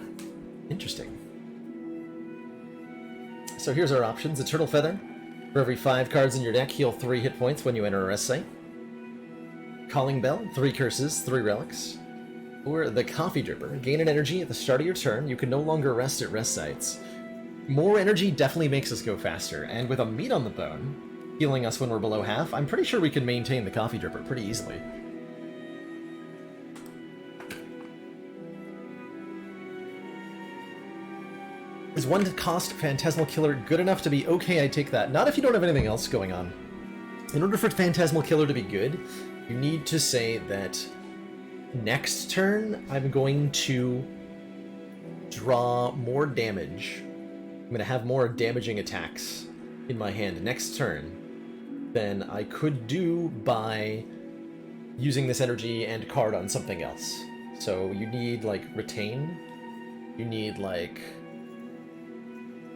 Interesting. So here's our options. Eternal Feather. For every 5 cards in your deck, heal 3 hit points when you enter a rest site. Calling Bell, 3 curses, 3 relics. Or the Coffee Dripper. Gain an energy at the start of your turn. You can no longer rest at rest sites. More energy definitely makes us go faster, and with a meat on the bone, healing us when we're below half, I'm pretty sure we can maintain the Coffee Dripper pretty easily. Is 1 cost Phantasmal Killer good enough to be okay? I take that. Not if you don't have anything else going on. In order for Phantasmal Killer to be good, you need to say that next turn I'm going to draw more damage. I'm going to have more damaging attacks in my hand next turn than I could do by using this energy and card on something else. So you need, like, Retain. You need, like,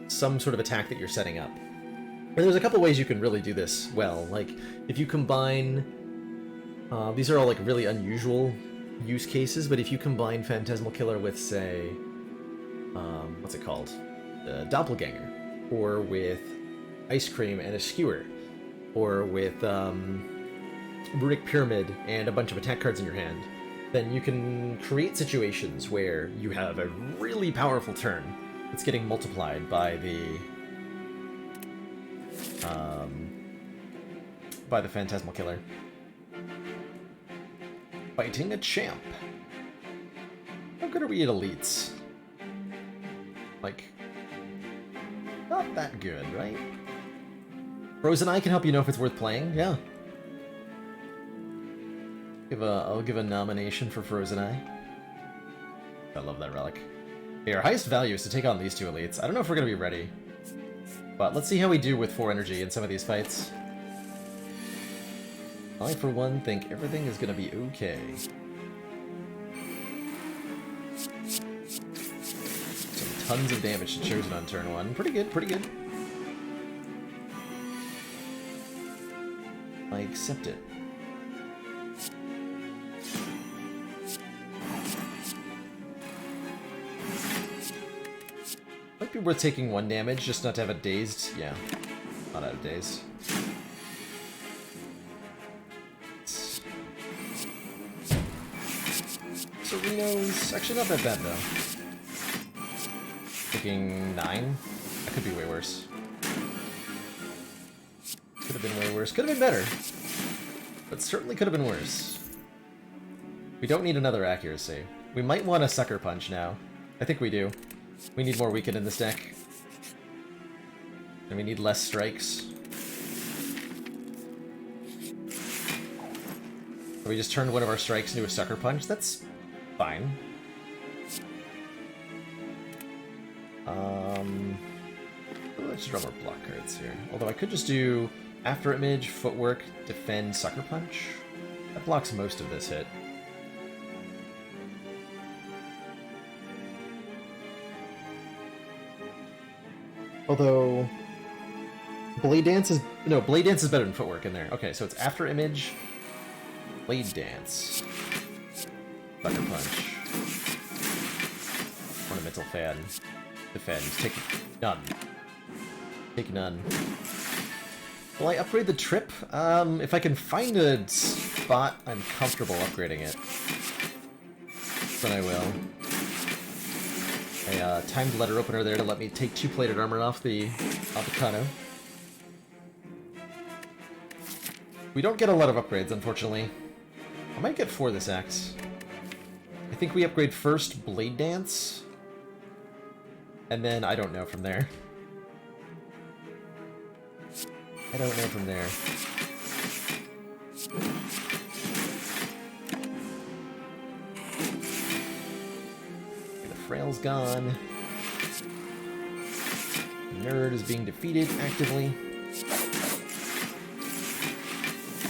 some sort of attack that you're setting up. And there's a couple ways you can really do this well. Like, if you combine... these are all, like, really unusual use cases, but if you combine Phantasmal Killer with, say... what's it called? Doppelganger. Or with Ice Cream and a Skewer. Or with Runic Pyramid and a bunch of attack cards in your hand. then you can create situations where you have a really powerful turn that's getting multiplied by the Phantasmal Killer. Fighting a champ. How good are we at elites? Like, not that good, right? Frozen Eye can help you know if it's worth playing, yeah. I'll give a nomination for Frozen Eye. I love that relic. Okay, our highest value is to take on these two elites. I don't know if we're gonna be ready, but let's see how we do with 4 energy in some of these fights. I, for one, think everything is gonna be okay. Some tons of damage to Chosen on turn 1. Pretty good, pretty good. I accept it. Might be worth taking 1 damage, just not to have it dazed. Yeah, not out of daze. Sereno's actually not that bad, though. Taking 9? That could be way worse. Could have been way worse. Could have been better. But certainly could have been worse. We don't need another accuracy. We might want a Sucker Punch now. I think we do. We need more weaken in this deck. And we need less strikes. So we just turned one of our strikes into a Sucker Punch. That's fine. Let's draw more block cards here. Although I could just do After Image, Footwork, Defend, Sucker Punch. That blocks most of this hit. Although Blade Dance is better than Footwork in there. Okay, so it's After Image, Blade Dance, Sucker Punch, Ornamental Fan, Defend, take none. Take none. Will I upgrade the Trip? If I can find a spot I'm comfortable upgrading it, then I will. A timed letter opener there to let me take 2 plated armor off the Kano. We don't get a lot of upgrades, unfortunately. I might get 4 this axe. I think we upgrade first Blade Dance, and then I don't know from there. I don't know from there. The Frail's gone. Nerd is being defeated actively.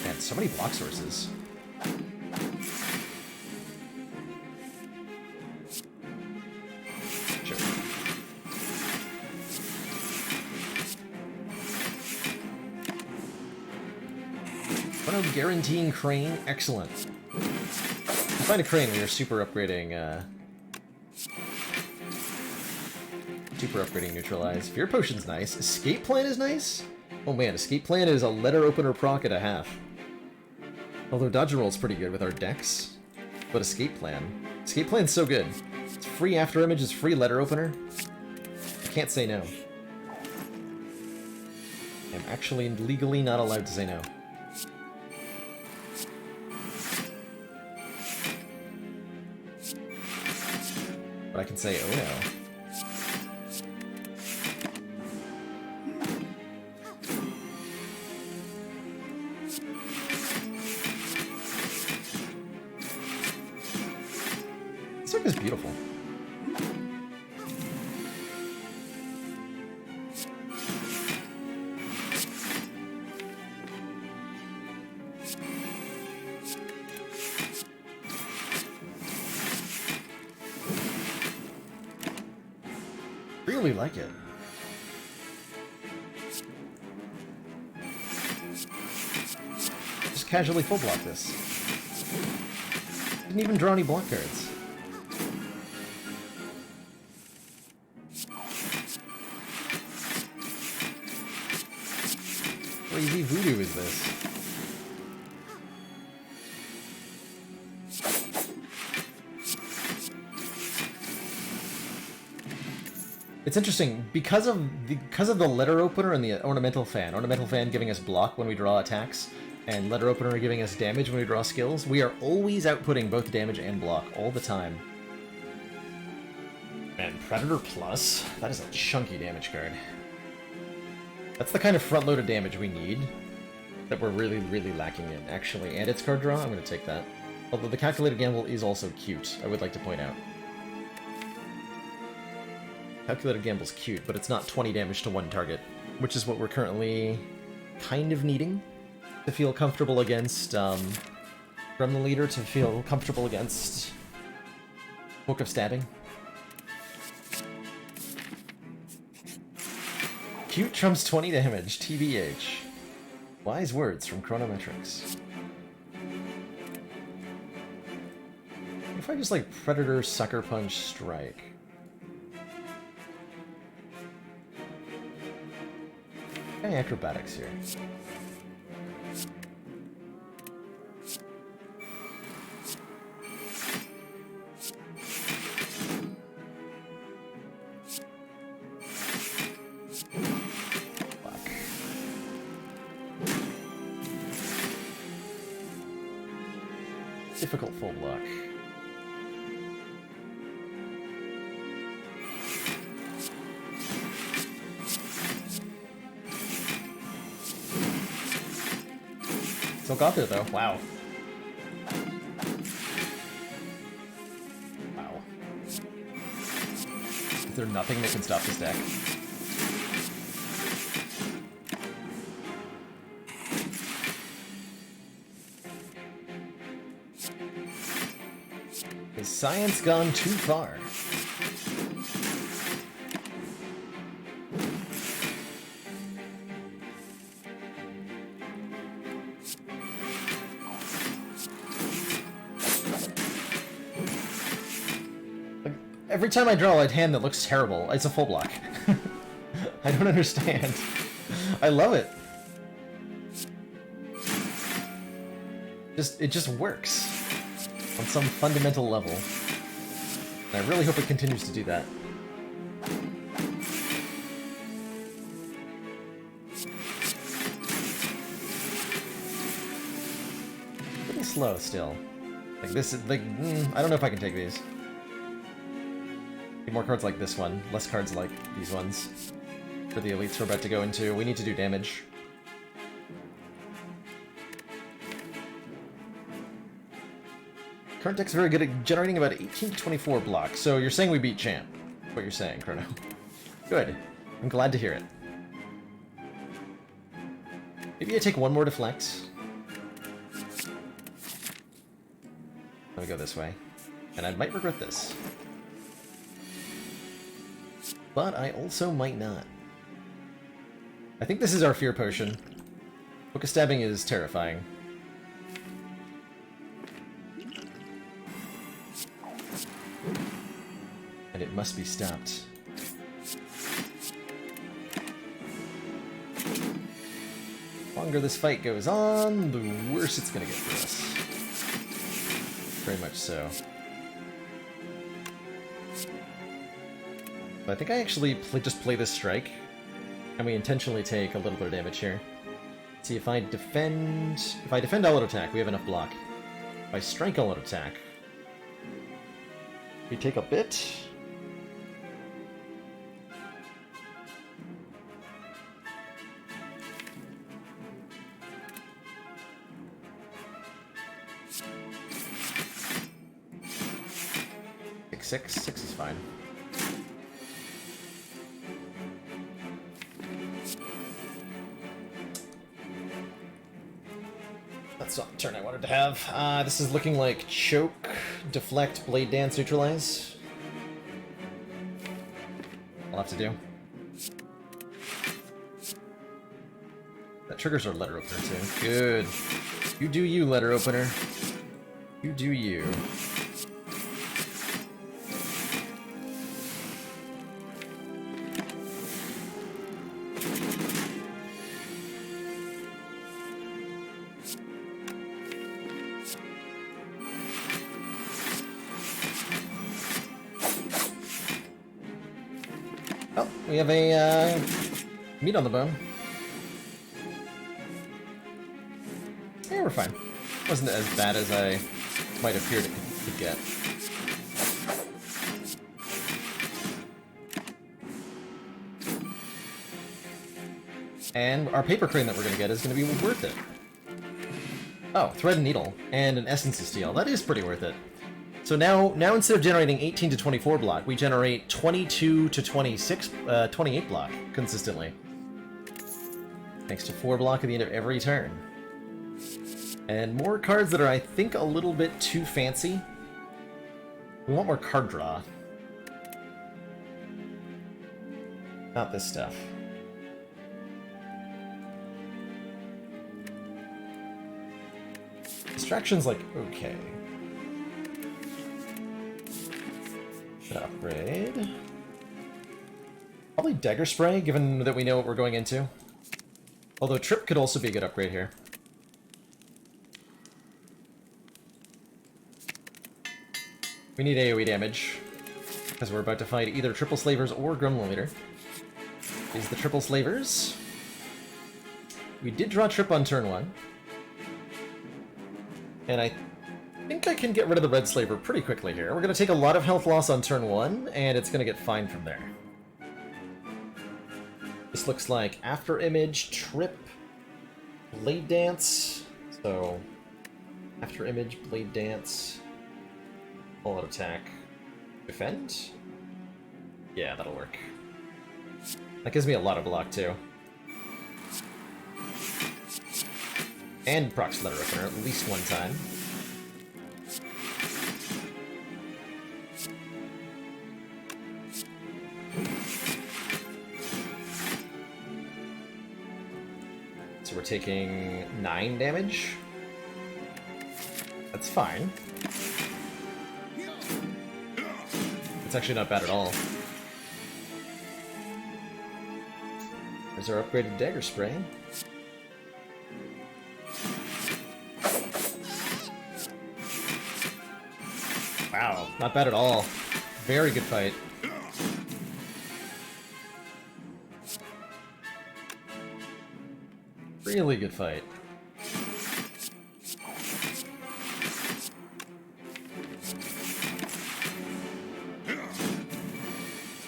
Man, so many block sources. Sure. Oh, guaranteeing Crane, excellent. Find a Crane, we are super upgrading Neutralize. Fear Potion's nice. Escape Plan is nice? Oh man, Escape Plan is a letter opener proc and a half. Although Dodge and Roll's pretty good with our decks. But Escape Plan's so good. It's free After Image, it's free letter opener. I can't say no. I'm actually legally not allowed to say no. But I can say, oh no. This deck is beautiful. Really like it. Just casually full block this. Didn't even draw any block cards. Crazy voodoo is this? It's interesting, because of the letter opener and the ornamental fan giving us block when we draw attacks, and letter opener giving us damage when we draw skills, we are always outputting both damage and block all the time. Man, Predator Plus? That is a chunky damage card. That's the kind of front-loaded damage we need, that we're really, really lacking in, actually. And its card draw, I'm going to take that. Although the Calculated Gamble is also cute, I would like to point out. Calculated Gamble's cute, but it's not 20 damage to one target, which is what we're currently kind of needing to feel comfortable against, from the leader, to feel comfortable against Book of Stabbing. Cute trumps 20 damage, TBH. Wise words from Chronometrics. If I just like Predator, Sucker Punch, Strike. Any acrobatics here? Difficult full block. Still got there though. Wow. Wow. Is there nothing that can stop this deck? Has science gone too far? Like, every time I draw a hand that looks terrible, it's a full block. I don't understand. I love it. It just works. On some fundamental level. And I really hope it continues to do that. Pretty slow still. Like this is like I don't know if I can take these. Need more cards like this one, less cards like these ones. For the elites we're about to go into, we need to do damage. Current deck's very good at generating about 18 to 24 blocks, so you're saying we beat Champ. What you're saying, Chrono. Good. I'm glad to hear it. Maybe I take one more deflect. Let me go this way. And I might regret this. But I also might not. I think this is our Fear Potion. Book of Stabbing is terrifying. And it must be stopped. The longer this fight goes on, the worse it's gonna get for us. Very much so. But I think I actually just play this strike, and we intentionally take a little bit of damage here. See, if I defend all out attack, we have enough block. If I strike all out attack, we take a bit. Six is fine. That's not the turn I wanted to have. This is looking like Choke, Deflect, Blade Dance, Neutralize. I'll have to do. That triggers our letter opener too. Good. You do you, letter opener. You do you. Oh, we have a meat on the bone. Yeah, we're fine. Wasn't as bad as I might have feared it could get. And our paper crane that we're going to get is going to be worth it. Oh, thread and needle, and an essence of steel. That is pretty worth it. So now instead of generating 18 to 24 block, we generate 22 to 28 block consistently. Thanks to 4 block at the end of every turn. And more cards that are, I think, a little bit too fancy. We want more card draw. Not this stuff. Distraction's like, okay. Upgrade. Probably Dagger Spray, given that we know what we're going into. Although Trip could also be a good upgrade here. We need AoE damage, because we're about to fight either Triple Slavers or Gremlin Leader. Is the Triple Slavers. We did draw Trip on turn 1. And I think I can get rid of the Red Slaver pretty quickly here. We're going to take a lot of health loss on turn 1, and it's going to get fine from there. This looks like After Image, Trip, Blade Dance. So, After Image, Blade Dance, All Out Attack, Defend? Yeah, that'll work. That gives me a lot of block, too. And procs Letter Opener at least one time. So we're taking 9 damage. That's fine. It's actually not bad at all. There's our upgraded Dagger Spray. Wow, not bad at all. Very good fight. Really good fight.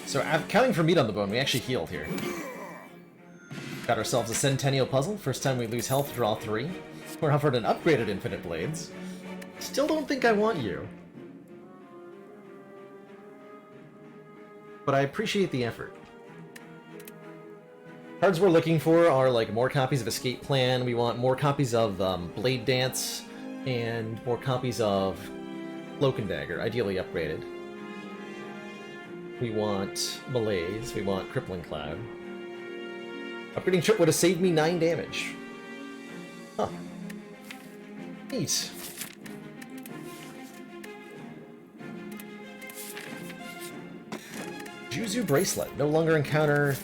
So, counting for meat on the bone, we actually healed here. Got ourselves a Centennial Puzzle. First time we lose health, draw 3. We're offered an upgraded Infinite Blades. Still don't think I want you. But I appreciate the effort. Cards we're looking for are like more copies of Escape Plan. We want more copies of Blade Dance and more copies of Cloak and Dagger, ideally upgraded. We want Malaise. We want Crippling Cloud. Upgrading Trip would have saved me 9 damage. Huh. Neat. Juzu Bracelet. No longer encounter...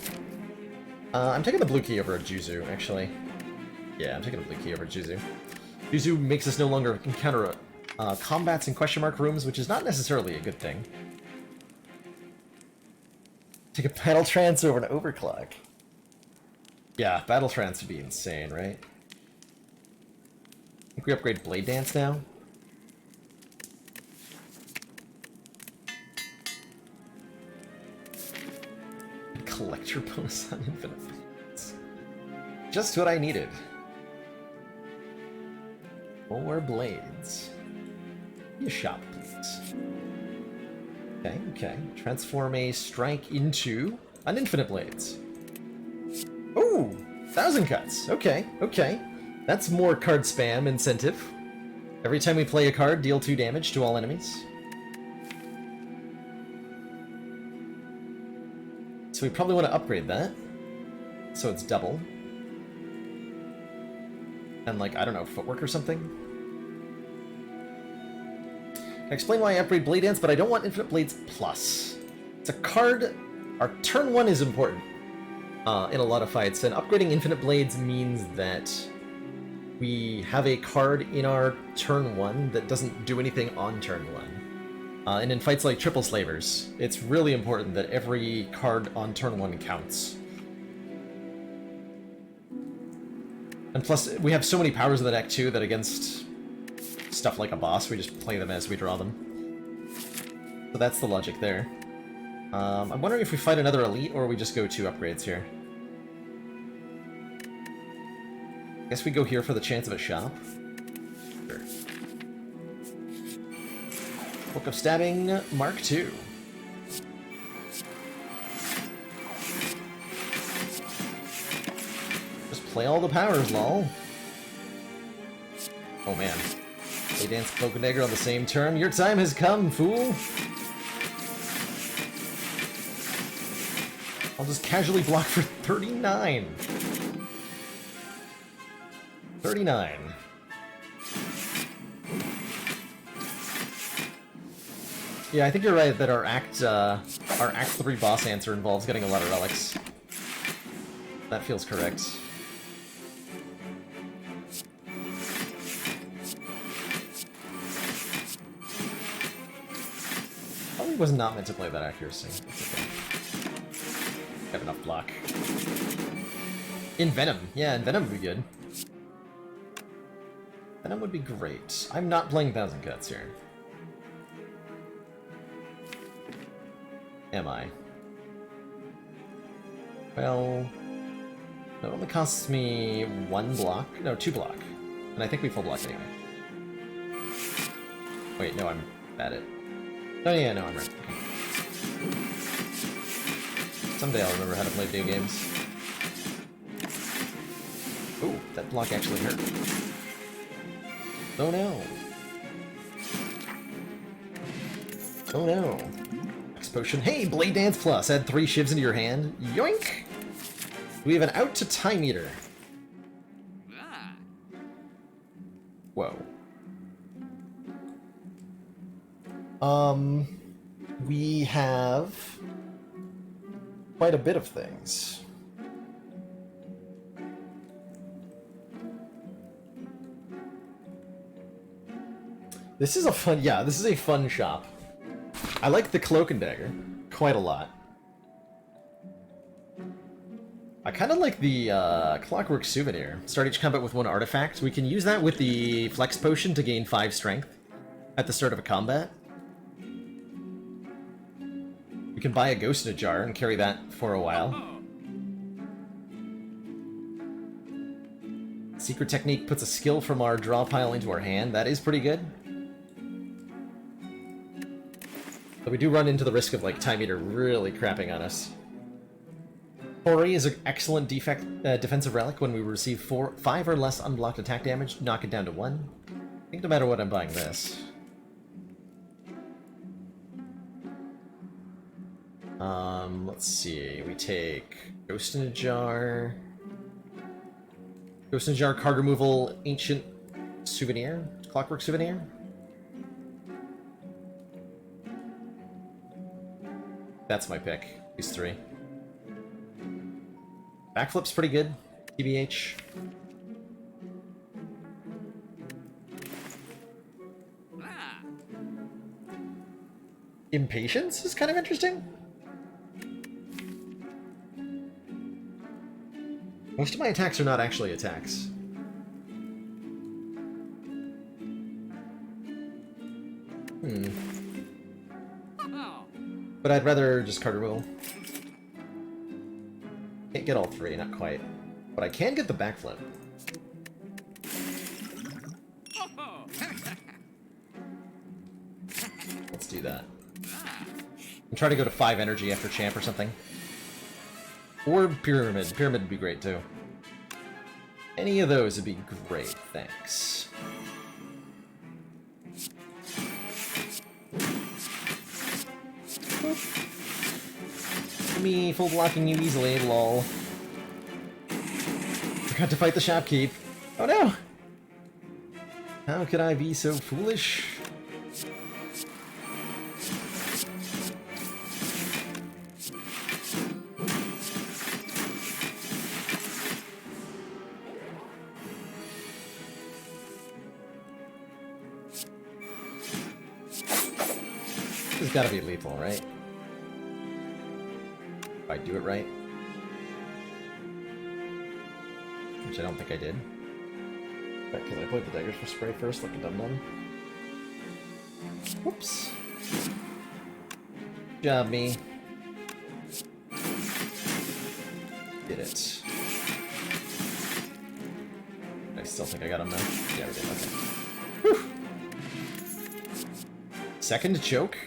I'm taking the blue key over a Juzu, actually. Yeah, I'm taking the blue key over Juzu. Juzu makes us no longer encounter combats in question mark rooms, which is not necessarily a good thing. Take a Battle Trance over an Overclock. Yeah, Battle Trance would be insane, right? I think we upgrade Blade Dance now. Collector bonus on Infinite Blades. Just what I needed. More blades. Be a shop, please. Okay, okay. Transform a strike into an Infinite Blades. Ooh! 1,000 cuts. Okay, okay. That's more card spam incentive. Every time we play a card, deal 2 damage to all enemies. So we probably want to upgrade that. So it's double. And like, I don't know, footwork or something? I explain why I upgrade Blade Dance, but I don't want Infinite Blades Plus. It's a card... Our turn 1 is important in a lot of fights, and upgrading Infinite Blades means that we have a card in our turn 1 that doesn't do anything on turn 1. And in fights like Triple Slavers, it's really important that every card on turn 1 counts. And plus, we have so many powers in the deck, too, that against stuff like a boss, we just play them as we draw them. So that's the logic there. I'm wondering if we fight another elite, or we just go 2 upgrades here. Guess we go here for the chance of a shop. Sure. Book of Stabbing, Mark II. Just play all the powers, lol. Oh man. They dance Cloak and Dagger on the same turn. Your time has come, fool! I'll just casually block for 39. 39. Yeah, I think you're right that our Act 3 boss answer involves getting a lot of relics. That feels correct. Probably was not meant to play that accuracy. That's okay. Have enough block. Envenom. Yeah, Envenom would be good. Venom would be great. I'm not playing Thousand Cuts here. Am I? Well... it only costs me 1 block? No, 2 block. And I think we full block anyway. Wait, no, I'm bad at... oh yeah, no, I'm right. Okay. Someday I'll remember how to play video games. Ooh, that block actually hurt. Oh no. Oh no. X Potion. Hey, Blade Dance Plus. Add 3 shivs into your hand. Yoink! We have an out to Time Eater. Whoa. We have quite a bit of things. This is a fun, yeah, this is a fun shop. I like the Cloak and Dagger quite a lot. I kind of like the Clockwork Souvenir. Start each combat with 1 artifact. We can use that with the Flex Potion to gain 5 strength at the start of a combat. We can buy a Ghost in a Jar and carry that for a while. Secret Technique puts a skill from our draw pile into our hand. That is pretty good. But we do run into the risk of, like, Time Eater really crapping on us. Hori is an excellent defensive relic. When we receive 5 or less unblocked attack damage, knock it down to 1. I think no matter what, I'm buying this. Let's see. We take Ghost in a Jar. Ghost in a Jar, card removal, Ancient Souvenir, Clockwork Souvenir. That's my pick. These 3. Backflip's pretty good. TBH. Impatience is kind of interesting. Most of my attacks are not actually attacks. But I'd rather just card removal. Can't get all 3, not quite. But I can get the backflip. Let's do that. And try to go to 5 energy after champ or something. Or Pyramid. Pyramid would be great too. Any of those would be great, thanks. Me full blocking you easily, lol. Forgot to fight the shopkeep. Oh no! How could I be so foolish? This has got to be lethal, right? If I do it right. Which I don't think I did. Because I played the daggers for spray first, like a dum-dum. Whoops. Good job, me. Did it. I still think I got him, though. Yeah, we did, okay. Whew. Second choke?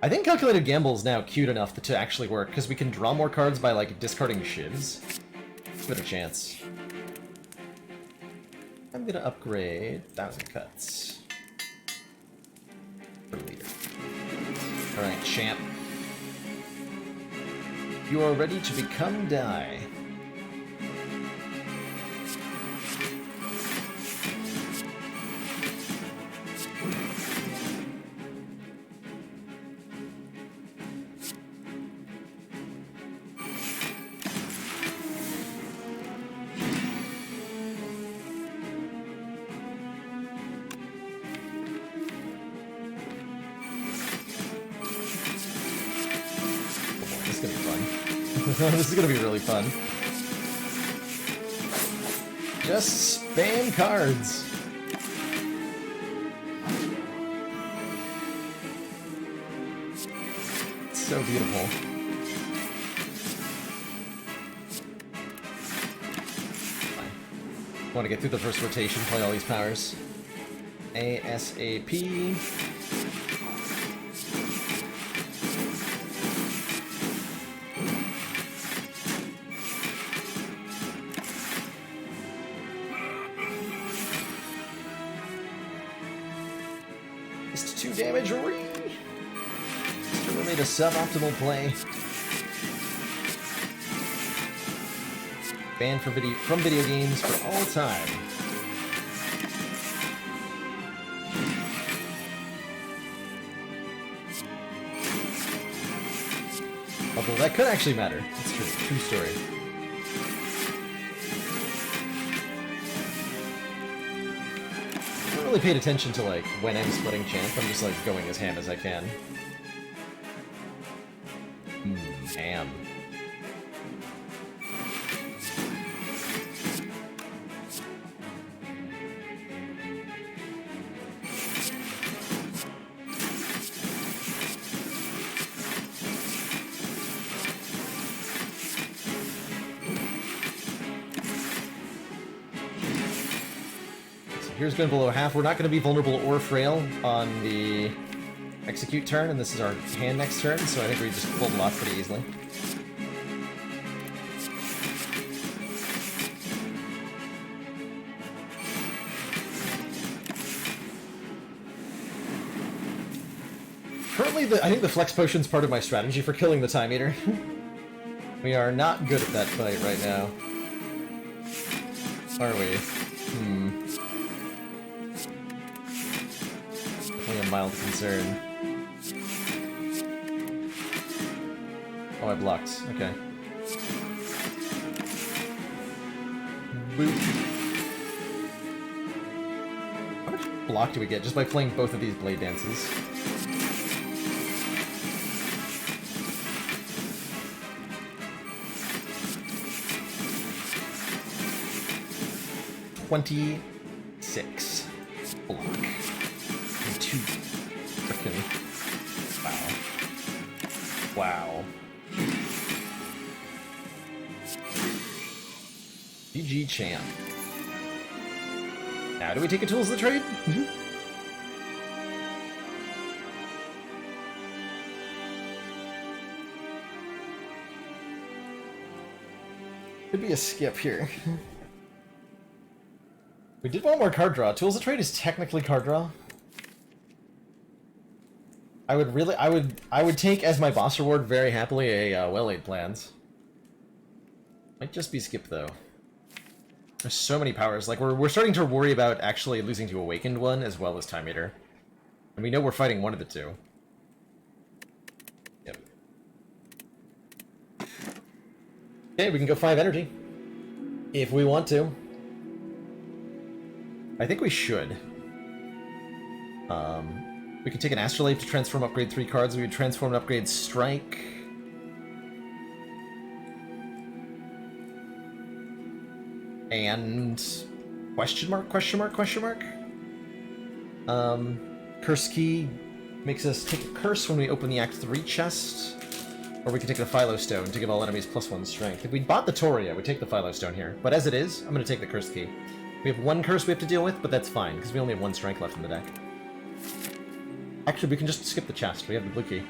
I think Calculated Gamble is now cute enough to actually work, because we can draw more cards by, like, discarding shivs. Give it a chance. I'm gonna upgrade 1,000 cuts. Per leader. Alright, champ. You are ready to become die. This is gonna be really fun. Just spam cards. It's so beautiful. Fine. Want to get through the first rotation, play all these powers. ASAP. Damage re! Still made a suboptimal play. Banned from video games for all time. Although that could actually matter. It's true. True story. I haven't really paid attention to, like, when I'm splitting champ. I'm just, like, going as ham as I can. Ham. Here's been below half. We're not going to be vulnerable or frail on the execute turn, and this is our hand next turn, so I think we just pulled it off pretty easily. Currently, I think the flex potion's part of my strategy for killing the Time Eater. We are not good at that fight right now. Are we? A mild concern. Oh, I blocked. Okay. Boop. How much block do we get just by playing both of these blade dances? $26 block. Frickin' wow. GG champ. Now do we take a tools of the trade? Could be a skip here. We did one more card draw. Tools of trade is technically card draw. I would take as my boss reward very happily a well-laid plans. Might just be skip though. There's so many powers. Like we're starting to worry about actually losing to Awakened one as well as Time Eater, and we know we're fighting one of the two. Yep. Okay, we can go 5 energy if we want to. I think we should. We could take an Astrolabe to transform upgrade 3 cards. We would transform and upgrade Strike. And... Question mark, question mark, question mark? Curse Key makes us take a curse when we open the Act 3 chest. Or we could take the Philo Stone to give all enemies +1 strength. If we bought the Toria, we'd take the Philo Stone here. But as it is, I'm going to take the Curse Key. We have 1 curse we have to deal with, but that's fine, because we only have 1 strength left in the deck. Actually, we can just skip the chest. We have the blue key.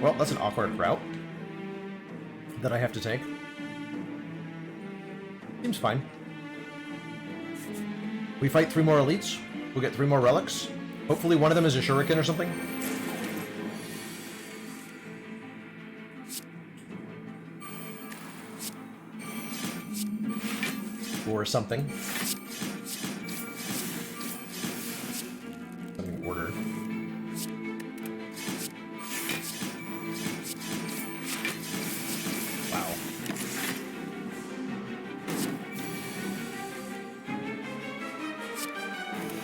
Well, that's an awkward route that I have to take. Seems fine. We fight 3 more elites. We'll get 3 more relics. Hopefully one of them is a shuriken or something. Or something. Something ordered. Wow.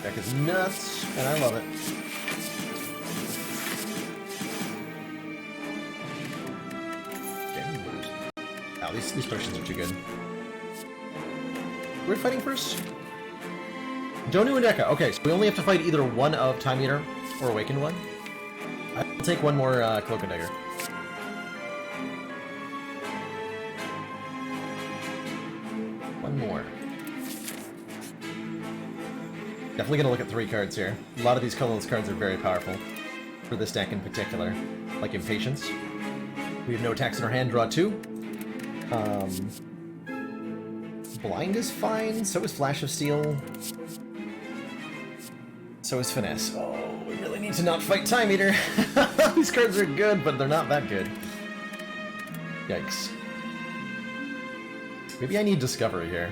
Deck is nuts, and I love it. Okay, we lose. Wow, these potions are too good. We're fighting first? Donu and Deka. Okay, so we only have to fight either one of Time Eater or Awakened One. I'll take one more Cloak and Dagger. One more. Definitely gonna look at 3 cards here. A lot of these colorless cards are very powerful. For this deck in particular. Like Impatience. We have no attacks in our hand, draw 2. Blind is fine, so is Flash of Steel. So is Finesse. Oh, we really need to not fight Time Eater. These cards are good, but they're not that good. Yikes. Maybe I need Discovery here.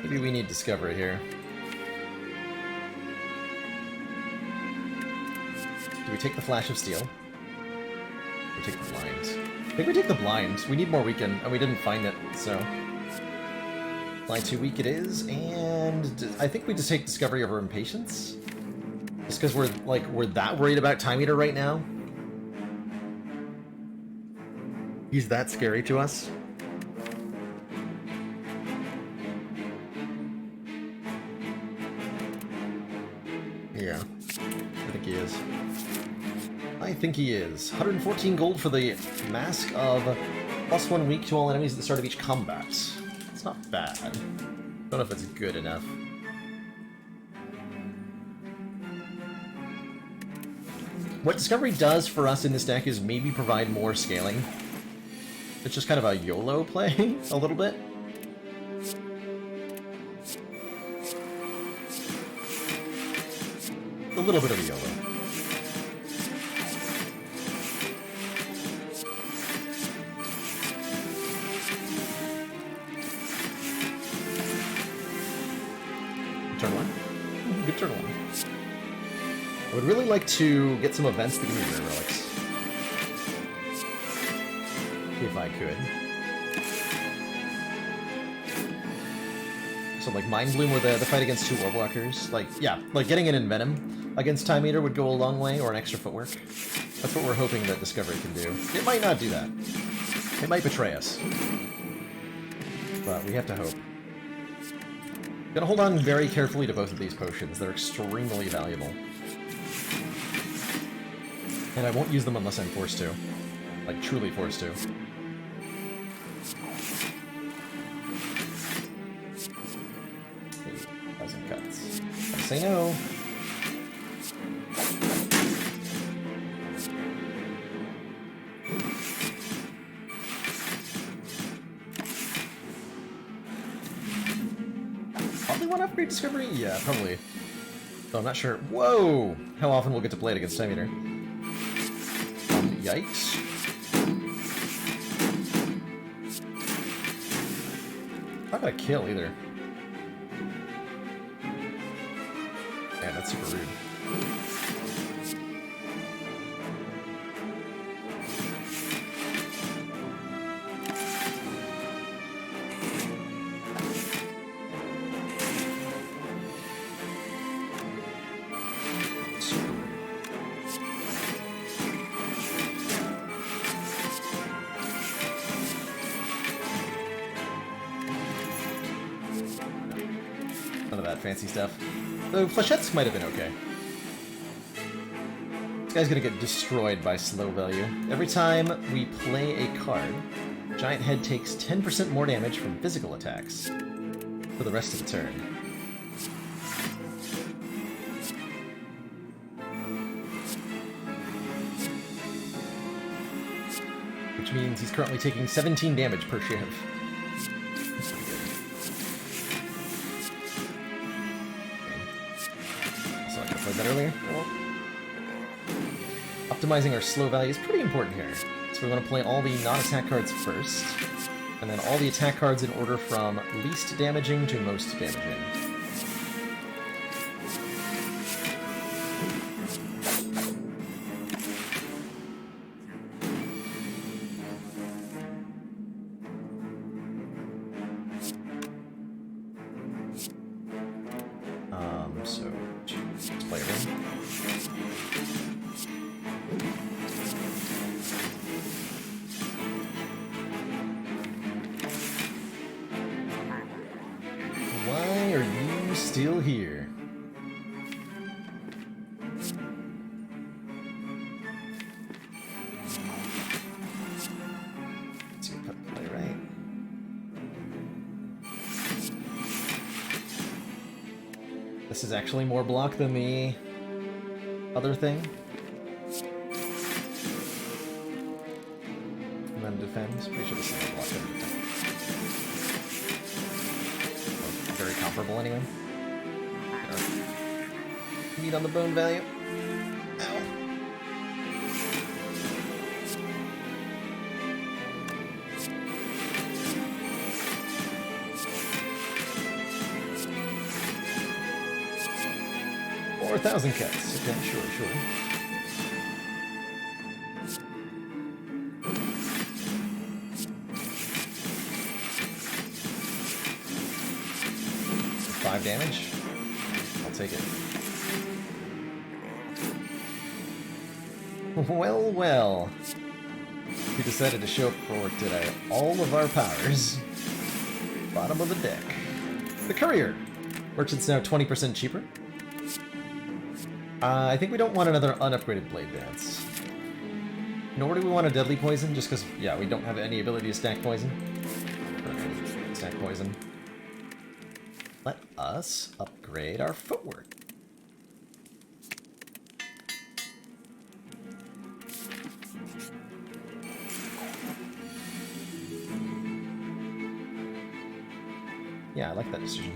Maybe we need Discovery here. Do we take the Flash of Steel? We take the Blind. I think we take the Blind. We need more Weaken, and we didn't find it, so... Blind 2 weak it is, and I think we just take Discovery over Impatience. Just because we're that worried about Time Eater right now. He's that scary to us. Yeah, I think he is. I think he is. 114 gold for the Mask of +1 weak to all enemies at the start of each combat. It's not bad. Don't know if it's good enough. What Discovery does for us in this deck is maybe provide more scaling. It's just kind of a YOLO play, a little bit. A little bit of a YOLO. Turn 1? Good turn 1. I would really like to get some events that give me rare relics. If I could. So like Mind Bloom or the fight against 2 Orbwalkers. Like, yeah, like getting it in Venom against Time Eater would go a long way, or an extra footwork. That's what we're hoping that Discovery can do. It might not do that. It might betray us. But we have to hope. Gonna hold on very carefully to both of these potions. They're extremely valuable. And I won't use them unless I'm forced to. Like, truly forced to. Thousand cuts. I say no. Probably want to upgrade Discovery? Yeah, probably. Though I'm not sure. Whoa! How often we'll get to play it against Time Eater. Yikes. Not gonna kill either. Yeah, that's super rude. None of that fancy stuff. Though flechettes might have been okay. This guy's gonna get destroyed by slow value. Every time we play a card, Giant Head takes 10% more damage from physical attacks for the rest of the turn. Which means he's currently taking 17 damage per shiv. That's pretty good. Okay. So I could have played that earlier. Well, optimizing our slow value is pretty important here. So we want to play all the non-attack cards first, and then all the attack cards in order from least damaging to most damaging. So let's play it in. Why are you still here? Let's see, cut the play right. This is actually more block than the other thing. And then defends. Pretty sure this is more block than defend. Very comparable anyway. Meat on the bone value. Ow. $4,000 cuts. Okay, sure. 5 damage. I'll take it. Well. We decided to show up for work today. All of our powers. Bottom of the deck. The Courier. Merchant's now 20% cheaper. I think we don't want another unupgraded Blade Dance. Nor do we want a Deadly Poison, just because, yeah, we don't have any ability to stack poison. Stack poison. Let us upgrade our footwork. Yeah, I like that decision.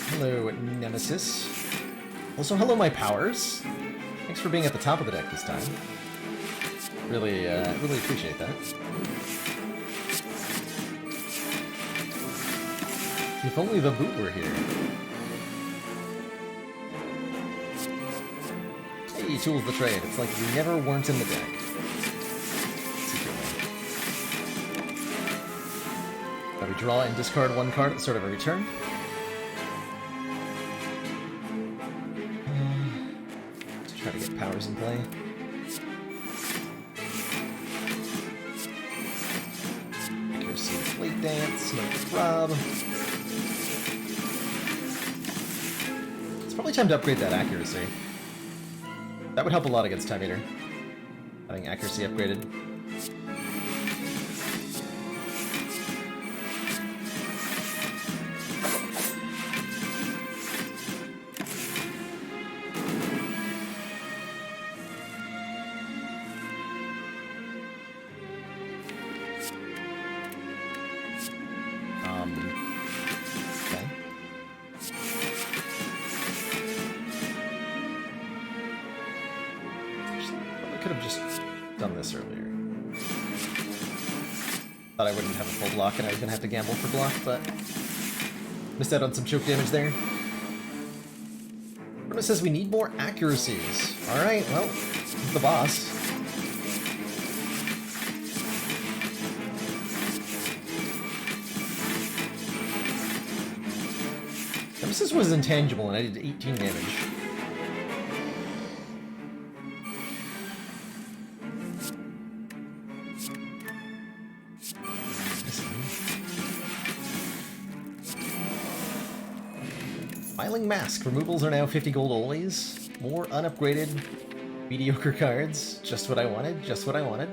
Hello, Nemesis. Also, hello, my powers. Thanks for being at the top of the deck this time. Really appreciate that. If only the boot were here. Hey, Tools the Trade. It's like we never weren't in the deck. Secretly. But we draw and discard one card at the start of every turn. Let's try to get powers in play. Accuracy, Blade Dance, no Throb. It's probably time to upgrade that accuracy. That would help a lot against Time Eater. Having accuracy upgraded. Okay. I could have just done this earlier. Thought I wouldn't have a full block and I was going to have to gamble for block, but missed out on some choke damage there. Bruno says we need more accuracies. Alright, well, he's the boss. Nemesis was intangible and I did 18 damage. Filing Mask. Removals are now 50 gold always. More unupgraded, mediocre cards. Just what I wanted, just what I wanted.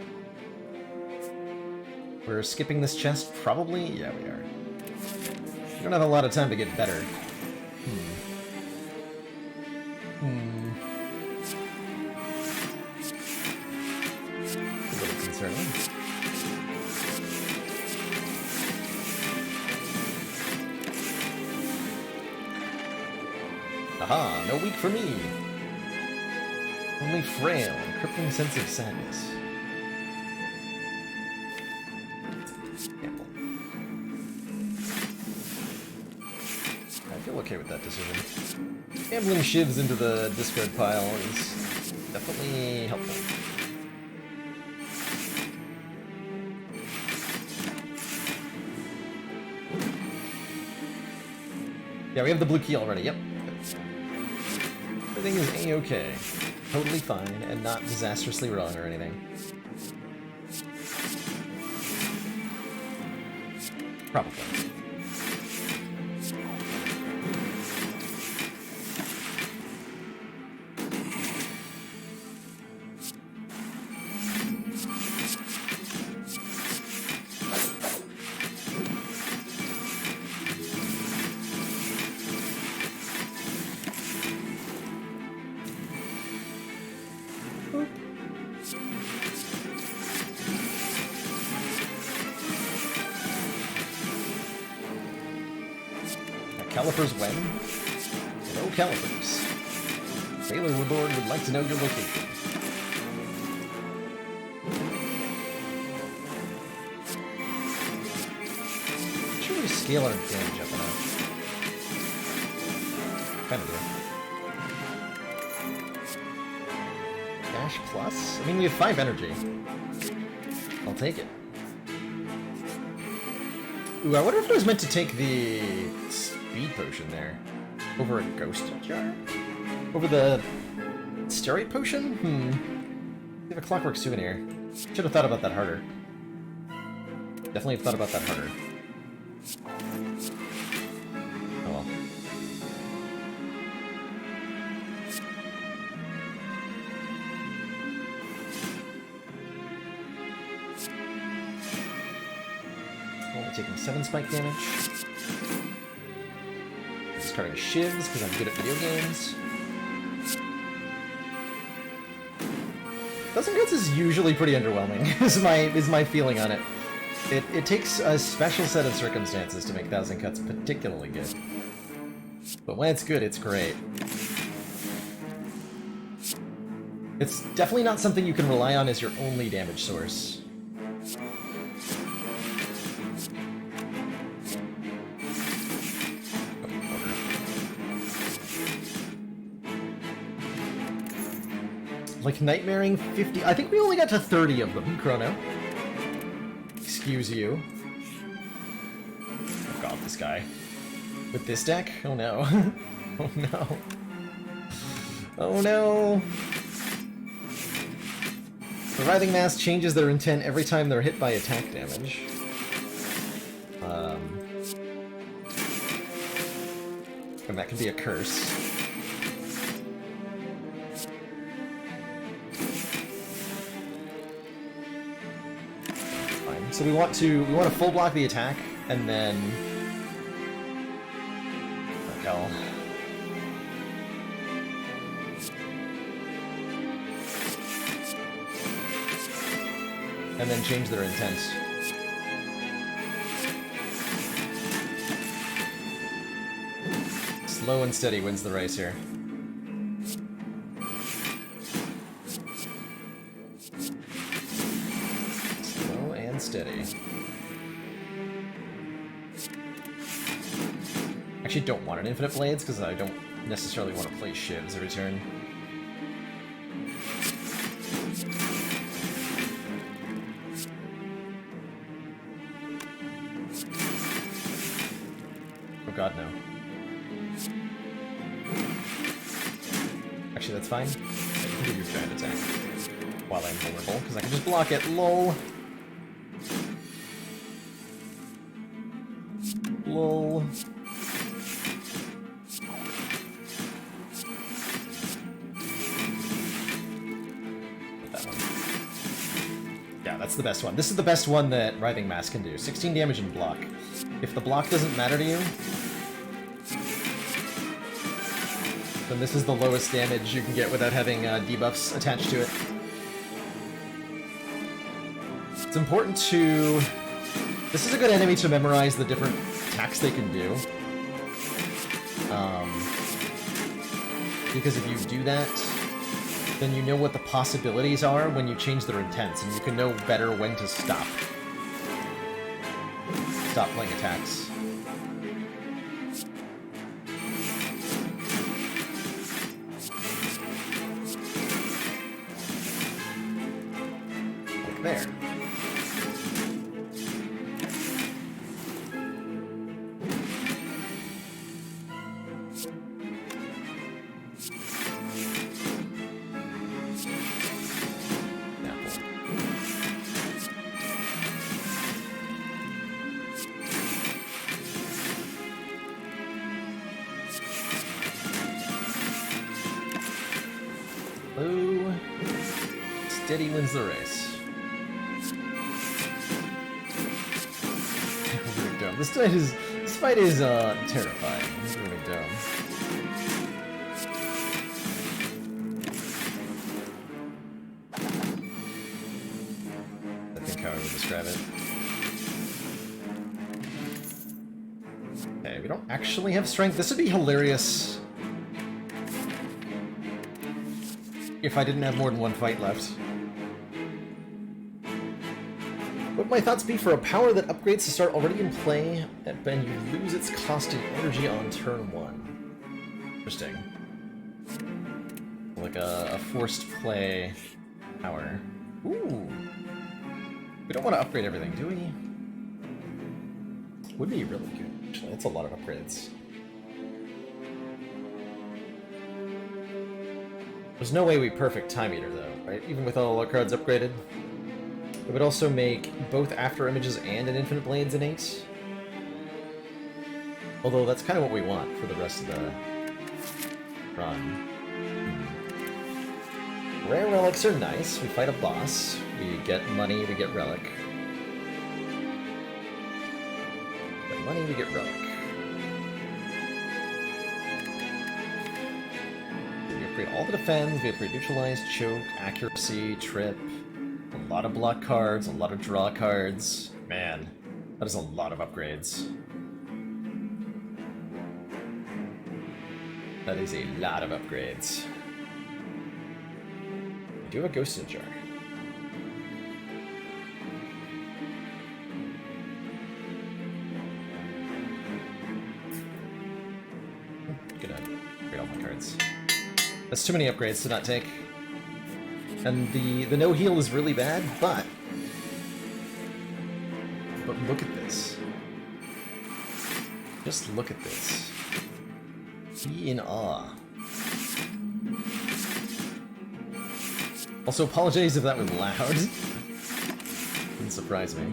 We're skipping this chest, probably? Yeah, we are. We don't have a lot of time to get better. A little concerning. Aha, no weak for me. Only frail and crippling sense of sadness. Gamble. I feel okay with that decision. Gambling shivs into the discard pile is definitely helpful. Yeah, we have the blue key already, yep. Everything is A-okay. Totally fine, and not disastrously wrong or anything. Probably. Calipers when? Hello, Calipers. Sailor Woodlord would like to know your location. Should we scale our damage up enough? Kinda do. Dash plus? I mean, we have 5 energy. I'll take it. Ooh, I wonder if I was meant to take the speed potion there. Over a ghost jar? Over the steroid potion? We have a clockwork souvenir. Should have thought about that harder. Definitely have thought about that harder. Oh well. Only taking 7 spike damage. Discarding shivs because I'm good at video games. Dozen Guts is usually pretty underwhelming, is my feeling on it. It takes a special set of circumstances to make Thousand Cuts particularly good. But when it's good, it's great. It's definitely not something you can rely on as your only damage source. Like nightmaring 50. I think we only got to 30 of them, Chrono. Excuse you. Oh god, this guy. With this deck? Oh no. Oh no. Oh no. The Writhing Mass changes their intent every time they're hit by attack damage. And that could be a curse. So we want to full block the attack and then oh hell. And then change their intent. Slow and steady wins the race here. Steady. Actually don't want an Infinite Blades because I don't necessarily want to play shivs every turn. Oh god, no. Actually, that's fine. You can do your giant attack while I'm vulnerable because I can just block it. LOL. LOL. That's the best one. This is the best one that Writhing Mass can do. 16 damage and block. If the block doesn't matter to you, then this is the lowest damage you can get without having debuffs attached to it. It's important to... This is a good enemy to memorize the different attacks they can do. Because if you do that, then you know what the possibilities are when you change their intents, and you can know better when to stop. Stop playing attacks. Like there. Blue. Steady wins the race. Really dumb. This fight is terrifying. It's really dumb. I think how I would describe it. Okay, we don't actually have strength. This would be hilarious if I didn't have more than one fight left. What would my thoughts be for a power that upgrades to start already in play, and you lose its cost in energy on turn 1? Interesting. Like a forced play power. Ooh. We don't want to upgrade everything, do we? Would be really good, actually. That's a lot of upgrades. There's no way we perfect Time Eater, though, right? Even with all our cards upgraded. It would also make both After Images and an Infinite Blades innate. Although that's kind of what we want for the rest of the run. Rare relics are nice. We fight a boss. We get money, we get relic. We get money, we get relic. We upgrade all the defense, we upgrade neutralize, choke, accuracy, trip. A lot of block cards, a lot of draw cards. Man, that is a lot of upgrades. That is a lot of upgrades. We do have a Ghost in a Jar. Gonna upgrade all my cards. That's too many upgrades to not take. And the no heal is really bad, but look at this. Just look at this. Be in awe. Also, apologize if that was loud. Didn't surprise me.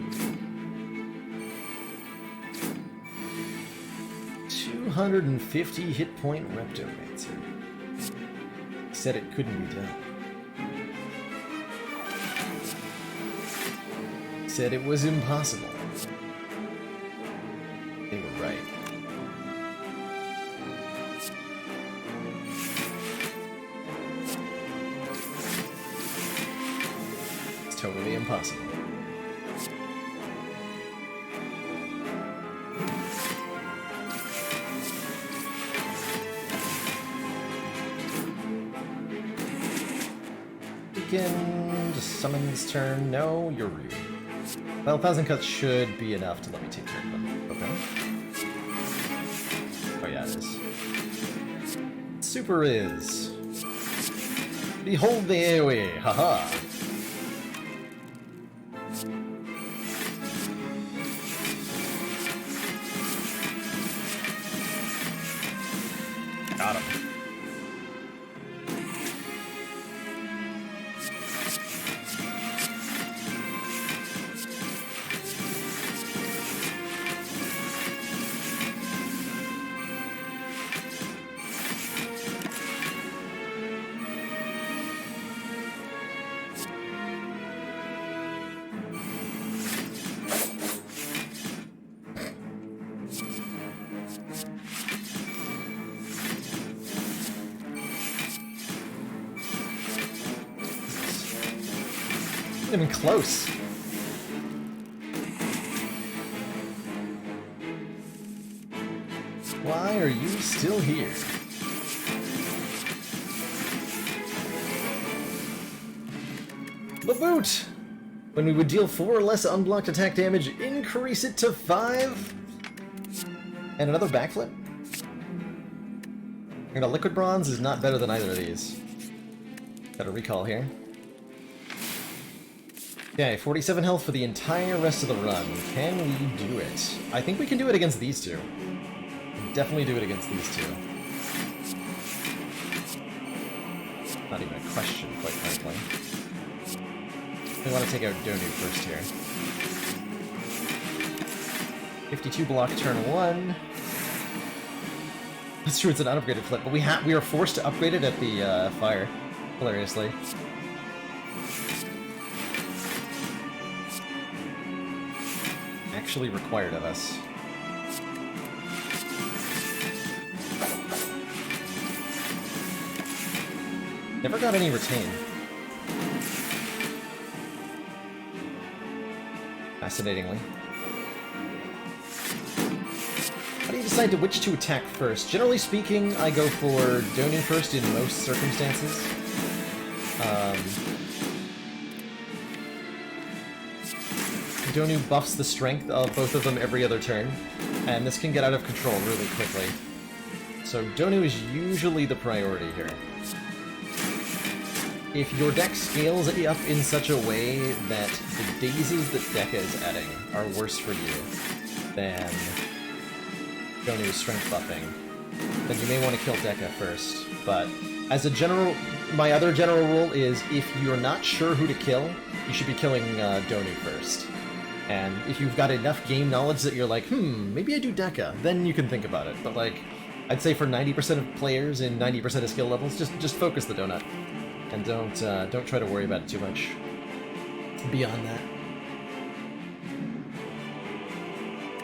250 hit point Reptomancer. Said it couldn't be done. Said it was impossible. They were right. It's totally impossible. Begin. Just summon this turn. No, you're rude. Well, 1,000 cuts should be enough to let me take care of them. Okay. Oh yeah, it is. Super is. Behold the AoE! Haha! Got him. Not even close. Why are you still here? The boot! When we would deal 4 or less unblocked attack damage, increase it to 5. And another backflip. And a liquid bronze is not better than either of these. Got a recall here. Okay, 47 health for the entire rest of the run. Can we do it? I think we can do it against these two. Definitely do it against these two. Not even a question, quite frankly. We want to take out Donu first here. 52 block turn 1. That's true, it's an unupgraded flip, but we are forced to upgrade it at the fire, hilariously. Actually required of us. Never got any retain. Fascinatingly. How do you decide to which to attack first? Generally speaking, I go for Donu first in most circumstances. Donu buffs the strength of both of them every other turn, and this can get out of control really quickly. So Donu is usually the priority here. If your deck scales it up in such a way that the dazes that Dekka is adding are worse for you than Donu's strength buffing, then you may want to kill Dekka first. But as a general, my other general rule is if you're not sure who to kill, you should be killing Donu first. And if you've got enough game knowledge that you're like, maybe I do Dekka, then you can think about it. But like, I'd say for 90% of players in 90% of skill levels, just focus the donut. And don't try to worry about it too much beyond that.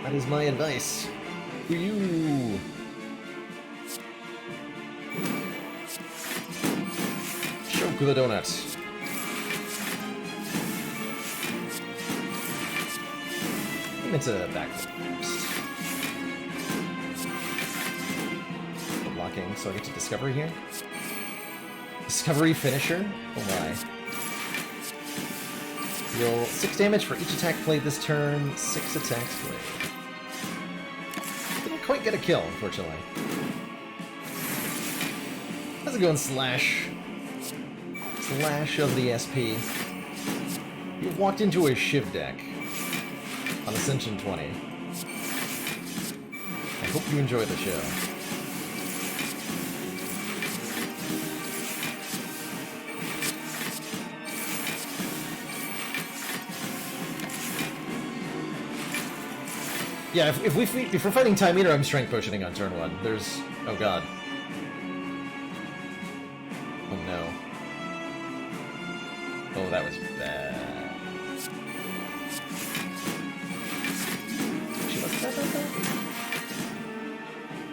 That is my advice for you. Choke the donut. It's a backflip first. Blocking, so I get to discovery here. Discovery finisher? Oh my. Deal 6 damage for each attack played this turn, 6 attacks played. Didn't quite get a kill, unfortunately. How's it going, Slash? Slash of the SP. You walked into a Shiv deck on Ascension 20. I hope you enjoy the show. Yeah, if we're fighting Time Eater, I'm Strength Potioning on turn 1. There's... oh god. Oh no. Oh, that was bad. She wasn't that bad.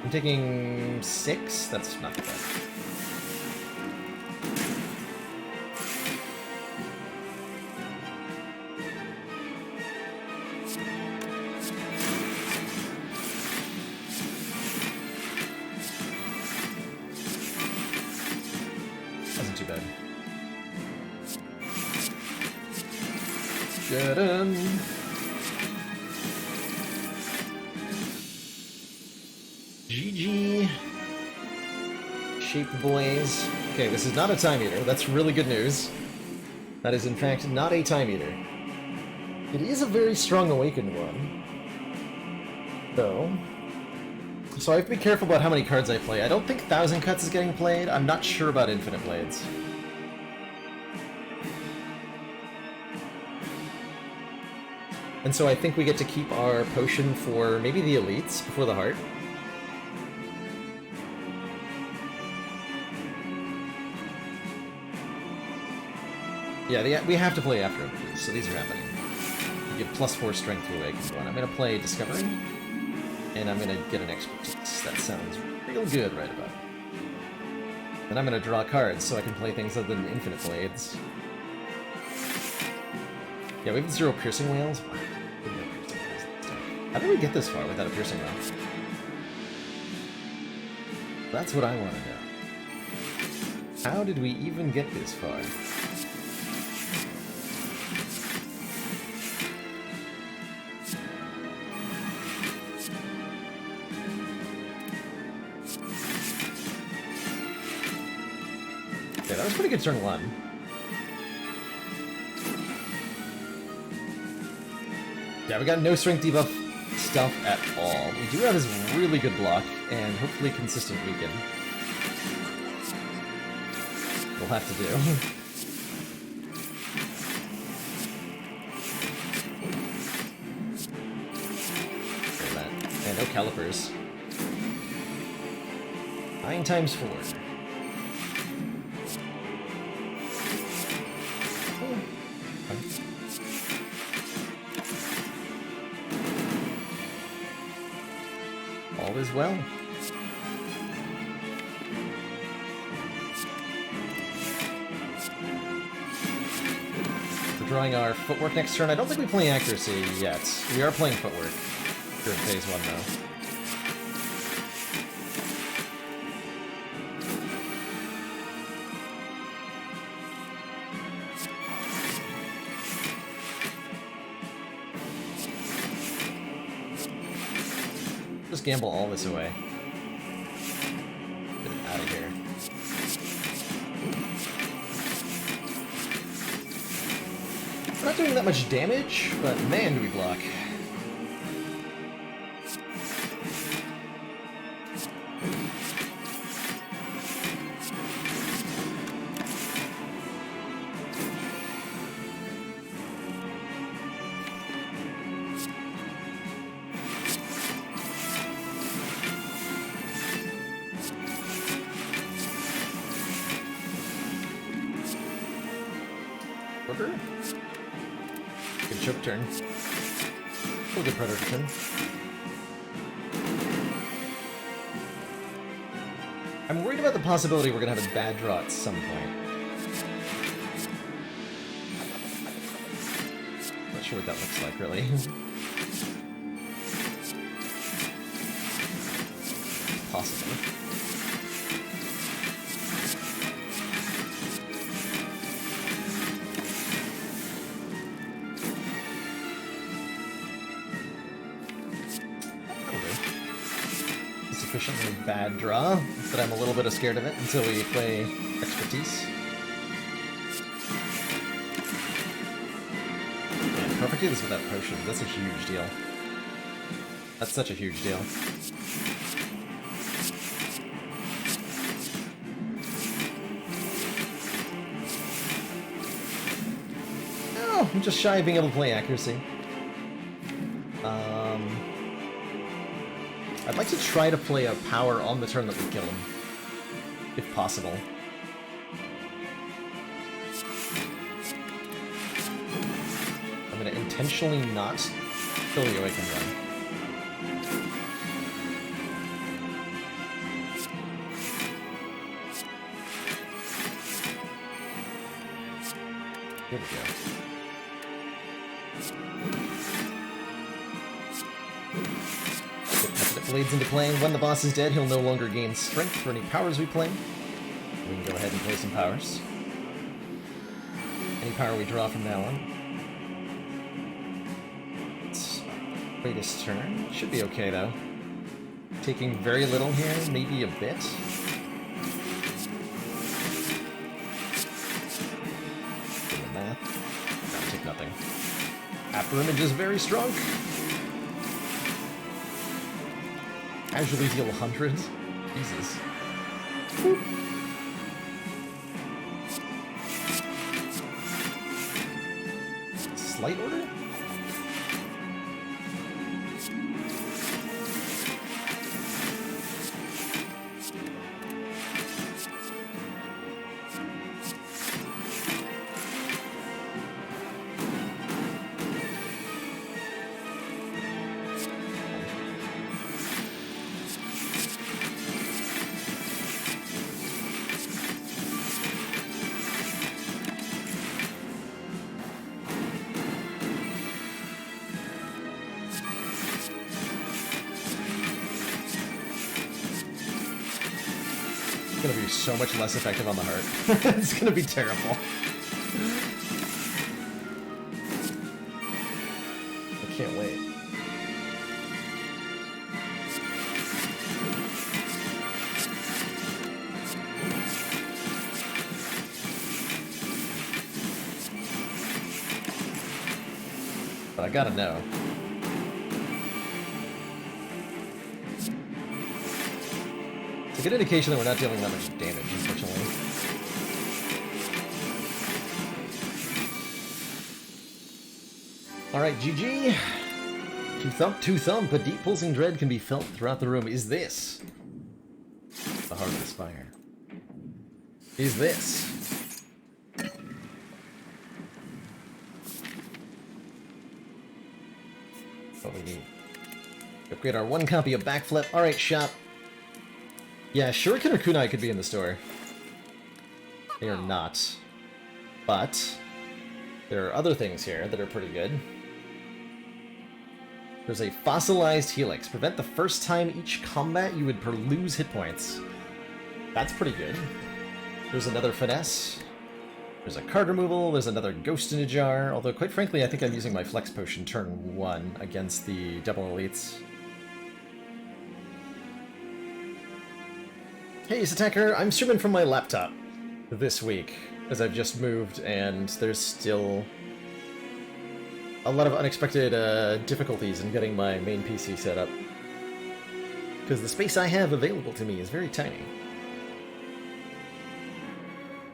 I'm taking 6? That's not bad. Get in. GG. Shape boys. Okay, this is not a Time Eater. That's really good news. That is, in fact, not a Time Eater. It is a very strong Awakened one, though. So I have to be careful about how many cards I play. I don't think 1000 Cuts is getting played. I'm not sure about Infinite Blades. And so I think we get to keep our potion for maybe the elites before the heart. Yeah, we have to play after these, so these are happening. You get +4 strength to awaken one. I'm going to play Discovery, and I'm going to get an Expertise. That sounds real good right about. Then I'm going to draw cards so I can play things other than Infinite Blades. Yeah, we have 0 piercing whales. Wow. How did we get this far without a piercing whale? That's what I want to know. How did we even get this far? Okay, that was pretty good turn 1. Yeah, we got no strength debuff stuff at all. We do have his really good block, and hopefully consistent weaken. We'll have to do. And no calipers. 9 times 4. All is well. We're drawing our footwork next turn. I don't think we play accuracy yet. We are playing footwork during phase 1, though. Just gamble all this away. Get it out of here. We're not doing that much damage, but man, do we block. Order? Good choke turn. Oh, good predator turn. I'm worried about the possibility we're gonna have a bad draw at some point. Not sure what that looks like, really. Possibly. Sufficiently bad draw, but I'm a little bit scared of it until we play expertise. Man, perfectly this without potions, that's a huge deal. That's such a huge deal. Oh, I'm just shy of being able to play accuracy. I'd like to try to play a power on the turn that we kill him, if possible. I'm going to intentionally not kill the Awakened Run. Here we go. Blades into play. When the boss is dead, he'll no longer gain strength for any powers we play. We can go ahead and play some powers. Any power we draw from now on. Let's wait his turn. Should be okay, though. Taking very little here, maybe a bit. Doing the math. I'll take nothing. After Image is very strong. Casually deal 100? Jesus. Whoop. Slight order? It's gonna be so much less effective on the heart. It's gonna be terrible. I can't wait. But I gotta know. It's a good indication that we're not dealing that much damage, unfortunately. Alright, GG. Two thump, a deep pulsing dread can be felt throughout the room. Is this the heart of the Spire? Is this what we need? Upgrade our 1 copy of Backflip. Alright, shop. Yeah, Shuriken or Kunai could be in the store. They are not. But there are other things here that are pretty good. There's a fossilized helix. Prevent the first time each combat you would lose hit points. That's pretty good. There's another finesse. There's a card removal. There's another ghost in a jar. Although, quite frankly, I think I'm using my flex potion turn 1 against the double elites. Hey, Attacker, I'm streaming from my laptop this week, as I've just moved, and there's still a lot of unexpected difficulties in getting my main PC set up. Because the space I have available to me is very tiny.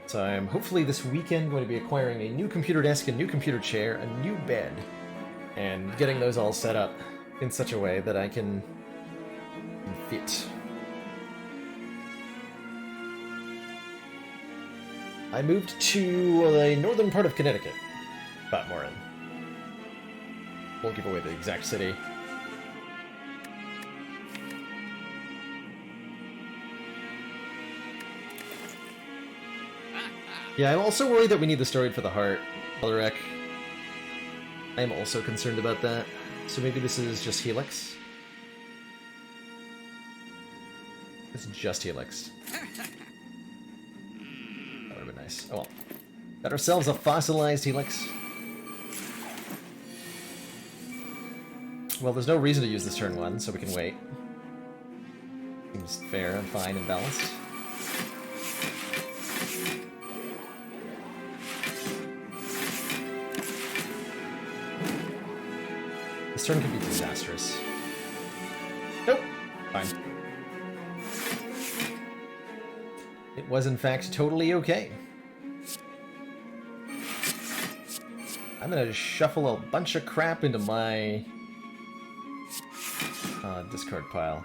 So I'm hopefully this weekend going to be acquiring a new computer desk, a new computer chair, a new bed, and getting those all set up in such a way that I can fit. I moved to the northern part of Connecticut, Batmoran. Won't give away the exact city. Yeah, I'm also worried that we need the steroid for the heart, Elrek. I am also concerned about that. So maybe this is just Helix? It's just Helix. That would have been nice. Oh well. Got ourselves a fossilized Helix. Well, there's no reason to use this turn 1, so we can wait. Seems fair and fine and balanced. This turn could be disastrous. Nope. Fine. It was, in fact, totally okay. I'm gonna shuffle a bunch of crap into my discard pile.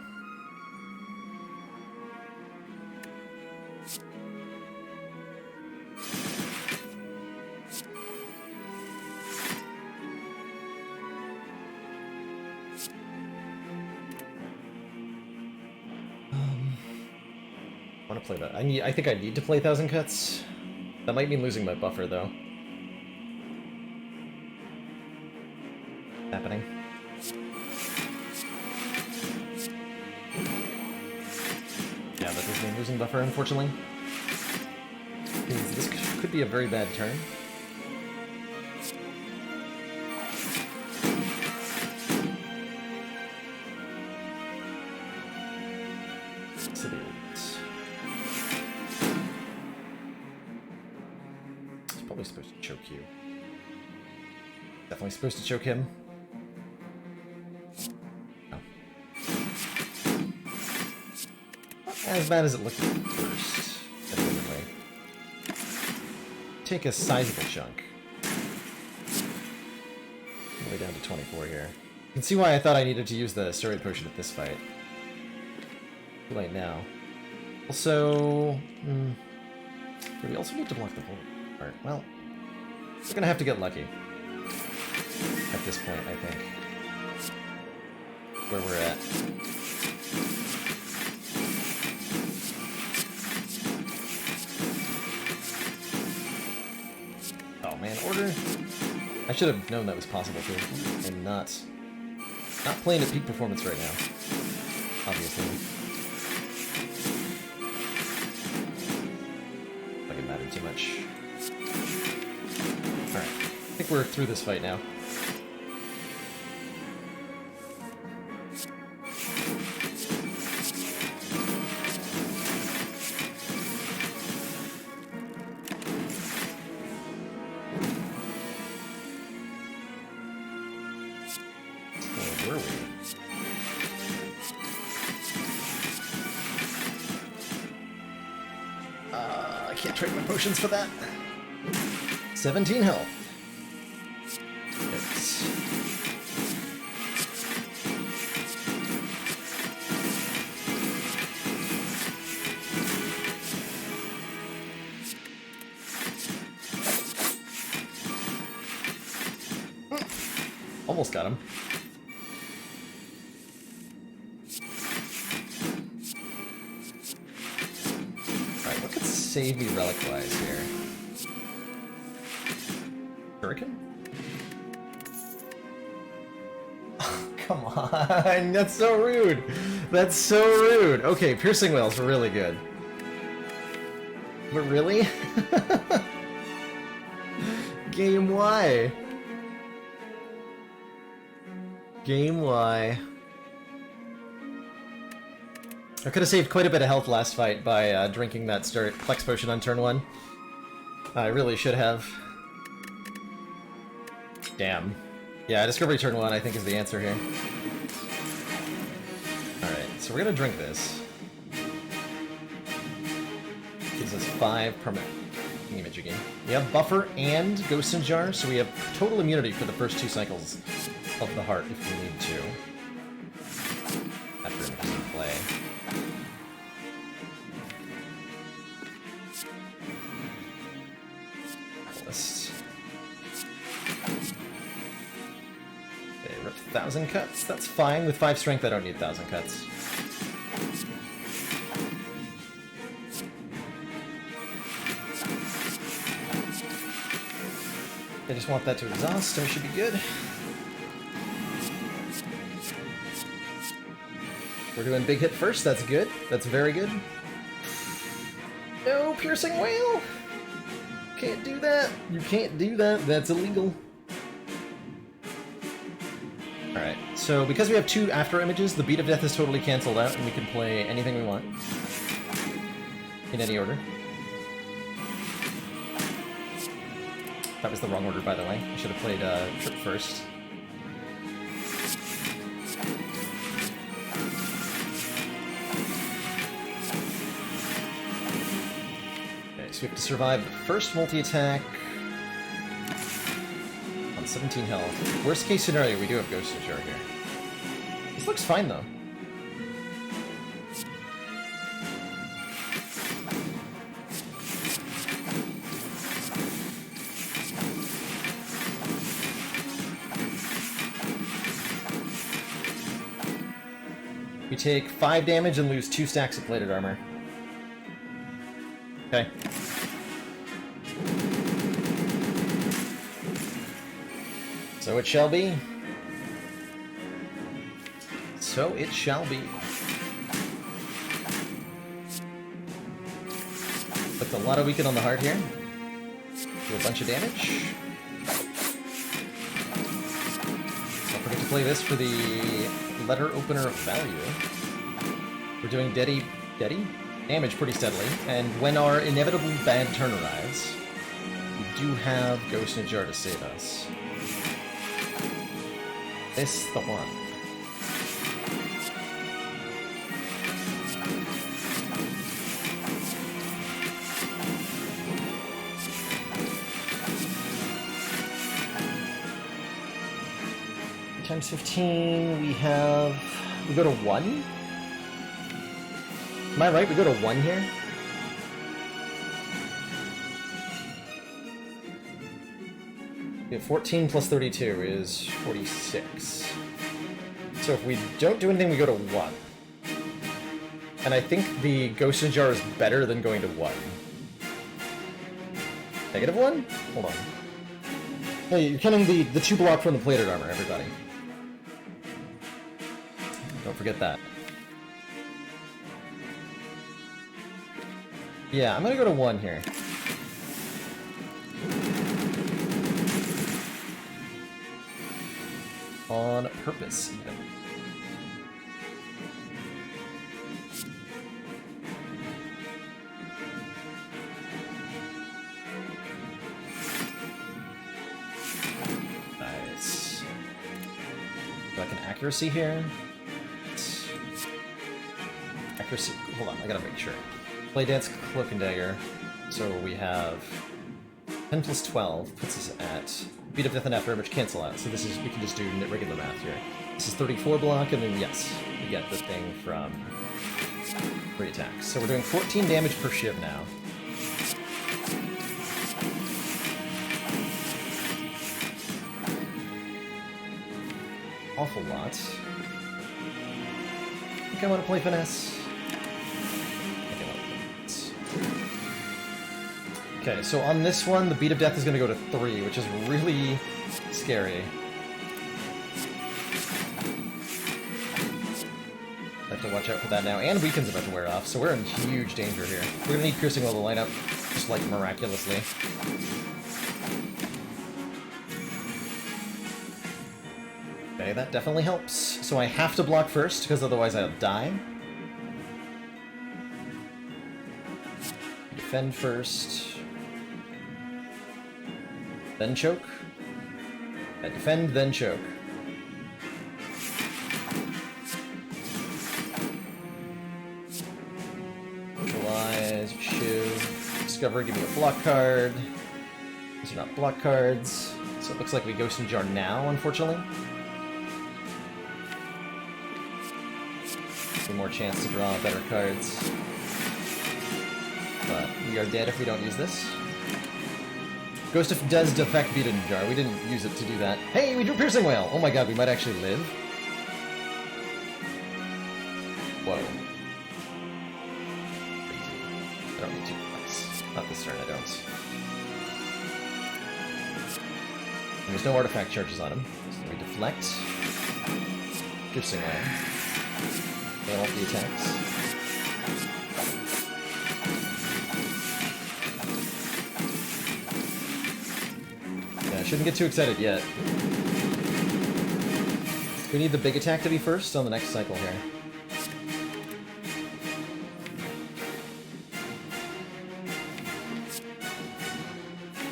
I want to play that. I think I need to play 1,000 Cuts. That might mean losing my buffer, though. Happening. Yeah, that does mean losing buffer, unfortunately. This could be a very bad turn. Probably supposed to choke you. Definitely supposed to choke him. Oh. Not as bad as it looked at first, definitely. Take a sizable chunk. All the way down to 24 here. You can see why I thought I needed to use the steroid potion at this fight. Too late now. Also, do we also need to block the whole part? Well, we're gonna have to get lucky at this point, I think. Where we're at. Oh man, order. I should have known that was possible too. I'm not playing at peak performance right now, obviously. too much. Alright, I think we're through this fight now. Where were we? I can't trade my potions for that. 17 health. It's... Almost got him. Alright, what could save me relic-wise here? Hurricane? Oh, come on, that's so rude! That's so rude! Okay, Piercing Wail's really good. But really? Game Y. Game Y. I could have saved quite a bit of health last fight by drinking that Flex Potion on turn 1. I really should have. Damn. Yeah, Discovery turn 1 I think is the answer here. Alright, so we're gonna drink this. Gives us 5 permanent image again. We have Buffer and Ghost in Jar, so we have total immunity for the first 2 cycles of the heart if we need to. After images in play. List. Okay, rip 1,000 cuts. That's fine. With 5 strength, I don't need 1,000 cuts. I just want that to exhaust, so it should be good. We're doing big hit first, that's good. That's very good. No, Piercing Wail! Can't do that! You can't do that, that's illegal. Alright, so because we have 2 after images, the Beat of Death is totally cancelled out, and we can play anything we want. In any order. That was the wrong order, by the way. I should have played Trip first. We have to survive the first multi-attack on 17 health. Worst case scenario, we do have Ghost in Jar here. This looks fine, though. We take 5 damage and lose 2 stacks of plated armor. Okay. So it shall be. So it shall be. Put a lot of weaken on the heart here. Do a bunch of damage. Don't forget to play this for the letter opener of value. We're doing Deady damage pretty steadily, and when our inevitable bad turn arrives, we do have Ghost in a Jar to save us. This the one. Times 15, we go to 1? Am I right? We go to 1 here? Yeah, 14 plus 32 is 46. So if we don't do anything, we go to 1. And I think the Ghost in Jar is better than going to 1. -1? Hold on. Hey, you're counting the 2 block from the plated armor, everybody. Don't forget that. Yeah, I'm gonna go to 1 here. on purpose, even. Nice. Like an accuracy here. Accuracy. Hold on, I gotta make sure. Play Dance, Cloak and Dagger. So we have 10 plus 12 puts us at Beat of Death and After, which cancel out. So this is, we can just do regular math here. This is 34 block, and then yes, we get the thing from 3 attacks. So we're doing 14 damage per shiv now. Awful lot. I think I want to play Finesse. Okay, so on this one, the Beat of Death is going to go to 3, which is really scary. I have to watch out for that now, and Weaken's about to wear off, so we're in huge danger here. We're going to need Piercing Will to line up, just like miraculously. Okay, that definitely helps. So I have to block first, because otherwise I'll die. Defend first. Then choke. Defend, then choke. Neutralize, shiv, discover, give me a block card. These are not block cards. So it looks like we Ghost and Jar now, unfortunately. Some more chance to draw better cards. But we are dead if we don't use this. Ghost does defect Beat in Jar. We didn't use it to do that. Hey, we drew Piercing Whale! Oh my god, we might actually live. Whoa. Crazy. I don't need to. Nice. Not this turn, I don't. And there's no artifact charges on him. So we deflect. Piercing Whale. Fail off the attacks. Shouldn't get too excited yet. We need the big attack to be first on the next cycle here.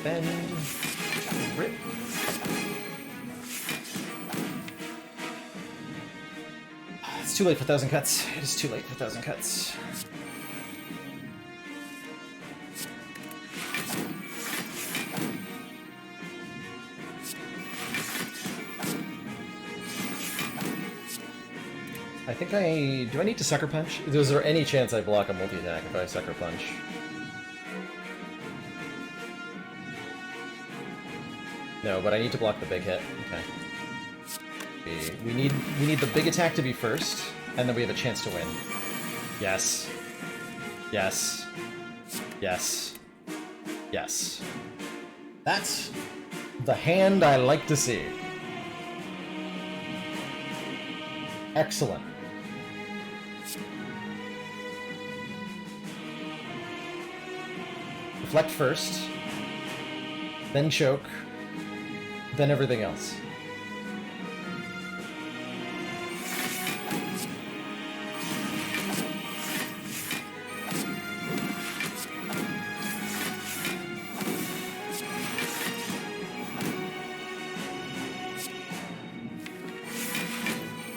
Bend. Rip. It's too late for 1,000 cuts. It is too late for 1,000 cuts. I think do I need to Sucker Punch? Is there any chance I block a multi-attack if I Sucker Punch? No, but I need to block the big hit. Okay. We need the big attack to be first, and then we have a chance to win. Yes. Yes. Yes. Yes. That's the hand I like to see. Excellent. Deflect first, then choke, then everything else.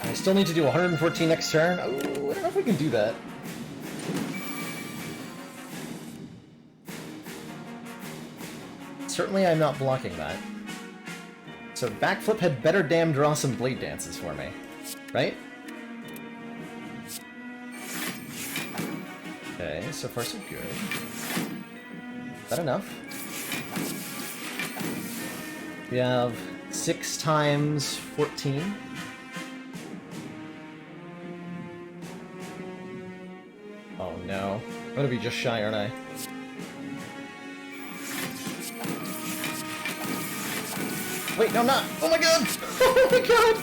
I still need to do 114 next turn. Oh, I don't know if we can do that. Certainly I'm not blocking that. So Backflip had better damn draw some Blade Dances for me. Right? Okay, so far so good. Is that enough? We have 6 times 14. Oh no. I'm gonna be just shy, aren't I? Wait, no, I'm not! Oh my god! Oh my god!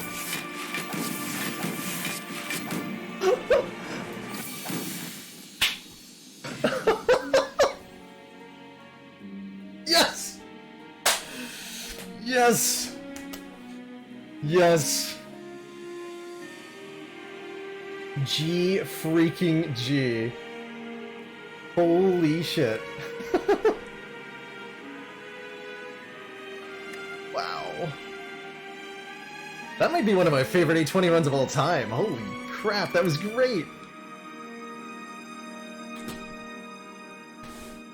Yes! Yes! Yes. G freaking G. Holy shit. Wow. That might be one of my favorite A20 runs of all time. Holy crap, that was great.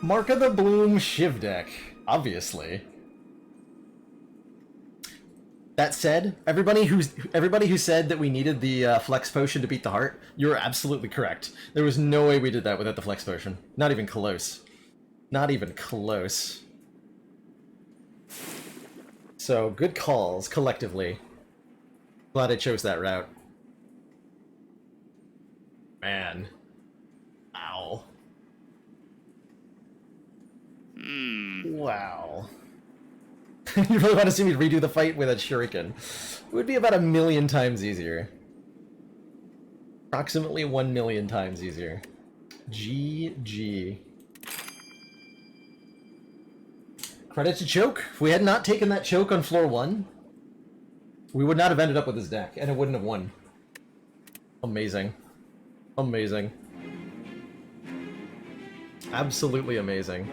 Mark of the Bloom Shiv deck, obviously. That said, everybody who said that we needed the Flex Potion to beat the heart, you're absolutely correct. There was no way we did that without the Flex Potion. Not even close. Not even close. So, good calls, collectively. Glad I chose that route. Man. Ow. Wow. You really want to see me redo the fight with a shuriken? It would be about 1,000,000 times easier. Approximately 1,000,000 times easier. GG. Credit to Choke. If we had not taken that Choke on floor 1, we would not have ended up with this deck, and it wouldn't have won. Amazing. Amazing. Absolutely amazing.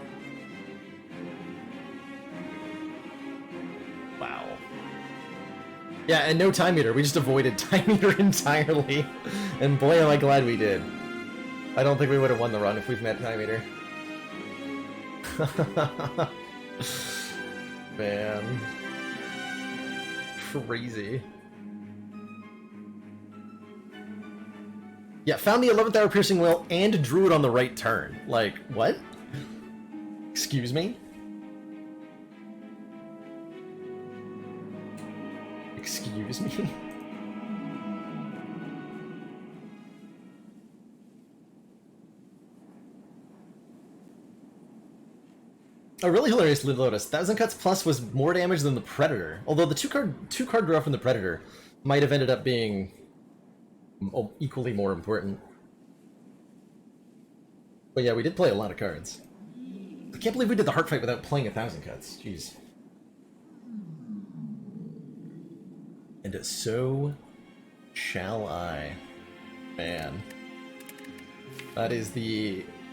Wow. Yeah, and no time meter. We just avoided time meter entirely. And boy, am I glad we did. I don't think we would have won the run if we've met time meter. Man. Crazy. Yeah, found the 11th hour piercing whale and drew it on the right turn. Like, what? Excuse me? Excuse me? A really hilarious Lid Lotus. 1,000 Cuts Plus was more damage than the Predator. Although the two card draw from the Predator might have ended up being equally more important. But yeah, we did play a lot of cards. I can't believe we did the heart fight without playing 1,000 Cuts. Jeez. And so shall I. Man. That is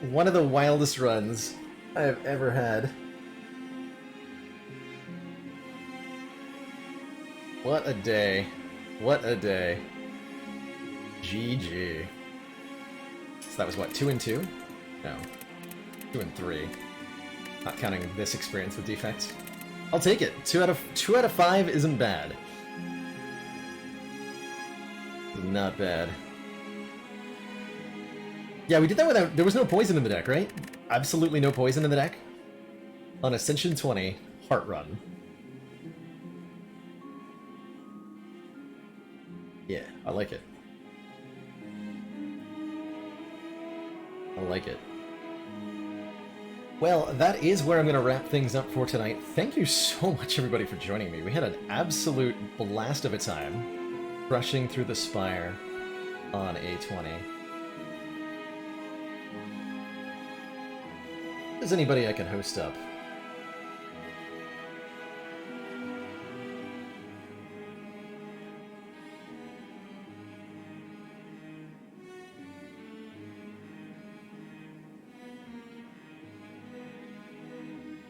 one of the wildest runs I've ever had. What a day. What a day. GG. So that was what, 2 and 2? No. 2 and 3. Not counting this experience with defects. I'll take it. 2 out of 5 isn't bad. Not bad. Yeah, we did that without... There was no poison in the deck, right? Absolutely no poison in the deck. On Ascension 20, Heart Run. Yeah, I like it. I like it. Well, that is where I'm going to wrap things up for tonight. Thank you so much, everybody, for joining me. We had an absolute blast of a time rushing through the Spire on A20. Is anybody I can host up?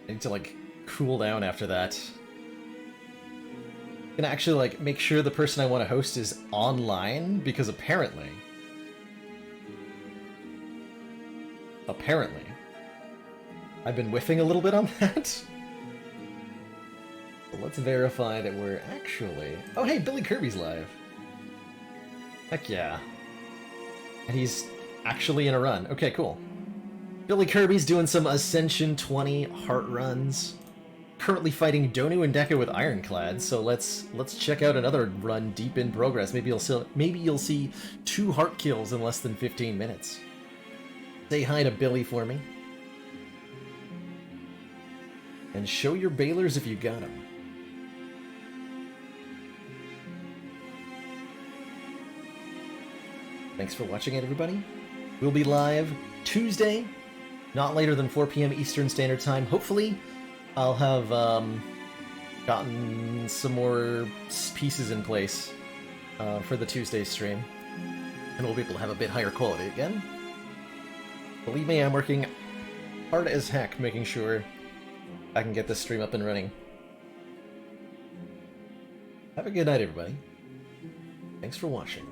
I need to, like, cool down after that. I'm gonna actually, like, make sure the person I want to host is online, because apparently... I've been whiffing a little bit on that. So let's verify that we're actually... Oh, hey, Billy Kirby's live. Heck yeah. And he's actually in a run. Okay, cool. Billy Kirby's doing some Ascension 20 heart runs. Currently fighting Donu and Deca with Ironclad, so let's check out another run deep in progress. Maybe you'll see 2 heart kills in less than 15 minutes. Say hi to Billy for me. And show your bailers if you got them. Thanks for watching it, everybody. We'll be live Tuesday, not later than 4 p.m. Eastern Standard Time. Hopefully, I'll have gotten some more pieces in place for the Tuesday stream, and we'll be able to have a bit higher quality again. Believe me, I'm working hard as heck making sure I can get this stream up and running. Have a good night, everybody. Thanks for watching.